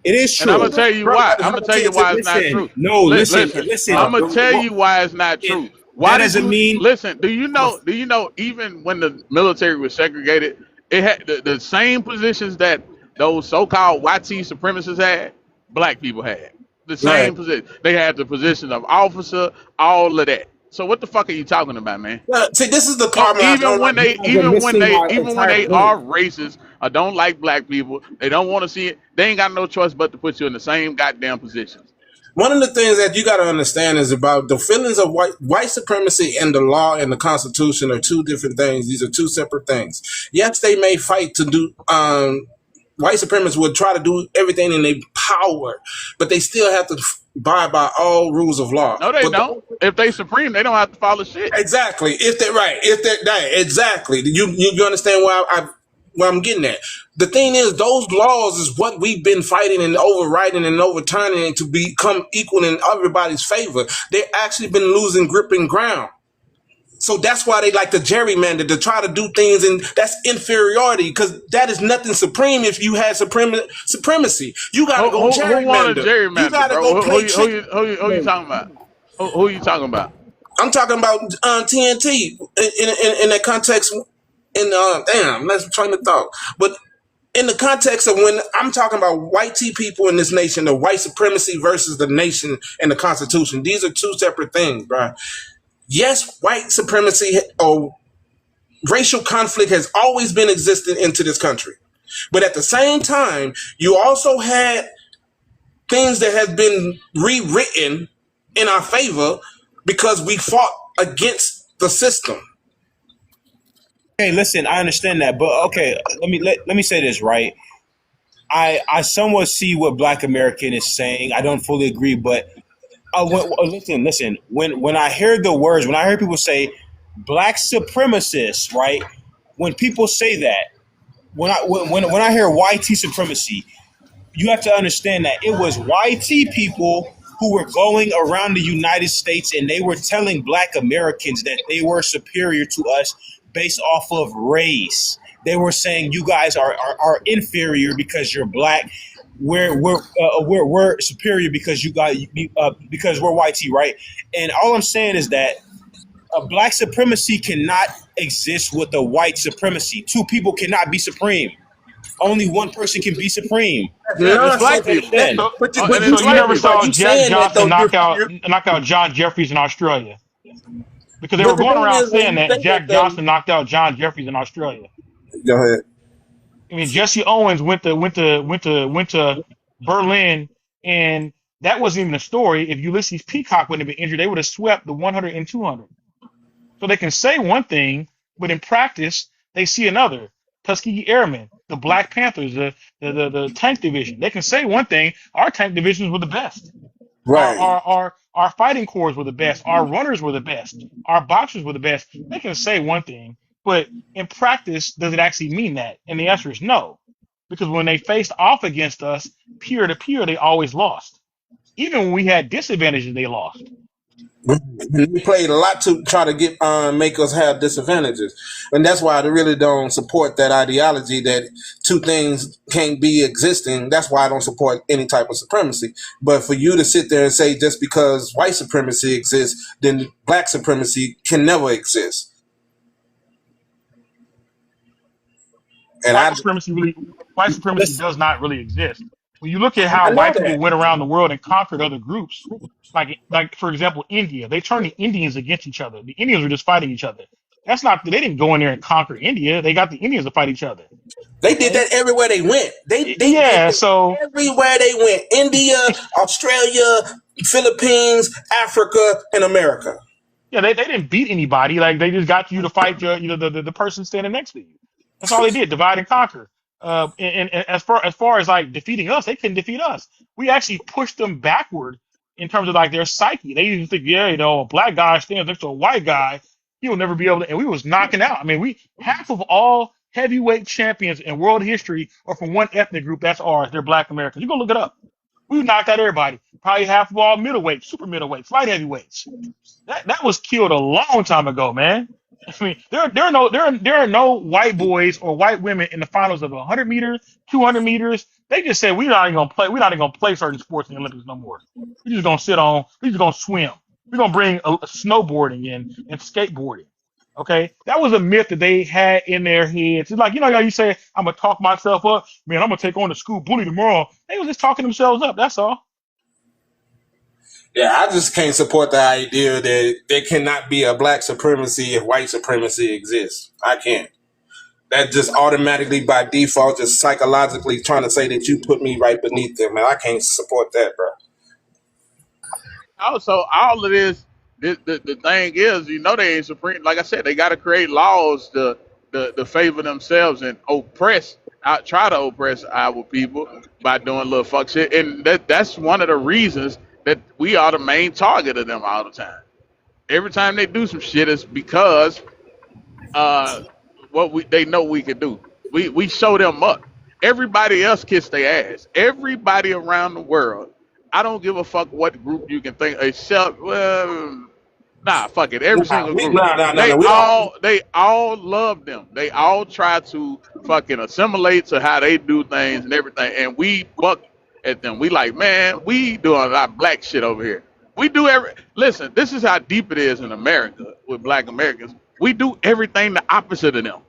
It is And I'm true. gonna tell you why. I'm Brother, gonna tell you why it's not listen. true. No, listen, Listen, listen. I'm gonna tell you why it's not It, true. Why that did doesn't you mean. listen? Do you know? Do you know? Even when the military was segregated, it had the same positions that those so-called YT supremacists had. Black people had the Right. same position. They had the position of officer, all of that. So what the fuck are you talking about, man? See, this is the So problem I don't like. You guys are missing my even when entire they point. are racist or don't like black people, they don't want to see it. They ain't got no choice but to put you in the same goddamn positions. One of the things that you got to understand is about the feelings of white supremacy and the law and the Constitution are two different things. These are two separate things. Yes, they may fight to do. White supremacists would try to do everything in their power, but they still have to abide by all rules of law. No, they But don't. If they supreme, they don't have to follow shit. exactly, if they're right, if they're that exactly, you understand where I'm getting at. The thing is, those laws is what we've been fighting and overriding and overturning to become equal in everybody's favor. They've actually been losing grip and ground. So that's why they like to gerrymander to try to do things, and that's inferiority because that is nothing supreme. If you had supremacy, you got to go Who want a gerrymander. You gerrymander, got to bro? go play Who trick. you talking about? Who you talking about? I'm talking about TNT in that context. In damn, let's try to thought. But in the context of when I'm talking about white T people in this nation, the white supremacy versus the nation and the Constitution, these are two separate things, bro. Yes, white supremacy or racial conflict has always been existing into this country. But at the same time, you also had things that have been rewritten in our favor because we fought against the system. Hey, listen, I understand that, but okay, let me say this, right? I somewhat see what Black American is saying. I don't fully agree, but listen. When I hear the words, when I hear people say Black supremacists, right? When people say that, when I hear YT supremacy, you have to understand that it was YT people who were going around the United States and they were telling Black Americans that they were superior to us based off of race. They were saying you guys are inferior because you're Black. We're superior because because we're YT, right? And all I'm saying is that a Black supremacy cannot exist with a white supremacy. Two people cannot be supreme. Only one person can be supreme. Yeah, and it's Nonsense. black people. So, And so it's you black never people. saw You Jack saying that Johnson though? knock out John Jeffries in Australia because they were But the going thing around is, when saying you that say that Jack though, Johnson knocked out John Jeffries in Australia. go ahead. I mean, Jesse Owens went to Berlin, and that wasn't even a story. If Ulysses Peacock wouldn't have been injured, they would have swept the 100 and 200. So they can say one thing, but in practice, they see another. Tuskegee Airmen, the Black Panthers, the tank division. They can say one thing, our tank divisions were the best. Our, Right. our, our, our fighting corps were the best. Our runners were the best. Our boxers were the best. They can say one thing, but in practice, does it actually mean that? And the answer is no. Because when they faced off against us, peer to peer, they always lost. Even when we had disadvantages, they lost. We played a lot to try to get make us have disadvantages, and that's why I really don't support that ideology that two things can't be existing. That's why I don't support any type of supremacy. But for you to sit there and say just because white supremacy exists, then black supremacy can never exist, and white supremacy really white supremacy listen, does not really exist. When you look at how I know white that people went around the world and conquered other groups, like for example India, they turned the Indians against each other. The Indians were just fighting each other. That's not they didn't go in there and conquer India. They got the Indians to fight each other. they did Right? that everywhere they went. They did Yeah. it So everywhere they went. India, Australia, Philippines, Africa, and America. yeah, they didn't beat anybody. Like they just got you to fight the person standing next to you. That's all they did, divide and conquer. And as far as like defeating us, they couldn't defeat us. We actually pushed them backward in terms of like their psyche. They even think, yeah, a black guy stands next to a white guy, he'll never be able to. And we was knocking out. I mean, we half of all heavyweight champions in world history are from one ethnic group. That's ours. They're Black Americans. You go look it up. We knocked out everybody. Probably half of all middleweights, super middleweights, light heavyweights. That was killed a long time ago, man. I mean, there are no white boys or white women in the finals of 100 meters, 200 meters. They just said we're not even gonna play. We're not even gonna play certain sports in the Olympics no more. We're just gonna sit on. We're just gonna swim. We're gonna bring snowboarding and skateboarding. Okay, that was a myth that they had in their heads. It's like how you say I'm gonna talk myself up. Man, I'm gonna take on the school bully tomorrow. They were just talking themselves up. That's all. Yeah, I just can't support the idea that there cannot be a black supremacy if white supremacy exists. I can't. That just automatically by default, just psychologically trying to say that you put me right beneath them, and I can't support that, bro. Also, all of this, the thing is, they ain't supreme. Like I said, they got to create laws to favor themselves and try to oppress our people by doing little fuck shit. And that's one of the reasons that we are the main target of them all the time. Every time they do some shit, it's because they know we can do. We show them up. Everybody else kiss their ass. Everybody around the world. I don't give a fuck what group you can think, except fuck it. Every single group. They all love them. They all try to fucking assimilate to how they do things and everything. And we buck at them. We like, man, we doing a lot of black shit over here. We do listen, this is how deep it is in America with black Americans. We do everything the opposite of them.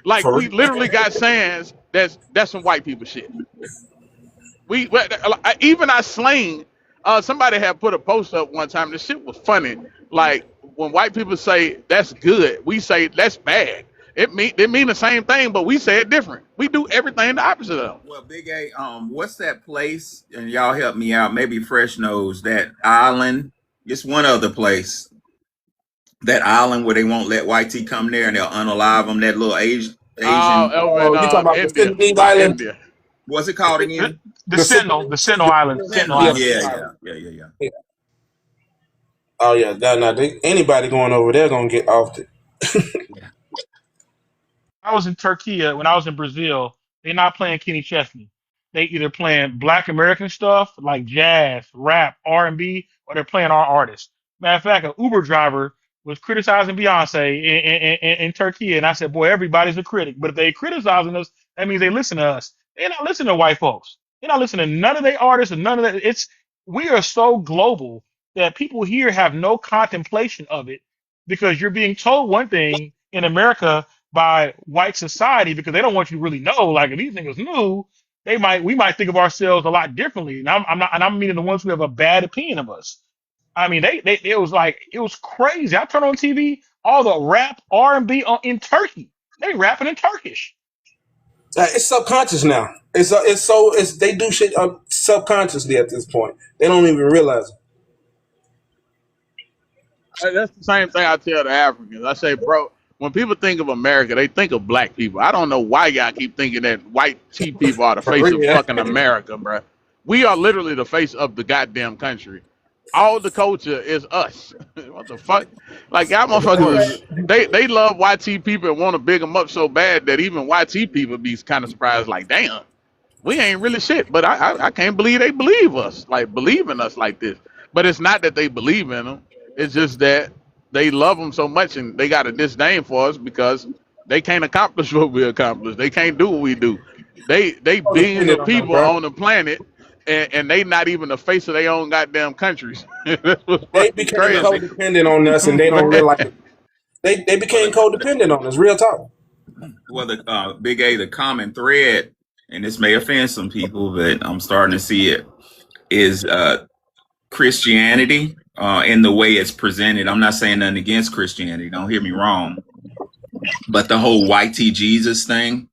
Like we literally got sayings that's some white people shit. Even our slang. Somebody had put a post up one time. The shit was funny. Like when white people say that's good, we say that's bad. They mean the same thing, but we say it different. We do everything the opposite of them. Well, Big A, what's that place? And y'all help me out. Maybe Fresh knows that island. It's one other place. That island where they won't let white tea come there and they'll unalive them. That little Asian. You talking about India, the Island? India. What's it called again? The Sentinel Island. Sentinel Island. Yeah. Oh yeah, anybody going over there gonna get off it. I was in Turkey when I was in Brazil. They're not playing Kenny Chesney. They either playing Black American stuff like jazz, rap, R&B, or they're playing our artists. Matter of fact, an Uber driver was criticizing Beyonce in Turkey, and I said, "Boy, everybody's a critic, but if they criticizing us, that means they listen to us. They're not listening to white folks. They're not listening to none of their artists and none of that. We are so global that people here have no contemplation of it because you're being told one thing in America by white society because they don't want you to really know. Like if these niggas knew, we might think of ourselves a lot differently. And I'm meaning the ones who have a bad opinion of us. I mean, it was crazy. I turn on TV, all the rap R&B in Turkey. They rapping in Turkish. It's subconscious now. They do shit subconsciously at this point. They don't even realize it. That's the same thing I tell the Africans. I say, bro, when people think of America, they think of black people. I don't know why y'all keep thinking that white cheap people are the face of fucking America, bro. We are literally the face of the goddamn country. All the culture is us. What the fuck? Like y'all motherfuckers, they love YT people and want to big them up so bad that even YT people be kind of surprised. Like, damn, we ain't really shit. But I can't believe they believe in us like this. But it's not that they believe in them. It's just that they love them so much and they got a disdain for us because they can't accomplish what we accomplish. They can't do what we do. They billions of people on the planet and they not even the face of their own goddamn countries. They became codependent on us and they don't realize it. They became codependent on us, real talk. Well, the Big A, the common thread, and this may offend some people, but I'm starting to see it, is Christianity in the way it's presented. I'm not saying nothing against Christianity. Don't hear me wrong. But the whole white Jesus thing,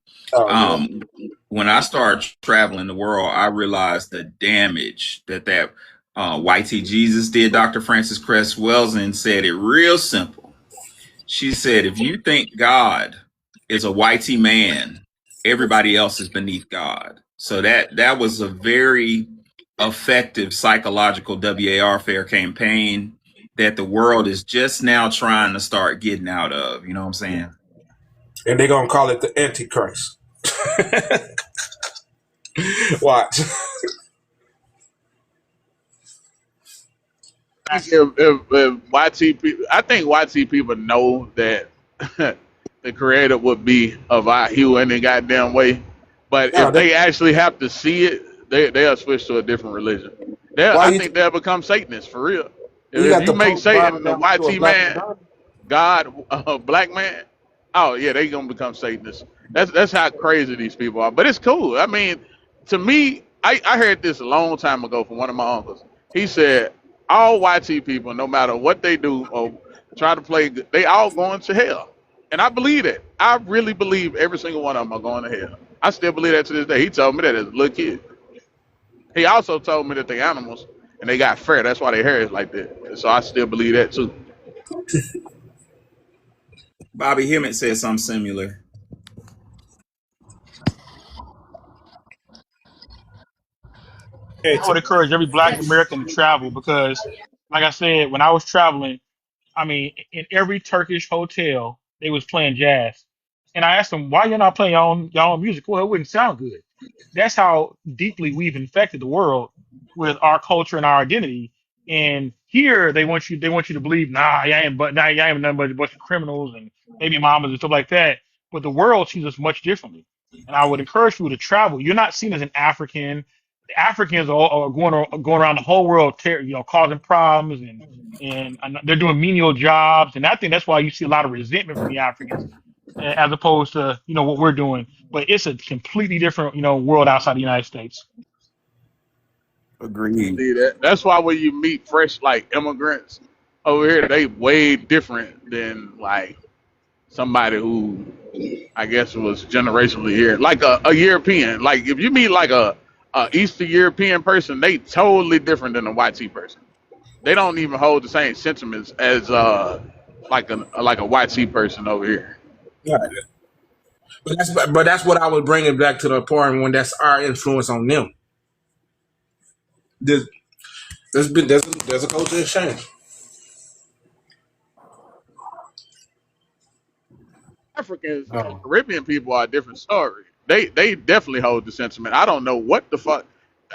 when I started traveling the world, I realized the damage that white Jesus did. Dr. Frances Cress Welsing said it real simple. She said, if you think God is a whitey man everybody else is beneath God. So that was a very effective psychological WAR campaign that the world is just now trying to start getting out of. You know what I'm saying? And they're gonna call it the Antichrist. Watch. If YT people, I think YT people know that the creator would be of our hue any goddamn way. But No, if they actually have to see it, they'll switch to a different religion. why I you? think they'll become Satanists for real. You If got you the make Pope bowing Satan a down to a YT black man, Madonna. God, black man, oh yeah, they gonna become Satanists. That's how crazy these people are. But it's cool. I mean, to me, I heard this a long time ago from one of my uncles. He said all YT people, no matter what they do or try to play, they all going to hell. And I believe that. I really believe every single one of them are going to hell. I still believe that to this day. He told me that as a little kid. He also told me that they animals and they got fur. That's why their hair is like that. So I still believe that too. Bobby Hemmett said something similar. Hey, I would encourage every Black American to travel because, like I said, when I was traveling, I mean, in every Turkish hotel, they was playing jazz. And I asked them, why you're not playing your own music? Well, it wouldn't sound good. That's how deeply we've infected the world with our culture and our identity. And here they want you to believe, nah, y'all ain't nothing but a bunch of criminals and baby mamas and stuff like that. But the world sees us much differently. And I would encourage people to travel. You're not seen as an African. The Africans are going around the whole world, causing problems and they're doing menial jobs. And I think that's why you see a lot of resentment from the Africans as opposed to, what we're doing. But it's a completely different, world outside the United States. Agreed. See that? That's why when you meet fresh like immigrants over here, they way different than like somebody who I guess was generationally here, like a European. Like if you meet like a Eastern European person, they totally different than a YT person. They don't even hold the same sentiments as like a YT person over here. yeah, but that's what I would bring it back to the point when that's our influence on them. There's there's a culture exchange. Africans and Oh. Caribbean people are a different story. They definitely hold the sentiment. I don't know what the fuck.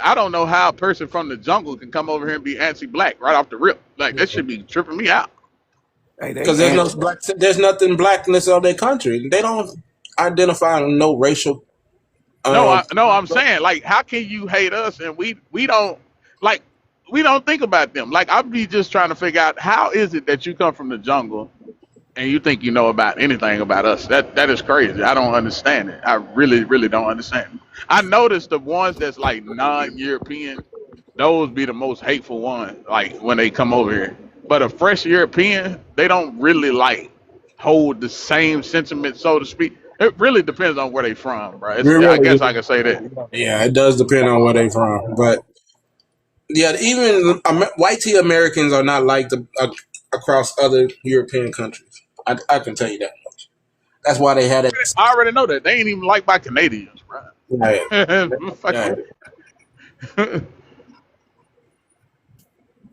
I don't know how a person from the jungle can come over here and be anti-black right off the rip. Like that should be tripping me out. Hey, they Because there's no anti. black, there's nothing blackness of their country. They don't identify no racial. No, Um, I'm saying like, how can you hate us and we don't like we don't think about them? Like I'd be just trying to figure out how is it that you come from the jungle and you think you know about anything about us. That is crazy. I don't understand it. I really, really don't understand it. I noticed the ones that's like non-European, those be the most hateful ones, like when they come over here. But a fresh European, they don't really like hold the same sentiment, so to speak. It really depends on where they from, bro. we I really, guess I can say that. yeah, it does depend on where they from, but yeah, even white tea Americans are not like across other European countries. I can tell you that much. That's why they had it. I already know that. They ain't even liked by Canadians, Right. bro. Yeah.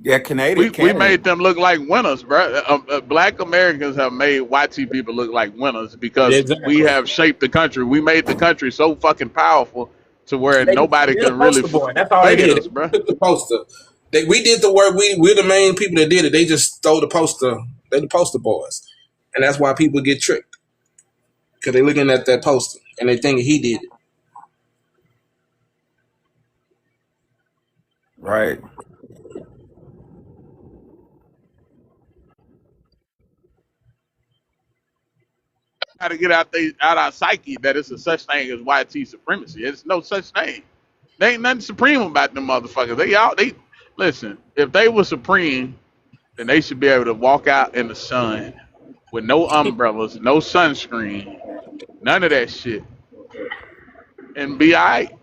Yeah, Canadian. We Canada. made them look like winners, bro. Black Americans have made YT people look like winners because we Exactly. have shaped the country. We made the country so fucking powerful to where They nobody did a can really poster boy. That's all they fade did. us, bro. They took the poster. We did the work. We're the main people that did it. They just stole the poster. They're the poster boys, and that's why people get tricked because they're looking at that poster and they think he did it. Right. Got to get out our psyche that it's a such thing as YT supremacy. It's no such thing. There ain't nothing supreme about them motherfuckers. They listen. If they were supreme, then they should be able to walk out in the sun with no umbrellas, no sunscreen, none of that shit, and be alright.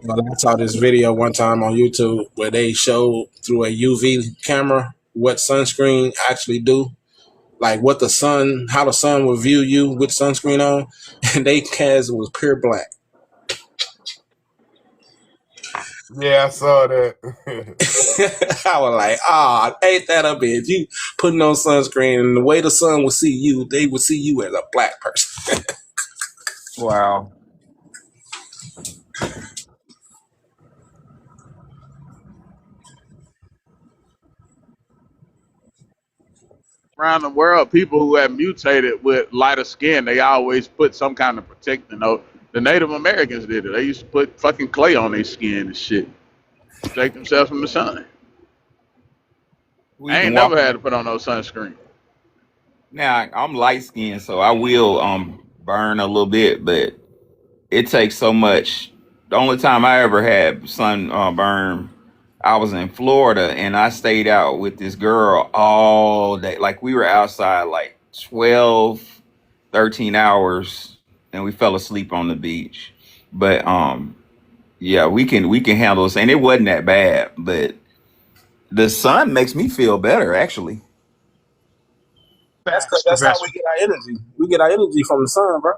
Well, I saw this video one time on YouTube where they showed through a UV camera what sunscreen actually do. like what the sun, how the sun will view you with sunscreen on, and they cast was pure black. Yeah, I saw that. I was like, ain't that a bitch? You putting on sunscreen, and the way the sun will see you, they would see you as a black person. Wow. Around the world, people who have mutated with lighter skin, they always put some kind of protectant. The Native Americans did it. They used to put fucking clay on their skin and shit, protect themselves from the sun. We I can ain't walk never had around. to put on no sunscreen. Now I'm light skinned, so I will burn a little bit, but it takes so much. The only time I ever had sun burn, I was in Florida and I stayed out with this girl all day. Like we were outside like 12, 13 hours and we fell asleep on the beach. But yeah, we can handle this, and it wasn't that bad, but the sun makes me feel better actually. That's because Facts, that's how Professor. we get our energy. We get our energy from the sun, bro.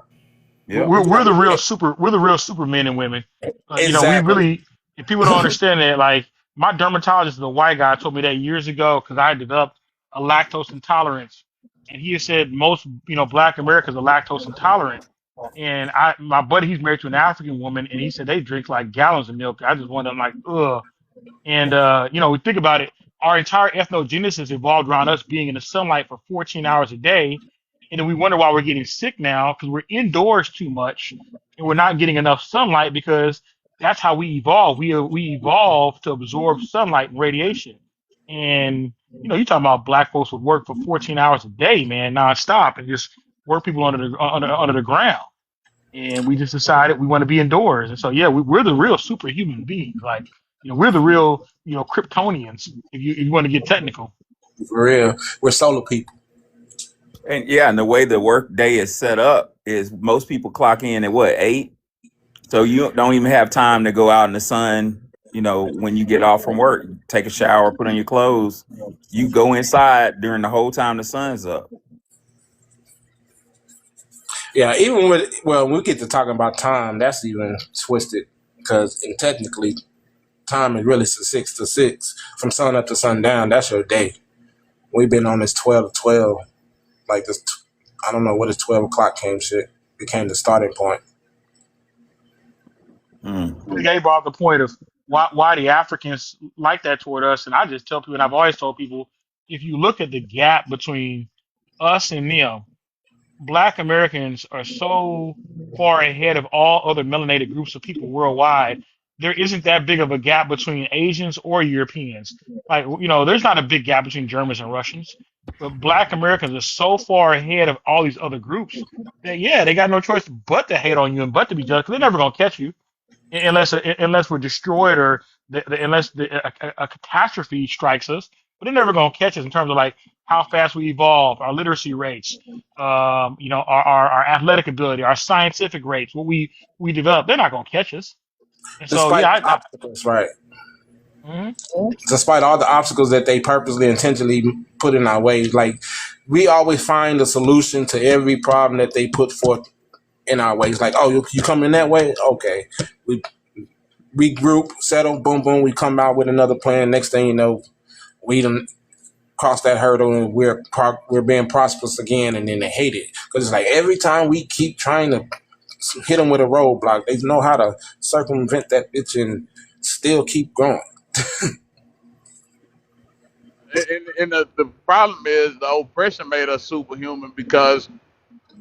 Yep. It's We're not the real the super. We're the real super men and women. We exactly. really. If people don't understand that, like my dermatologist is a white guy, told me that years ago because I developed a lactose intolerance, and he had said most Black Americans are lactose intolerant. And my buddy, he's married to an African woman, and he said they drink like gallons of milk. I just wonder, I'm like, ugh. And we think about it, our entire ethnogenesis evolved around us being in the sunlight for 14 hours a day. And then we wonder why we're getting sick now because we're indoors too much and we're not getting enough sunlight because that's how we evolved. We evolved to absorb sunlight and radiation. And you're talking about black folks would work for 14 hours a day, man, nonstop, and just work people under the ground. And we just decided we want to be indoors. And so, yeah, we're the real superhuman beings. Like, we're the real, Kryptonians, if you want to get technical. For real. We're solar people. And yeah, and the way the work day is set up is most people clock in at what, 8? So you don't even have time to go out in the sun, when you get off from work, take a shower, put on your clothes. You go inside during the whole time the sun's up. Yeah, even when we get to talking about time, that's even twisted because technically time is really 6 to 6 from sun up to sundown. That's your day. We've been on this 12 to 12, like this. I don't know what this 12 o'clock became the starting point. Mm. They brought up the point of why the Africans like that toward us. And I just tell people, and I've always told people, if you look at the gap between us and them, Black Americans are so far ahead of all other melanated groups of people worldwide. There isn't that big of a gap between Asians or Europeans. Like, there's not a big gap between Germans and Russians, but Black Americans are so far ahead of all these other groups that, yeah, they got no choice but to hate on you and but to be judged because they're never going to catch you unless we're destroyed or unless a catastrophe strikes us. But they're never going to catch us in terms of like how fast we evolve, our literacy rates, our athletic ability, our scientific rates, what we develop. They're not going to catch us. And so, Despite yeah, the obstacles, right? Mhm. Despite all the obstacles that they purposely, intentionally put in our way, like we always find a solution to every problem that they put forth in our ways. Like, oh, you come in that way? Okay. We regroup, settle, boom, boom. We come out with another plan. Next thing you know, we done cross that hurdle and we're being prosperous again. And then they hate it because it's like every time we keep trying to hit them with a roadblock, they know how to circumvent that bitch and still keep going. And the problem is the oppression made us superhuman because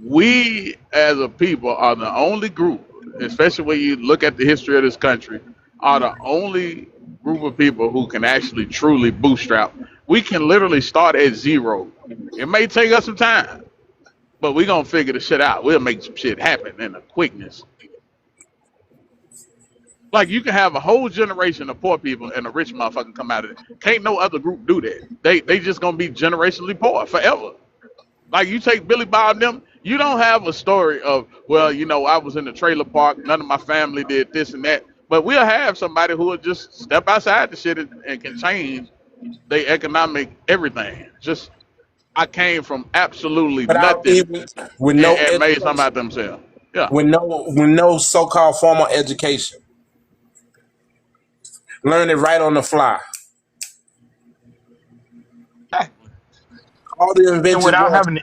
we as a people are the only group, especially when you look at the history of this country, are the only group of people who can actually truly bootstrap. We can literally start at zero. It may take us some time, but we're gonna figure the shit out. We'll make some shit happen in a quickness. Like you can have a whole generation of poor people and a rich motherfucker come out of it. Can't no other group do that. They just gonna be generationally poor forever. Like you take Billy Bob and them, you don't have a story of, well, I was in the trailer park, none of my family did this and that. But we'll have somebody who will just step outside the shit and can change their economic everything. Just I came from absolutely without nothing even with and, no and made something education, out themselves. Yeah. with no so-called formal education, learning right on the fly. Exactly. All the And inventions without was having to,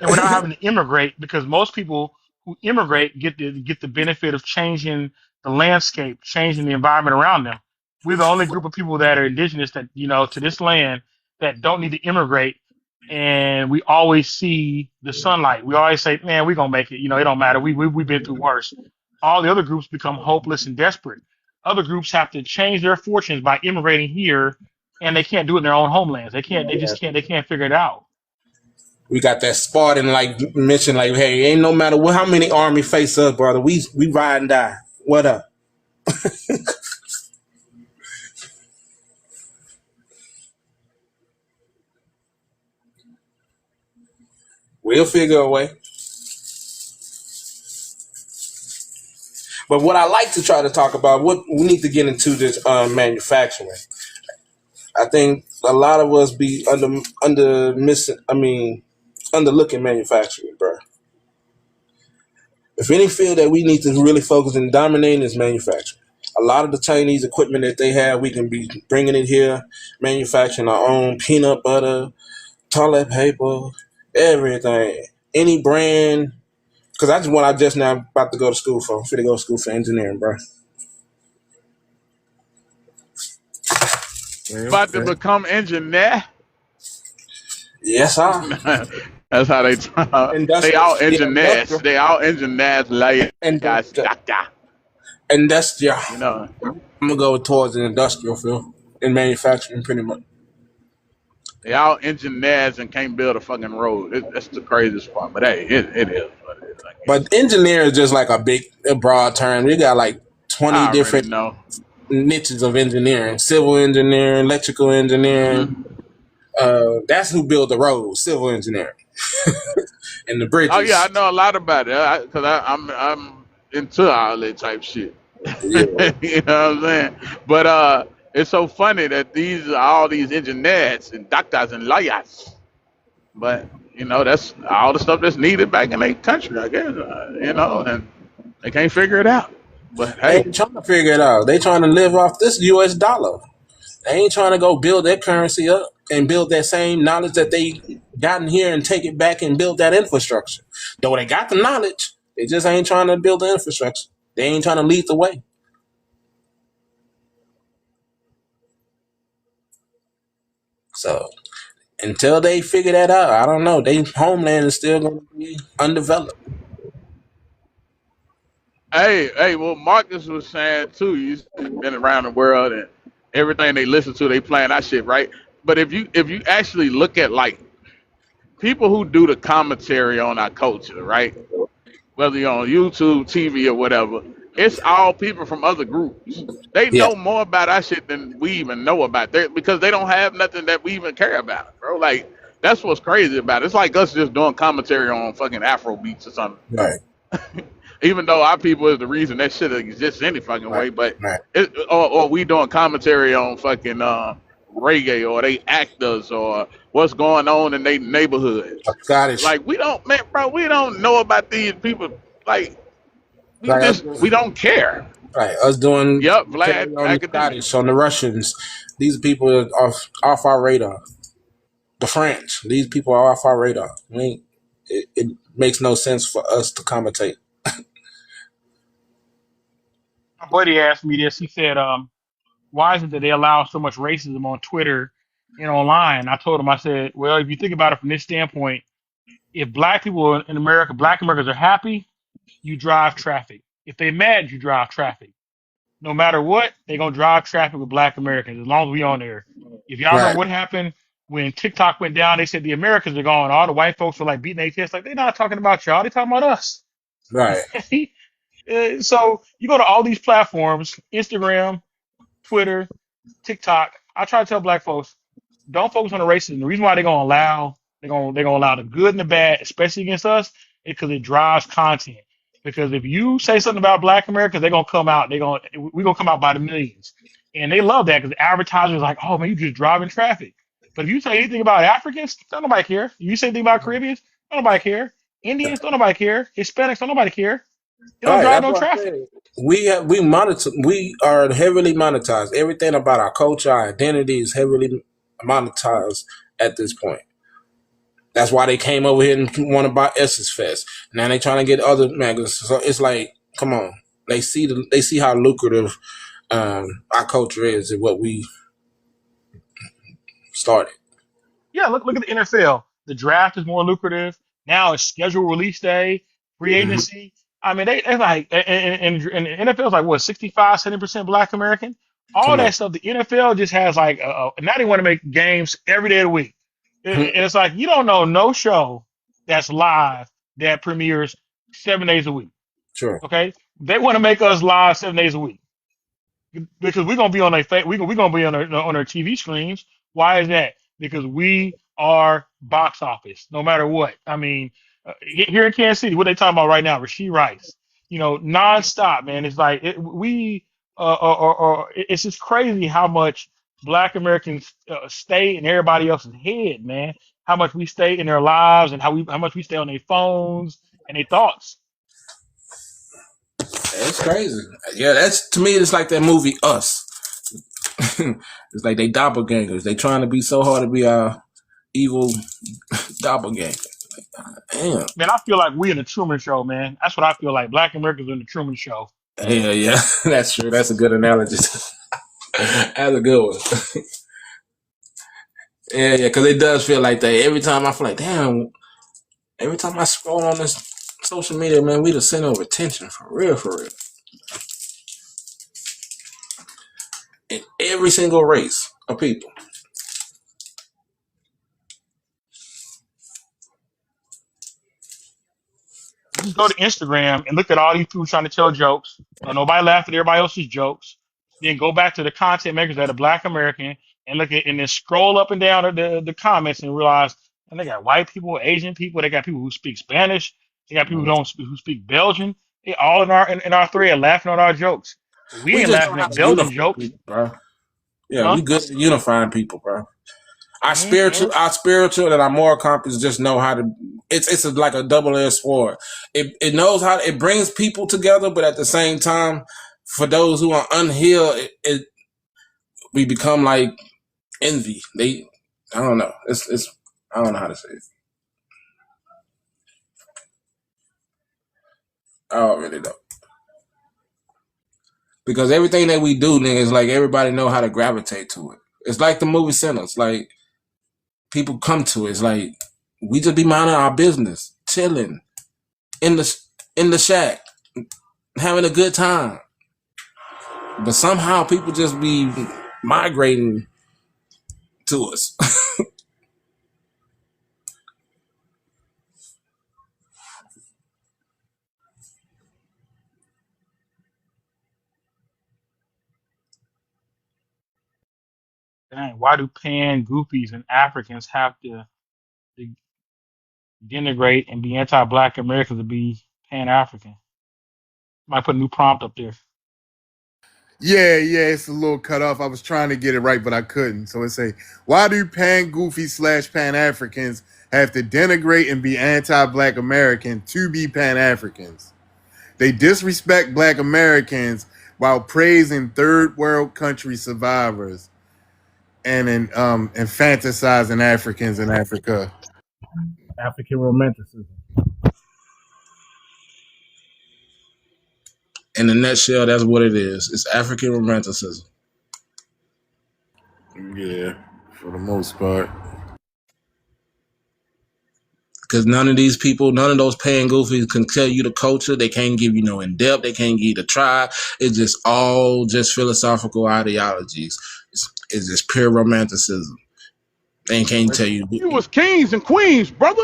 and without having to immigrate, because most people who immigrate get the benefit of changing the landscape, changing the environment around them. We're the only group of people that are indigenous that to this land that don't need to immigrate, and we always see the sunlight. We always say, "Man, we're gonna make it." It don't matter. We've been through worse. All the other groups become hopeless and desperate. Other groups have to change their fortunes by immigrating here, and they can't do it in their own homelands. They can't. They just can't. They can't figure it out. we got that Spartan like mission, like, hey, ain't no matter what how many army face us, brother. We ride and die. What up? We'll figure a way. But what I like to try to talk about, what we need to get into this manufacturing. I think a lot of us be underlooking manufacturing, bro. If any field that we need to really focus and dominating is manufacturing. A lot of the Chinese equipment that they have, we can be bringing it here, manufacturing our own peanut butter, toilet paper, everything. Any brand, because that's what I just now about to go to school for. I'm finna go to school for engineering, bro. About to become engineer. Yes, sir. That's how they talk. They Industrial. all Yeah, engineers. industrial. They all engineers like guys Industrial. doctor. Industrial. You know. I'm gonna go towards the industrial field in manufacturing, pretty much. They all engineers and can't build a fucking road. That's the craziest part. But hey, it is what it is, I But guess. engineer is just like a broad term. We got like 20 I already different know. niches of engineering: civil engineering, electrical engineering. Hmm. That's who build the roads, civil engineering, and the Oh yeah, I bridges. know a lot about it because I'm into all that type shit. Yeah, You know what I'm saying? But it's so funny that these are all these engineers and doctors and lawyers. But that's all the stuff that's needed back in their country, I guess. And they can't figure it out. But they hey, ain't trying to figure it out. They trying to live off this U.S. dollar. They ain't trying to go build their currency up and build that same knowledge that they gotten here and take it back and build that infrastructure. Though they got the knowledge, they just ain't trying to build the infrastructure. They ain't trying to lead the way. So until they figure that out, I don't know. Their homeland is still going to be undeveloped. hey, well, Marcus was saying too. He's been around the world and everything they listen to, they playing that shit, right? But if you actually look at like people who do the commentary on our culture, right? Whether you're on YouTube, TV, or whatever, it's all people from other groups. They Yeah, know more about our shit than we even know about because they don't have nothing that we even care about, bro. Like that's what's crazy about it. It's like us just doing commentary on fucking Afro beats or something. right, Even though our people is the reason that shit exists any fucking right, way, but right. or we doing commentary on fucking reggae or they actors or what's going on in their neighborhoods. Scottish, Like we don't, man, bro, we don't know about these people. Like like us, we don't care. right, us doing Yep, carry Vlad, on the academia. Scottish, on the Russians. These people are off our radar. The French, these people are off our radar. It makes no sense for us to commentate. My buddy asked me this. He said, why is it that they allow so much racism on Twitter and online? I told him, I said, well, if you think about it from this standpoint, if black people in America, black Americans are happy, you drive traffic. If they mad, you drive traffic. No matter what, they're gonna drive traffic with black Americans as long as we on there. If y'all remember Right, what happened when TikTok went down, they said the Americans are gone. All the white folks were like beating their chests, like they're not talking about y'all, they talking about us. right. So you go to all these platforms, Instagram, Twitter, TikTok. I try to tell black folks, don't focus on the racism. The reason why they're gonna allow the good and the bad, especially against us, is because it drives content. Because if you say something about Black Americans, they're gonna come out. We're gonna come out by the millions, and they love that because advertisers are like, oh man, you just driving traffic. But if you say anything about Africans, don't nobody care. If you say anything about Caribbeans, don't nobody care. Indians, don't nobody care. Hispanics, don't nobody care. It All don't right, drive that's no what I traffic. said. We monitor. We are heavily monetized. Everything about our culture, our identity is heavily monetized at this point. That's why they came over here and want to buy Essence Fest. Now they trying to get other magazines. So it's like, come on. They see how lucrative our culture is and what we started. Yeah, look at the NFL. The draft is more lucrative. Now it's scheduled release day, free Mm-hmm. agency. I mean, they like, and the NFL is like, what, 65, 70% black American? All Come that on. stuff. The NFL just has like, now they want to make games every day of the week. And it's like, you don't know no show that's live that premieres 7 days a week. Sure. Okay. They want to make us live 7 days a week because we're gonna be on their we're gonna be on their TV screens. Why is that? Because we are box office, no matter what. I mean, here in Kansas City, what they talking about right now? Rasheed Rice, nonstop, man. It's like it's just crazy how much Black Americans stay in everybody else's head, man. How much we stay in their lives and how much we stay on their phones and their thoughts. It's crazy. Yeah, that's to me. It's like that movie Us. It's like they doppelgangers. They trying to be so hard to be our evil doppelganger. Damn. Man, I feel like we in the Truman Show, man. That's what I feel like. Black Americans in the Truman Show. Yeah, yeah. That's true. That's a good analogy. That's a good one. Yeah, because it does feel like that. Every time I feel like, damn, every time I scroll on this social media, man, we the center of attention for real, for real. In every single race of people. Just go to Instagram and look at all these people trying to tell jokes. Nobody laugh at everybody else's jokes. Then go back to the content makers that are Black American and look at and then scroll up and down the comments and realize, and they got white people, Asian people, they got people who speak Spanish, they got people who speak Belgian. They all in our thread laughing at our jokes. But we We ain't just know laughing how at to Belgian unify jokes, people, bro. Yeah, huh? we good at unifying people, bro. Our Mm-hmm. spiritual and our moral compass just know how to. Like a double-edged sword. It knows how it brings people together, but at the same time, for those who are unhealed, we become like envy. I don't know. It's I don't know how to say it. I don't really know because everything that we do, nigga, is like everybody know how to gravitate to it. It's like the movie Sinners. Like people come to it. It's like we just be minding our business, chilling in the shack, having a good time. But somehow people just be migrating to us. Dang, why do pan goofies and Africans have to denigrate and be anti-Black Americans to be Pan-African? Might put a new prompt up there. Yeah, it's a little cut off. I was trying to get it right, but I couldn't. So it say, why do pan goofy / Pan Africans have to denigrate and be anti-Black American to be Pan Africans? They disrespect Black Americans while praising third world country survivors and fantasizing Africans in Africa. African romanticism. In a nutshell, that's what it is. It's African romanticism. Yeah, for the most part. Because none of those paying goofies can tell you the culture. They can't give you no in depth. They can't give you the tribe. It's just all just philosophical ideologies. It's just pure romanticism. They can't tell you. You was kings and queens, brother,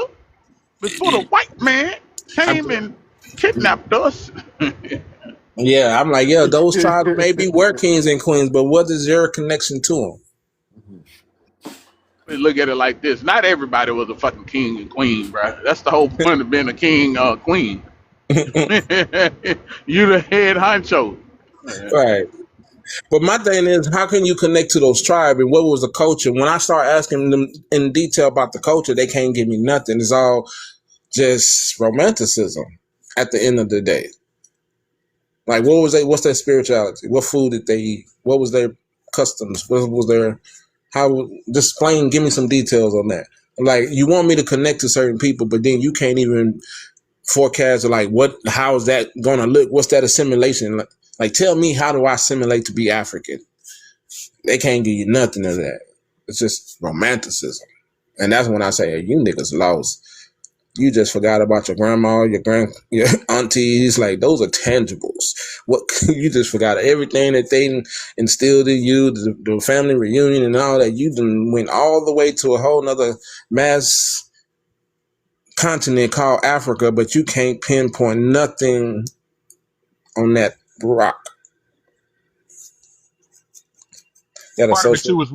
before the white man came and kidnapped us. Yeah, I'm like, yeah, those tribes maybe were kings and queens, but what is your connection to Look at it like this: not everybody was a fucking king and queen, bro. That's the whole point of being a king or queen. them? You the head honcho. Right. But my thing is, how can you connect to those tribes and what was the culture? When I start asking them in detail about the culture, they can't give me nothing. It's all just romanticism at the end of the day. Like, what's their spirituality? What food did they eat? What was their customs? What was their, how, just plain give me some details on that. Like, you want me to connect to certain people, but then you can't even forecast, like, how is that going to look? What's that assimilation? Like, tell me, how do I assimilate to be African? They can't give you nothing of that. It's just romanticism. And that's when I say, hey, you niggas lost. You just forgot about your grandma, your aunties. Like, those are tangibles. What you just forgot everything that they instilled in you, the family reunion and all that. You done went all the way to a whole nother mass continent called Africa, but you can't pinpoint nothing on that rock. That Part of it associate. too is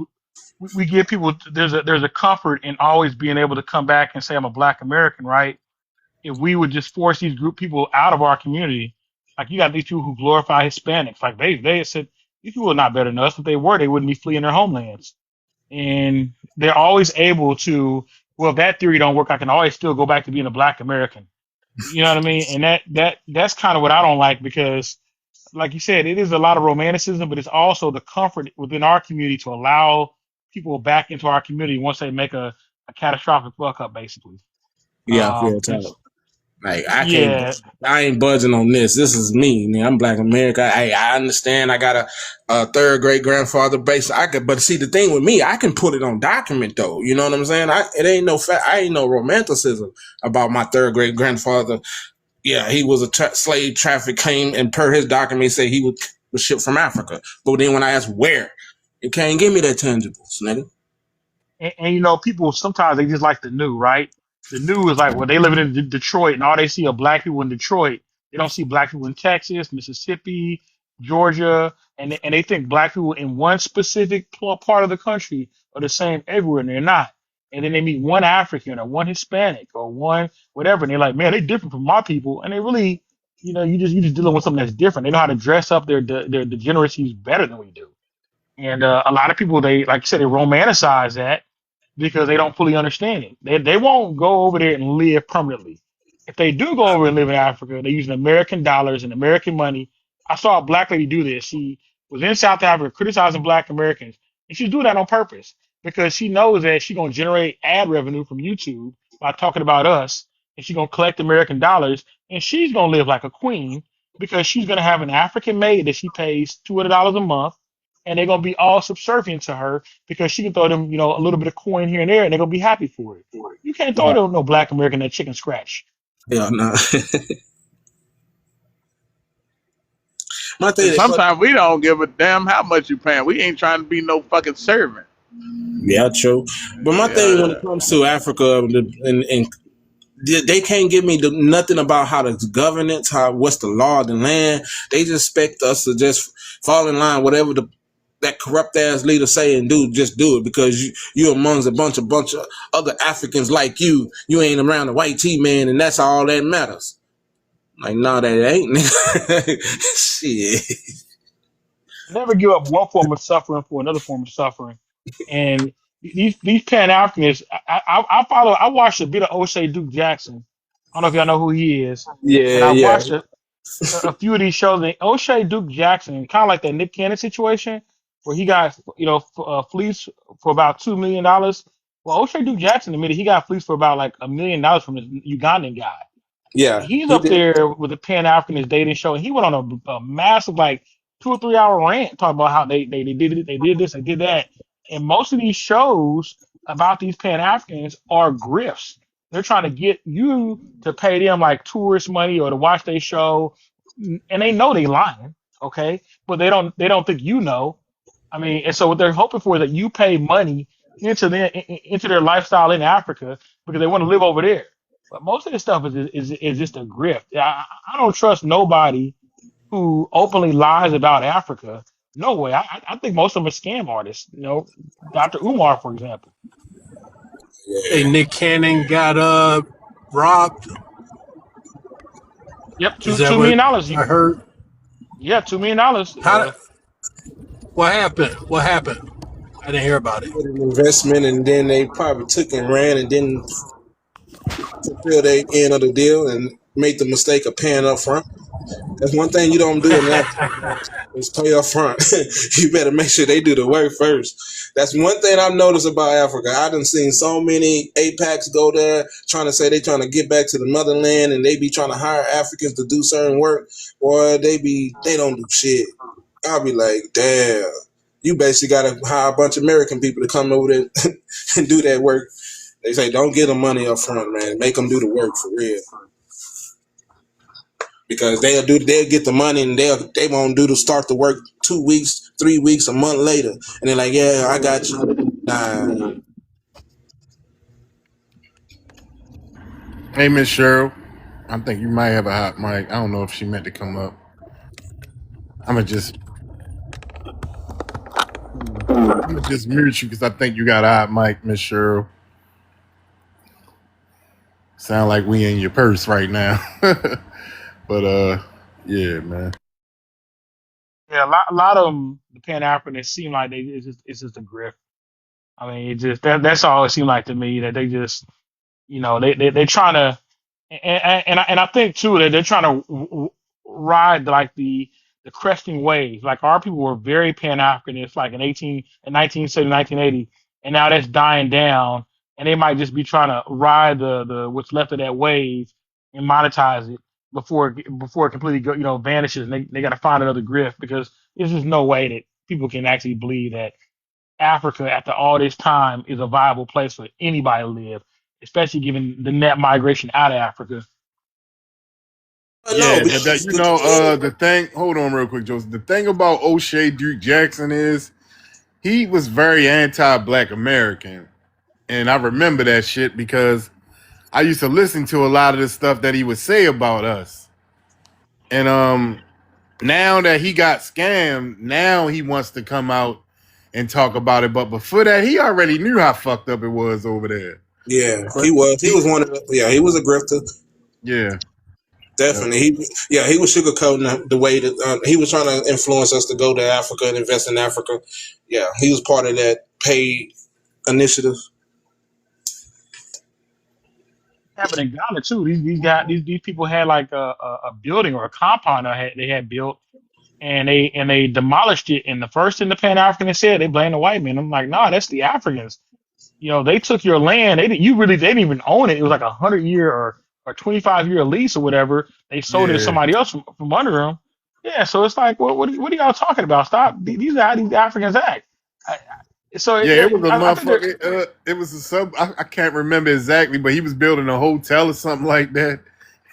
we give people there's a comfort in always being able to come back and say I'm a Black American, right? If we would just force these group people out of our community, like you got these people who glorify Hispanics, like they said these people are not better than us. If they were, they wouldn't be fleeing their homelands. And they're always able to, well, if that theory don't work, I can always still go back to being a Black American. You know what I mean? And that's kind of what I don't like, because like you said, it is a lot of romanticism, but it's also the comfort within our community to allow people back into our community once they make a catastrophic fuck up, basically. Yeah, I feel And tight. Like, yeah, I ain't budging on this. This is me. Man, I'm Black America. I understand. I got a third great grandfather base. But see, the thing with me, I can put it on document though. You know what I'm saying? It ain't no fact. I ain't no romanticism about my third great grandfather. Yeah, he was a slave traffic, came and per his document he said he was shipped from Africa. But then when I asked where, it can't give me that tangibles, nigga. and you know, people sometimes they just like the new, right? The new is like, well, they living in Detroit, and all they see are Black people in Detroit. They don't see Black people in Texas, Mississippi, Georgia, and they think Black people in one specific part of the country are the same everywhere, and they're not. And then they meet one African or one Hispanic or one whatever, and they're like, man, they different from my people, and they really, you know, you just dealing with something that's different. They know how to dress up their degeneracies better than we do. And a lot of people, they like I said, they romanticize that because they don't fully understand it. They won't go over there and live permanently. If they do go over and live in Africa, they're using American dollars and American money. I saw a Black lady do this. She was in South Africa criticizing Black Americans, and she's doing that on purpose because she knows that she's gonna generate ad revenue from YouTube by talking about us, and she's gonna collect American dollars, and she's gonna live like a queen because she's gonna have an African maid that she pays $200 a month, and they're gonna be all subservient to her because she can throw them, you know, a little bit of coin here and there, and they're gonna be happy for it. You can't throw no Black American that chicken scratch. Yeah, no. My thing And is, sometimes we don't give a damn how much you paying. We ain't trying to be no fucking servant. yeah, true. But my thing when it Yeah. comes to Africa and they can't give me nothing about how the governance, what's the law of the land. They just expect us to just fall in line, whatever that corrupt ass leader say and do, just do it because you amongst a bunch of other Africans like you. You ain't around the white T man, and that's all that matters. Like, no, that ain't. Shit. Never give up one form of suffering for another form of suffering. And these Pan Africanists, I watched a bit of O'Shea Duke Jackson. I don't know if y'all know who he is, but Yeah, I yeah, watched a few of these shows. And O'Shea Duke Jackson, kind of like that Nick Cannon situation, where he got fleeced for about $2 million. Well, O'Shea Duke Jackson admitted he got fleeced for about like $1 million from this Ugandan guy. And yeah. he's He up did. there with the Pan Africanist dating show, and he went on a massive like 2 or 3 hour rant talking about how they did it, they did this, they did that. And most of these shows about these Pan Africans are grifts. They're trying to get you to pay them like tourist money or to watch their show, and they know they lying, okay? But they don't think you know. I mean, and so what they're hoping for is that you pay money into their lifestyle in Africa because they want to live over there. But most of this stuff is just a grift. I don't trust nobody who openly lies about Africa. No way. I think most of them are scam artists. You know, Dr. Umar, for example. Hey, Nick Cannon got robbed. Yep, Is two that two what million dollars. I heard? Yeah, $2 million. How What happened? What happened? I didn't hear about it. Put an investment, and then they probably took and ran and didn't fulfill their end of the deal and made the mistake of paying up front. That's one thing you don't do in Africa is pay up front. You better make sure they do the work first. That's one thing I've noticed about Africa. I done seen so many APACs go there trying to say they trying to get back to the motherland and they be trying to hire Africans to do certain work. Or they don't do shit. I'll be like, damn. You basically got to hire a bunch of American people to come over there and do that work. They say don't give them money up front, man. Make them do the work for real. Because they'll get the money and they won't do to start the work 2 weeks, 3 weeks, a month later, and they're like, yeah, I got you. Nah. Hey, Miss Cheryl. I think you might have a hot mic. I don't know if she meant to come up. I'm gonna just mute you because I think you got a hot mic, Miss Cheryl. Sound like we in your purse right now. But yeah, man. Yeah, a lot of them, the Pan Africanists seem like it's just a grift. I mean, it just that's all it seemed like to me that they just they're trying to and I think too that they're trying to ride like the cresting wave. Like our people were very Pan Africanist, like in 1970, 1980, and now that's dying down, and they might just be trying to ride the what's left of that wave and monetize it before it completely vanishes. And they got to find another grift because there's just no way that people can actually believe that Africa, after all this time, is a viable place for anybody to live, especially given the net migration out of Africa. No, Yeah, because the thing. Hold on, real quick, Joseph. The thing about O'Shea Duke Jackson is he was very anti-Black American, and I remember that shit because I used to listen to a lot of the stuff that he would say about us. And now that he got scammed, now he wants to come out and talk about it. But before that, he already knew how fucked up it was over there. yeah, But he was. He was one of the, yeah, he was a grifter. yeah, Definitely. He was sugarcoating the way that he was trying to influence us to go to Africa and invest in Africa. Yeah, he was part of that paid initiative. Happened in Ghana too. These people had like a building or a compound they had built, and they demolished it. And the first thing the Pan Africanists said, they blamed the white man. I'm like, nah, that's the Africans. They took your land. They didn't even own it. It was like 100-year or 25-year lease or whatever. They sold it to yeah. somebody else from under them. Yeah, so it's like, what are y'all talking about? Stop. These are how these Africans act. Yeah, it was a I think that motherfucker. It was a sub. I can't remember exactly, but he was building a hotel or something like that.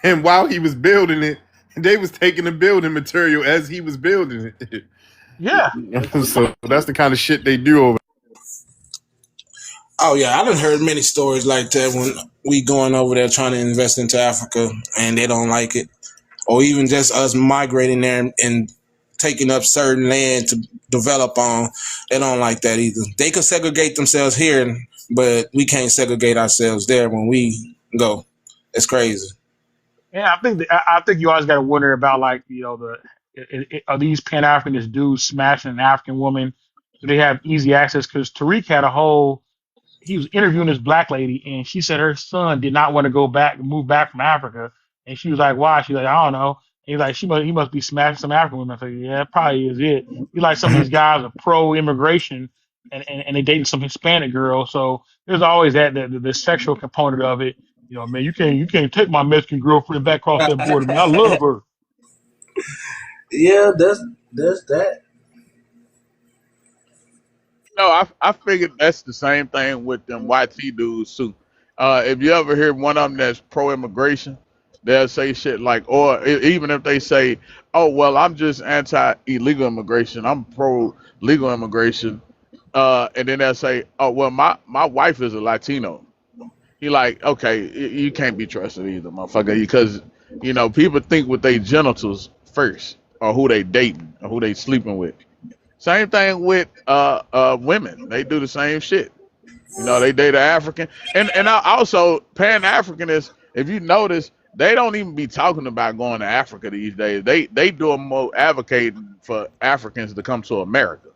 And while he was building it, they was taking the building material as he was building it. yeah. So that's the kind of shit they do over. Oh yeah, I done heard many stories like that when we going over there trying to invest into Africa and they don't like it, or even just us migrating there and taking up certain land to develop on. They don't like that either. They can segregate themselves here, but we can't segregate ourselves there when we go. It's crazy. Yeah, I think you always got to wonder about like are these Pan Africanist dudes smashing an African woman? Do they have easy access? Because Tariq had a whole he was interviewing this black lady, and she said her son did not want to move back from Africa, and she was like, "Why?" She's like, "I don't know." And he's like, he must be smashing some African women." I said, "Yeah, that probably is it." He's like, some of these guys are pro immigration, and they dating some Hispanic girl, so there's always the sexual component of it. Man, you can't take my Mexican girlfriend back across that border, man. I love her. Yeah, that's that. No, I figured that's the same thing with them YT dudes too. If you ever hear one of them that's pro-immigration, they'll say shit like, or even if they say, "Oh well, I'm just anti-illegal immigration, I'm pro-legal immigration," and then they'll say, "Oh well, my wife is a Latino." You like, okay, you can't be trusted either, motherfucker, because people think with their genitals first, or who they dating, or who they sleeping with. Same thing with women. They do the same shit. They date an African. And I also Pan Africanists, if you notice, they don't even be talking about going to Africa these days. They do more advocating for Africans to come to America.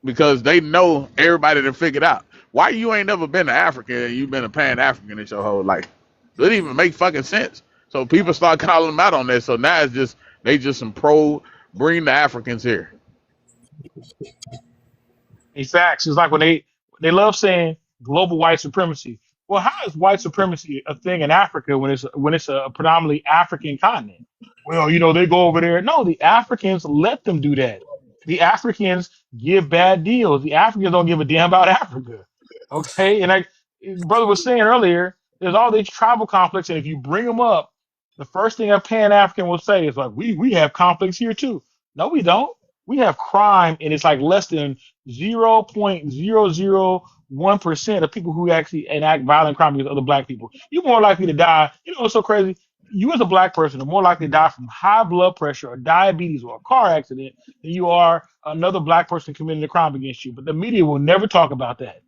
because they know everybody to figure it out. Why you ain't never been to Africa and you've been a pan-Africanist your whole life? It didn't even make fucking sense. So people start calling them out on that. So now it's just they just some pro bring the Africans here. In facts. It's like when they love saying global white supremacy. Well, how is white supremacy a thing in Africa when it's a predominantly African continent? Well, they go over there. No, the Africans let them do that. The Africans give bad deals. The Africans don't give a damn about Africa. Okay, and like brother was saying earlier, there's all these tribal conflicts, and if you bring them up, the first thing a Pan African will say is like, "We have conflicts here too." No, we don't. We have crime, and it's like less than 0.001% of people who actually enact violent crime against other black people. You're more likely to die. You know what's so crazy? You as a black person are more likely to die from high blood pressure or diabetes or a car accident than you are another black person committing a crime against you. But the media will never talk about that.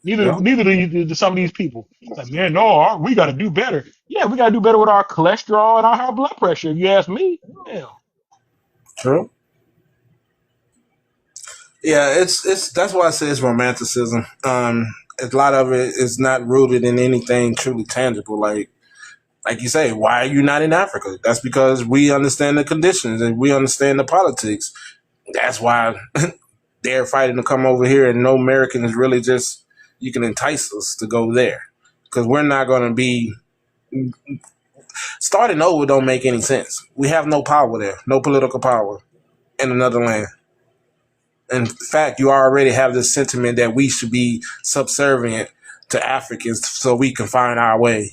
Yeah, Neither do some of these people. Like, man, no, we got to do better. Yeah, we got to do better with our cholesterol and our high blood pressure. If you ask me, hell, true. Yeah, it's that's why I say it's romanticism. A lot of it is not rooted in anything truly tangible. Like you say, why are you not in Africa? That's because we understand the conditions and we understand the politics. That's why they're fighting to come over here, and no American is really just you can entice us to go there because we're not going to be starting over. Don't make any sense. We have no power there, no political power in another land. In fact, you already have this sentiment that we should be subservient to Africans so we can find our way.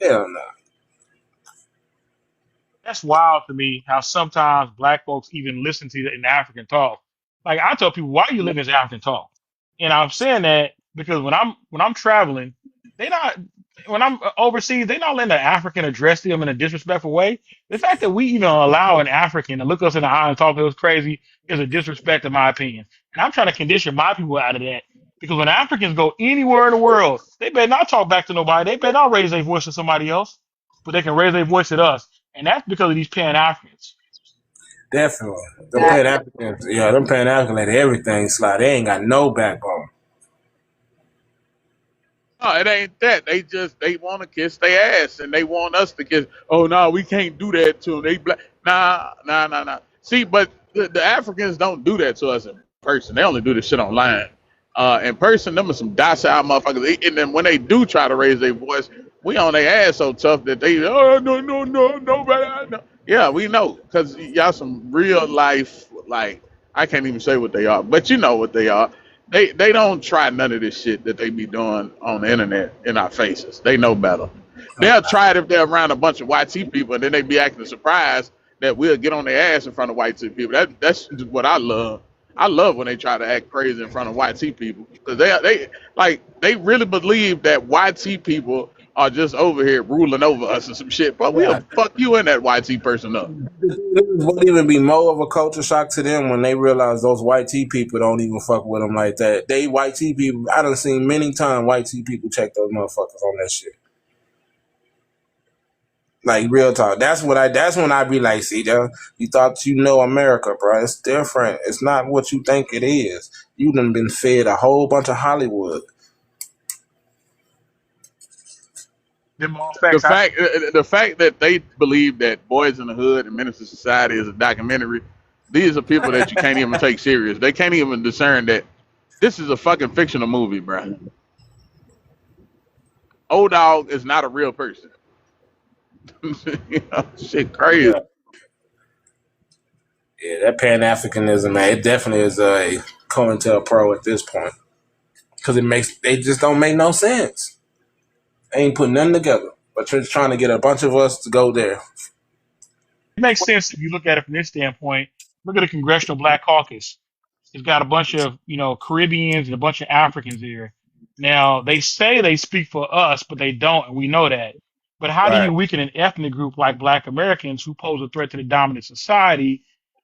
Hell no. that's wild to me how sometimes black folks even listen to an African talk. Like I tell people, why are you listening to African talk? And I'm saying that because when I'm traveling, they not when I'm overseas, they not letting an African address them in a disrespectful way. The fact that we even allow an African to look us in the eye and talk to us crazy is a disrespect in my opinion. And I'm trying to condition my people out of that. Because when Africans go anywhere in the world, they better not talk back to nobody. They better not raise their voice to somebody else, but they can raise their voice at us. And that's because of these Pan Africans. Definitely. Them Pan Africans, yeah, them Pan Africans let everything slide. They ain't got no backbone. No, it ain't that. They want to kiss their ass and they want us to kiss. Oh no, we can't do that to them. They black. Nah. See, but the Africans don't do that to us in person. They only do this shit online. In person, them are some docile motherfuckers. And then when they do try to raise their voice, we on their ass so tough that they no. Yeah, we know because y'all some real life like I can't even say what they are, but you know what they are. They don't try none of this shit that they be doing on the internet in our faces. They know better. They'll try it if they're around a bunch of white tea people, and then they be acting surprised that we'll get on their ass in front of white tea people. That's just what I love. I love when they try to act crazy in front of white tea people because they really believe that white tea people are just over here ruling over us and some shit. But we'll Yeah. fuck you and that white tea person up. It would even be more of a culture shock to them when they realize those white tea people don't even fuck with them like that. They white tea people, I done seen many times white tea people check those motherfuckers on that shit. Like real talk. That's when I be like, see, you thought you know America, bro. It's different. It's not what you think it is. You done been fed a whole bunch of Hollywood. Them all the facts. fact the fact that they believe that Boys in the Hood and Minister Society is a documentary, these are people that you can't even take serious. They can't even discern that this is a fucking fictional movie, bro. Old Dog is not a real person. Shit crazy. Yeah. Yeah, that Pan Africanism, man, it definitely is a COINTELPRO at this point. Because they just don't make no sense. They ain't putting nothing together. But you're trying to get a bunch of us to go there. It makes sense if you look at it from this standpoint. Look at the Congressional Black Caucus. It's got a bunch of, Caribbeans and a bunch of Africans here. Now, they say they speak for us, but they don't, and we know that. But how do Right. you weaken an ethnic group like Black Americans who pose a threat to the dominant society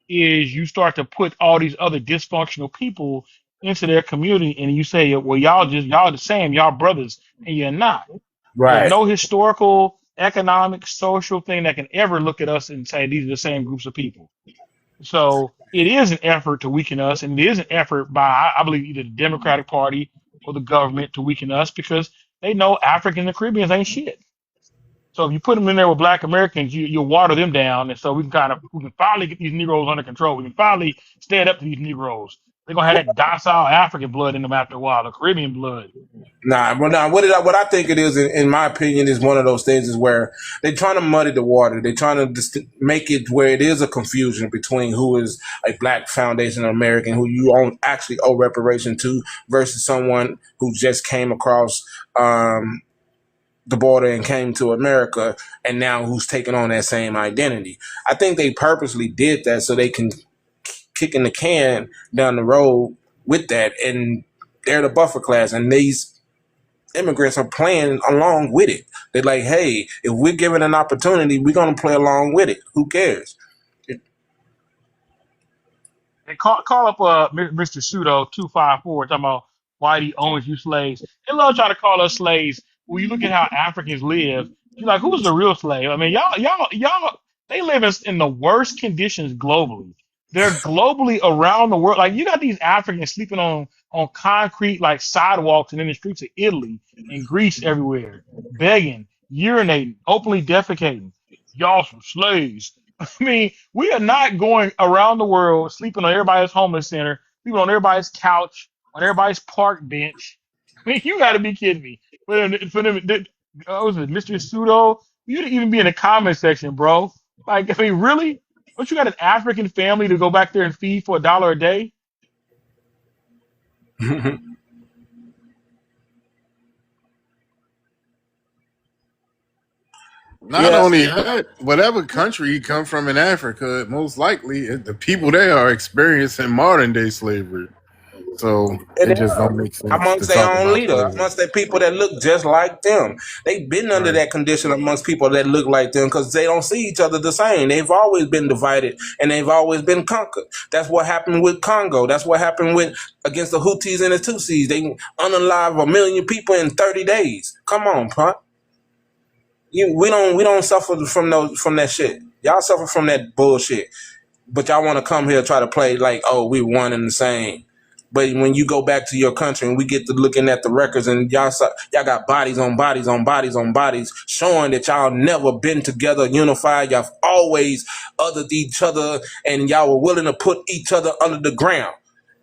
is you start to put all these other dysfunctional people into their community and you say, well, y'all the same, y'all brothers, and you're not. There's Right. no historical, economic, social thing that can ever look at us and say these are the same groups of people. So it is an effort to weaken us, and it is an effort by, I believe, either the Democratic Party or the government to weaken us because they know Africans and Caribbeans ain't shit. So if you put them in there with Black Americans, you'll water them down, and so we can finally get these Negroes under control. We can finally stand up to these Negroes. They're gonna have that docile African blood in them after a while, the Caribbean blood. What I think it is, in my opinion, is one of those things is where they're trying to muddy the water. They're trying to just make it where it is a confusion between who is a Black Foundation American, who you actually owe reparation to, versus someone who just came across the border and came to America and now who's taking on that same identity. I think they purposely did that so they can kick in the can down the road with that, and they're the buffer class, and these immigrants are playing along with it. They're like, hey, if we're given an opportunity, we're going to play along with it. Who cares? And call up Mr. Pseudo 254 talking about why he owns you slaves. They love trying to call us slaves. When you look at how Africans live, you're like, who's the real slave? I mean, y'all, they live in the worst conditions globally. They're globally around the world. Like you got these Africans sleeping on concrete like sidewalks and in the streets of Italy and Greece everywhere, begging, urinating, openly defecating. Y'all some slaves. I mean, we are not going around the world sleeping on everybody's homeless center, sleeping on everybody's couch, on everybody's park bench. I mean, you got to be kidding me. For them, was it Mr. Pseudo? You didn't even be in the comment section, bro. Like, I mean, really? Don't you got an African family to go back there and feed for $1 a day? Not only that, whatever country you come from in Africa, most likely the people there are experiencing modern day slavery. So it just don't make sense to amongst their talk own about leader, slavery. amongst their people that look just like them. They've been under Right. that condition amongst people that look like them because they don't see each other the same. They've always been divided and they've always been conquered. That's what happened with Congo. That's what happened with against the Houthis and the Tutsis. They unalive 1 million people in 30 days. Come on, punk. We don't suffer from that shit. Y'all suffer from that bullshit. But y'all want to come here and try to play like, oh, we one and the same. But when you go back to your country and we get to looking at the records and y'all got bodies on bodies on bodies on bodies showing that y'all never been together unified. Y'all always othered each other and y'all were willing to put each other under the ground.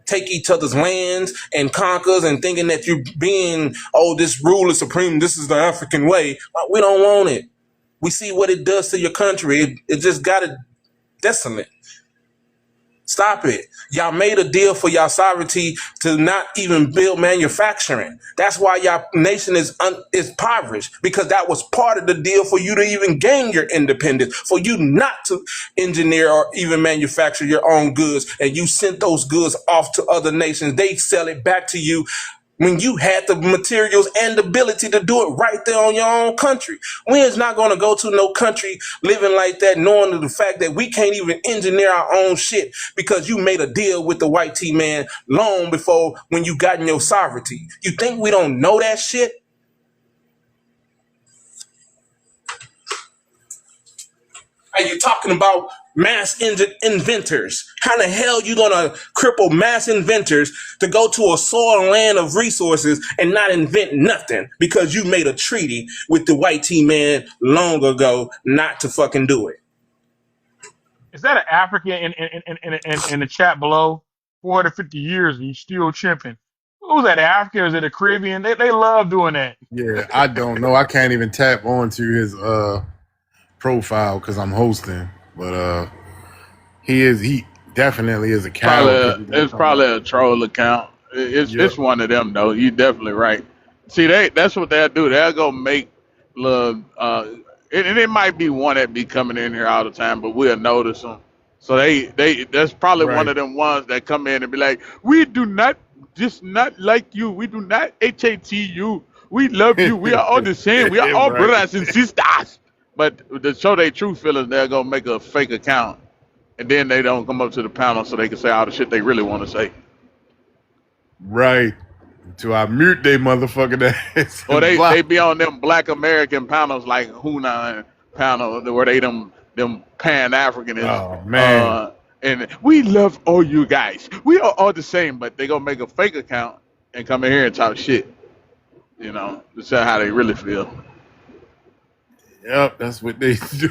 Take each other's lands and conquers and thinking that you're being, oh, this rule is supreme. This is the African way. We don't want it. We see what it does to your country. It just got it desolate. Stop it. Y'all made a deal for y'all sovereignty to not even build manufacturing. That's why y'all nation is impoverished, because that was part of the deal for you to even gain your independence, for you not to engineer or even manufacture your own goods. And you sent those goods off to other nations. They sell it back to you when you had the materials and the ability to do it right there on your own country. We is not going to go to no country living like that, knowing the fact that we can't even engineer our own shit because you made a deal with the white T man long before when you got in your sovereignty. You think we don't know that shit? Are you talking about mass inventors? How the hell you gonna cripple mass inventors to go to a soil land of resources and not invent nothing because you made a treaty with the white T man long ago not to fucking do it? Is that an African in the chat below? 450 years and you still chimping. Who's that, African or is it a Caribbean? They love doing that. Yeah, I don't know. I can't even tap onto his profile because I'm hosting. But he definitely is a coward. It's probably a troll account. It's one of them though. You definitely right. See, that's what they'll do. They'll go make little and it might be one that be coming in here all the time, but we'll notice them. So they that's probably one of them ones that come in and be like, we do not just not like you. We do not hate you. We love you. We are all the same. We are all brothers and sisters. But to show their true feelings, they're gonna make a fake account, and then they don't come up to the panel so they can say all the shit they really want to say. Right. Until I mute they motherfucking ass. Or they be on them Black American panels like Hunan panel where they them pan-Africanism. Oh man. And we love all you guys. We are all the same, but they gonna make a fake account and come in here and talk shit. You know, to say how they really feel. Yep, that's what they do.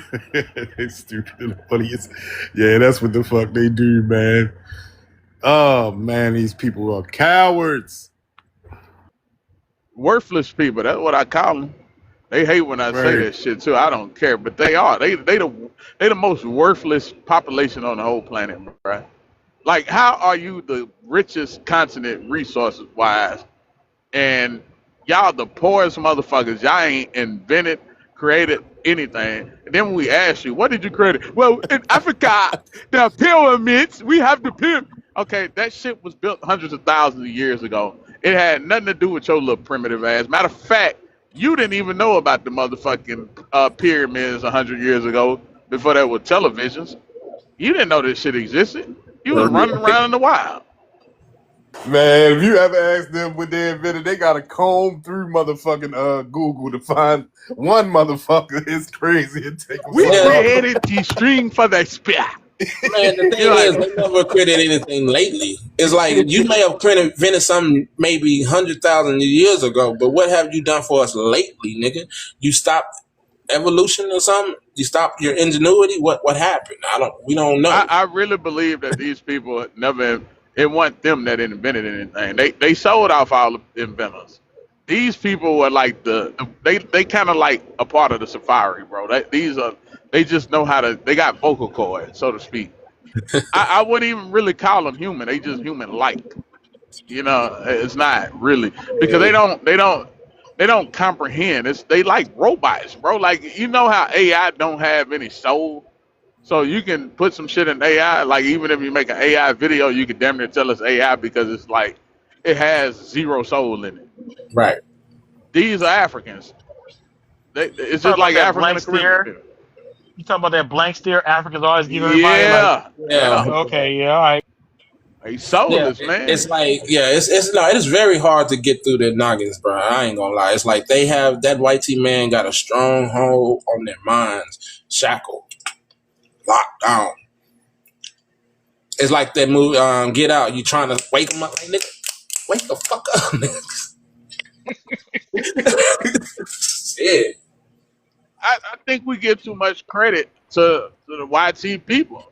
They stupid and funny. Yeah, that's what the fuck they do, man. Oh man, these people are cowards. Worthless people. That's what I call them. They hate when I say Right. that shit too. I don't care, but they are. They the most worthless population on the whole planet, right? Like, how are you the richest continent resources wise, and y'all the poorest motherfuckers? Y'all ain't invented, created anything. And then when we ask you, what did you create? Well, in Africa, the pyramids. We have the pyramid. Okay, that shit was built hundreds of thousands of years ago. It had nothing to do with your little primitive ass. Matter of fact, you didn't even know about the motherfucking pyramids 100 years ago before there were televisions. You didn't know this shit existed. You was running around in the wild. Man, if you ever ask them what they invented, they gotta comb through motherfucking Google to find one motherfucker. It's crazy. It takes them We so long. created the string for the spear. Man, the thing is, they never created anything lately. It's like you may have invented something maybe 100,000 years ago, but what have you done for us lately, nigga? You stopped evolution or something? You stopped your ingenuity? What happened? We don't know. I really believe that these people never. It wasn't them that invented anything. They sold off all the inventors. These people were like they kind of like a part of the safari, bro. They just know how to. They got vocal cords, so to speak. I wouldn't even really call them human. They just human like. You know, it's not really because they don't comprehend. They like robots, bro. Like, you know how AI don't have any soul. So you can put some shit in AI, like even if you make an AI video, you can damn near tell it's AI because it's like it has zero soul in it. Right. These are Africans. It's Talking just about like that African blank and Caribbean stare. people. You talking about that blank stare Africans always give everybody like, Yeah, Yeah. yeah. okay, yeah, all right. He's Yeah, soulless, man. it's like it's no, it's very hard to get through their noggins, bro. I ain't gonna lie. It's like they have that white T man got a strong hold on their minds, shackled, locked down. It's like that movie, Get Out. You trying to wake them up, like nigga, wake the fuck up, nigga. Shit. I think we give too much credit to the YT people.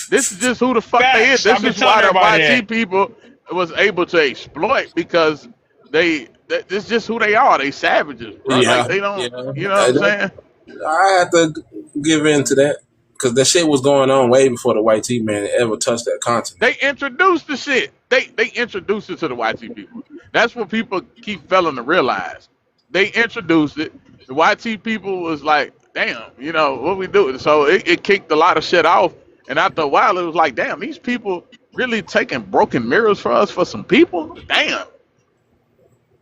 This is just who the fuck they is. Facts. I've This been is telling why the everybody YT that. people was able to exploit because this is just who they are. They savages, bro. Yeah, Like they yeah. don't, you know what I'm saying? I had to give in to that because that shit was going on way before the white T man ever touched that continent. They introduced the shit. They introduced it to the YT people. That's what people keep failing to realize. They introduced it. The YT people was like, damn, you know, what we do? So it kicked a lot of shit off. And after a while, it was like, damn, these people really taking broken mirrors for us for some people? Damn.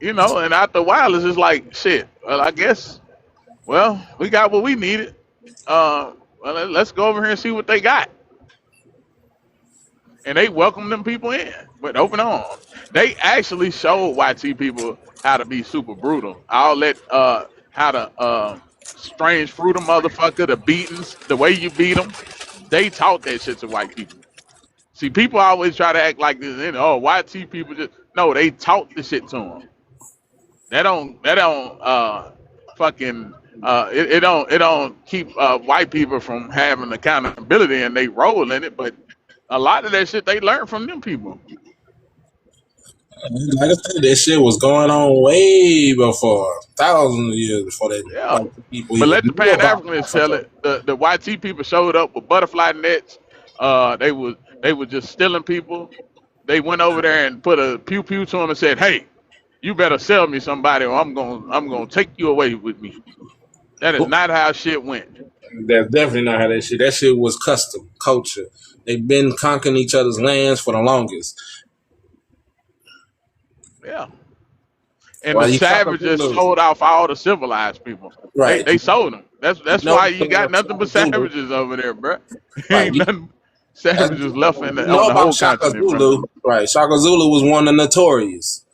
You know, and after a while, it's just like, shit, well, I guess, well, we got what we needed. Well, let's go over here and see what they got. And they welcome them people in with open arms. They actually showed YT people how to be super brutal. I'll let how to strange fruit a motherfucker, the beatings, the way you beat them. They taught that shit to white people. See, people always try to act like this. Oh, YT people just no. They taught the shit to them. They don't fucking it don't keep white people from having accountability and they roll in it, but a lot of that shit they learned from them people. Like I said, that shit was going on way before, thousands of years before that Yeah. white people But even let the knew about Pan-Africanists tell Africa. it. The YT people showed up with butterfly nets. They were just stealing people. They went over there and put a pew pew to them and said, "Hey, you better sell me somebody, or I'm gonna take you away with me." That is not how shit went. That's definitely not how that shit. That shit was custom culture. They've been conquering each other's lands for the longest. Yeah. And the Well, you Shaka savages Zulu, sold off all the civilized people. They right? they sold them. That's No, why you got nothing but Shaka Zulu, savages over there, bro. right? Ain't nothing savages left You on know the about whole Shaka continent, bro. Zulu, right? Shaka Zulu was one of the notorious,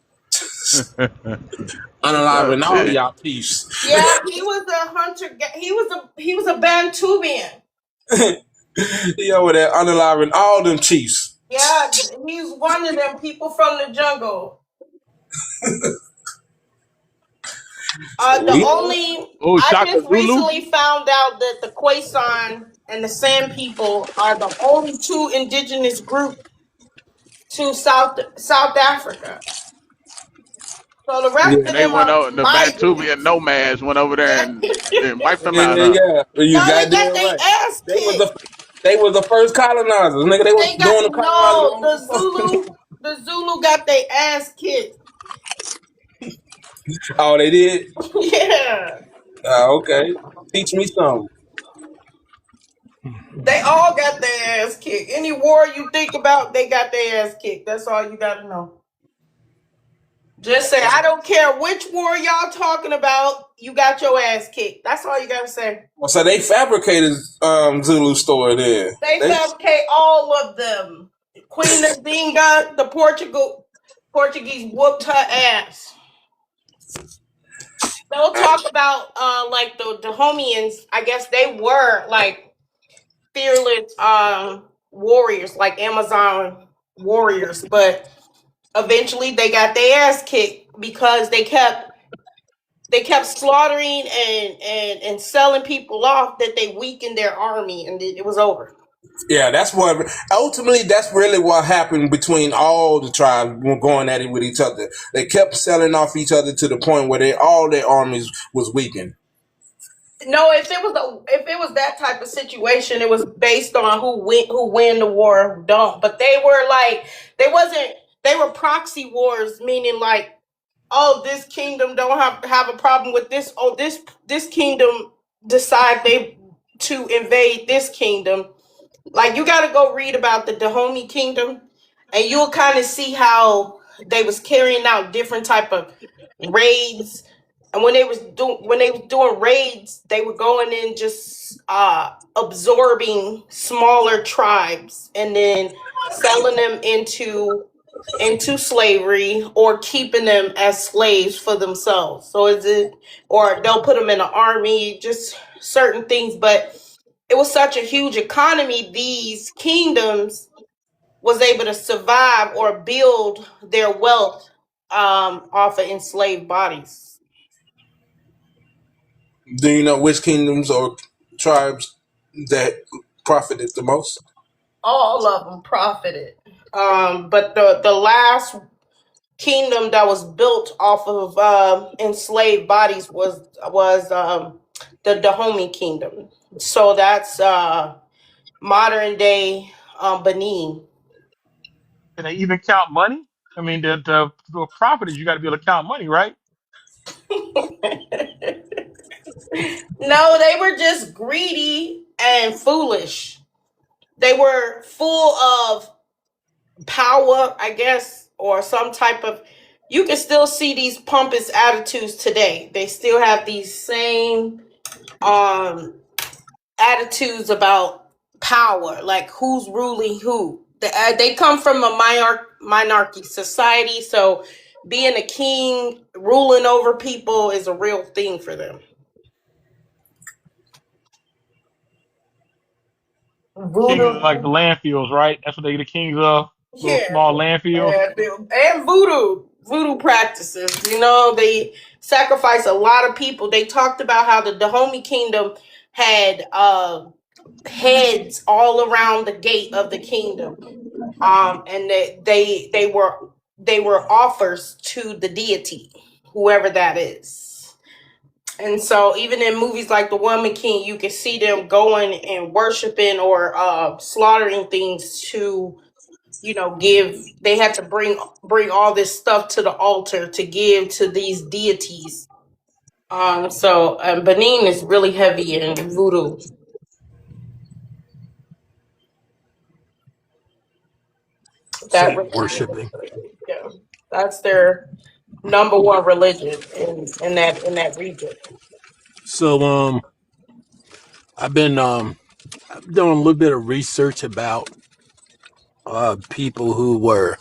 unaliving all Shit. y'all chiefs. Yeah, he was a hunter. He was a Bantubian. He over there unaliving all them chiefs. Yeah, he's one of them people from the jungle. The We only Oh, I Shaka just Zulu. recently found out that the Khoisan and the San people are the only two indigenous group to South Africa. So the yeah, rest And of they them went are over the Bantubian migrants. nomads went over there Yeah. and wiped them yeah, out, huh? yeah. You No, they got goddamn their right. ass They was kicked. the first colonizers, nigga. They was They got doing the colonizing no long the before. Zulu. The Zulu got their ass kicked. Oh, they did. Yeah, Okay. Teach me something. they all got their ass kicked. Any war you think about, they got their ass kicked. That's all you got to know. Just say, I don't care which war y'all talking about. You got your ass kicked. That's all you got to say. Well, so they fabricated Zulu story there. They They fabricate all of them. Queen Nzinga, the Portuguese whooped her ass. They'll talk about like the Dahomians. I guess they were like fearless warriors, like Amazon warriors, but eventually they got their ass kicked because they kept slaughtering and selling people off that they weakened their army and it was over. Yeah, that's what ultimately that's really what happened between all the tribes going at it with each other. They kept selling off each other to the point where all their armies was weakened. No, if it was that type of situation, it was based on who win the war, who don't. But they were like they were proxy wars, meaning like, oh, this kingdom don't have a problem with this. Oh, this kingdom decide they to invade this kingdom. Like you got to go read about the Dahomey kingdom, and you'll kind of see how they was carrying out different type of raids. And when they was doing raids, they were going in just absorbing smaller tribes and then selling them into slavery or keeping them as slaves for themselves. So is it, or they'll put them in an army, just certain things. But it was such a huge economy, these kingdoms was able to survive or build their wealth off of enslaved bodies. Do you know which kingdoms or tribes that profited the most? All of them profited. But the last kingdom that was built off of enslaved bodies was the Dahomey kingdom. So that's modern day Benin. Can they even count money? I mean, the profit is you got to be able to count money, right? No, they were just greedy and foolish. They were full of power, I guess, or some type of. You can still see these pompous attitudes today. They still have these same um attitudes about power, like who's ruling who. They come from a minority society, so being a king, ruling over people, is a real thing for them. Kings Voodoo, are like the landfills, right? That's what they the kings of. Little yeah, small landfills. and voodoo practices. They sacrifice a lot of people. They talked about how the Dahomey kingdom had heads all around the gate of the kingdom, and they were offers to the deity, whoever that is. And so even in movies like The Woman King, you can see them going and worshiping or slaughtering things to, give. They had to bring all this stuff to the altar to give to these deities. So Benin is really heavy in voodoo. That Say religion, worshiping. yeah, that's their number one religion in that region. So I've been doing a little bit of research about people who were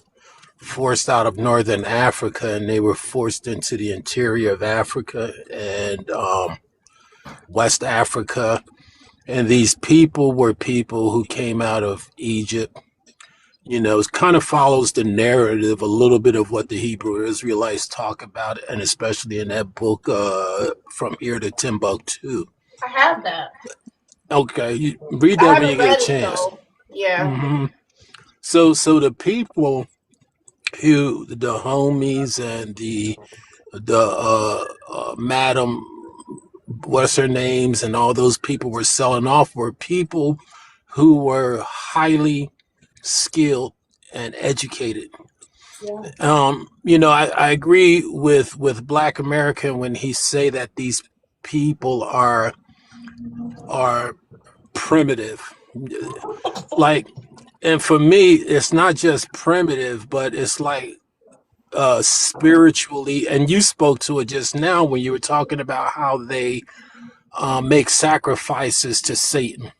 forced out of northern Africa and they were forced into the interior of Africa and West Africa. And these people were people who came out of Egypt. You know, it kind of follows the narrative a little bit of what the Hebrew Israelites talk about, and especially in that book, From Here to Timbuktu. I have that. Okay, you read I that when you haven't get a read it chance. though. Yeah. hmm So the people who, the homies and the Madam, what's her names, and all those people were selling off were people who were highly skilled and educated. Yeah. You know, I agree with Black American when he say that these people are primitive. Like, and for me, it's not just primitive, but it's like spiritually. And you spoke to it just now when you were talking about how they make sacrifices to Satan.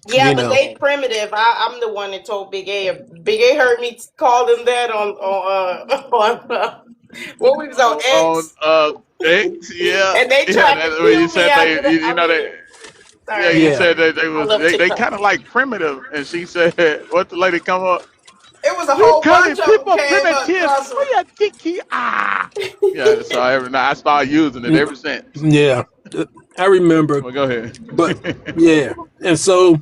Yeah, You but know, they primitive. I'm the one that told Big A. Big A heard me call them that on what we was on On X, X, yeah, and they yeah. tried to That when you kill me said they, after that. you I know mean, that. Yeah, you sorry, yeah, said that I love they TikTok. kind of like primitive, and she said, "What the lady come up? It was a You whole bunch calling of them people came primitive? across Oh them. yeah, Tiki ah." Yeah, so I started using it Mm, ever since. yeah, I remember. Well, go ahead. But yeah, and so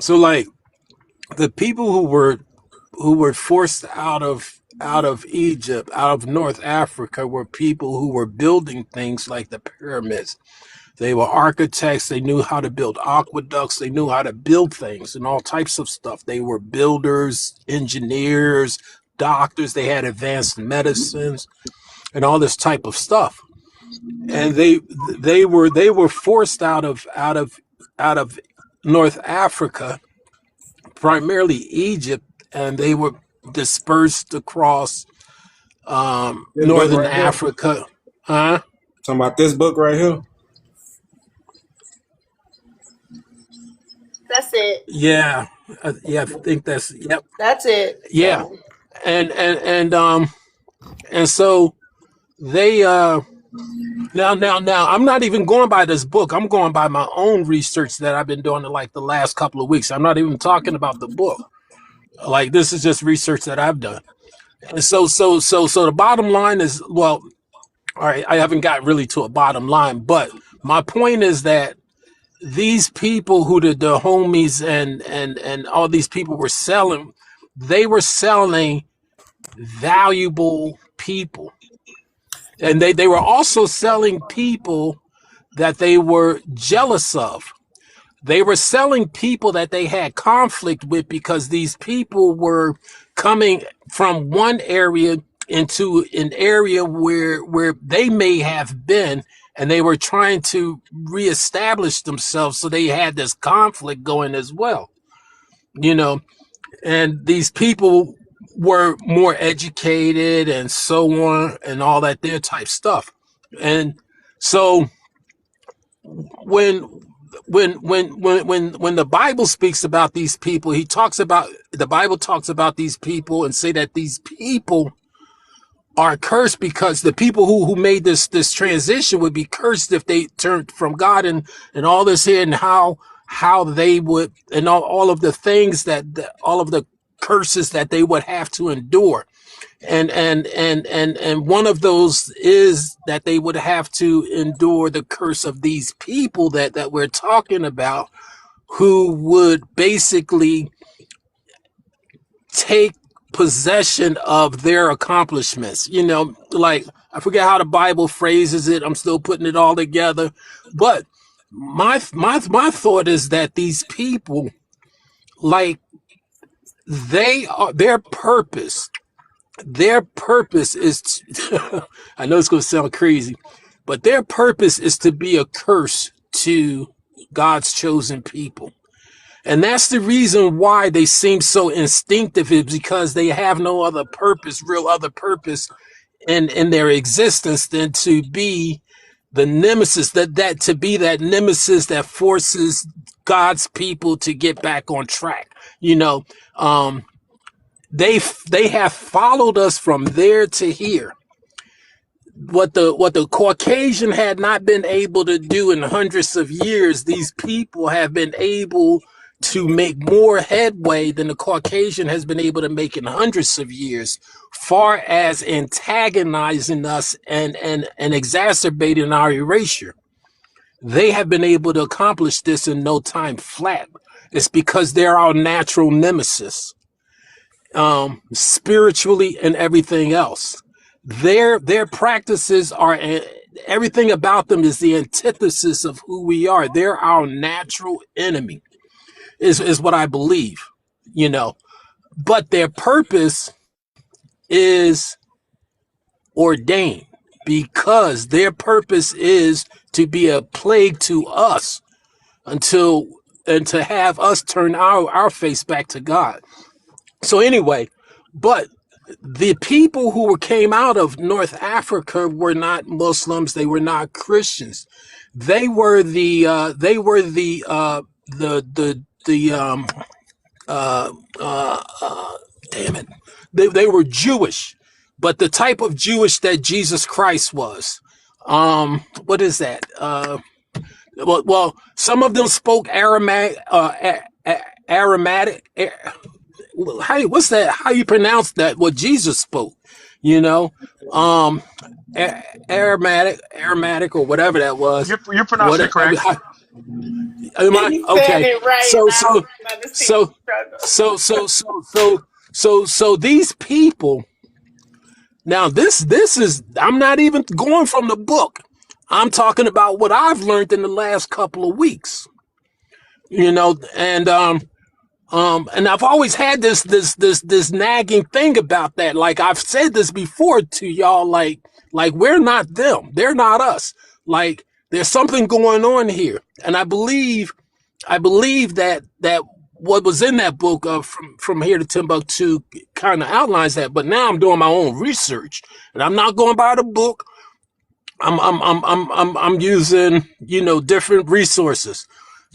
like the people who were forced out of Egypt, out of North Africa, were people who were building things like the pyramids. They were architects. They knew how to build aqueducts. They knew how to build things and all types of stuff. They were builders, engineers, doctors. They had advanced medicines and all this type of stuff. And they were forced out of North Africa, primarily Egypt, and they were dispersed across This book northern right here. Africa. Huh? Talking about this book right here. That's it. Yeah, yeah. I think that's yep. That's it. Yeah, and and so they now I'm not even going by this book. I'm going by my own research that I've been doing in like the last couple of weeks. I'm not even talking about the book. Like this is just research that I've done. And so the bottom line is, well, all right, I haven't got really to a bottom line, but my point is that these people who the homies and all these people were selling, they were selling valuable people. And they were also selling people that they were jealous of. They were selling people that they had conflict with because these people were coming from one area into an area where they may have been, and they were trying to reestablish themselves, so they had this conflict going as well, you know. And these people were more educated and so on and all that their type stuff. And so when when the Bible speaks about these people, the Bible talks about these people and say that these people are cursed because the people who made this transition would be cursed if they turned from God, and all this here, and how they would, and all of the things that all of the curses that they would have to endure. And one of those is that they would have to endure the curse of these people that we're talking about, who would basically take possession of their accomplishments. You know, like I forget how the Bible phrases it. I'm still putting it all together. But my thought is that these people, like, they are their purpose is to, I know it's going to sound crazy, but their purpose is to be a curse to God's chosen people. And that's the reason why they seem so instinctive, is because they have no other purpose, real other purpose in their existence than to be the nemesis, that to be that nemesis that forces God's people to get back on track. You know, they have followed us from there to here. what the Caucasian had not been able to do in hundreds of years, these people have been able to make more headway than the Caucasian has been able to make in hundreds of years, far as antagonizing us and exacerbating our erasure. They have been able to accomplish this in no time flat. It's because they're our natural nemesis, spiritually and everything else. Their practices are everything about them is the antithesis of who we are. They're our natural enemy, is what I believe, you know. But their purpose is ordained because their purpose is to be a plague to us until and to have us turn our face back to God. So anyway, but the people who came out of North Africa were not Muslims. They were not Christians. They were uh, uh, damn it. They were Jewish, but the type of Jewish that Jesus Christ was. What is that? Some of them spoke Aramaic, Aramaic. What's that? How you pronounce that? What Jesus spoke, you know, um, Aromatic, or whatever that was. You're pronouncing it What correct. am I He said okay? it right. So Now so I understand so the struggle. so these people. Now this is, I'm not even going from the book. I'm talking about what I've learned in the last couple of weeks. You know, and I've always had this nagging thing about that. Like I've said this before to y'all, like we're not them, they're not us. Like there's something going on here, and I believe that what was in that book of from here to Timbuktu kind of outlines that. But now I'm doing my own research, and I'm not going by the book. I'm using, you know, different resources.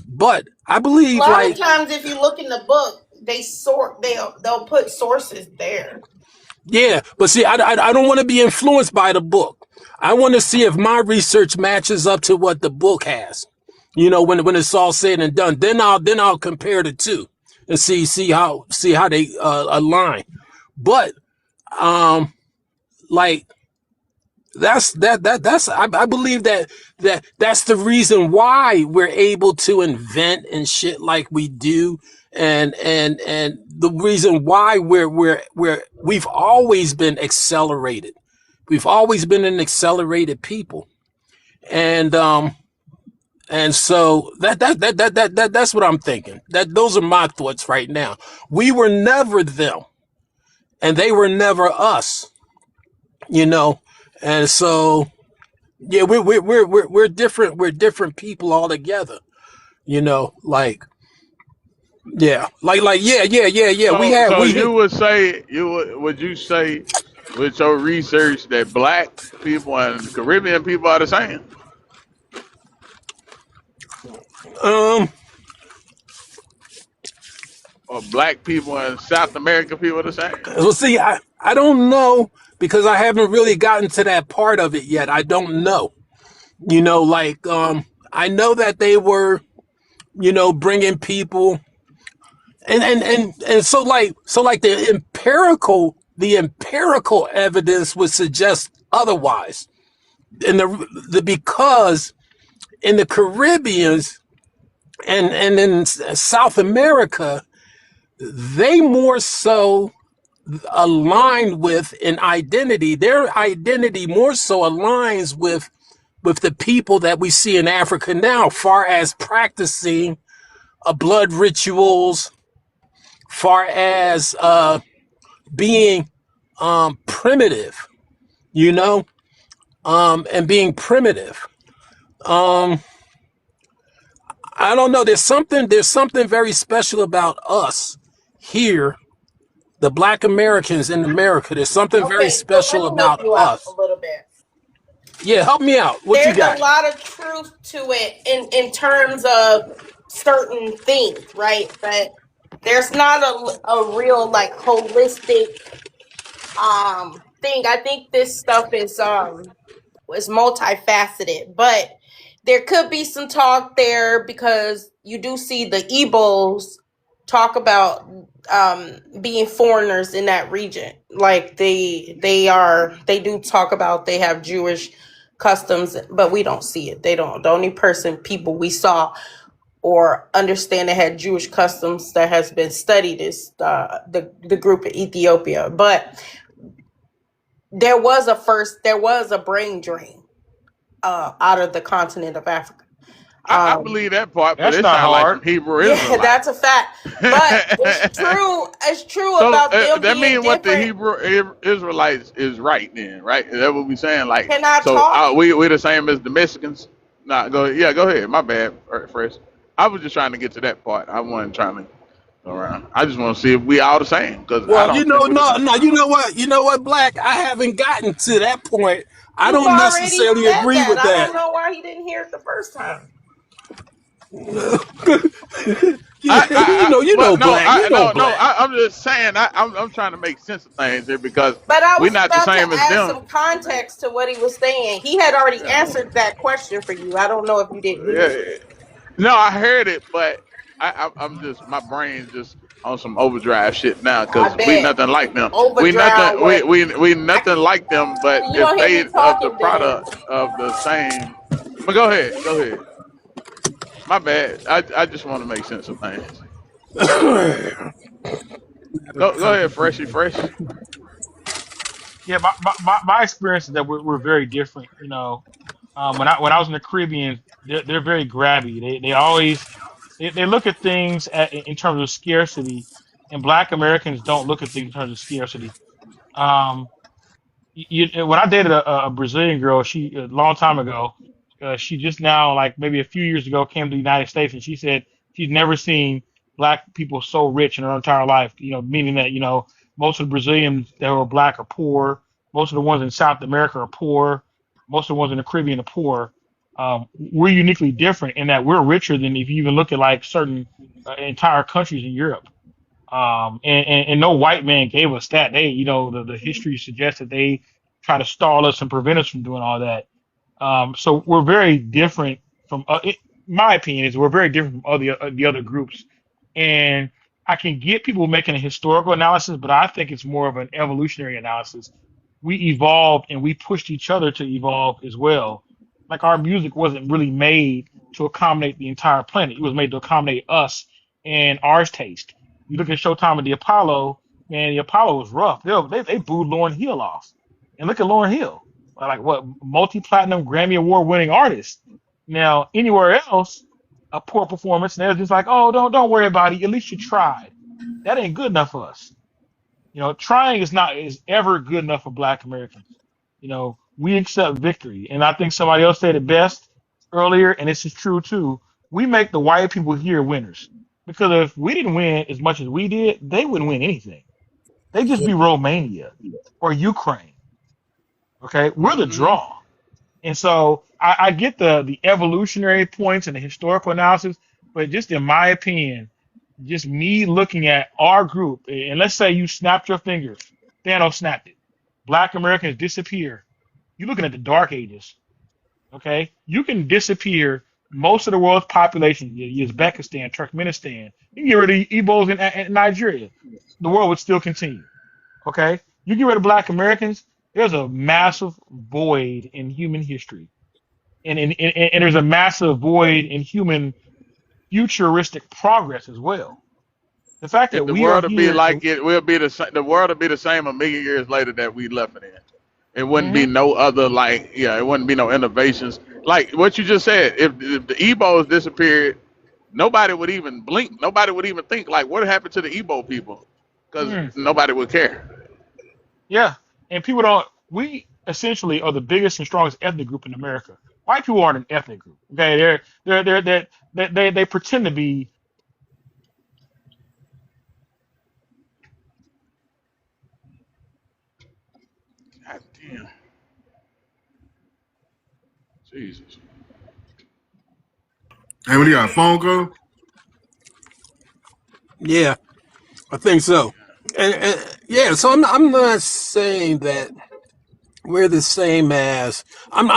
But I A believe, lot of like, times, if you look in the book, they'll put sources there. yeah, but see, I don't want to be influenced by the book. I want to see if my research matches up to what the book has. You know, when it's all said and done, then I'll compare the two and see how they align. But like that's I believe that's the reason why we're able to invent and shit like we do, and the reason why we've always been accelerated. We've always been an accelerated people, and so that's what I'm thinking. That those are my thoughts right now. We were never them, and they were never us. You know, and so. Yeah, we're different. We're different people altogether. You know, like yeah, yeah. We have So we you would say would you say with your research that black people and Caribbean people are the same, um. or black people and South American people are the same? Well, see, I don't know because I haven't really gotten to that part of it yet. I don't know. You know, like I know that they were, you know, bringing people, and so like the empirical evidence would suggest otherwise. And the because in the Caribbeans and in South America, they more so aligned with an identity. Their identity more so aligns with the people that we see in Africa now, far as practicing blood rituals, far as being primitive, you know, and being primitive. Um, I don't know. There's something very special about us here, the Black Americans in America. There's something very Okay, so let special me help about you out a us. little bit. Yeah, help me out. What you There's a got? lot of truth to it in terms of certain things, right? But there's not a real like holistic thing. I think this stuff is multifaceted, but there could be some talk there because you do see the Igbos talk about being foreigners in that region. Like they do talk about they have Jewish customs, but we don't see it. They don't. The only people we saw or understand that had Jewish customs that has been studied is the group of Ethiopia. But there was a brain drain out of the continent of Africa. I believe that part, but That's it not sounds like hard. some Hebrew Yeah, that's a Israelites. fact. But it's true. It's true So about them that being means what the different. Hebrew Israelites is right then, right? Is that what we saying? Like, Can I so talk? we the same as the Mexicans? Nah, go ahead. My bad, Fresh. I was just trying to get to that part. I wasn't trying to go around. I just want to see if we all the same because I Well, don't think we're the no, same. no. You know what, Black? I haven't gotten to that point. I You've don't already necessarily said agree that. with I that. don't know why he didn't hear it the first time. You But know, no, Black. You know, Black. I'm just saying. I'm trying to make sense of things here because But I we're was not the about to same as add them. some context to what he was saying. He had already Yeah. answered that question for you. I don't know if you didn't hear it. Yeah. No, I heard it, but I'm just my brain's just on some overdrive shit now I because we bet. nothing like them. We Overdrive nothing. what? We I nothing can't. like them. But You if don't hear they me of the talking, then product of the same, but go ahead. Go ahead. My bad. I just want to make sense of things. Go ahead, Freshy Fresh. Yeah, my experience is that we're very different. You know, when I was in the Caribbean, they're very grabby. They always they look at things in terms of scarcity, and Black Americans don't look at things in terms of scarcity. Um, when I dated a Brazilian girl, she a long time ago, she just now like maybe a few years ago came to the United States, and she said she's never seen black people so rich in her entire life. You know, meaning that most of the Brazilians that were black are poor. Most of the ones in South America are poor. Most of the ones in the Caribbean are poor. We're uniquely different in that we're richer than if you even look at like certain entire countries in Europe. And no white man gave us that. The history suggests that they try to stall us and prevent us from doing all that. So we're very different from, my opinion is we're very different from the other groups. And I can get people making a historical analysis, but I think it's more of an evolutionary analysis. We evolved and we pushed each other to evolve as well. Like our music wasn't really made to accommodate the entire planet. It was made to accommodate us and our taste. You look at Showtime and the Apollo, man, the Apollo was rough. They booed Lauryn Hill off. And look at Lauryn Hill, like what multi-platinum Grammy award winning artist. Now anywhere else, a poor performance, and they're just like, oh, don't worry about it. At least you tried. That ain't good enough for us. Trying is ever good enough for Black Americans. We accept victory, and I think somebody else said it best earlier, and this is true too. We make the white people here winners because if we didn't win as much as we did, they wouldn't win anything. They'd just be Romania or Ukraine. Okay, we're the Hmm. draw. And so I get the evolutionary points and the historical analysis, but just in my opinion, just me looking at our group, and let's say you snapped your fingers, Thanos snapped it, Black Americans disappear. You're looking at the Dark Ages. Okay, you can disappear most of the world's population, Uzbekistan, Turkmenistan. You can get rid of Igbos in Nigeria, the world would still continue. Okay, you get rid of Black Americans, there's a massive void in human history and there's a massive void in human futuristic progress as well. The fact that If the we are world will be here like and it, will be the world will be the same a million years later that we left it in. It wouldn't be Mhm. no other it wouldn't be no innovations like what you just said. If the Ebos disappeared, nobody would even blink. Nobody would even think like what happened to the Ebo people because Mm, nobody would care. yeah, and people don't. We essentially are the biggest and strongest ethnic group in America. White people aren't an ethnic group. Okay, they pretend to be. God damn, Jesus. Hey, what do you got? A phone call? Yeah, I think so. And yeah, so I'm not saying that. we're the same as. I'm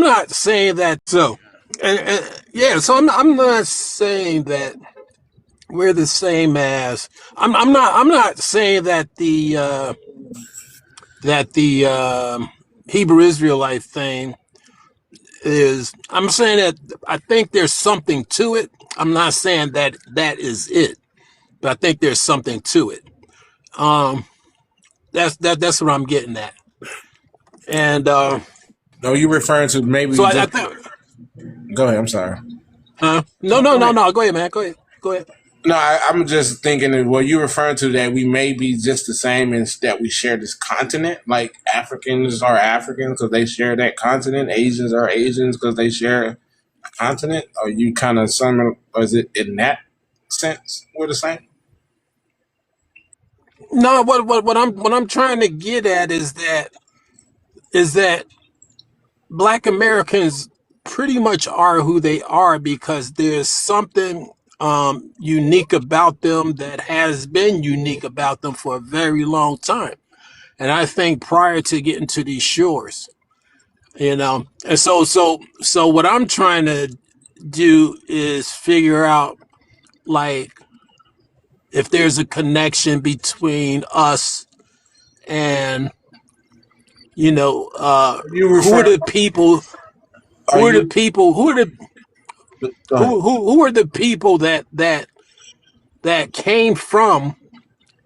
not saying that. So, yeah. So I'm not saying that we're the same as. I'm not saying that the Hebrew Israelite thing is. I'm saying that I think there's something to it. I'm not saying that that is it, but I think there's something to it. Um, that's what I'm getting at. And No, you referring to so maybe I just. think. Go ahead. I'm sorry. No, No, no, go no, ahead. no. Go ahead, man. Go ahead. Go ahead. No, I'm just thinking that what you're referring to that we may be just the same in that we share this continent. Like Africans are Africans because they share that continent. Asians are Asians because they share a continent. Or you kind of some? Or is it in that sense we're the same? No, what I'm trying to get at is that Black Americans pretty much are who they are because there's something unique about them that has been unique about them for a very long time. And I think prior to getting to these shores, and so what I'm trying to do is figure out like if there's a connection between us and Are you who are referring? the people Are who are the you? people who are the Go ahead. who are the people that came from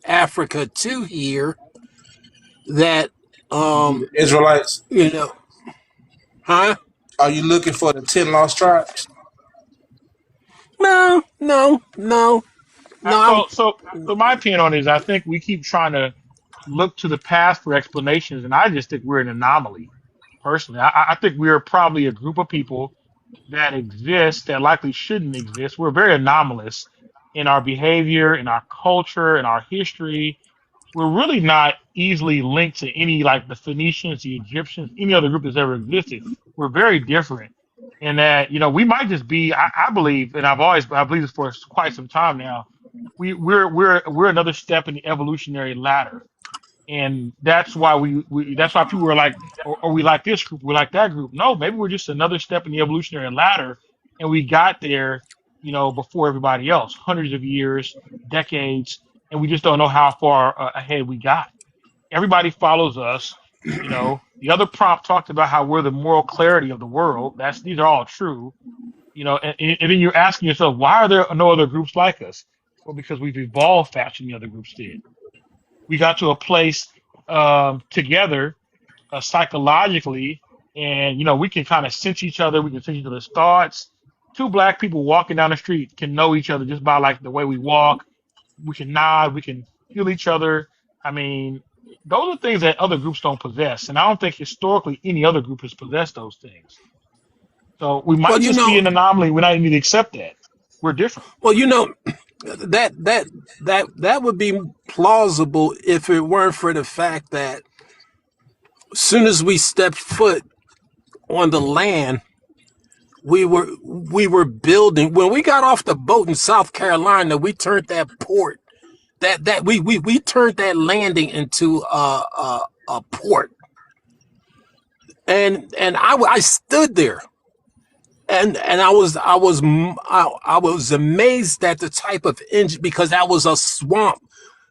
Africa to here that The Israelites. you know huh Are you looking for the 10 lost tribes? no no no no I'm So my opinion on it is I think we keep trying to look to the past for explanations, and I just think we're an anomaly. Personally, I think we're probably a group of people that exist that likely shouldn't exist. We're very anomalous in our behavior, in our culture, in our history. We're really not easily linked to any like the Phoenicians, the Egyptians, any other group that's ever existed. We're very different in that, we might just be, I believe, and I believe this for quite some time now. We're another step in the evolutionary ladder, and that's why that's why people are like, or we like this group, we like that group. No, maybe we're just another step in the evolutionary ladder, and we got there, before everybody else, hundreds of years, decades, and we just don't know how far ahead we got. Everybody follows us. The other prompt talked about how we're the moral clarity of the world. These are all true. And then you're asking yourself, why are there no other groups like us? Well, because we've evolved faster than the other groups did. We got to a place together psychologically, and we can kind of sense each other. We can sense each other's thoughts. Two black people walking down the street can know each other just by like the way we walk. We can nod. We can feel each other. I mean, those are things that other groups don't possess, and I don't think historically any other group has possessed those things. So we well might just be an anomaly. We not need to accept that we're different. well that would be plausible if it weren't for the fact that as soon as we stepped foot on the land we were building. When we got off the boat in South Carolina, we turned that port that we turned that landing into a port, and I stood there, and I was amazed at the type of engine, because that was a swamp.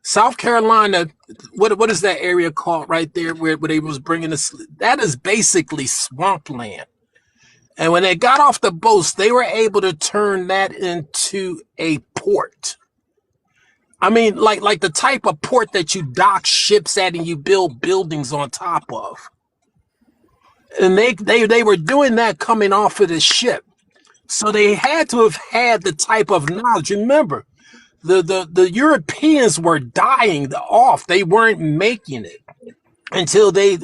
South Carolina, what is that area called right there where they was bringing us? That is basically swampland. And when they got off the boats, they were able to turn that into a port. I mean, like the type of port that you dock ships at and you build buildings on top of. And they were doing that coming off of the ship. So they had to have had the type of knowledge. Remember, the Europeans were dying off. They weren't making it until they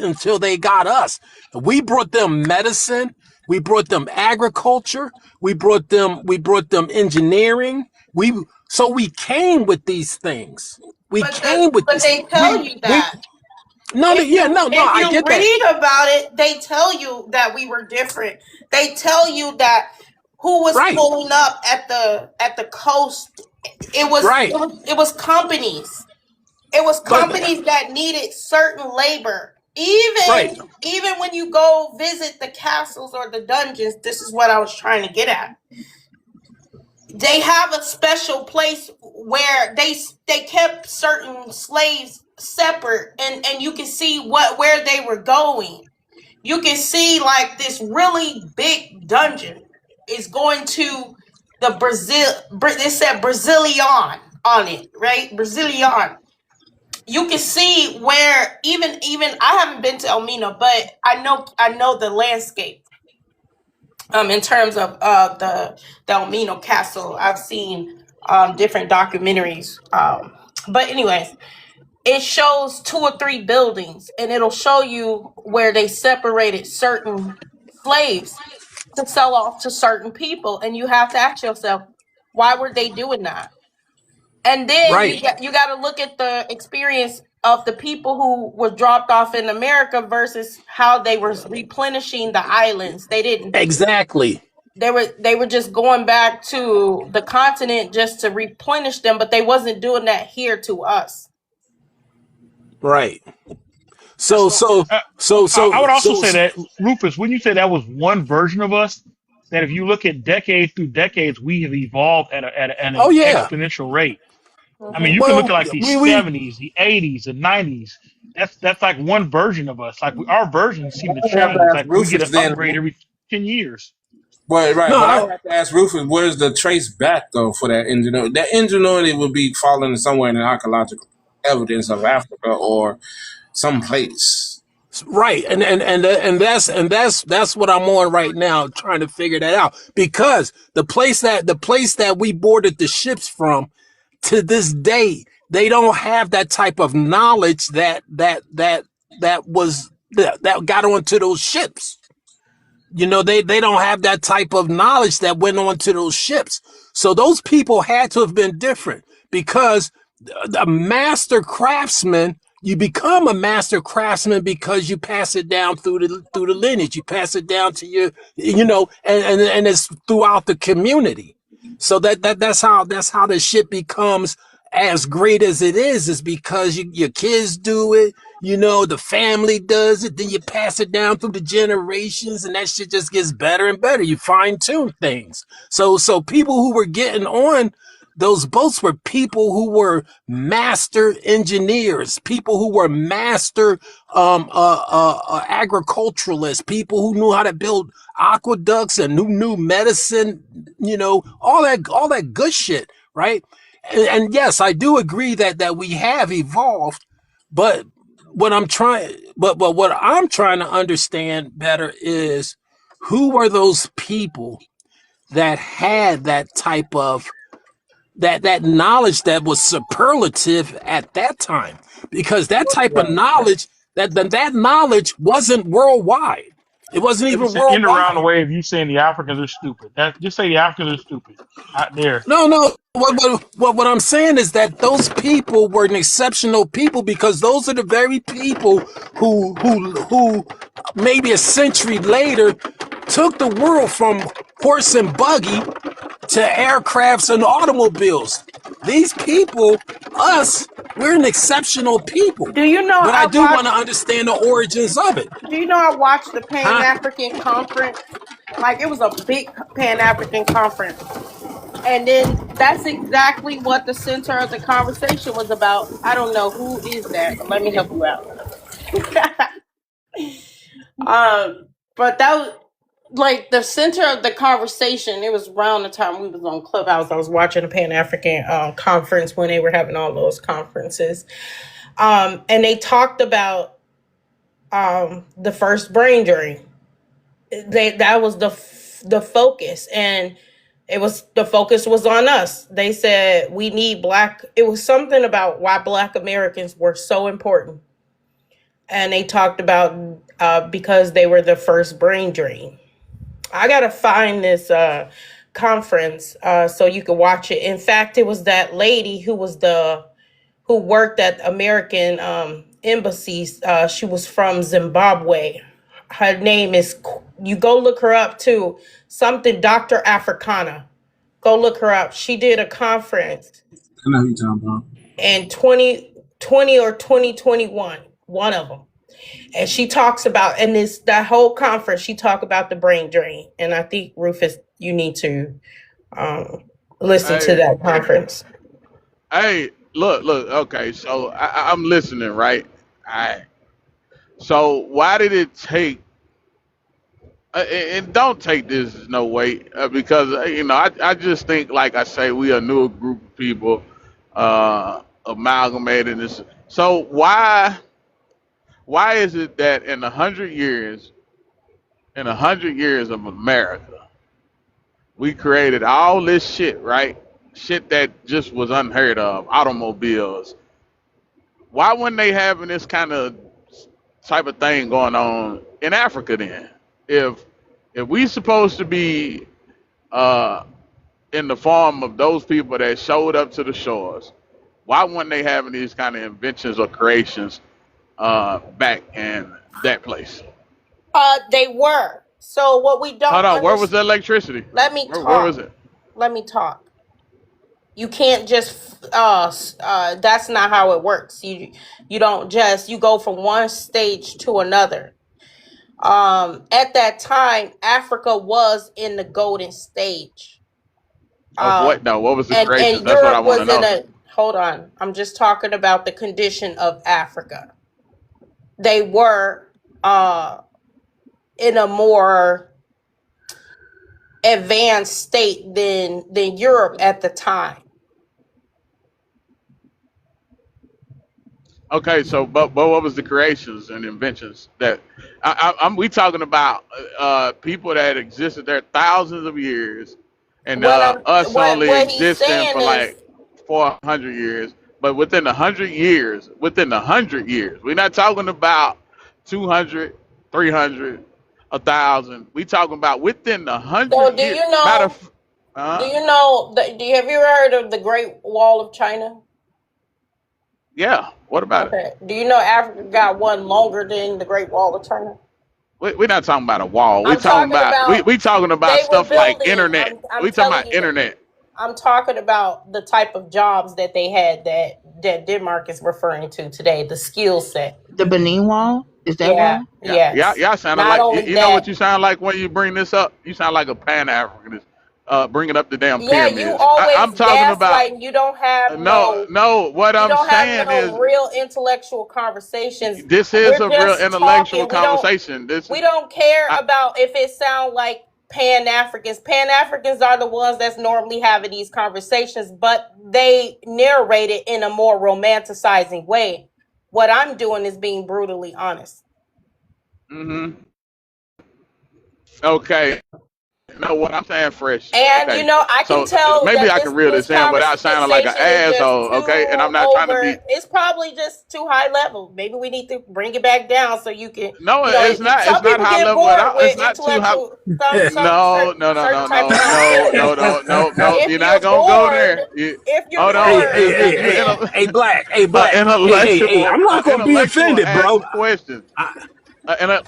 got us. We brought them medicine, we brought them agriculture, we brought them engineering. We came with these things. We came with But this. they tell We you we that. no If yeah you no no if I you get that. read about it, they tell you that we were different. They tell you that who was Right, pulling up at the coast. It was right. it was companies. It was But companies that needed certain labor. Right. Even when you go visit the castles or the dungeons, this is what I was trying to get at. They have a special place where they kept certain slaves separate, and you can see where they were going. You can see like this really big dungeon is going to the it said Brazilian on it, right? Brazilian. You can see where even I haven't been to Elmina, but I know the landscape. In terms of the Elmina Castle, I've seen different documentaries. But anyways, it shows 2 or 3 buildings, and it'll show you where they separated certain slaves to sell off to certain people, and you have to ask yourself, why were they doing that? And then Right. you got to look at the experience of the people who were dropped off in America versus how they were replenishing the islands. Exactly. They were just going back to the continent just to replenish them, but they wasn't doing that here to us. Right. So I would also say that, Rufus, when you say that was one version of us, that if you look at decades through decades, we have evolved at oh an yeah. exponential rate. I mean, you can look Well, at like the we 70s, the 80s, the 90s. That's like one version of us. Like our versions seem to I have to change. ask Like we get Rufus an then. upgrade every 10 years. Well, right, no, but I I, would have to ask Rufus, where's the trace back though for that ingenuity? That ingenuity would be falling somewhere in the archaeological evidence of Africa or someplace. right. And that's what I'm on right now, trying to figure that out. Because the place that we boarded the ships from, to this day, they don't have that type of knowledge that got onto those ships. They don't have that type of knowledge that went onto those ships. So those people had to have been different, because a master craftsman, you become a master craftsman because you pass it down through the lineage. You pass it down to and it's throughout the community. So that's how the shit becomes as great as it is because your kids do it, the family does it, then you pass it down through the generations, and that shit just gets better and better. You fine tune things. So people who were getting on those boats were people who were master engineers, people who were master agriculturalists, people who knew how to build aqueducts and who knew medicine, all that good shit, right? And yes, I do agree that we have evolved, but what I'm trying to understand better is who were those people that had that type of that knowledge that was superlative at that time, because that type of knowledge that knowledge wasn't worldwide. It wasn't even It's an end around the worldwide. way of you saying the Africans are stupid. Just say the Africans are stupid. Out there. No. What I'm saying is that those people were an exceptional people, because those are the very people who maybe a century later took the world from horse and buggy to aircrafts and automobiles. These people, we're an exceptional people. Do you know But I I do want to watched? understand the origins of it. Do you know I watched the Pan Huh? African conference? Like it was a big Pan African conference, and then that's exactly what the center of the conversation was about. I don't know who is that, but let me help you out. But that was like the center of the conversation. It was around the time we was on Clubhouse. I was watching a Pan African conference when they were having all those conferences, and they talked about the first brain drain. That was the focus, and the focus was on us. They said we need black. It was something about why Black Americans were so important, and they talked about because they were the first brain drain. I gotta find this conference so you can watch it. In fact, it was that lady who worked at American embassies. She was from Zimbabwe. Her name is, you go look her up too. Something Dr. Africana. Go look her up. She did a conference I know who you're talking about. in 2020 or 2021. One of them. And she talks about, and this that whole conference, she talked about the brain drain. And I think, Rufus, you need to um, listen to Hey, that conference. hey, look. Okay, so I'm listening, right? All right. So why did it take? And don't take this as no weight because I just think, like I say, we a new group of people amalgamating this. So why is it that in 100 years of America, we created all this shit, right? Shit that just was unheard of, automobiles. Why weren't they having this kind of type of thing going on in Africa then? If we supposed to be uh, in the form of those people that showed up to the shores, why weren't they having these kind of inventions or creations back in that place? They were. So what we Hold don't on, where was understand. the electricity? Let me Where was talk. it? Let me talk. You can't just that's not how it works. You don't just, you go from one stage to another. At that time, Africa was in the golden stage. Of what? Um No, what was the and creations? That's what I Europe want to was in know. a, hold on. I'm just talking about the condition of Africa. They were in a more advanced state than Europe at the time. Okay, so but what was the creations and inventions that we talking about? People that existed there thousands of years, and What I'm us only what he's existing saying for is, like 400 years. But within 100 years, we're not talking about 200, 300, 1,000. We talking about within the so hundred do years. you Matter know, of, do you know do you, have you ever heard of the Great Wall of China? yeah. What about it? Okay. Do you know Africa got one longer than the Great Wall of China? We're not talking about a wall. I'm talking about, We talking about they were stuff like building, internet. I'm We talking telling about you that, internet. I'm talking about the type of jobs that they had, that Denmark is referring to today, the skill set. The Benin Wall? Is that Yeah, wall? Yeah, yeah, yes. y'all sounding Not like only you know what that, you sound like when you bring this up. You sound like a pan-Africanist, bringing up the damn yeah, you pyramids. always I'm talking about gaslight, and you don't have no, no, no. What you I'm don't have saying is no real intellectual conversations. this is We're a real just intellectual talking. conversation. We don't care I, about if it sound like Pan-Africans. Pan-Africans are the ones that's normally having these conversations, but they narrate it in a more romanticizing way. What I'm doing is being brutally honest. mm-hmm. Okay. No, what I'm saying, fresh. And Okay, I can so tell maybe that I can reel this this in without sounding like an conversation is just asshole. Okay, and too I'm not trying to over. be. It's probably just too high level. Maybe we need to bring it back down so you can, No, it's not. It's some not people high get level at bored all. It's with not too high. intellectual, No, no, no, certain no, type of no, no, conversations. no, no, no, no. If You're not you're gonna go bored, there. if you're Hold Hey, on. bored, hey, hey, hey, hey, black, hey, black. Hey, Intellectual, I'm not gonna be intellectual offended, bro. ask questions.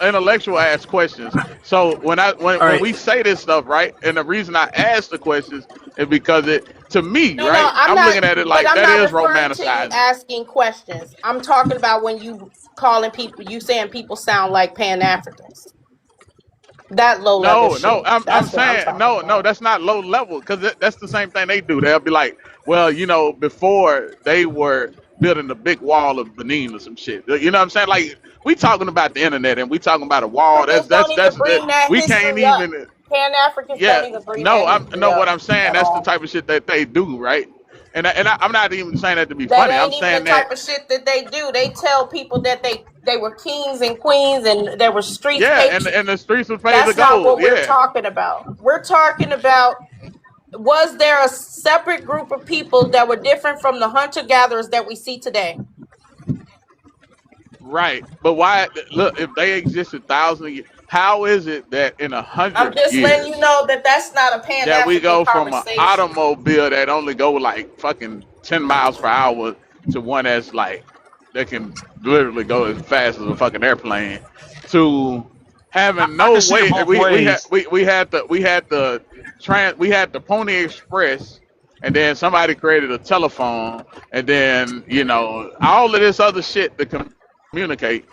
Intellectual ask questions. So when All we say this stuff, right? And the reason I ask the questions is because it, to me, no, right? I'm I'm not. looking at it But like I'm that not is referring to you romanticizing. asking questions. I'm talking about when you calling people, you saying people sound like Pan Africans. That low level No, no, shit. I'm That's what I'm saying talking no, no. about. That's not low level because that's the same thing they do. They'll be like, well, before they were building the big wall of Benin or some shit. You know what I'm saying? Like we talking about the internet and we talking about a wall. Africans don't even bring that We can't history up. even. Pan Africans don't Yeah, even bring no, that I'm history no. What up I'm saying, at that's the all. type of shit that they do, right? I'm not even saying that to be That funny. I'm ain't even the saying that type of shit that they do. They tell people that they were kings and queens and there were streets yeah, paid. and the streets were paved That's with not gold. what we're Yeah, talking about. We're talking about, was there a separate group of people that were different from the hunter gatherers that we see today? right. But why? Look, if they existed thousands of years, how is it that in a I'm hundred just letting you years know that that's not a Pan that we African go from an conversation. automobile that only go like fucking 10 miles per hour to one that's like that can literally go as fast as a fucking airplane to having I no can see it way both ways. we had the Pony Express, and then somebody created a telephone, and then all of this other shit to communicate.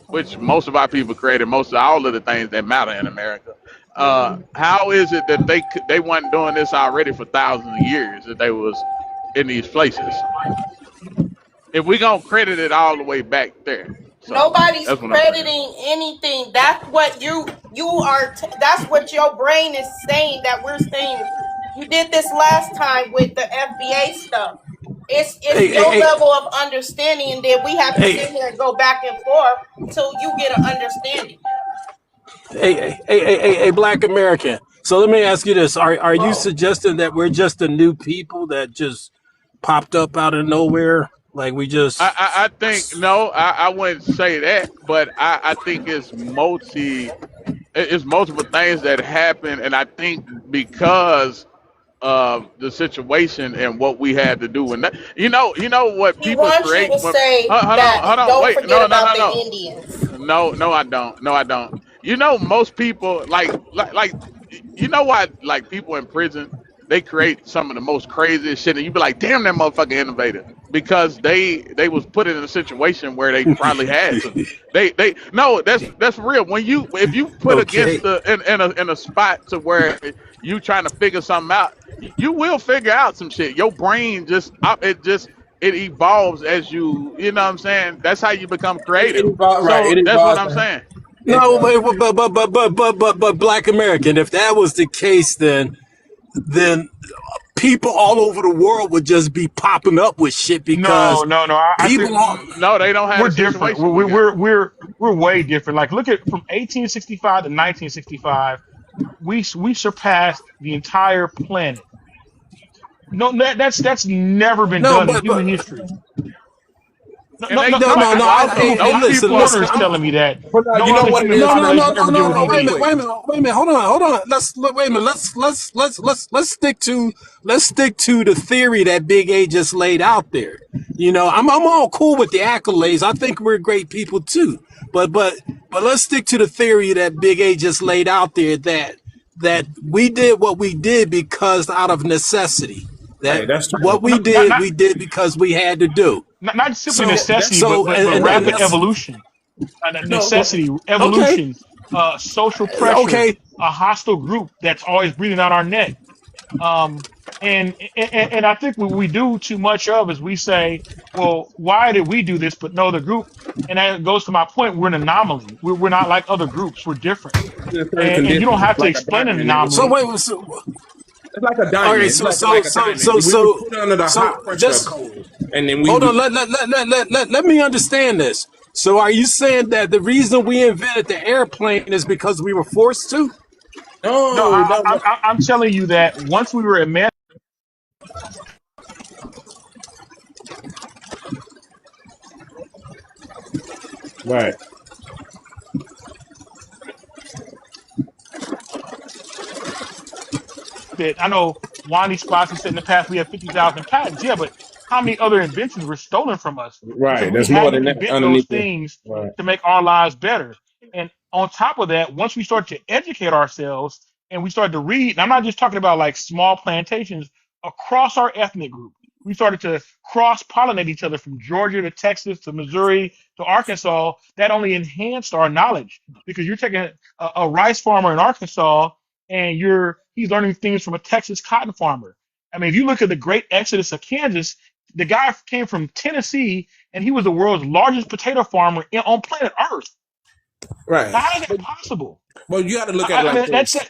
which most of our people created most of all of the things that matter in America. How is it that they weren't doing this already for thousands of years that they was in these places? If we gonna credit it all the way back there, so Nobody's that's what I'm saying. crediting anything. That's what you are. That's what your brain is saying. That we're saying. You did this last time with the FBA stuff. It's Hey, hey, your hey, level of understanding, and then we have to hey, sit here and go back and forth till you get an understanding. hey, Black American. So let me ask you this: Are you Oh, suggesting that we're just a new people that just popped up out of nowhere? Like we just I think no, I wouldn't say that, but I think it's multiple things that happen, and I think because of the situation and what we had to do, and that, you know what He people wants you create. to say that. Hold on, Don't wait, forget no, no, about no, the no. Indians. No, I don't. No, I don't. You know, most people like you know why like people in prison they create some of the most craziest shit, and you be like, damn, that motherfucker innovative because they was put in a situation where they probably had to. They no, that's real. When you if you put against okay. the in a spot to where you trying to figure something out, you will figure out some shit. Your brain it evolves as you know what I'm saying. That's how you become It creative. evolved, right? So It that's what evolved. I'm saying. No, but Black American. If that was the case, then people all over the world would just be popping up with shit No, because no, no. I think people are. No, they don't have we're the different. situation we got. We're way different. Like look at from 1865 to 1965, we surpassed the entire planet. No, that's never been No, done in but human history. No, And no, they no, no, no. no, but no. I Hey, also hey, think those listen, people Warner listen. is telling me that Hold on, no you know other what it human is, No, no, Flash? no, population no, ever no, did what no. we Real Wait a did. minute, quick. wait a minute, wait a minute. Hold on. Wait a minute. Let's stick to the theory that Big A just laid out there. I'm all cool with the accolades. I think we're great people too. But let's stick to the theory that Big A just laid out there that we did what we did because out of necessity. That Right, that's true. what we Not not did, not we did because we had to do. not simply So necessity, That's so but and rapid that's evolution. no, but Necessity, okay. evolution, social pressure, Okay. a hostile group that's always breathing out our neck. Um, and I think what we do too much of is we say, well, why did we do this, but no other group? And that goes to my point. We're an anomaly. We're not like other groups. We're different. in certain And you don't conditions, have to like a explain an diamond, So anomaly. wait. So, it's like a all diamond. right. It's So like so a so diamond. so We were so put under the hot so pressure of just cold, and then we hold on. we Let me understand this. So are you saying that the reason we invented the airplane is because we were forced to? No, no no no. I'm telling you that once we were Right. that I know Wani Splashy said in the past we have 50,000 patents. Yeah, but how many other inventions were stolen from us? Because Right. we There's more had than to that invent those underneath the things right. to make our lives better. And on top of that, once we start to educate ourselves and we started to read, and I'm not just talking about like small plantations across our ethnic group. We started to cross pollinate each other from Georgia to Texas to Missouri to Arkansas. That only enhanced our knowledge because you're taking a rice farmer in Arkansas and he's learning things from a Texas cotton farmer. I mean, if you look at the great exodus of Kansas, the guy came from Tennessee and he was the world's largest potato farmer on planet Earth. Right. Now, how is that possible? Well, you got to look at it I like mean, that's this. I,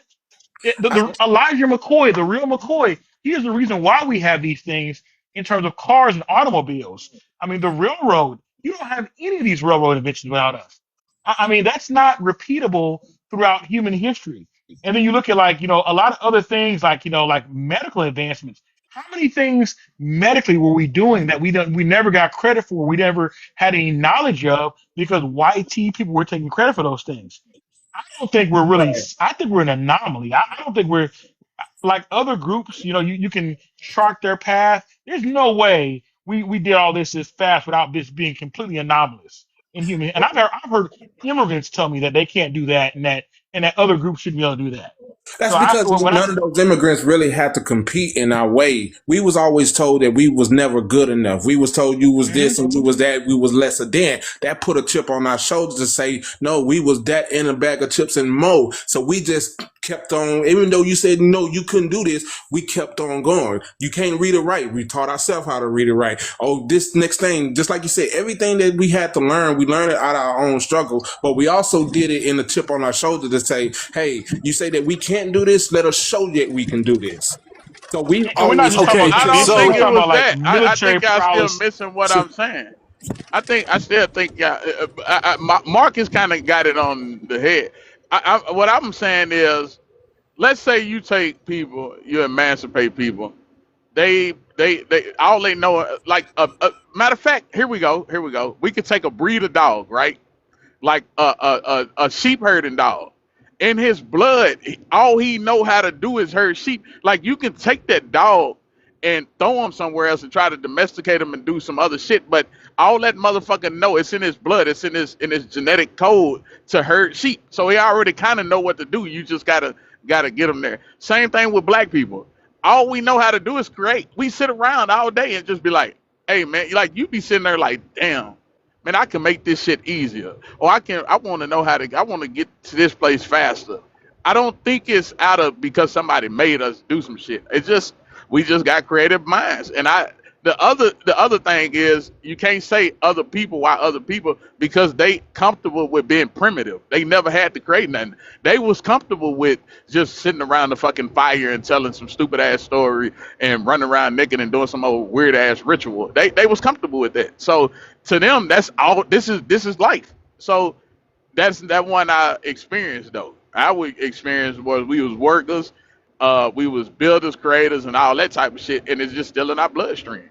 the Elijah McCoy, the real McCoy. He is the reason why we have these things in terms of cars and automobiles. I mean, the railroad. You don't have any of these railroad inventions without us. I mean, that's not repeatable throughout human history. And then you look at like a lot of other things like like medical advancements. How many things medically were we doing that we never got credit for? We never had any knowledge of because YT people were taking credit for those things. I don't think we're really. right. I think we're an anomaly. I don't think we're like other groups. You can chart their path. There's no way we did all this fast without this being completely anomalous in human. And I've heard immigrants tell me that they can't do that, and that other groups shouldn't be able to do that. That's So I because when I none of those immigrants really had to compete in our way. We was always told that we was never good enough. We was told you was mhm. this and you was that. We was lesser than. That put a chip on our shoulders to say, no, we was that in a bag of chips and more. So we just kept on, even though you said, no, you couldn't do this, we kept on going. You can't read it right. We taught ourselves how to read it right. Oh, this next thing, just like you said, everything that we had to learn, we learned it out of our own struggle, but we also did it in a chip on our shoulder to say, hey, you say that we can't do this, let us show you that we can do this. So we And we're not always just talking had about to Okay, I don't convince think we're so it talking ourselves. about was like that. I military think y'all still prowess. missing what So, I'm saying. I still think Marcus kind of got it on the head. What I'm saying is, let's say you take people, you emancipate people. They all they know, like matter of fact, here we go. Here we go. We could take a breed of dog, right? Like a sheep herding dog. In his blood, all he know how to do is herd sheep. Like you can take that dog and throw him somewhere else and try to domesticate him and do some other shit, but all that motherfucker know, it's in his blood, it's in his genetic code to herd sheep. So he already kind of know what to do. You just gotta get him there. Same thing with black people. All we know how to do is create. We sit around all day and just be like, hey man, like you be sitting there like, damn, man, I can make this shit easier. Or I want to know I want to get to this place faster. I don't think it's out of because somebody made us do some shit. It's just, we just got creative minds. And the other thing is you can't say other people why other people because they comfortable with being primitive. They never had to create nothing. They was comfortable with just sitting around the fucking fire and telling some stupid ass story and running around naked and doing some old weird ass ritual. They was comfortable with that. So to them, that's all. This is life. So that's that one I experienced though. Our experience was we was workers, we was builders, creators, and all that type of shit, and it's just still in our bloodstream.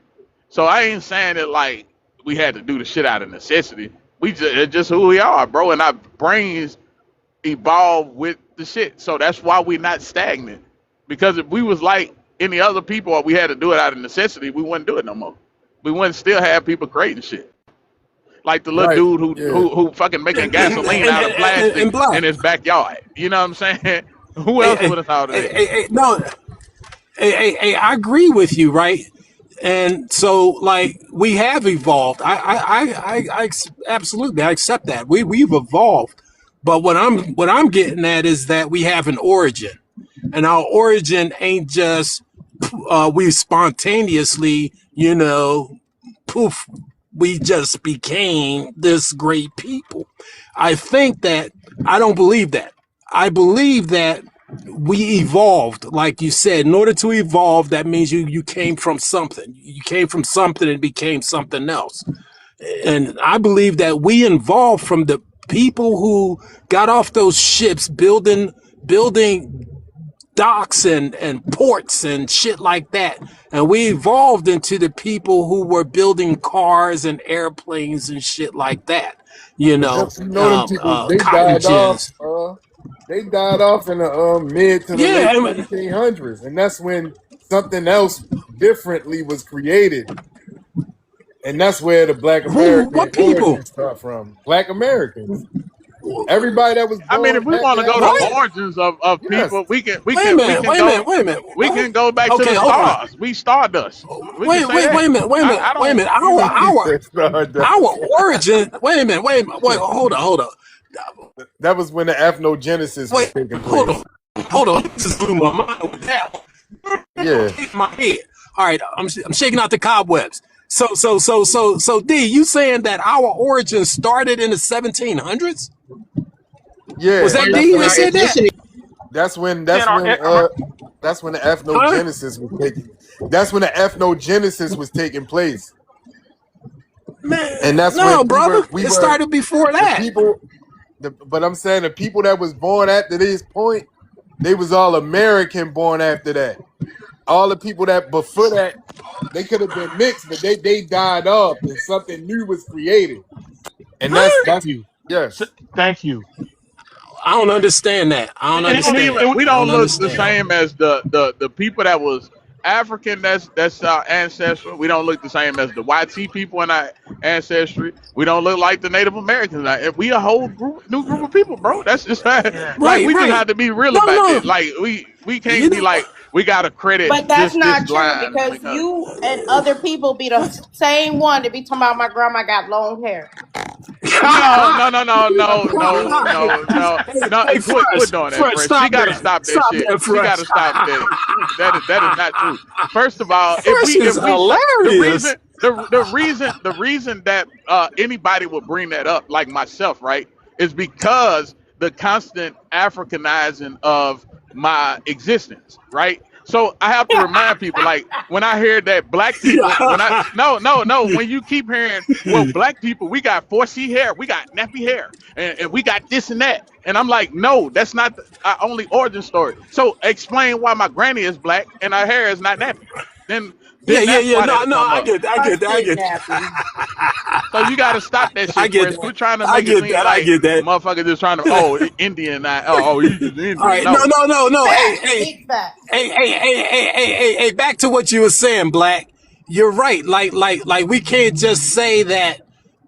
So I ain't saying it like we had to do the shit out of necessity. We just it's just who we are, bro, and our brains evolve with the shit. So that's why we not stagnant. Because if we was like any other people or we had to do it out of necessity, we wouldn't do it no more. We wouldn't still have people creating shit. Like the little Right. dude Yeah. who fucking making gasoline out of plastic and black. in his backyard. You know what I'm saying? Who Hey, else hey, would have thought of that? no, I agree with you, right? And so, like, we have evolved. Absolutely, I accept that. We've evolved. But what I'm getting at is that we have an origin, and our origin ain't just we spontaneously, poof, we just became this great people. I think that I don't believe that. I believe that we evolved, like you said. In order to evolve, that means you came from something. You came from something and became something else. And I believe that we evolved from the people who got off those ships building docks and ports and shit like that. And we evolved into the people who were building cars and airplanes and shit like that. But you know them people, they Cotton died off. gins. They died off in the mid to the Yeah, late I mean, 1700s, and that's when something else differently was created, and that's where the Black American what people? origins start from. Black Americans, everybody that was I mean, if born we want after to go that to What? point. origins of Yes, people, Wait a minute. Wait a minute. Wait a minute. we can go back to Okay, the hold on. stars. We stardust. We can say Wait that. a minute. Wait a minute. I Wait a don't. minute. he said Our Stardust. origin. Wait a minute. Wait. Hold on. That was when the ethnogenesis was Wait. taking Hold place. on. Hold on. Just blew my mind with that one. Yeah, Hit my head. All right. I'm shaking out the cobwebs. So D, you saying that our origin started in the 1700s? Was yeah. that That's D that when. said that? That's when. Saying That's when. That's when the Huh? ethnogenesis was taking. That's when the ethnogenesis was taking place, and Man, that's when no, brother. we It were started before the that. people. But I'm saying the people that was born after this point, they was all American born after that. All the people that before that, they could have been mixed, but they died off and something new was created. And Huh? thank you. yes. Thank you. I don't understand that. I don't And, and, understand and that. We I don't don't look the understand that. same as the people that was African that's our ancestral. We don't look the same as the YT people in our ancestry. We don't look like the Native Americans. Like, we a whole new group of people, bro. That's just Yeah. like Right, we just right. have to be real No, about no. that. Like we You can't be know, like we gotta credit But that's this not true line because because you and other people be the same one to be talking about my grandma got long hair. no, no, no, no, no, no, hey, no, no, no. Fresh, Quit doing that, Fresh, Fresh. She stop got to that. stop that Stop shit. that, She got Fresh. to stop that. That is not true. First of all, Fresh is if we start the hilarious. reason the reason that anybody would bring that up, like myself, right, is because the constant Africanizing of my existence, right? So I have to remind people, like when I hear that black people, when I no, when you keep hearing, well, black people, we got 4C hair, we got nappy hair, and we got this and that, and I'm like, no, that's not our only origin story. So explain why my granny is black and her hair is not nappy. Then Yeah, then yeah, that's yeah. why No, that'll no, come I up. get, I Our get, I shit get, nappy. So you got to stop that I shit, get Fresh. that. Quit trying to I make it get seem that. I like get that. motherfucker just trying to Indian, not he's just All Indian. right. No, No, no, no, Big no. Hey, facts. hey, Big facts. hey. Back to what you were saying, Black. You're right. Like we can't just say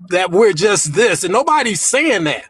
that we're just this, and nobody's saying that.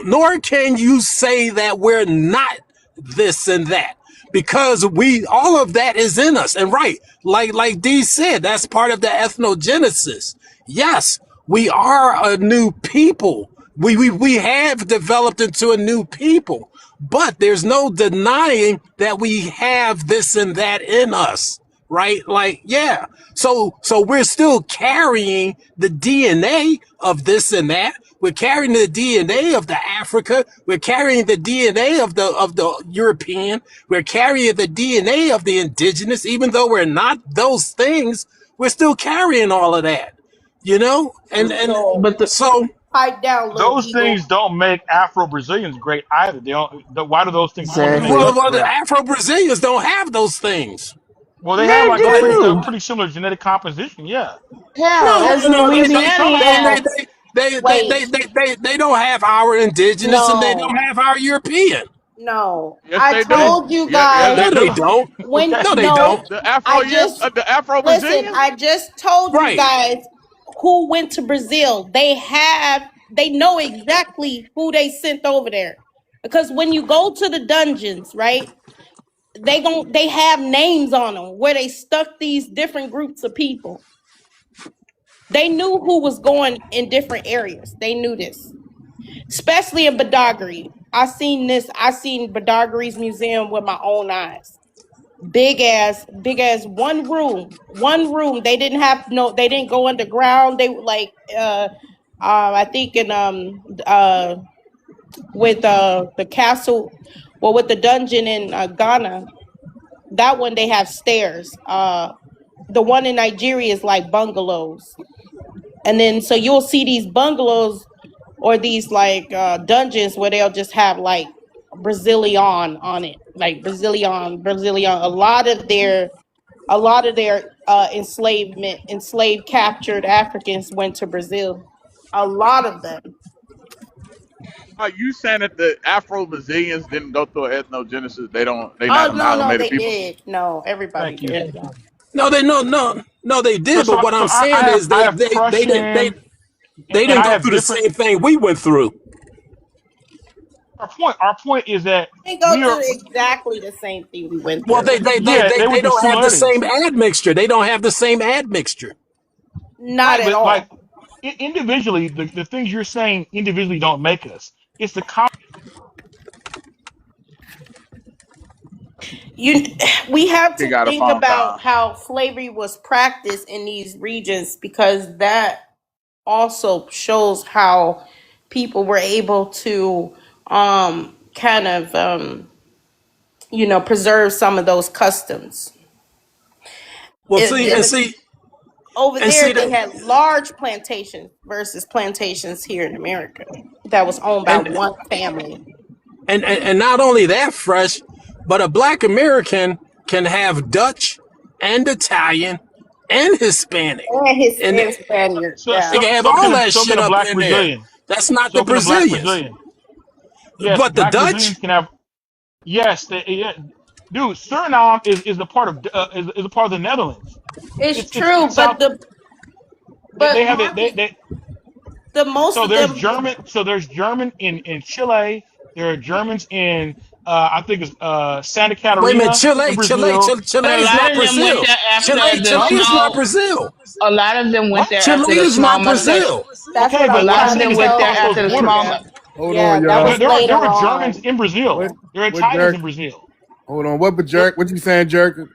Nor can you say that we're not this and that because we all of that is in us. And right, like D said, that's part of the ethnogenesis. Yes, we are a new people. We have developed into a new people, but there's no denying that we have this and that in us, right? Like, yeah. So we're still carrying the DNA of this and that. We're carrying the DNA of the Africa. We're carrying the DNA of the European. We're carrying the DNA of the indigenous. Even though we're not those things, we're still carrying all of that. You know? And So But the so pipe down, little Those eagle. things don't make Afro Brazilians great either. They don't. Why do those things come and make exactly. us well, the great? Afro Brazilians don't have those things. Well, they have They like Like, a do. pretty similar genetic composition. Yeah. Hell, no, As no, in no. if Louisiana Louisiana, has. wait, They don't have our indigenous and they no, don't have our European. no. yes I they do. told you Yeah, yes guys they No, they do. don't. when No, they no, don't. The Afro listen, Brazilians. I just told you Right. guys who went to Brazil. They know exactly who they sent over there. Because when you go to the dungeons, right? They have names on them where they stuck these different groups of people. They knew who was going in different areas. They knew this. Especially in Badagry. I seen Badagry's museum with my own eyes. Big ass one room. They didn't go underground. They were like I think in with the castle, well, with the dungeon in Ghana, that one they have stairs. The one in Nigeria is like bungalows. And then so you'll see these bungalows or these like dungeons where they'll just have like Brazilian on it. Like Brazilian. A lot of their enslaved captured Africans went to Brazil. A lot of them. Are you saying that the Afro Brazilians didn't go through ethnogenesis? They not Oh no, amalgamated they people. did. No, everybody Thank you. did. No, no, they So, did. But so, what so I'm saying is I have Prussian, they and didn't I go have through the different. same thing we went through. Our point is that They go we through are. exactly the same thing we went Well, through. Yeah, they they went through don't have the same similarities, admixture. They don't have the same admixture. Not right? at But like all. individually, the things you're saying individually don't make us. It's the You we have He to got a think phone about call. how slavery was practiced in these regions because that also shows how people were able to kind of preserve some of those customs. Well, It, see and and see over and there see they that had large plantations versus plantations here in America that was owned by and one family. and not only that, Fresh, but a Black American can have Dutch and Italian and Hispanic, And his and and Spaniard, so yeah. they so can have so can all a that shit up black in there. Brazilian. That's not the So can a black Brazilians, Brazilian. Yes, but the black Dutch. Brazilians can have. Yes, dude, Suriname is a part of is a part of the Netherlands. It's It's true, South. They have it. Marcus, They the most so of there's them. German. So there's German in Chile. There are Germans in I think it's Santa Wait a minute, Catarina in Brazil. But Chile a is lot not of them went Brazil. there after the Chile is not small. Brazil. A lot of them went What? there after Chile the is small not mustache. Brazil. That's Okay, what A I'm but what I'm lot of trying to saying them is they went there tell cross those after the you. small. borders. Yeah, Hold on, yeah, that y'all. was There later were Germans on. in Brazil. What There are what Italians jerk? in Brazil. Hold on. What but There, jerk? What you saying, jerk?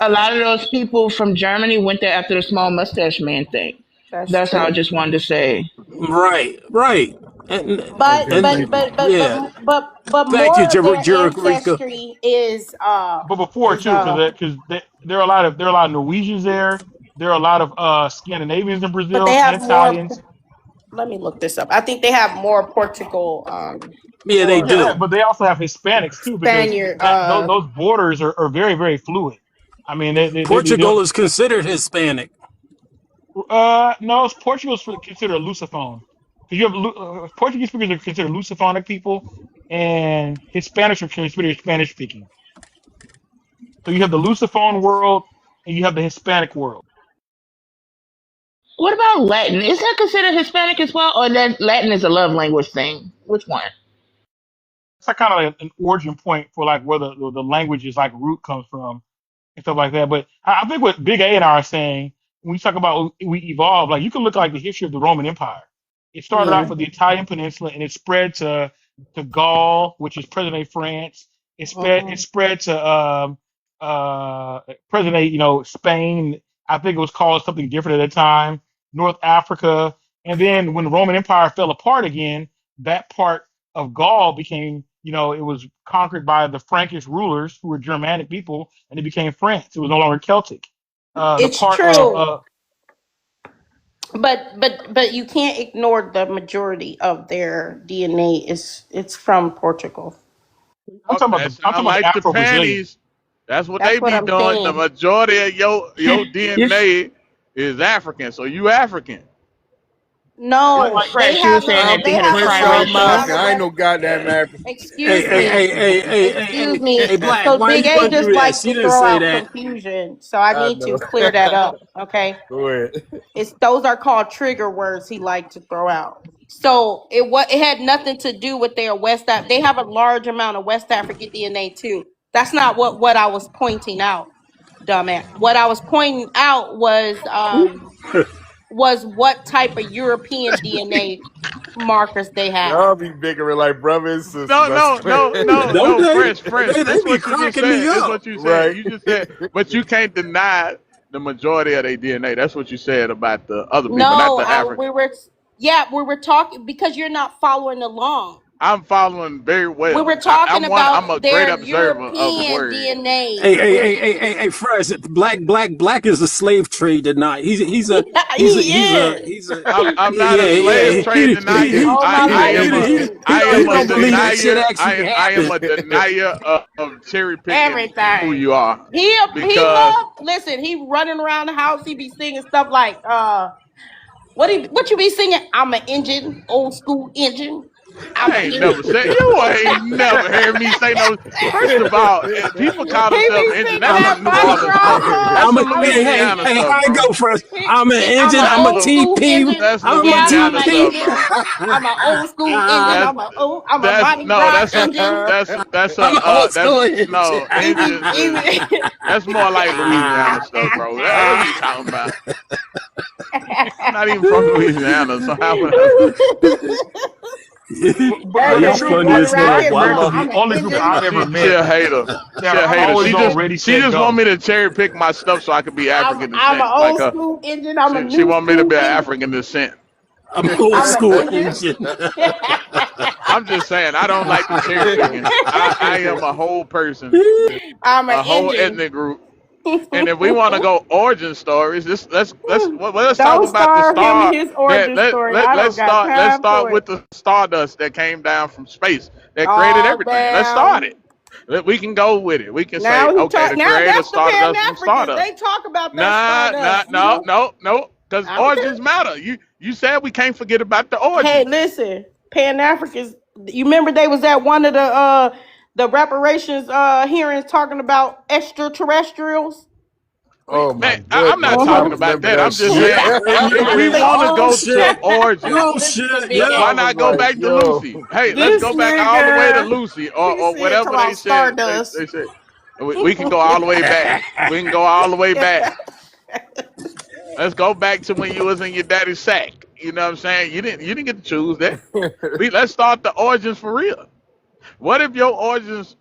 A lot of those people from Germany went there after the small mustache man thing. That's That's how I true. just wanted to say. Right. And, But Okay, but and thank you. but but but yeah. but Thank you, more of their Jericho. ancestry is but before too, because there are a lot of Norwegians there. There are a lot of Scandinavians in but they Brazil and have more. Italians. Let me look this up. I think they have more Portugal Yeah, they or Yeah, do. but they also have Hispanics too, because Spaniard. those borders are very very fluid. I mean, they Portugal don't. is considered Hispanic. No, Portugal's considered a Lusophone. Because you have Portuguese speakers are considered Lusophonic people, and Hispanics are considered Spanish speaking. So you have the Lusophone world, and you have the Hispanic world. What about Latin? Is that considered Hispanic as well, or that Latin is a love language thing? Which one? It's like kind of like an origin point for like where the language's like root comes from and stuff like that. But I think what Big A and I are saying when we talk about we evolve, like you can look at like the history of the Roman Empire. It started Yeah. off with the Italian peninsula and it spread to Gaul, which is present day France. It Mhm. spread to present day Spain. I think it was called something different at the time. North Africa, and then when the Roman Empire fell apart again, that part of Gaul became, it was conquered by the Frankish rulers who were Germanic people, and it became France. It was no longer Celtic. The It's part of true, but you can't ignore the majority of their DNA is it's from Portugal. I'm talking about That I'm sound talking about the like the Afro Brazilian. panties. That's what they That's what be I'm doing. The saying. majority of your Yes. DNA is African, so you African. Like, No, like they Fresh, you were have saying a that they they had a have a Prince South large triracial. amount Africa. of I ain't West. no goddamn African. Excuse me. Excuse me. Black, Because why Big you A gonna do just that? likes She to didn't throw say out that. confusion, so I I need to know. clear that up. Okay, Go ahead. it's those are called trigger words he liked to throw out. So it had nothing to do with their They have a large amount of West African DNA too. That's not what I was pointing out, dumbass. What I was pointing out was what type of European DNA markers they have. Y'all be bickering like brother and sisters. No, I no, swear. no, no, Don't no, they? fresh. They This be what you just cracking me said. This up. what you said. Right. You just said, but you can't deny the majority of their DNA. That's what you said about the other people, not No, the African. we were talking because you're not following along. I'm following very We were well. talking I'm a about great their observer of the European word. DNA. Fresh. Black is a slave trade denied. He is. I'm not a slave Yeah. trade denier. Oh my life, he is. I am a Don't believe that shit denier. actually I am happened. a denier of cherry picking who Everything. you are He because love. Listen, he running around the house. He be singing stuff like what you be singing? I'm an engine, old school engine. I'm I an ain't engine. never said you ain't never heard me say no. First of all, people call He themselves be engine. singing That's that some New Mardi Orleans Gras stuff. That's song. some Louisiana Hey, stuff, I bro. go first. I'm an engine. I'm an That's I'm a old some school TP. engine. that's I'm a Yeah, I'm Louisiana an stuff, TP. engine. bro. I'm an old school engine. That's I'm a Mardi no, Gras engine. I'm an old school that's engine. no engine is that's more like Louisiana stuff, bro. What are you talking about? I'm not even from Louisiana, so how would I? But the Everybody Y'all be truth funny running as is, around hell, Black here boy. talking Americans about are the I'm an only group engine. I've ever She met a hater. that She a are hater. always on ready, She set, just want go. me to cherry pick my stuff so I can be African I'm an descent, like old her. school engine. I'm a She new want me to school be an engine. African descent. I'm an old I'm an school engine. engine. I'm just saying I don't like the cherry picking. I am a whole person, I'm an a whole engine. ethnic group. And if we want to go origin stories, let's talk Don't about the start him star his that origin story. I don't got let's time start for with it. the stardust that came down from space that created Oh everything. Let's start damn. it. We can go with it. We can say, Now he okay, talk. the Now creator that's the started Pan us from Africans. stardust. They talk about that Nah, nah, stardust. no, no, no, because I don't care. origins matter. You said we can't forget about the Hey, origins. listen, Pan Africans. You remember they was at one of the reparations hearings talking about extraterrestrials. Oh my Man, I'm not goodness, I talking Mhm. about remember that. that I'm just shit. saying, if we want to Oh go to shit! origins, Oh Listen to shit! Big Yeah. why I A. was not go like, back to yo. Lucy? Hey, let's This go back all the way to nigga, Lucy he or said, "Talk whatever they about said. Stardust." They said we can go all the way back. We can go all the way back. Let's go back to when you was in your daddy's sack. You know what I'm saying? You didn't get to choose that. Let's start the origins for real. What if your origins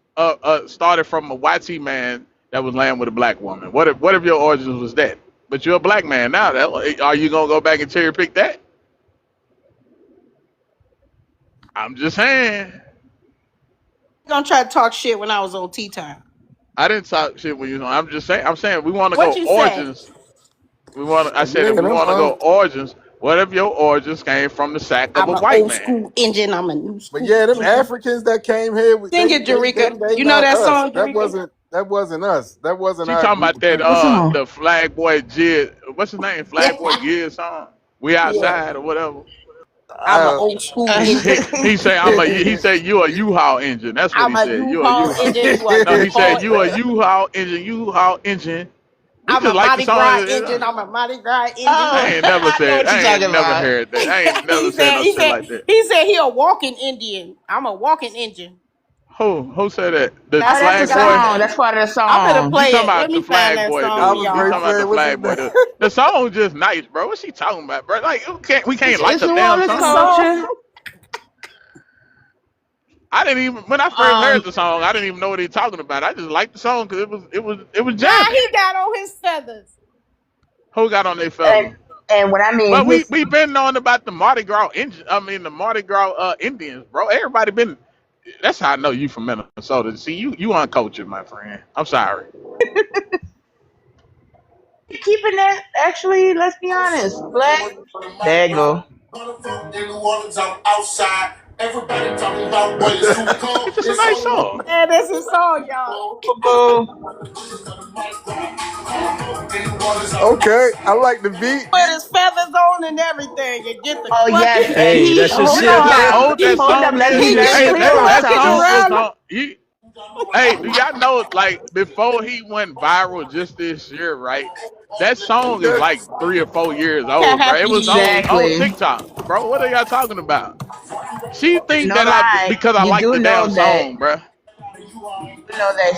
started from a white man that was laying with a black woman? What if your origins was that? But you're a black man now. Are you gonna go back and cherry pick that? I'm just saying. Gonna try to talk shit when I was on Tea Time. I didn't talk shit when you know. I'm just saying. I'm saying we want to What go you say? origins. We want. I said Yeah, if we them want to go origins, what if your origins came from the sack of I'm a an white old man? school engine. I'm a new but school yeah, them engine. Africans that came here, Sing it, Jerika. they You know not that us. song, Jerika? That wasn't us. That wasn't She our talking group about of that What's people. wrong? the Flag Boy Jid. What's his name? Flag Boy Jid song. We Yeah. outside or whatever. I'm an Uh, old school Uh, engine. He say he said you a U-Haul engine. That's what I'm he a said. You a U-Haul U-Haul. engine. You a No, he U-Haul. said you a U-Haul engine. U-Haul engine. We I'm just a like the Mardi song. Gras engine. I'm a Mardi Gras engine. I oh, ain't never I know said. what you're I talking ain't never about. heard that. I ain't never he said said, no he shit said, like that. he said he a walking Indian. I'm a walking engine. Who said that? The Oh, That's what that's the a Flag Boy. song song. is. That's part of the I'm gonna song. You play talking it. Let about the me find Flag that Boy song I for dude? was You gonna y'all. talking about say, the what's his Flag Boy name? dude? The song just nice, bro. What's she talking about, bro? Like we can't like It's a New damn Orleans The song. song. culture. I didn't even when I first heard Um, the song, I didn't even know what he talking about. I just liked the song because it was Now jamming. he got on his feathers. Who got on their and feathers? and when I mean But his, we been knowing about the Mardi Gras the Mardi Gras Indians, bro. Everybody been. That's how I know you from Minnesota. See, you uncultured, my friend. I'm sorry. keeping that actually, let's be honest, black. There you go. Everybody talking about boy, it's too cold. It's just a It's nice only song. And that's his song, y'all. Boo. Okay, I like the beat. Put his feathers on and everything and get the Oh yes, fucking. and Hey, he that's your You hold know on shit. how now. old that Hold up, song let is? me He let me just Hey, clear he on that looking song something. was around. on. Hey, do y'all know like before he went viral just this year, right? That song is like 3 or 4 years old, bro. It was on Exactly. TikTok, bro. What are y'all talking about? She think No that I lie, because I you like do the damn know that song, bro.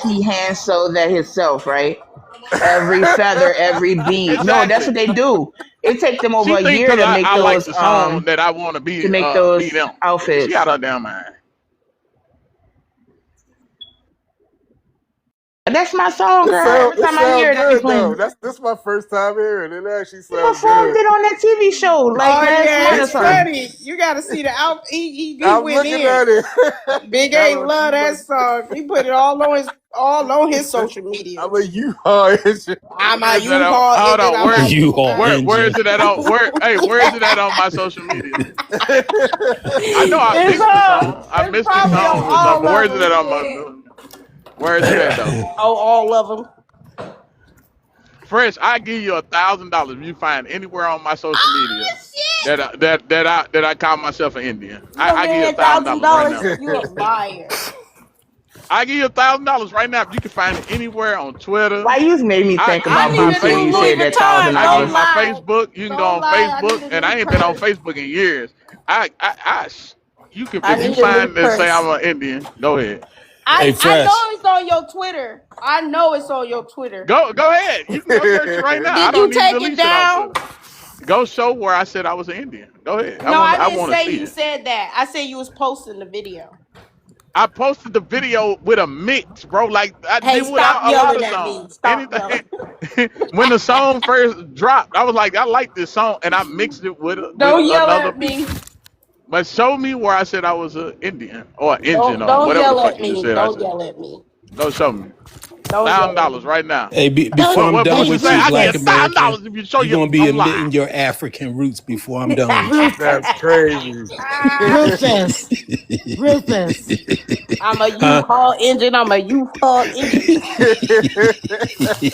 he hand sewed that himself, right? Every feather, every bead. No, that's Exactly. what they do. It take them over She a think year because to I like the song that I want to make be those them. She outfits. out her damn mind. That's my song, girl. Every It time I hear sound it, I be good though. playing. That's my first time hearing it. It actually He sounds performed good. it on that TV show like Oh last yeah, month or it's something. funny. You got to see the out. He I'm went looking in. at it. Big Got A on love too that much. song. He put it all on his social media. I'm a U-Haul engine. I'm Where a is that on? U-Haul Hold engine. on. I'm a You all U-Haul. Where is engine. it at on? Where is it at on my social media? I know I It's mixed the song. I it's mixed the probably on song or something. all But where of is it at them. on my? Where is it at though? Oh, all of them. Fresh, I give you $1,000 if you find anywhere on my social media Oh shit! that I call myself an Indian. You gonna I give give you me a thousand dollars right $1,000? now. You a liar. I give you $1,000 right now if you can find it anywhere on Twitter. Why you made me I think give I about you my need a Boots when new you Louis said Facebook. that thousand Vuitton. I give you Don't dollars. my lie. Facebook. You can go Don't on lie. I Facebook, need a and I new ain't been on purse. Facebook in years. You can I if you need a new find and say purse. I'm an Indian, go ahead. Hey, I know Fresh. it's on your Twitter. I know it's on your Twitter. Go ahead. You can go search it right now. I Did you don't even take it delete shit on down? Twitter. Go show where I said I was an Indian. Go ahead. No, I I didn't want to say see you it. said that. I said you was posting the video. I posted the video with a mix, bro. Like I Hey, did with stop a lot yelling of at me. songs. Stop Anything yelling. when the song first dropped, I was like, I like this song, and I mixed it with Don't yell another at beat. me. But show me where I said I was an Indian or an Indian or Don't whatever the yell fuck at you just me. said. I Don't said, yell at me. go show me. Don't yell at $1,000 me. right now. Hey, before I'm What done Boosie with say? you, I give you Black a thousand American, dollars if you show you're you gonna be I'm lying. admitting your African roots before I'm done with you. That's Okay. crazy. huh? Rufus. Rufus. I'm a U-Haul engine. I'm a U-Haul engine.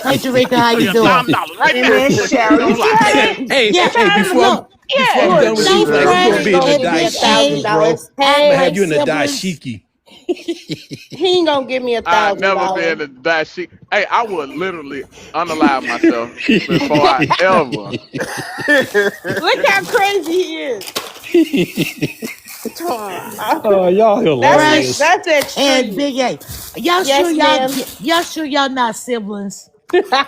Hey, Jerika, how Show you you a doing? thousand dollars right And now then if you show Cheryl, you you I'm see how lying. they hey, Yeah. hey, Cheryl, look, before I'm yeah. done with you, Don't Black, you're fret. gonna That's be in a It'll be crazy. $1,000. dashiki, bro. I'm Hey, gonna have like you in a siblings. dashiki. He ain't gonna give me I $1,000. never been to that shit. Hey, I would literally unalive myself before I ever. Look how crazy he is. Oh, y'all Rush hilarious. That's and extreme. Big A. Y'all sure Yes, ma'am. y'all not siblings?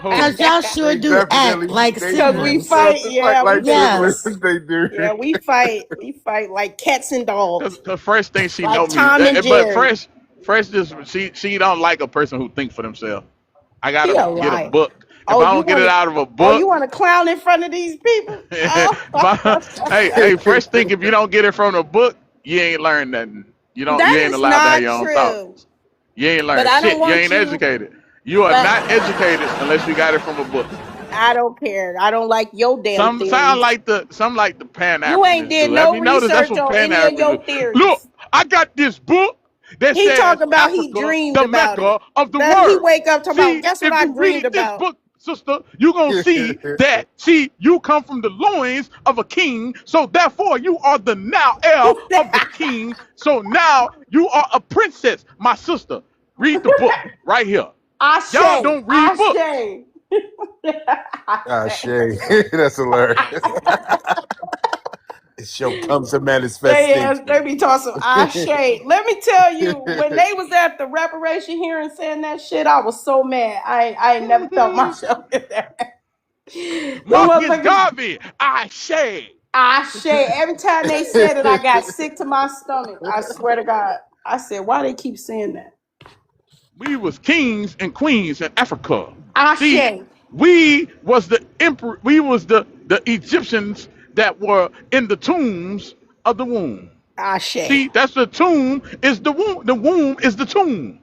Who? Cause y'all sure they do definitely act like they do Cause we siblings. fight, look yeah, we like do. siblings. Yes. They do. Yeah, we fight. We fight like cats and dogs, Cause Fresh thinks she know like me, Tom and but Jerry. Fresh just she don't like a person who think for themselves. I He gotta a get a liar. book. If Oh, I you don't get want it to? out of a Oh, you book, want to clown in front of these people? Oh, if I, hey, Fresh think if you don't get it from the book, you ain't learned nothing. You that ain't is allowed to have not your own true. thoughts. You ain't But learned I don't shit. You want ain't you. educated. You are But not educated unless you got it from a book. I don't care. I don't like your damn theories. Some like the You ain't pan-Africanists did do. Have no you noticed that's research what on any of pan-Africanists do? your Look, theories. I got this book that He says talk about he Africa, dreamed the about it. Mecca of the That he world. wake up talking about. See, Guess what if I you dreamed read this about? book, sister, you're gonna see that you come from the loins of a king, so therefore you are the now heir of the king. So now you are a princess, my sister. Read the book right here. Y'all Ashe, don't read books. Ashe, Ah, Ashe. Shay, that's hilarious. It show comes to They manifestation. be talking some Ashe. Let me tell you, when they was at the reparation hearing saying that shit, I was so mad. I ain't never felt myself in there. The Marcus motherfuckers Garvey, I say. Ashe. Every time they said it, I got sick to my stomach. I swear to God. I said, why they keep saying that? We was kings and queens in Africa. See, Ashe. we was the emperor. We was the Egyptians that were in the tombs of the womb. Ashe. See, that's the tomb is the womb. The womb is the tomb.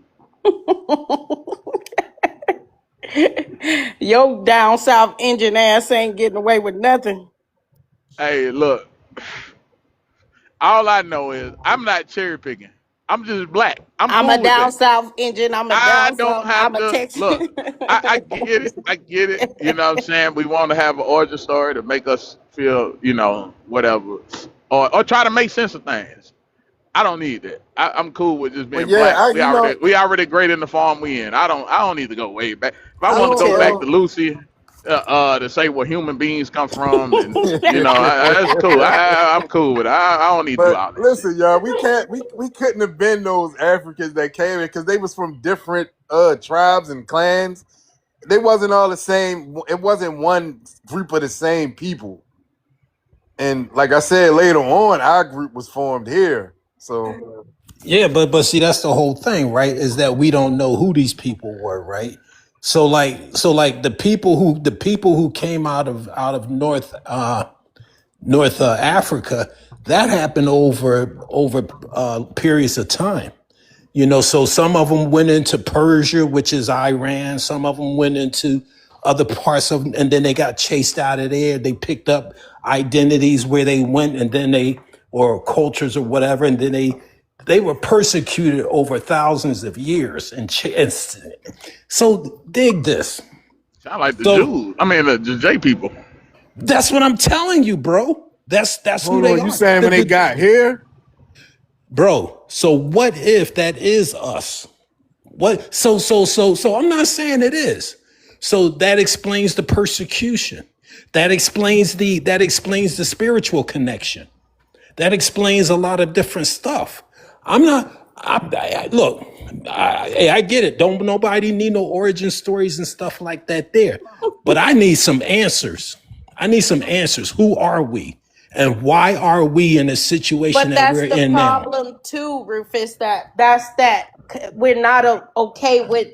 Yo down south Indian ass ain't getting away with nothing. Hey, look. All I know is I'm not cherry picking. I'm just black. I'm I'm a cool with down that. south Indian. I'm a I down don't south. have I'm a to Texan. look. I get it. I get it. You know what I'm saying? We want to have an origin story to make us feel, whatever. Or try to make sense of things. I don't need that. I'm cool with just But being yeah, black. I We already great in the farm we in. I don't need to go way back. If I I want to Me don't go back too. to know. Lucy, to say where human beings come from, and that's cool. I'm cool with it. I don't need to do But all that shit. listen, y'all, we couldn't have been those Africans that came in because they was from different tribes and clans. They wasn't all the same. It wasn't one group of the same people. And like I said later on, our group was formed here. So Yeah, but see, that's the whole thing, right? Is that we don't know who these people were, right? So like the people who came out of North Africa, that happened over periods of time. So some of them went into Persia, which is Iran. Some of them went into other parts of, and then they got chased out of there. They picked up identities where they went, and then or cultures or whatever, and then they were persecuted over thousands of years. And so dig this. Sound like the So Jews. I mean, the J people. that's what I'm telling you, bro. That's who hold they on, you are. saying when they got here? Bro, so what if that is us? What so I'm not saying it is. So that explains the persecution. That explains the spiritual connection. That explains a lot of different stuff. I'm not look, I get it. Don't nobody need no origin stories and stuff like that there. But I need some answers. I need some answers. Who are we? And why are we in the situation But that that's we're the in now? problem too, Rufus. That we're not okay with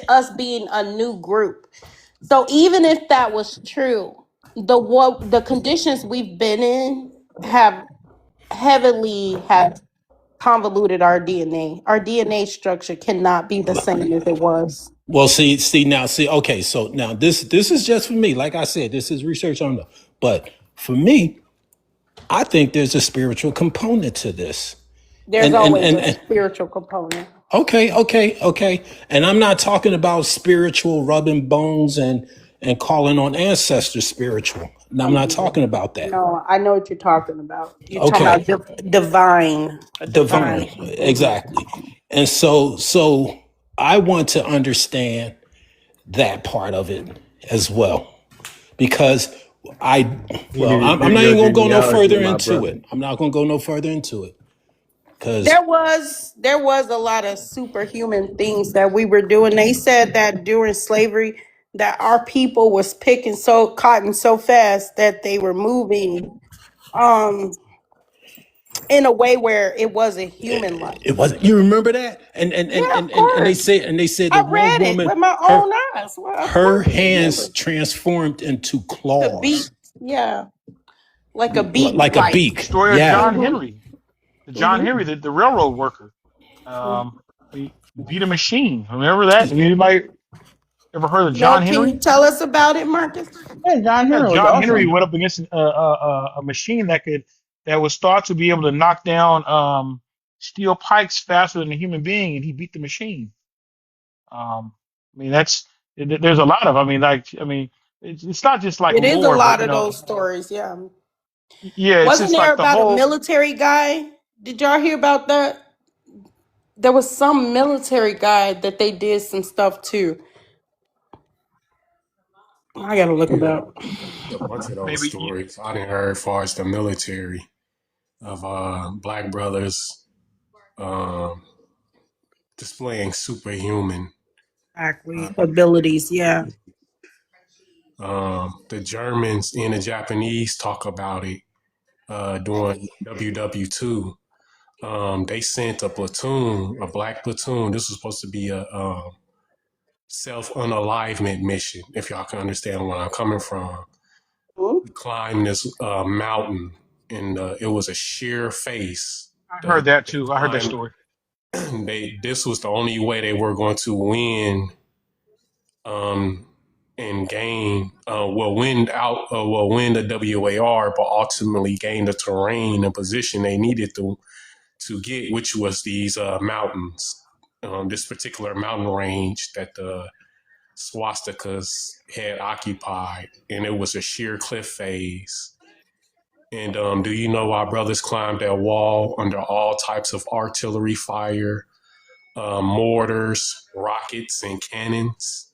us being a new group. So even if that was true, the conditions we've been in have heavily have convoluted our DNA. Our DNA structure cannot be the same as it was. Well, okay. So now this is just for me. Like I said, this is research on the. But for me, I think there's a spiritual component to this. There's And and always and, a and spiritual component. okay. And I'm not talking about spiritual rubbing bones and calling on ancestors spiritual. Now, I'm not talking about that. No, I know what you're talking about. You're talking Okay, about divine, a divine. divine, exactly. And so I want to understand that part of it as well, because I'm not even gonna go no further into it. I'm not gonna go no further into it because There was a lot of superhuman things that we were doing. They said that during slavery that our people was picking cotton so fast that they were moving um in a way where it wasn't human like. it wasn't. You remember that? Yeah, of And course. they said I that one read it woman, with my her own eyes. Well, of her course I hands remember. transformed into The beat, claws, yeah, like a beak, like a like. The beak. story of Yeah, John Mhm. Henry. John Mhm. Henry, the railroad worker. Mhm. He beat a machine. Remember that? Anybody ever heard of No, John can you Henry? tell us about it, Marcus? Yeah, John Yeah, Henry was John Henry awesome. went up against a machine that was thought to be able to knock down steel pikes faster than a human being, and he beat the machine. I mean, there's a lot of. It's not just like It is a lore, but lot of those stories. Yeah. yeah, it's Wasn't just there like the about a whole. military guy? Did y'all hear about that? There was some military guy that they did some stuff to. I gotta look it Yeah, up. a bunch of those Maybe stories I didn't heard as far as the military of black brothers um, displaying superhuman. Uh, Exactly. Abilities, yeah. the Germans and the Japanese talk about it during WW2. They sent a platoon, a black platoon. This was supposed to be a self unalivement mission, if y'all can understand where I'm coming from. Mhm. Climb this mountain, and it was a sheer face. I heard that They too. I heard that climbed. story. This was the only way they were going to win um, and gain win the WAR, but ultimately gain the terrain and position they needed to get, which was these mountains. This particular mountain range that the swastikas had occupied, and it was a sheer cliff face. And do you know our brothers climbed that wall under all types of artillery fire, mortars, rockets, and cannons?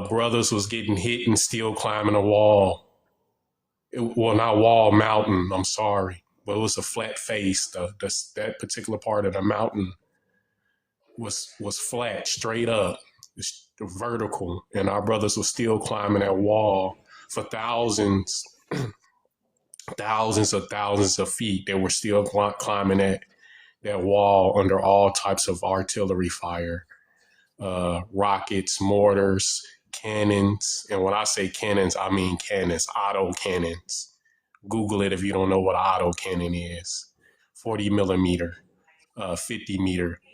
Brothers was getting hit and still climbing a wall. Well, not wall, mountain. I'm sorry, but it was a flat face. That particular part of the mountain was flat, straight up, vertical, and our brothers were still climbing that wall for thousands of feet. They were still climbing that wall under all types of artillery fire, rockets, mortars, cannons. And when I say cannons, I mean cannons, auto cannons. Google it if you don't know what auto cannon is. 40 millimeter, 50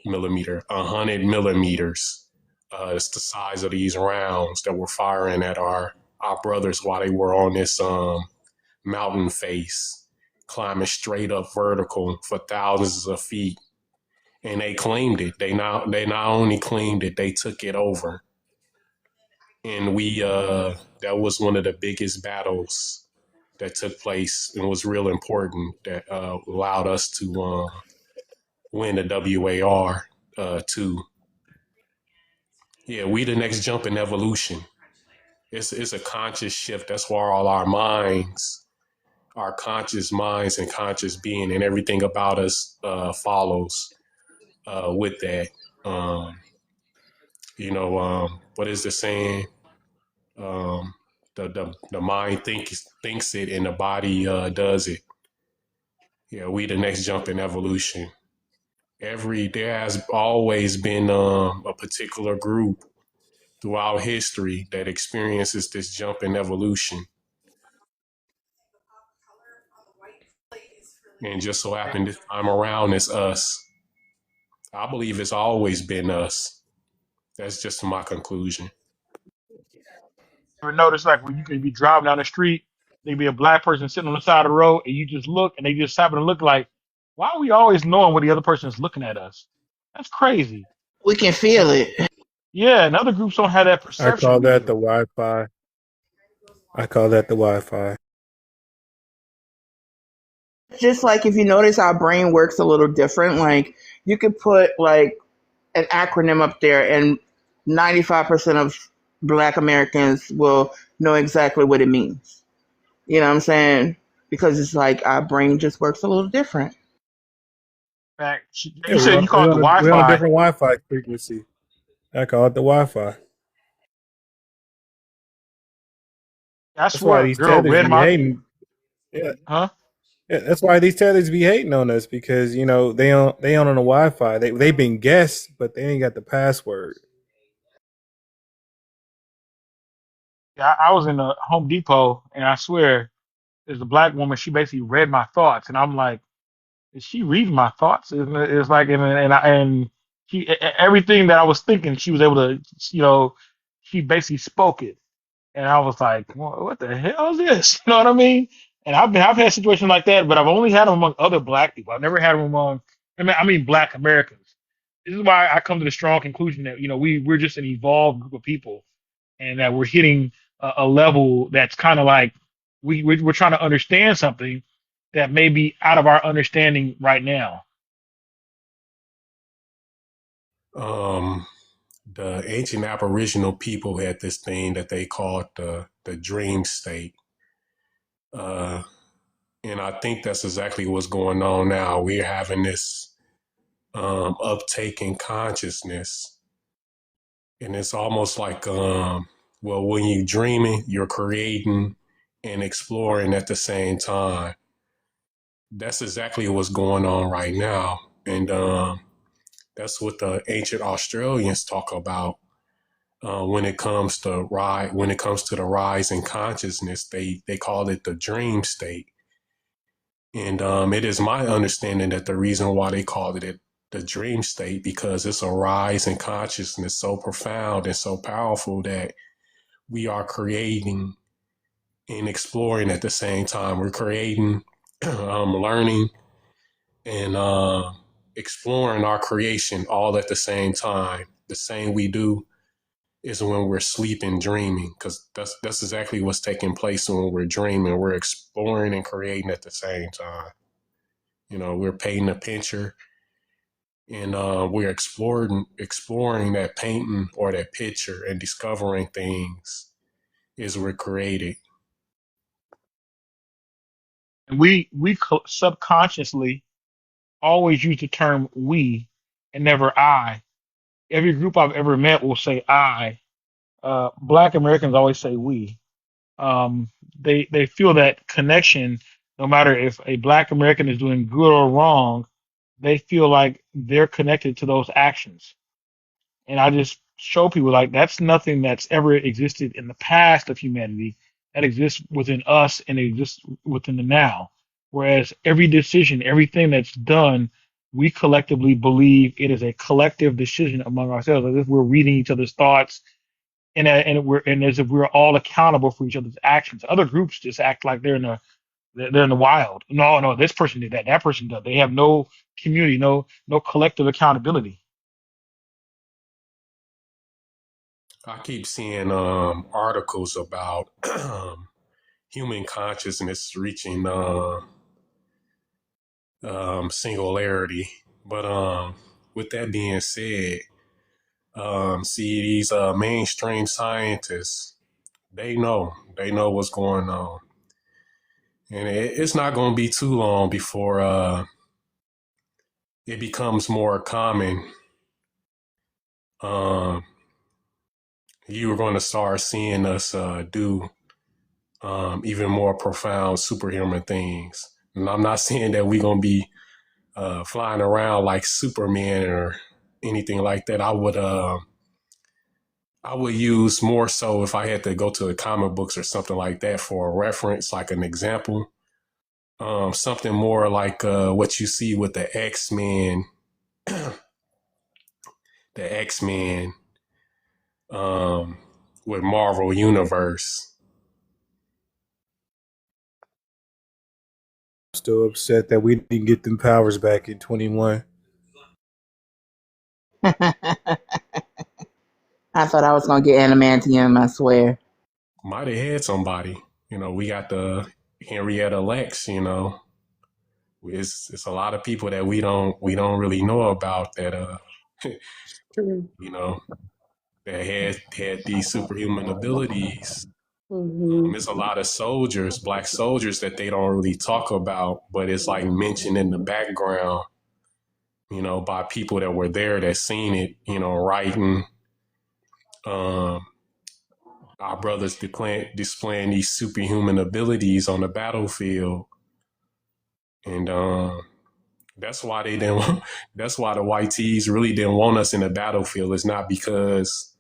millimeter, 100 millimeters. It's the size of these rounds that were firing at our brothers while they were on this mountain face, climbing straight up vertical for thousands of feet. And they claimed it. They not only claimed it, they took it over. And we that was one of the biggest battles that took place and was real important that allowed us to win the WAR too. Yeah, we the next jump in evolution. It's a conscious shift. That's where all our minds, our conscious minds and conscious being and everything about us follows with that. Um, what is the saying? Um, the mind thinks it and the body does it. Yeah, we the next jump in evolution. There has always been a particular group throughout history that experiences this jump in evolution, and just so happened this time around it's us. I believe it's always been us. That's just my conclusion. Ever notice like when you can be driving down the street, there can be a black person sitting on the side of the road, and you just look, and they just happen to look like, why are we always knowing what the other person is looking at us? That's crazy. We can feel it. Yeah, and other groups don't have that I call perception that the either. Wi-Fi. I call that the Wi-Fi. Just like if you notice our brain works a little different, like you could put like an acronym up there and 95% of black Americans will know exactly what it means. You know what I'm saying? Because it's like our brain just works a little different. In fact, Yeah, you said you call we it the on we on a Wi-Fi. different Wi-Fi frequency. I call it the Wi-Fi. I That's why swear, a these girl tethers read be my hating. Yeah, huh? yeah, that's why these tethers be hating on us because they on the Wi-Fi. They been guessed, but they ain't got the password. Yeah, I was in a Home Depot, and I swear, there's a black woman. She basically read my thoughts, and I'm like, is she reading my thoughts? It's like, and she everything that I was thinking, she was able to, you know, she basically spoke it. And I was like, what the hell is this? You know what I mean? And I've had situations like that, but I've only had them among other black people. I've never had them among, I mean black Americans. This is why I come to the strong conclusion that, we're just an evolved group of people, and that we're hitting a level that's kind of like we're trying to understand something that may be out of our understanding right now. Um, the ancient Aboriginal people had this thing that they called the dream state. Uh, and I think that's exactly what's going on now. We're having this uptake in consciousness, and it's almost like, well, when you're dreaming, you're creating and exploring at the same time. That's exactly what's going on right now, and that's what the ancient Australians talk about. When it comes to the rise in consciousness, they call it the dream state. And it is my understanding that the reason why they call it the dream state, because it's a rise in consciousness so profound and so powerful that we are creating and exploring at the same time. We're creating, learning, and exploring our creation all at the same time. The same we do is when we're sleeping, dreaming, because that's exactly what's taking place when we're dreaming. We're exploring and creating at the same time. We're painting a picture, and we're exploring that painting or that picture and discovering things as we're creating. And we subconsciously always use the term we and never I. Every group I've ever met will say I. Black Americans always say we. They feel that connection, no matter if a Black American is doing good or wrong, they feel like they're connected to those actions. And I just show people like that's nothing that's ever existed in the past of humanity. That exists within us and exists within the now. Whereas every decision, everything that's done, we collectively believe it is a collective decision among ourselves, as if we're reading each other's thoughts, and as if we're all accountable for each other's actions. Other groups just act like they're in the wild. No, no, this person did that. That person did. They have no community, no collective accountability. I keep seeing articles about human consciousness reaching singularity. But with that being said, see these mainstream scientists, they know what's going on, and it's not going to be too long before it becomes more common. Um, you are going to start seeing us do even more profound superhuman things. And I'm not saying that we're going to be flying around like Superman or anything like that. I would use more so if I had to go to the comic books or something like that for a reference, like an example. Something more like what you see with the X-Men, the X-Men with Marvel Universe. Still upset that we didn't get them powers back in 21. I thought I was gonna get adamantium, I swear. Might have had somebody. We got the Henrietta Lex. It's a lot of people that we don't really know about that True. you know that had these superhuman abilities. Hmm. It's a lot of soldiers, black soldiers, that they don't really talk about, but it's like mentioned in the background, by people that were there that seen it, writing. Um, our brothers displaying these superhuman abilities on the battlefield, and that's why they didn't. That's why the white tees really didn't want us in the battlefield. It's not because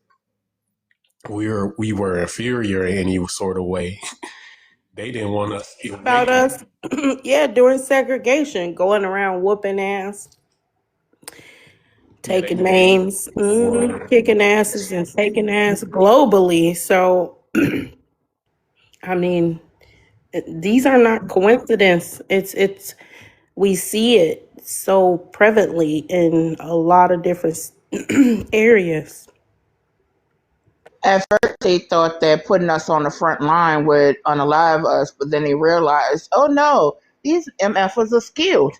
we were inferior in any sort of way. They didn't want us About awakened. us, yeah, during segregation, going around whooping ass, Yeah, they taking didn't names, word. kicking asses, and taking ass globally. So, I mean, these are not coincidence. It's we see it so prevalently in a lot of different areas. At first, they thought that putting us on the front line would unalive us, but then they realized, oh no, these MFers are skilled.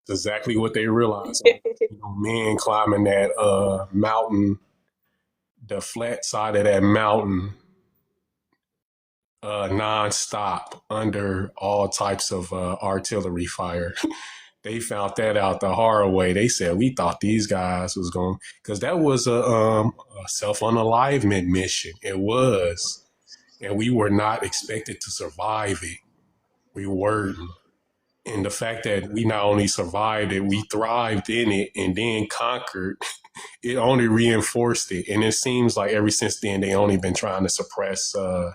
Exactly what they realized. Men climbing that mountain, the flat side of that mountain, nonstop under all types of artillery fire. They found that out the hard way. They said, we thought these guys was going, because that was a self-unalivement mission. It was, and we were not expected to survive it. We weren't. And the fact that we not only survived it, we thrived in it and then conquered, it only reinforced it. And it seems like ever since then, they only been trying to suppress us,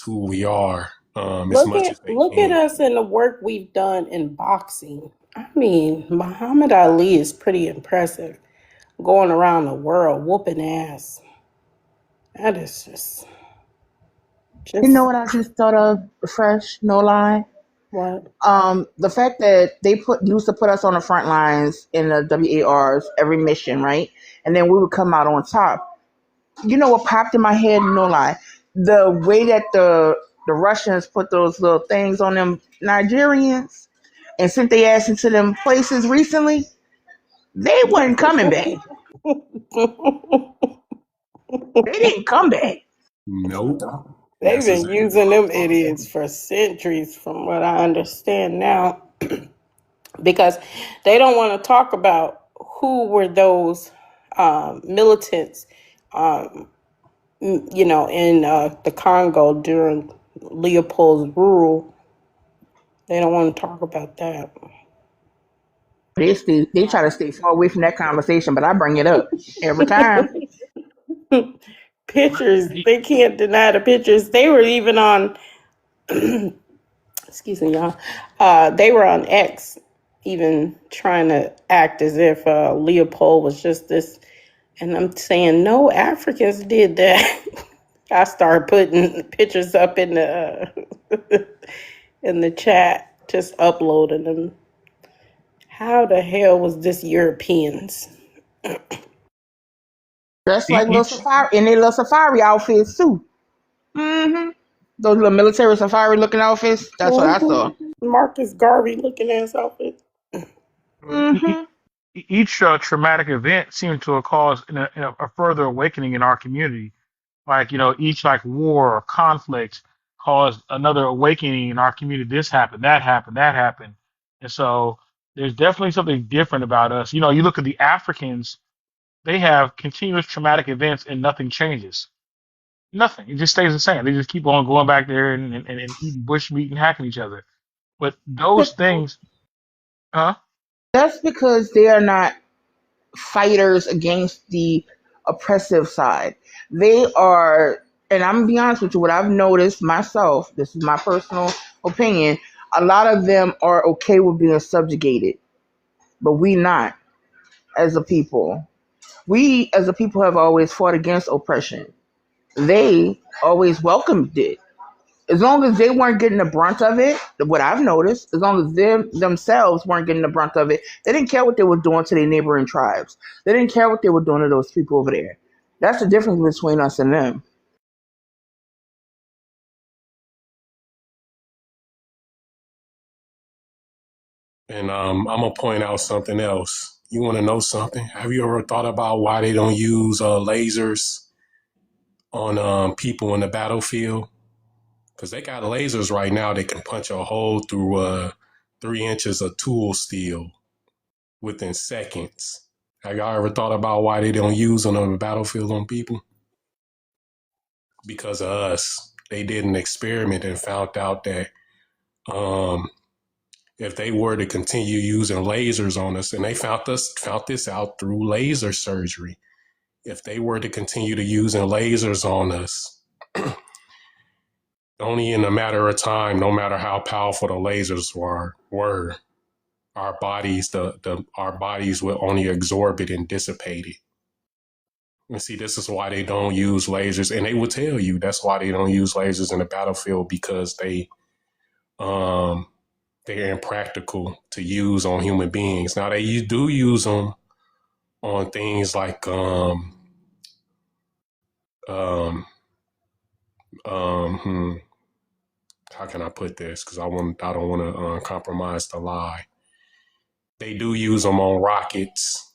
who we are, as Look much at as they look at can. us and the work we've done in boxing. I mean, Muhammad Ali is pretty impressive. Going around the world whooping ass. That is You know just what I just thought of, fresh, no lie? what. The fact that they used to put us on the front lines in the WARs every mission, right? And then we would come out on top. You know what popped in my head? No lie, the way that the Russians put those little things on them Nigerians and sent their ass into them places recently. They wasn't coming back. They didn't come back. Nope. They've That's been exactly using what I'm them talking idiots for centuries, from what I understand now, because they don't want to talk about who were those militants, um, in the Congo during Leopold's rule. They don't want to talk about that. They try to stay far away from that conversation, but I bring it up every time. Pictures, about. they can't deny the pictures. They were even on, excuse me, y'all. They were on X, even trying to act as if Leopold was just this. And I'm saying, no, Africans did that. I started putting pictures up in the in the chat, just uploading them. How the hell was this Europeans? Dressed like little Each safari in their little safari outfits too. Mm-hmm. Those little military safari looking outfits. That's what I saw. Marcus Garvey looking ass outfit. Mm-hmm. each traumatic event seemed to have caused a further awakening in our community. Like, each like war or conflict caused another awakening in our community. This happened, that happened, that happened. And so there's definitely something different about us. You look at the Africans, they have continuous traumatic events and nothing changes. Nothing. It just stays the same. They just keep on going back there and eating bush meat and hacking each other. But those things, huh? That's because they are not fighters against the oppressive side. They are, and I'm gonna be honest with you, what I've noticed myself, this is my personal opinion, a lot of them are okay with being subjugated, but we not as a people. We as a people have always fought against oppression. They always welcomed it. As long as they weren't getting the brunt of it, what I've noticed, as long as them themselves weren't getting the brunt of it, they didn't care what they were doing to their neighboring tribes. They didn't care what they were doing to those people over there. That's the difference between us and them. And I'm gonna point out something else. You want to know something? Have you ever thought about why they don't use lasers on people in the battlefield? Because they got lasers right now that can punch a hole through 3 inches of tool steel within seconds. Have y'all ever thought about why they don't use them on the battlefield on people? Because of us. They did an experiment and found out that um, if they were to continue using lasers on us, and they found this out through laser surgery, if they were to continue to using lasers on us, only in a matter of time, no matter how powerful the lasers were our bodies, our bodies will only absorb it and dissipate it. And see, this is why they don't use lasers, and they will tell you that's why they don't use lasers in the battlefield, because um they're impractical to use on human beings. Now they do use them on things like um how can I put this? Because I don't want to compromise the lie. They do use them on rockets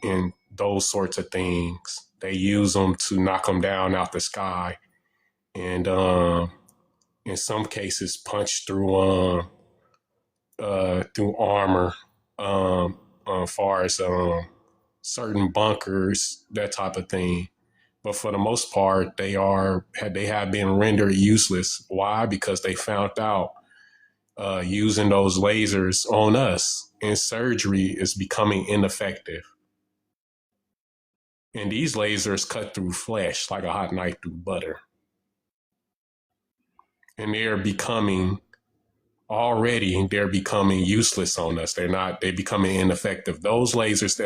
and those sorts of things. They use them to knock them down out the sky, and in some cases punch through armor, as far as certain bunkers, that type of thing. But for the most part, they have been rendered useless. Why? Because they found out using those lasers on us in surgery is becoming ineffective. And these lasers cut through flesh like a hot knife through butter. And they're becoming useless on us. They're becoming ineffective. Those lasers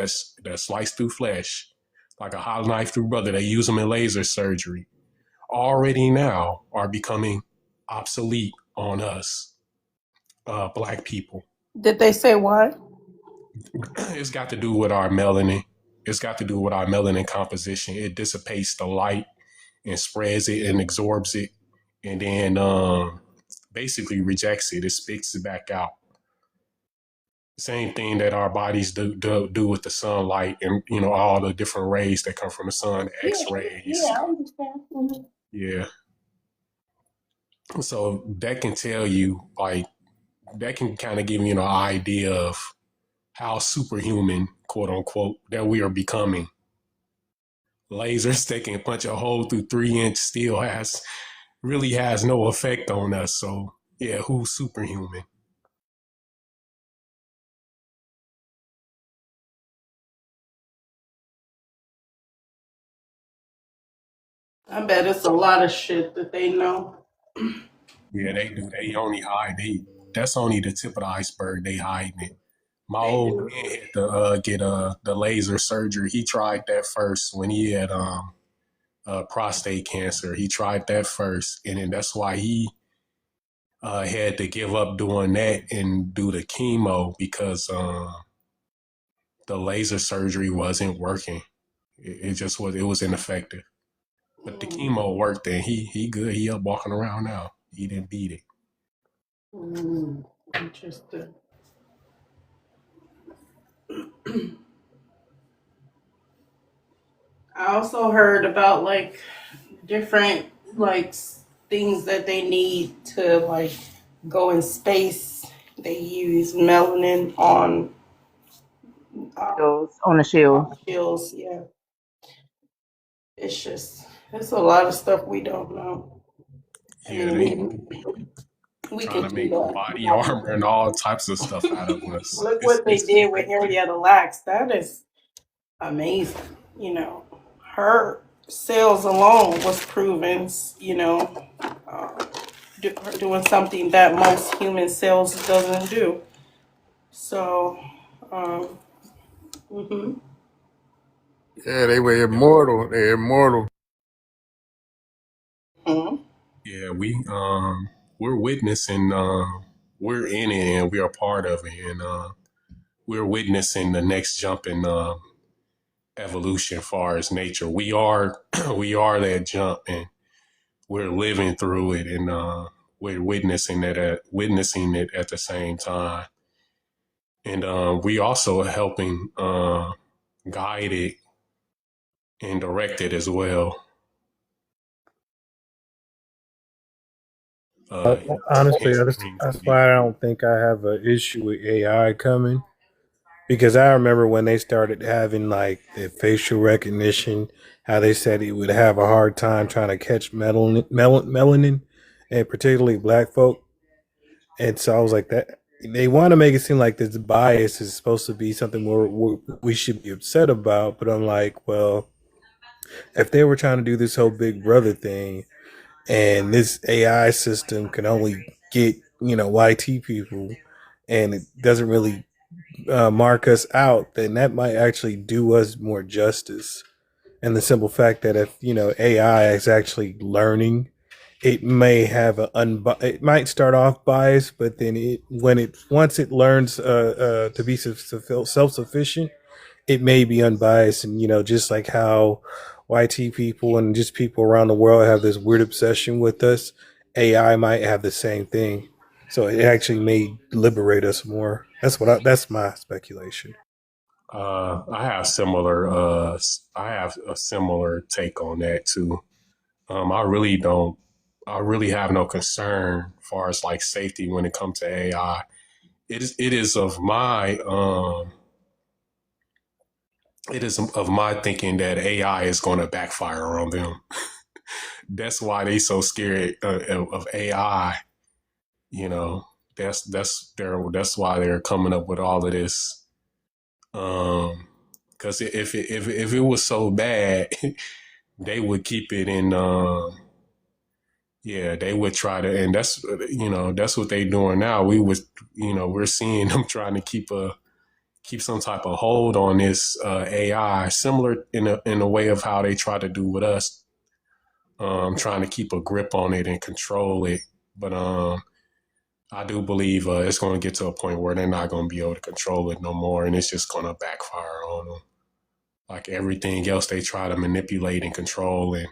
that slice through flesh like a hot knife through butter, they use them in laser surgery, already now are becoming obsolete on us, black people. Did they say why? It's got to do with our melanin. It's got to do with our melanin composition. It dissipates the light and spreads it and absorbs it, and then basically rejects it. It spits it back out. Same thing that our bodies do with the sunlight and all the different rays that come from the sun, X-rays. Yeah, I understand. Mhm. Yeah. So that can tell you, like, that can kind of give you an idea of how superhuman, quote unquote, that we are becoming. Lasers that can punch a hole through 3 inch steel really has no effect on us. So yeah, who's superhuman? I bet it's a lot of shit that they know. Yeah, they do. They only hide. That's only the tip of the iceberg. They hiding it. My They old do. man had to get the laser surgery. He tried that first when he had prostate cancer. He tried that first, and then that's why he had to give up doing that and do the chemo, because the laser surgery wasn't working. It just was. It was ineffective. But the chemo worked, and he good. He up walking around now. He didn't beat it. Interesting. I also heard about like different like things that they need to like go in space. They use melanin On the shield. on shields. Yeah, it's a lot of stuff we don't know. I Yeah, mean, they we trying can to do make body that. armor and all types of stuff out of us. Look It's what they it's did with crazy. Henrietta Lacks. That is amazing. You know, her sales alone was proven. Uh, doing something that most human cells doesn't do. So, um, mhm. Yeah, they were immortal. They're immortal. Mhm. Yeah, we're witnessing, we're in it and we're a part of it, and we're witnessing the next jump in evolution far as nature. We are we are that jump, and we're living through it, and we're witnessing it at the same time, and we also helping guide it and direct it as well. Uh, Honestly, Entering that's to why I don't think I have an issue with AI coming. Because I remember when they started having like the facial recognition, how they said it would have a hard time trying to catch melanin, and particularly black folk. And so I was like, that they want to make it seem like this bias is supposed to be something we should be upset about. But I'm like, well, if they were trying to do this whole Big Brother thing, and this AI system can only get YT people, and it doesn't really mark us out, then that might actually do us more justice. And the simple fact that if AI is actually learning, it may have it might start off biased, but then once it learns to be self sufficient, it may be unbiased. And just like how YT people and just people around the world have this weird obsession with us, AI might have the same thing. So it actually may liberate us more. That's my speculation. I have a similar take on that too. I really don't. I really have no concern as far as like safety when it comes to AI. It is of my it is of my thinking that AI is going to backfire on them. That's why they so scared of AI. You know, that's why they're coming up with all of this. Because if it was so bad, they would keep it in. Yeah, they would try to, and that's what they doing now. We're seeing them trying to keep some type of hold on this AI, similar in a way of how they try to do with us, trying to keep a grip on it and control it. But I do believe it's going to get to a point where they're not going to be able to control it no more, and it's just going to backfire on them. Like everything else, they try to manipulate and control and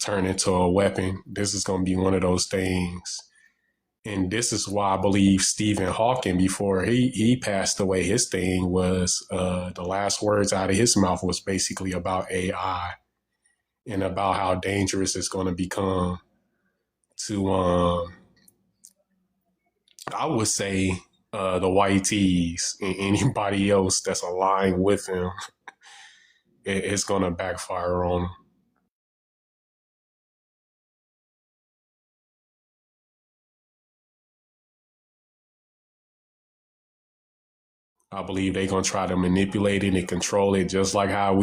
turn into a weapon. This is going to be one of those things. And this is why I believe Stephen Hawking, before he passed away, his thing was the last words out of his mouth was basically about AI and about how dangerous it's going to become to, I would say, the YTs and anybody else that's aligned with him. It's going to backfire on them. I believe they're going to try to manipulate it and control it just like how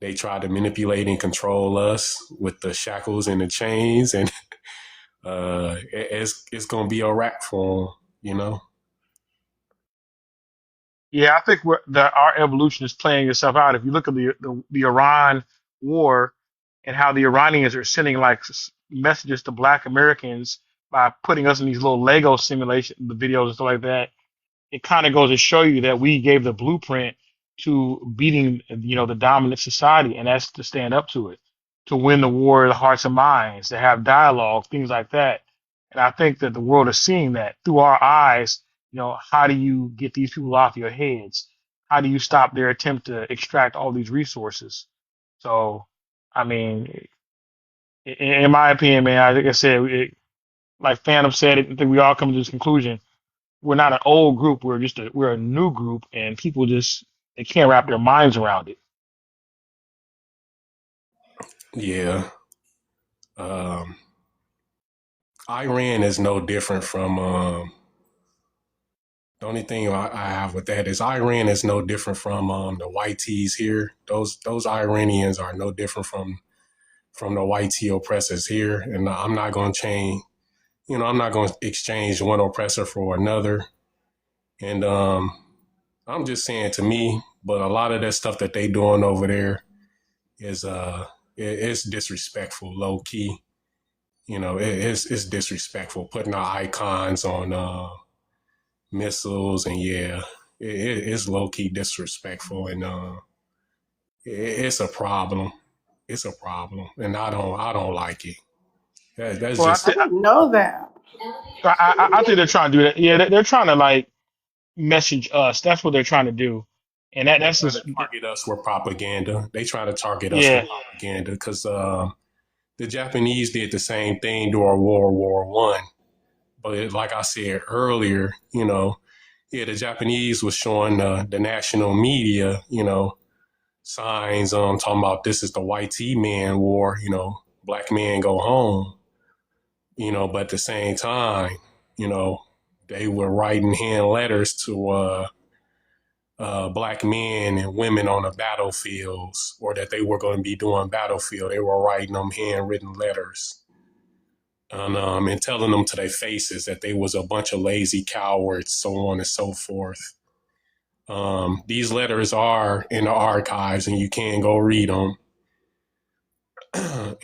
they tried to manipulate and control us with the shackles and the chains, and it's going to be a wrap for them, you know? Yeah, I think our evolution is playing itself out. If you look at the Iran war and how the Iranians are sending like messages to Black Americans by putting us in these little Lego simulation, the videos and stuff like that, it kind of goes to show you that we gave the blueprint to beating, the dominant society, and that's to stand up to it, to win the war of the hearts and minds, to have dialogue, things like that. And I think that the world is seeing that through our eyes. How do you get these people off your heads? How do you stop their attempt to extract all these resources? So, I mean, in my opinion, man, like I said, like Phantom said, I think we all come to this conclusion: we're not an old group. We're a new group, and people just they can't wrap their minds around it. Yeah. Um, Iran is no different from, the only thing I have with that is Iran is no different from the YTs here. Those Iranians are no different from the YT oppressors here. And I'm not going to change, I'm not going to exchange one oppressor for another. And I'm just saying, to me, but a lot of that stuff that they doing over there is it's disrespectful, low key. It's disrespectful putting our icons on missiles, and yeah, it's low key disrespectful, and it's a problem. It's a problem, and I don't like it. That's Well, I just didn't know that. I think they're trying to do that. Yeah, they're trying to like message us. That's what they're trying to do, and they that's try to just target us with propaganda. They try to target us with yeah. propaganda because the Japanese did the same thing during World War I. But like I said earlier, yeah, the Japanese was showing the national media, signs talking about this is the white T man war, black men go home, but at the same time, you know, they were writing hand letters to black men and women on the battlefields, or that they were going to be doing battlefield. They were writing them handwritten letters and telling them to their faces that they was a bunch of lazy cowards, so on and so forth. These letters are in the archives, and you can go read them.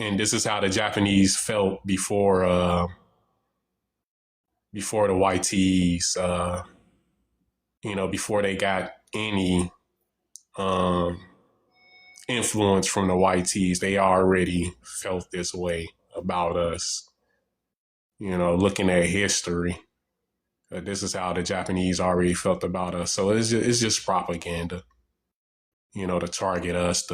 And this is how the Japanese felt before the YTs, before they got any influence from the YTs. They already felt this way about us. Looking at history, this is how the Japanese already felt about us. So it's just propaganda, to target us,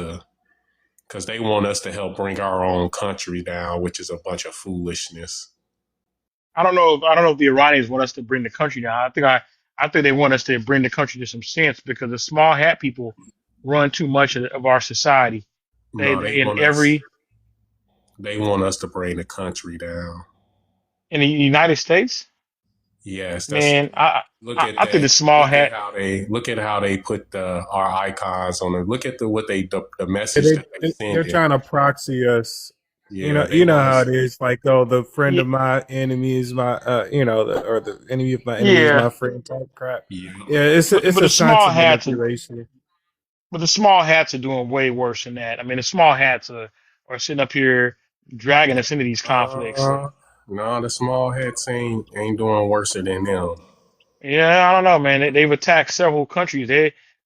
because they want us to help bring our own country down, which is a bunch of foolishness. I don't know if the Iranians want us to bring the country down. I think they want us to bring the country to some sense because the small hat people run too much of our society. No, In every they want us to bring the country down. in the United States, Yes, that's man, look at I think that. the small hat. Look at how they put our icons on it. Look at the message They, that they they're send it. trying to proxy us. Yeah, they You know want how us. it is. Like, oh, the friend Yeah, of my enemy is my, or the enemy of my enemy is yeah, my friend type crap. Yeah, Yeah, it's but a the science small of hats manipulation. but the small hats are doing way worse than that. I mean, the small hats are sitting up here dragging us into these conflicts. no, the small hats ain't doing worse than them. Yeah, I don't know, man. They've attacked several countries.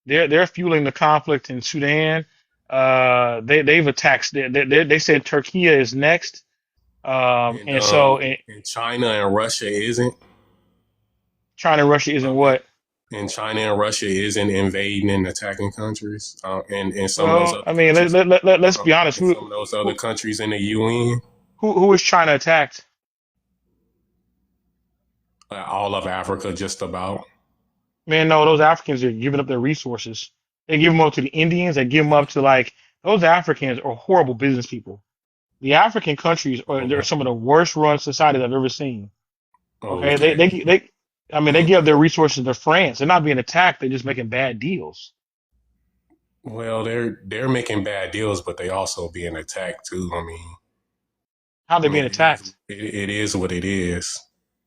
They're fueling the conflict in Sudan. They've attacked. They said Turkey is next. And And so and China and Russia isn't. China and Russia isn't what? And China and Russia isn't invading and attacking countries. And some of those Well, other I mean, countries. let's be honest. And some of those other countries in the UN. Who is China attacked? All of Africa, just about. Man, no, those Africans are giving up their resources. They give them up to the Indians. They give them up to like those Africans are horrible business people. The African countries they're some of the worst run societies I've ever seen. Okay, Okay. I mean, they give their resources to France. They're not being attacked. They're just making bad deals. Well, they're making bad deals, but they also being attacked too. How are they being It is attacked? it is what it is.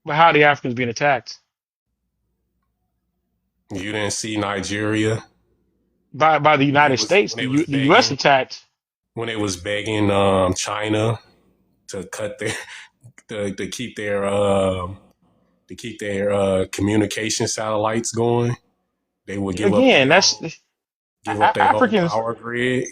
But how are the Africans being attacked? You didn't see Nigeria By the when they United was States. when they was The U.S. begging attacked. when they was begging China to cut their to keep their communication satellites going. They would Again, that's give up their whole Africans. power grid.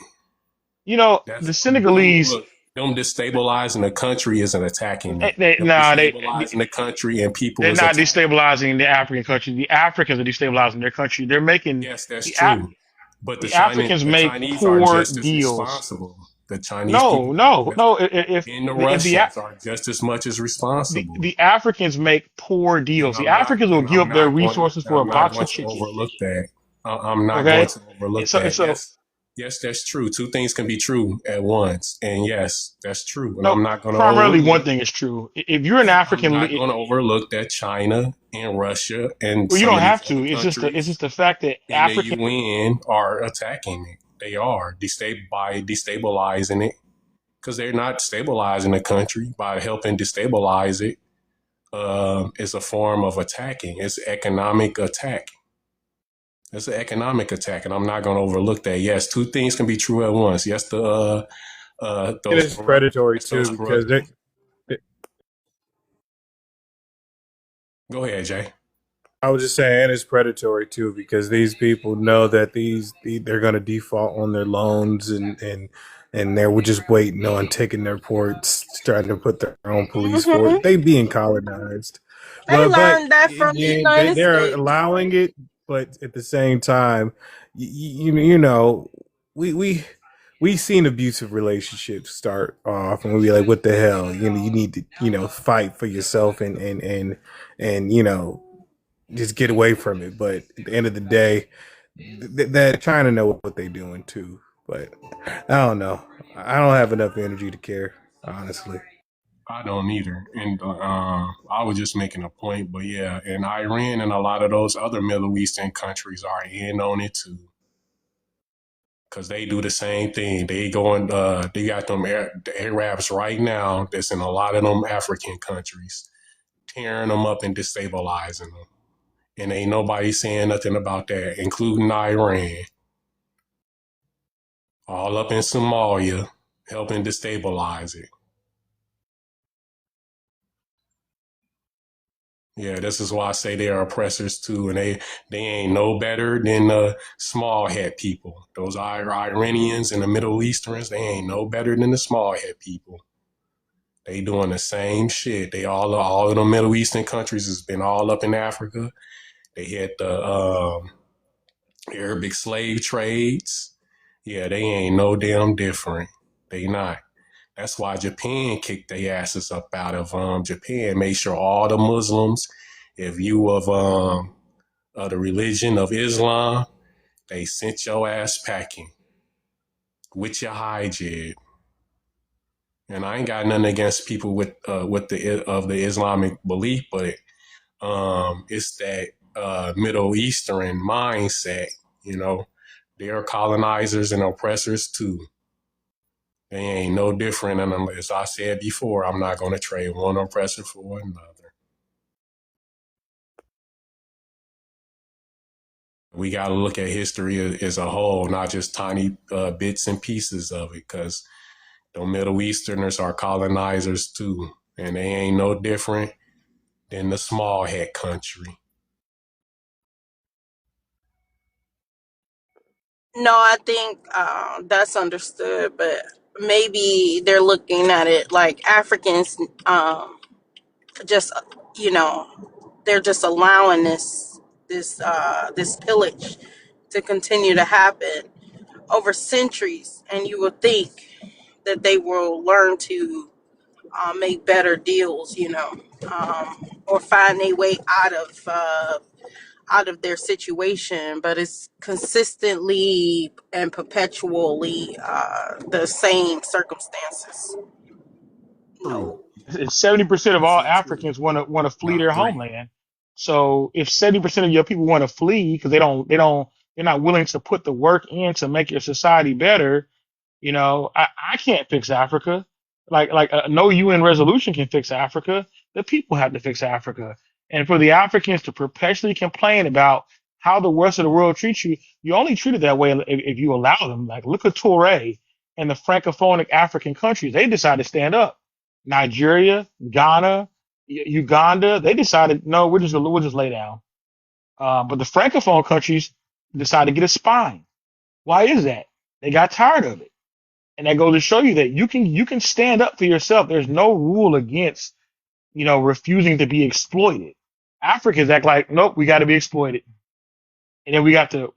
The That's Senegalese. look, them destabilizing the country isn't attacking it. They, Them nah, destabilizing the country and people they're is not attacking. destabilizing the African country. The Africans are destabilizing their country. They're making Yes, that's the true. But the Africans The make Chinese are poor just as deals. responsible. The Chinese No, people are no, just, no. and the If Russians are just as much as responsible. the Africans make poor And deals, the Africans will give up their resources for a I'm not box going of to chicken. overlook that. I'm not going Okay, to overlook so that. Yes, that's true. Two things can be true at once, and yes, that's true. And no. I'm not going to Primarily, one overlook. thing is true. If you're an I'm African, not going to overlook that China and Russia and well, you some don't of these have other to. It's countries just the fact that in the African. UN are attacking it. They are destabilizing it, because they're not stabilizing the country by helping destabilize it. It's a form of attacking. It's economic attack. It's an economic attack, and I'm not going to overlook that. Yes, two things can be true at once. Yes, It those is corrupt, predatory yes, those too because corrupt. Go ahead, Jay. I was just saying it's predatory too because these people know that they're going to default on their loans and they're just waiting on taking their ports, trying to put their own police force. Hmm. They being colonized, They but learned that from the again United they're States. allowing it, but at the same time, you know we've seen abusive relationships start off and we'll be like, what the hell? You need to, fight for yourself and just get away from it. But at the end of the day, they're trying to know what they're doing too. But I don't know. I don't have enough energy to care, honestly. I don't either. And I was just making a point, but yeah, and Iran and a lot of those other Middle Eastern countries are in on it too. Cause they do the same thing. They got them the Arabs right now that's in a lot of them African countries, tearing them up and destabilizing them. And ain't nobody saying nothing about that, including Iran, all up in Somalia, helping destabilize it. Yeah, this is why I say they are oppressors too, and they ain't no better than the small head people. Those Iranians and the Middle Easterns, they ain't no better than the small head people. They doing the same shit. They all of the Middle Eastern countries has been all up in Africa. They had the Arabic slave trades. Yeah, they ain't no damn different. They not. That's why Japan kicked their asses up out of Japan. Made sure all the Muslims, if you of the religion of Islam, they sent your ass packing with your hijab. And I ain't got nothing against people with the of the Islamic belief, but it's that Middle Eastern mindset. You know, they're colonizers and oppressors too. They ain't no different. And as I said before, I'm not going to trade one oppressor for another. We got to look at history as a whole, not just tiny bits and pieces of it, because the Middle Easterners are colonizers too, and they ain't no different than the small hat country. No, I think that's understood, but maybe they're looking at it like Africans just, you know, they're just allowing this pillage to continue to happen over centuries, and you would think that they will learn to make better deals, or find a way out of their situation, but it's consistently and perpetually the same circumstances. True. No. It's 70% of Is all that true? Africans want to flee I their agree. homeland. So if 70% of your people want to flee because they're not willing to put the work in to make your society better, I can't fix Africa. No UN resolution can fix Africa. The people have to fix Africa. And for the Africans to perpetually complain about how the rest of the world treats you, you only treat it that way if you allow them. Like look at Toure and the francophonic African countries. They decided to stand up. Nigeria, Ghana, Uganda, they decided no, we'll just lay down. But the francophone countries decided to get a spine. Why is that? They got tired of it. And that goes to show you that you can stand up for yourself. There's no rule against, refusing to be exploited. Africans act like, nope, we got to be exploited. And then we have to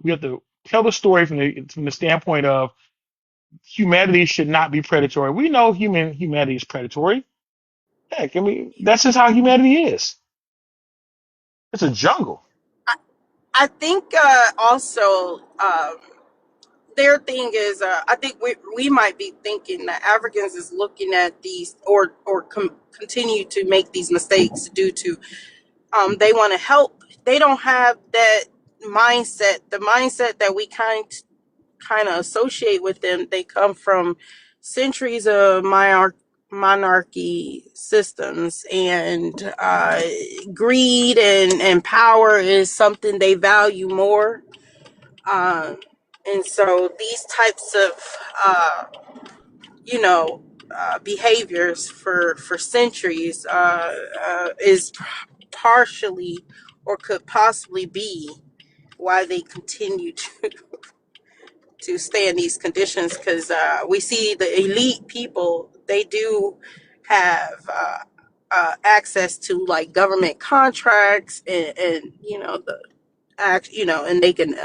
tell the story from the standpoint of humanity should not be predatory. We know humanity is predatory. Heck, I mean, that's just how humanity is. It's a jungle. I think also their thing is I think we might be thinking that Africans is looking at these or continue to make these mistakes due to they want to help. They don't have that mindset, the mindset that we kind of associate with them. They come from centuries of monarchy systems, and greed and power is something they value more. Um, and so these types of, uh, behaviors for centuries is partially or could possibly be why they continue to stay in these conditions, because we see the elite people, they do have access to like government contracts, and the act, and they can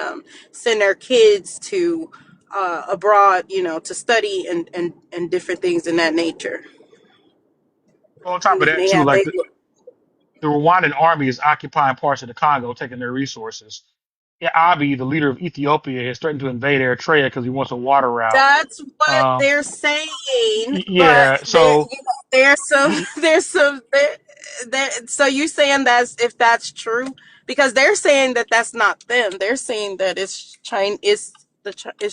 send their kids to abroad, to study and different things in that nature. On top of And that, they too, have like they the Rwandan army is occupying parts of the Congo, taking their resources. Yeah, Abiy, the leader of Ethiopia, has threatened to invade Eritrea because he wants a water route. That's what Um, they're saying, but yeah, there, so there's some, he, there's some, so you're saying that's, if that's true, because they're saying that that's not them. They're saying that it's China, it's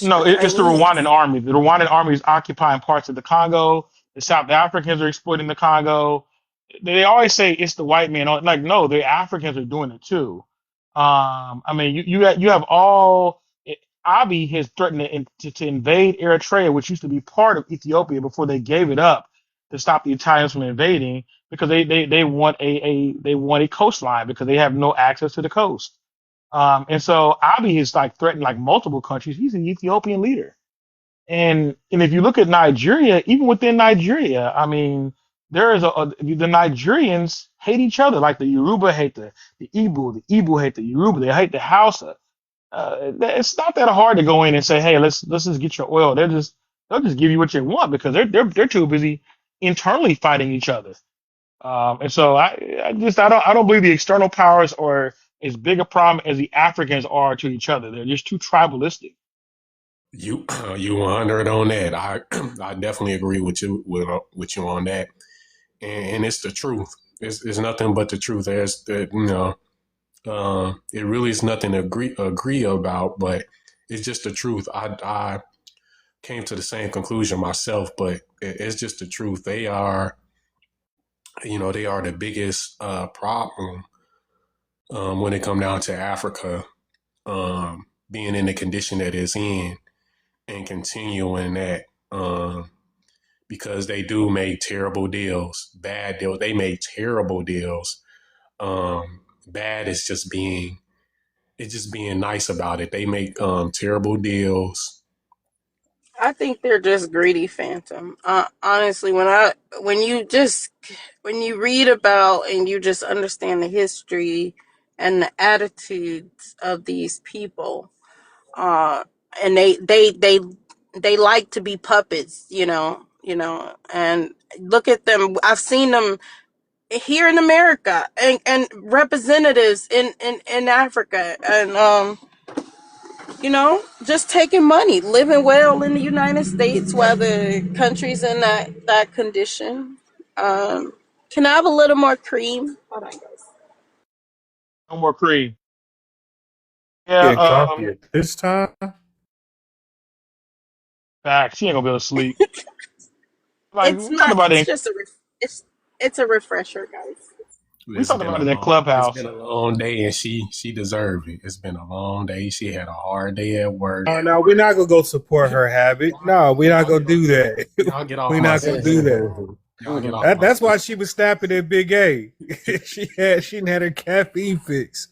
no, the it's the Rwandan Chinese. army. The Rwandan army is occupying parts of the Congo. The South Africans are exploiting the Congo. They always say it's the white man. Like, no, the Africans are doing it too. I mean, you have all. Abiy has threatened to invade Eritrea, which used to be part of Ethiopia before they gave it up to stop the Italians from invading, because they want they want a coastline because they have no access to the coast. And so Abiy is like threatened like multiple countries. He's an Ethiopian leader. And if you look at Nigeria, even within Nigeria, I mean, there is the Nigerians hate each other. Like the Yoruba hate the Igbo hate the Yoruba, they hate the Hausa. It's not that hard to go in and say, hey, let's just get your oil. They'll just give you what you want because they're too busy internally fighting each other. And so I don't believe the external powers are as big a problem as the Africans are to each other. They're just too tribalistic. You you 100 on that. I I definitely agree with you on that, and it's the truth. It's nothing but the truth. There's the it really is nothing to agree about, but it's just the truth. I came to the same conclusion myself, but it's just the truth. They are, they are the biggest problem when it come down to Africa being in the condition that it's in and continuing that. Because they do make terrible deals, bad deals. They make terrible deals. Bad is just being, it's just being nice about it. They make terrible deals. I think they're just greedy, Phantom. Honestly, when you read about and you just understand the history and the attitudes of these people, uh, and they like to be puppets, and look at them. I've seen them here in America and representatives in Africa, and just taking money, living well in the United States while the country's in that condition. Can I have a little more cream? Hold on, guys. No more cream. Yeah, Getting coffee at this time. fact. She ain't gonna be able to sleep. Like It's we talked not. about It's it. just it's a refresher, guys. We It's talked been about a it in long, it's Clubhouse. been a long day, and she deserved it. It's been a long day. She had a hard day at work. Oh no, we're not gonna go support her habit. No, we're not gonna do that. Y'all get off We're my not gonna do sister. that. Y'all get off my That's why sister. she was snapping at Big A. she didn't had her caffeine fix.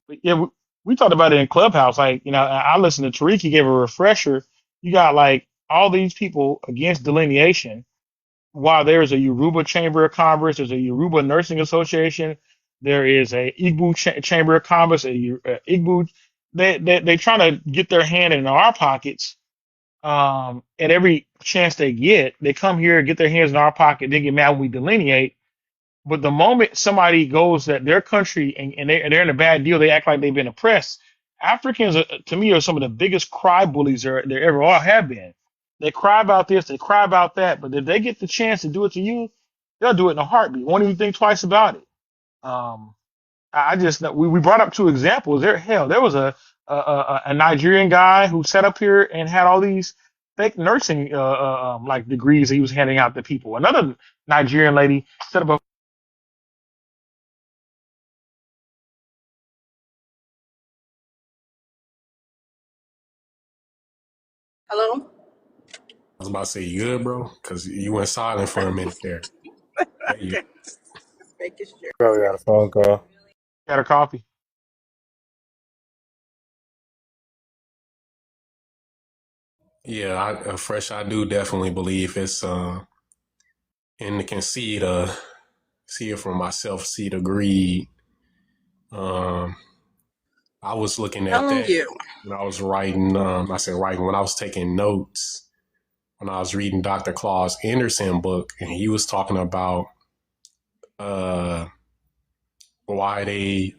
But yeah, we talked about it in Clubhouse. Like, I listened to Tariq. He gave a refresher. You got like all these people against delineation. While there is a Yoruba Chamber of Commerce, there's a Yoruba Nursing Association, there is a Igbo Chamber of Commerce, Igbo. They trying to get their hand in our pockets. At every chance they get, they come here, get their hands in our pocket, they get mad when we delineate. But the moment somebody goes that their country and they're in a bad deal, they act like they've been oppressed. Africans, to me, are some of the biggest cry bullies there ever all have been. They cry about this, they cry about that, but if they get the chance to do it to you, they'll do it in a heartbeat. Won't even think twice about it. Um, I just we brought up two examples. There was a Nigerian guy who sat up here and had all these fake nursing like degrees he was handing out to people. Another Nigerian lady set up a Hello. I was about to say, you good, bro? Because you went silent for a minute there. There you Okay. making sure. Probably got a phone call. Got a coffee. Yeah, Fresh, I do definitely believe it's and can see it for myself, see the greed. Um, I was looking at Telling that you. when I was writing. I said writing when I was taking notes when I was reading Dr. Claus Anderson book, and he was talking about uh, why they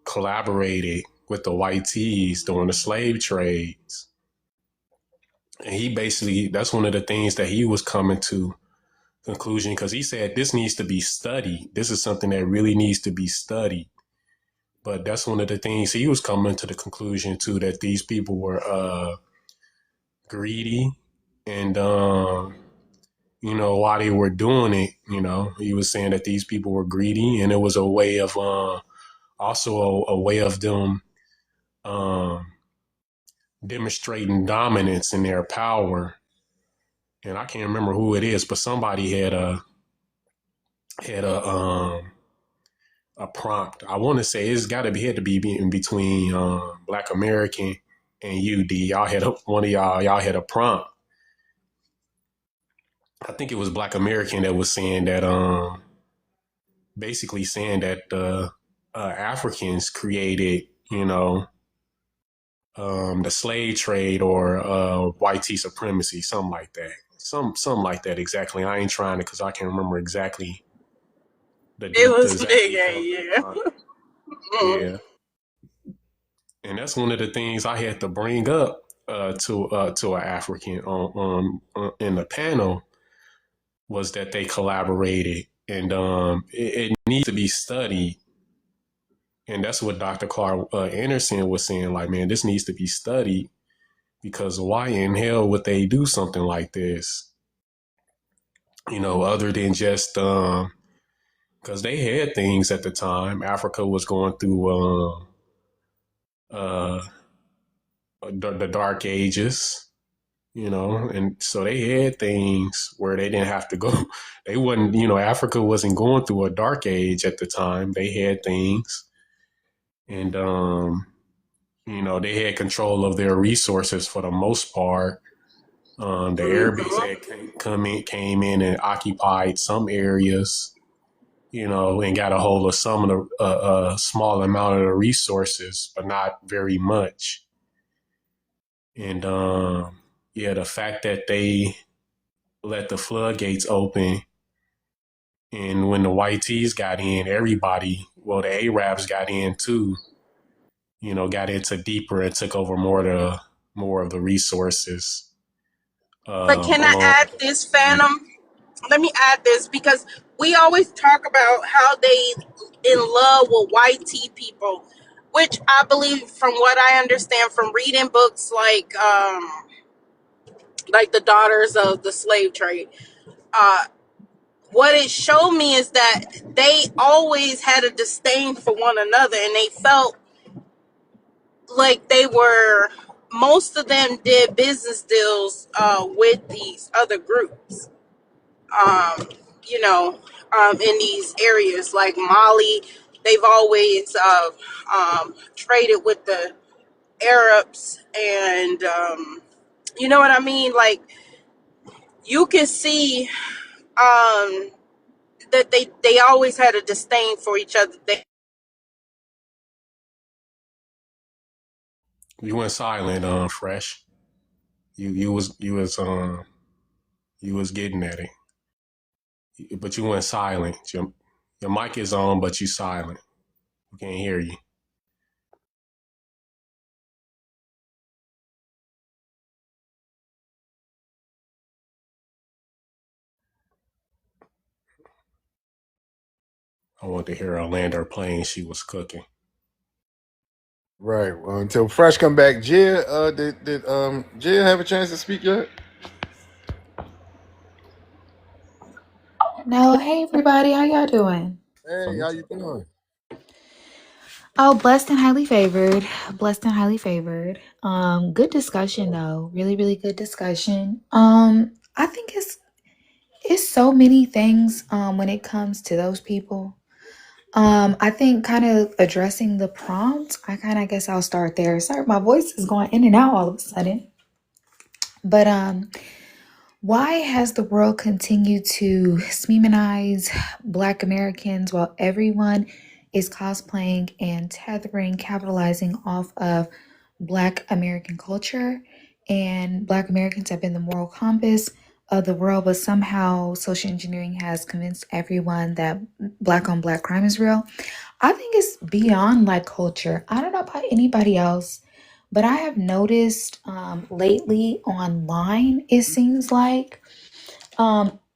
collaborated with the white tees during the slave trades. And he basically, that's one of the things that he was coming to conclusion, because he said this needs to be studied. This is something that really needs to be studied. But that's one of the things he was coming to the conclusion too, that these people were greedy, and while they were doing it, he was saying that these people were greedy, and it was a way of also a way of them um, demonstrating dominance in their power. And I can't remember who it is, but somebody had a prompt. I want to say it's got to be had to be in between Black American and UD. Y'all had one of y'all had a prompt. I think it was Black American that was saying that basically saying that Africans created the slave trade or white supremacy, something like that. Something like that exactly. I ain't trying to because I can't remember exactly It the was exact nigga, details of the prompt. yeah. Yeah. And that's one of the things I had to bring up to an African in the panel was that they collaborated, and it needs to be studied. And that's what Dr. Clark Anderson was saying. Like, man, this needs to be studied because why in hell would they do something like this? Other than just because they had things at the time. Africa was going through the Dark Ages. And so they had things where they didn't have to go. They wasn't, Africa wasn't going through a dark age at the time. They had things, and they had control of their resources for the most part. The Arabs had came in and occupied some areas, and got a hold of some of the small amount of the resources, but not very much. And the fact that they let the floodgates open, and when the white tees got in, everybody, well, the Arabs got in too. Got into deeper and took over more of the resources. But can I Along add this, Phantom? Let me add this because we always talk about how they in love with white tea people, which I believe, from what I understand from reading books like the Daughters of the Slave Trade. What it showed me is that they always had a disdain for one another, and they felt like they were. Most of them did business deals with these other groups. Um, in these areas like Mali, they've always traded with the Arabs, and you know what I mean. Like you can see that they always had a disdain for each other. you went silent, Fresh. You was getting at it, but you went silent. Your mic is on, but you silent. We can't hear you. I want to hear her land her plane she was cooking. Right. Well, until Fresh come back, Jill, did Jill have a chance to speak yet? No, hey everybody, how y'all doing? Hey, how you doing? Oh, blessed and highly favored. Blessed and highly favored. Good discussion though. Really, really good discussion. I think it it's so many things when it comes to those people. I think kind of addressing the prompt, I guess I'll start there. Sorry, my voice is going in and out all of a sudden. But why has the world continued to demonize Black Americans while everyone is cosplaying and tethering, capitalizing off of Black American culture? And Black Americans have been the moral compass of the world, but somehow social engineering has convinced everyone that Black on Black crime is real. I think it's beyond like culture. I don't know about anybody else, but I have noticed lately online, it seems like,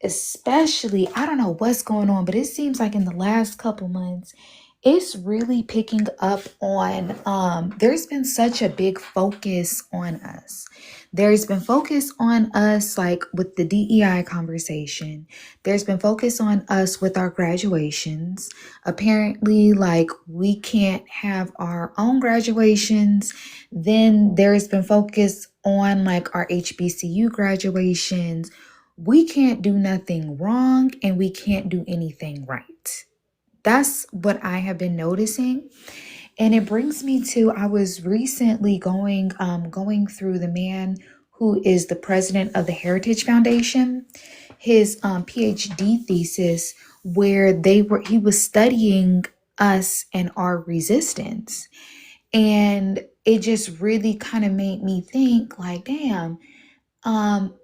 especially, I don't know what's going on, but it seems like in the last couple months, it's really picking up on, there's been such a big focus on us. There's been focus on us like with the DEI conversation. There's been focus on us with our graduations. Apparently, like we can't have our own graduations. Then there's been focus on like our HBCU graduations. We can't do nothing wrong and we can't do anything right. That's what I have been noticing. And it brings me to, I was recently going through the man who is the president of the Heritage Foundation, his PhD thesis, where he was studying us and our resistance. And it just really kind of made me think like, damn,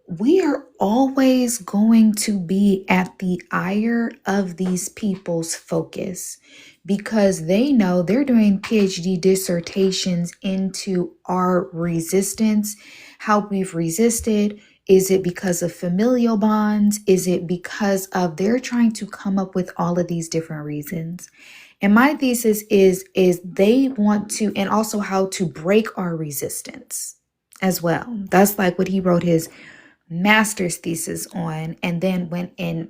we are always going to be at the ire of these people's focus because they know they're doing PhD dissertations into our resistance, how we've resisted. Is it because of familial bonds? Is it because of they're trying to come up with all of these different reasons? And my thesis is they want to, and also how to break our resistance as well. That's like what he wrote his master's thesis on, and then went and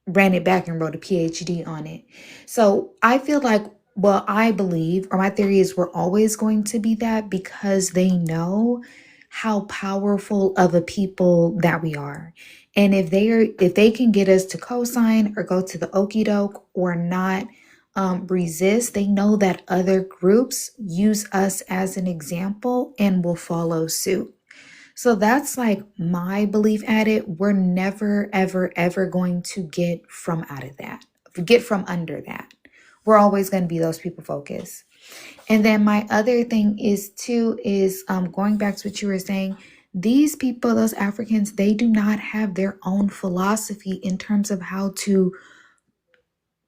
ran it back and wrote a PhD on it. So I feel like, well, I believe, or my theory is we're always going to be that because they know how powerful of a people that we are. And if they can get us to co-sign or go to the okie doke or not resist, they know that other groups use us as an example and will follow suit. So that's like my belief at it. We're never, ever, ever going to get from under that. We're always going to be those people focused. And then my other thing is going back to what you were saying, these people, those Africans, they do not have their own philosophy in terms of how to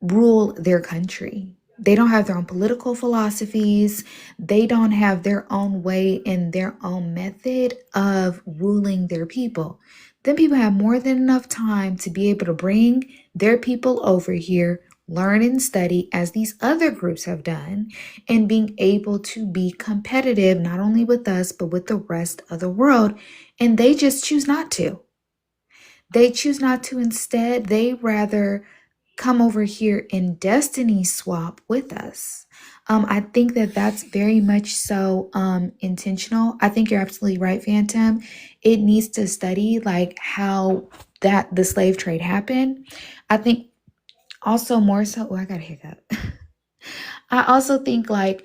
rule their country. They don't have their own political philosophies. They don't have their own way and their own method of ruling their people. Then people have more than enough time to be able to bring their people over here, learn and study as these other groups have done, and being able to be competitive not only with us, but with the rest of the world. And they just choose not to. They choose not to. Instead, they rather come over here and destiny swap with us. I think that that's very much so intentional. I think you're absolutely right, Phantom. It needs to study like how that the slave trade happened. I think also more so, I got a hiccup. I also think like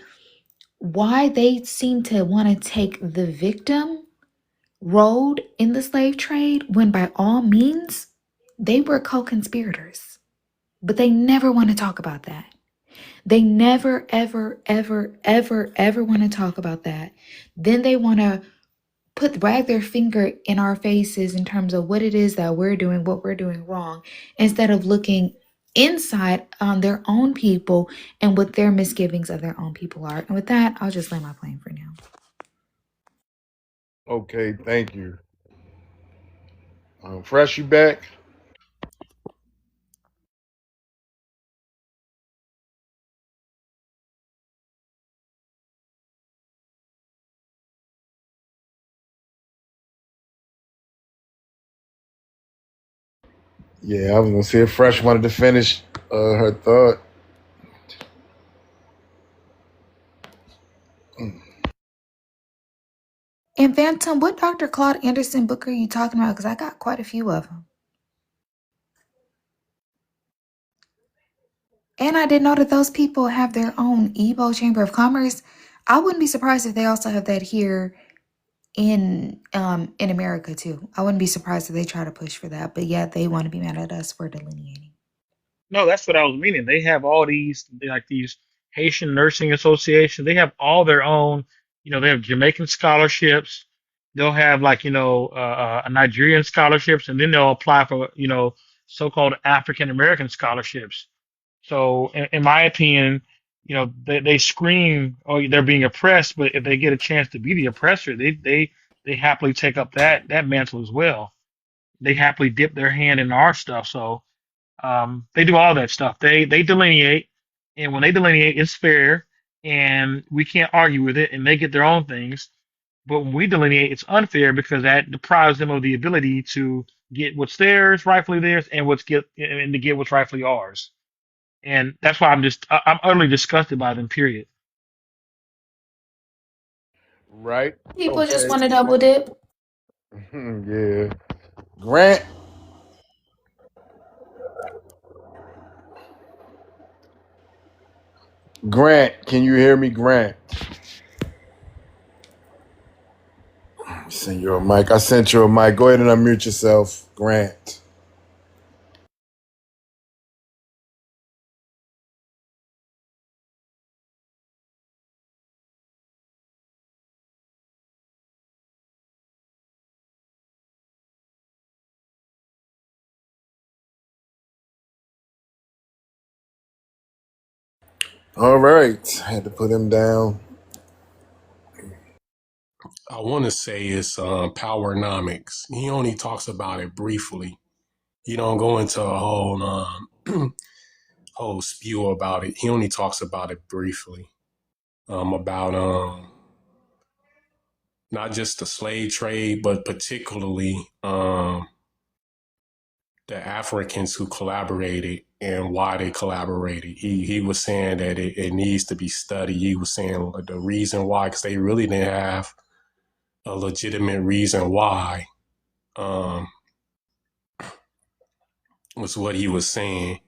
why they seem to want to take the victim road in the slave trade when by all means they were co-conspirators. But they never want to talk about that. They never, ever, ever, ever, ever want to talk about that. Then they want to wag their finger in our faces in terms of what it is that we're doing, what we're doing wrong, instead of looking inside on their own people and what their misgivings of their own people are. And with that, I'll just lay my plane for now. Okay, thank you. Fresh, you back? Yeah, I was gonna say if Fresh wanted to finish her thought. And Phantom, what Dr. Claude Anderson book are you talking about? Because I got quite a few of them. And I didn't know that those people have their own Igbo Chamber of Commerce. I wouldn't be surprised if they also have that here in America too. I wouldn't be surprised if they try to push for that. But yet they want to be mad at us for delineating. No, that's what I was meaning. They have all these like these Haitian nursing associations. They have all their own. They have Jamaican scholarships. They'll have like Nigerian scholarships, and then they'll apply for so-called African American scholarships. So, in my opinion, they scream, "Oh, they're being oppressed," but if they get a chance to be the oppressor, they happily take up that mantle as well. They happily dip their hand in our stuff. So they do all that stuff. They delineate, and when they delineate, it's fair, and we can't argue with it. And they get their own things. But when we delineate, it's unfair because that deprives them of the ability to get what's theirs, rightfully theirs, and to get what's rightfully ours. And that's why I'm utterly disgusted by them. Period. Right? People just Okay. want to double dip. Yeah. Grant. Grant, can you hear me, Grant? Send you a mic. I sent you a mic. Go ahead and unmute yourself, Grant. All right. I had to put him down. I want to say it's powernomics. He only talks about it briefly. He don't go into a whole spew about it. He only talks about it briefly. About not just the slave trade, but particularly the Africans who collaborated and why they collaborated. He was saying that it needs to be studied. He was saying the reason why, because they really didn't have a legitimate reason why, was what he was saying.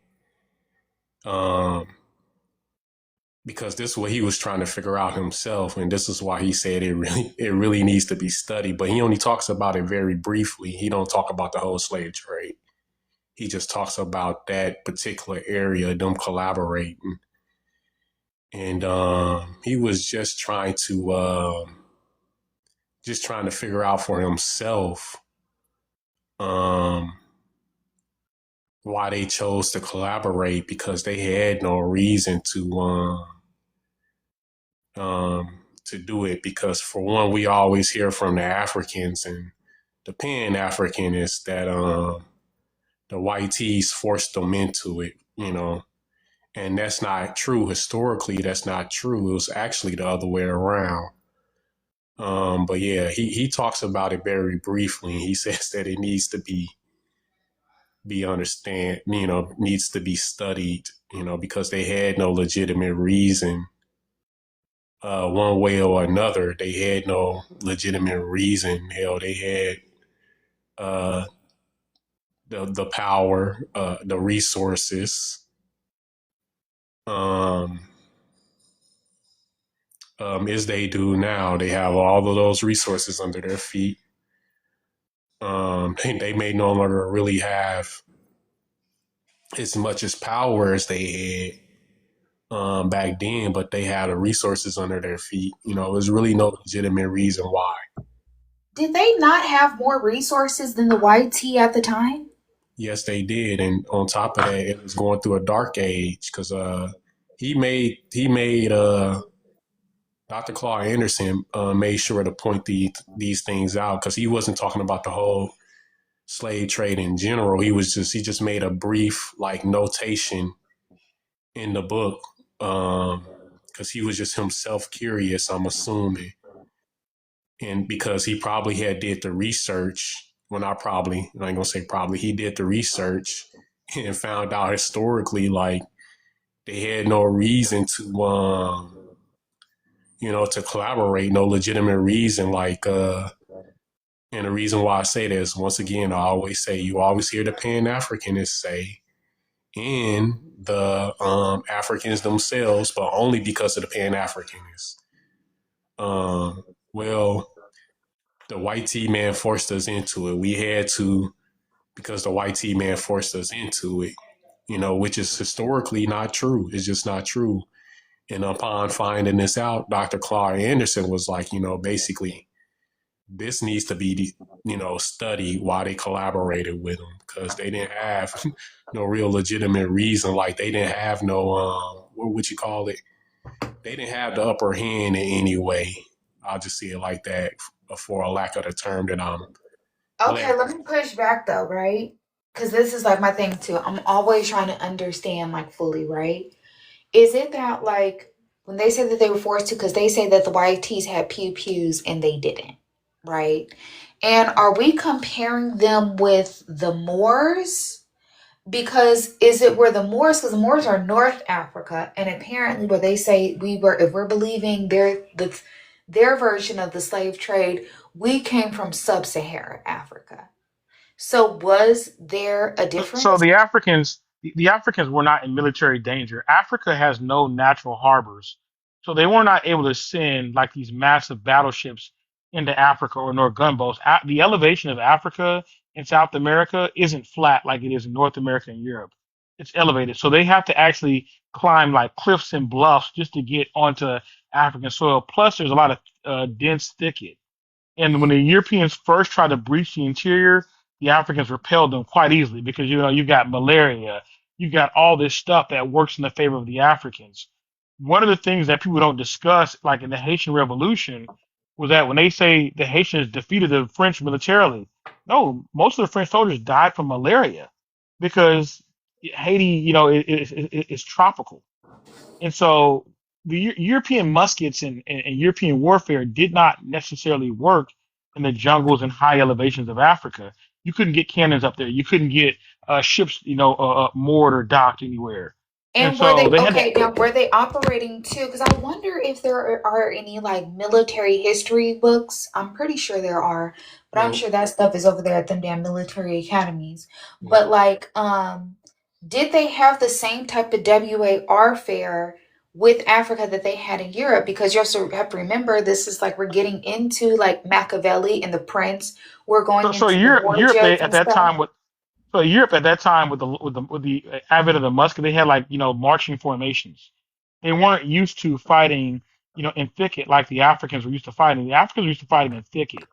Because this is what he was trying to figure out himself, and this is why he said it really needs to be studied. But he only talks about it very briefly. He don't talk about the whole slave trade. He just talks about that particular area, them collaborating. And he was just trying to figure out for himself why they chose to collaborate, because they had no reason to do it. Because for one, we always hear from the Africans and the pan-Africanists that the white tees forced them into it, and that's not true. Historically, that's not true. It was actually the other way around. But yeah, he talks about it very briefly. He says that it needs to be needs to be studied, because they had no legitimate reason, one way or another. They had no legitimate reason. Hell, they had the power, the resources, as they do now. They have all of those resources under their feet. They may no longer really have as much as power as they had back then, but they had the resources under their feet. There's really no legitimate reason why. Did they not have more resources than the YT at the time? Yes, they did, and on top of that, it was going through a dark age, because he made Dr. Claude Anderson made sure to point these things out, because he wasn't talking about the whole slave trade in general. He just made a brief notation in the book, because he was just himself curious, I'm assuming, and because he probably had did the research. Well, not probably. I ain't gonna say probably. He did the research and found out historically, they had no reason to to collaborate, no legitimate reason, and the reason why I say this, once again, I always say, you always hear the Pan-Africanists say, in the Africans themselves, but only because of the Pan-Africanists. Well, the white T man forced us into it. We had to, because the white T man forced us into it, which is historically not true. It's just not true. And upon finding this out, Dr. Claude Anderson was like, basically, this needs to be, studied why they collaborated with them, because they didn't have no real legitimate reason. Like they didn't have no, what would you call it? They didn't have the upper hand in any way. I'll just see it like that, for a lack of the term that I'm Okay, glad. let me push back though, right? Because this is like my thing too. I'm always trying to understand like fully, right? Is it that like when they say that they were forced to, because they say that the YTs had pew pews and they didn't, right? And are we comparing them with the Moors? Because is it where the Moors, because the Moors are North Africa, and apparently where they say we were, if we're believing their version of the slave trade, we came from sub-Saharan Africa. So was there a So difference? the Africans were not in military danger. Africa has no natural harbors, so they were not able to send like these massive battleships into Africa or nor gunboats. The elevation of Africa in South America isn't flat like it is in North America and Europe. It's elevated, so they have to actually climb like cliffs and bluffs just to get onto African soil. Plus, there's a lot of dense thicket. And when the Europeans first tried to breach the interior, the Africans repelled them quite easily because you've got malaria, you've got all this stuff that works in the favor of the Africans. One of the things that people don't discuss, like in the Haitian Revolution, was that when they say the Haitians defeated the French militarily, no, most of the French soldiers died from malaria because Haiti, is tropical. And so the European muskets and European warfare did not necessarily work in the jungles and high elevations of Africa. You couldn't get cannons up there. You couldn't get ships, moored or docked anywhere. And And were so they they had to. okay? Now, were they operating too? Because I wonder if there are any like military history books. I'm pretty sure there are, but I'm Well, sure that stuff is over there at them damn military academies. well, But like, did they have the same type of WAR fare with Africa that they had in Europe? Because you also have to remember, this is like we're getting into like Machiavelli and the Prince. We're So, going so into the Europe, war Europe they, jokes at and that stuff. time with So Europe at that time with the advent of the musket, they had like marching formations. They weren't used to fighting in thicket like the Africans were used to fighting. The Africans were used to fighting in thicket,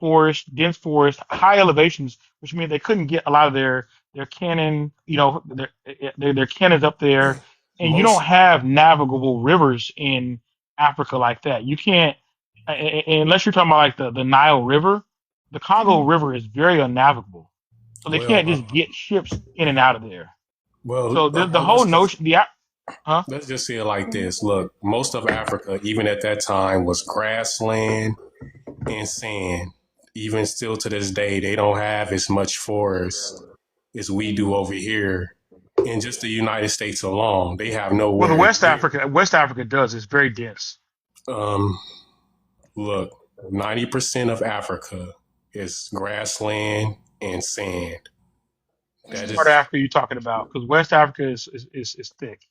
forest, dense forest, high elevations, which means they couldn't get a lot of their cannon, their cannons up there, and you don't most, have navigable rivers in Africa like that. You can't unless you're talking about like the Nile River. The Congo River is very unnavigable, so they well, can't just get ships in and out of there. well, So the whole let's just notion, huh? say it like this. Look, most of Africa, even at that time, was grassland and sand. Even still to this day, they don't have as much forest as we do over here. In just the United States alone, they have Well, the nowhere West Africa does. It's very dense. Um, look, 90% of Africa is grassland and sand. Which That part of is Africa are you talking about? Because West Africa is thick.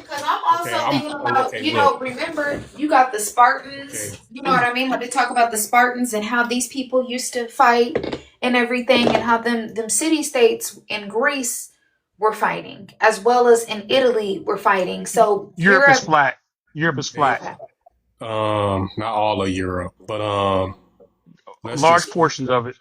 Because I'm okay. also thinking about, Okay. Look, remember, you got the okay. Spartans, you know what I mean? How they talk about the Spartans and how these people used to fight and everything, and how them city states in Greece were fighting, as well as in Italy were fighting. So Europe is Europe, flat. Europe is They, flat. okay. not all of Europe, but let's Large just portions of it.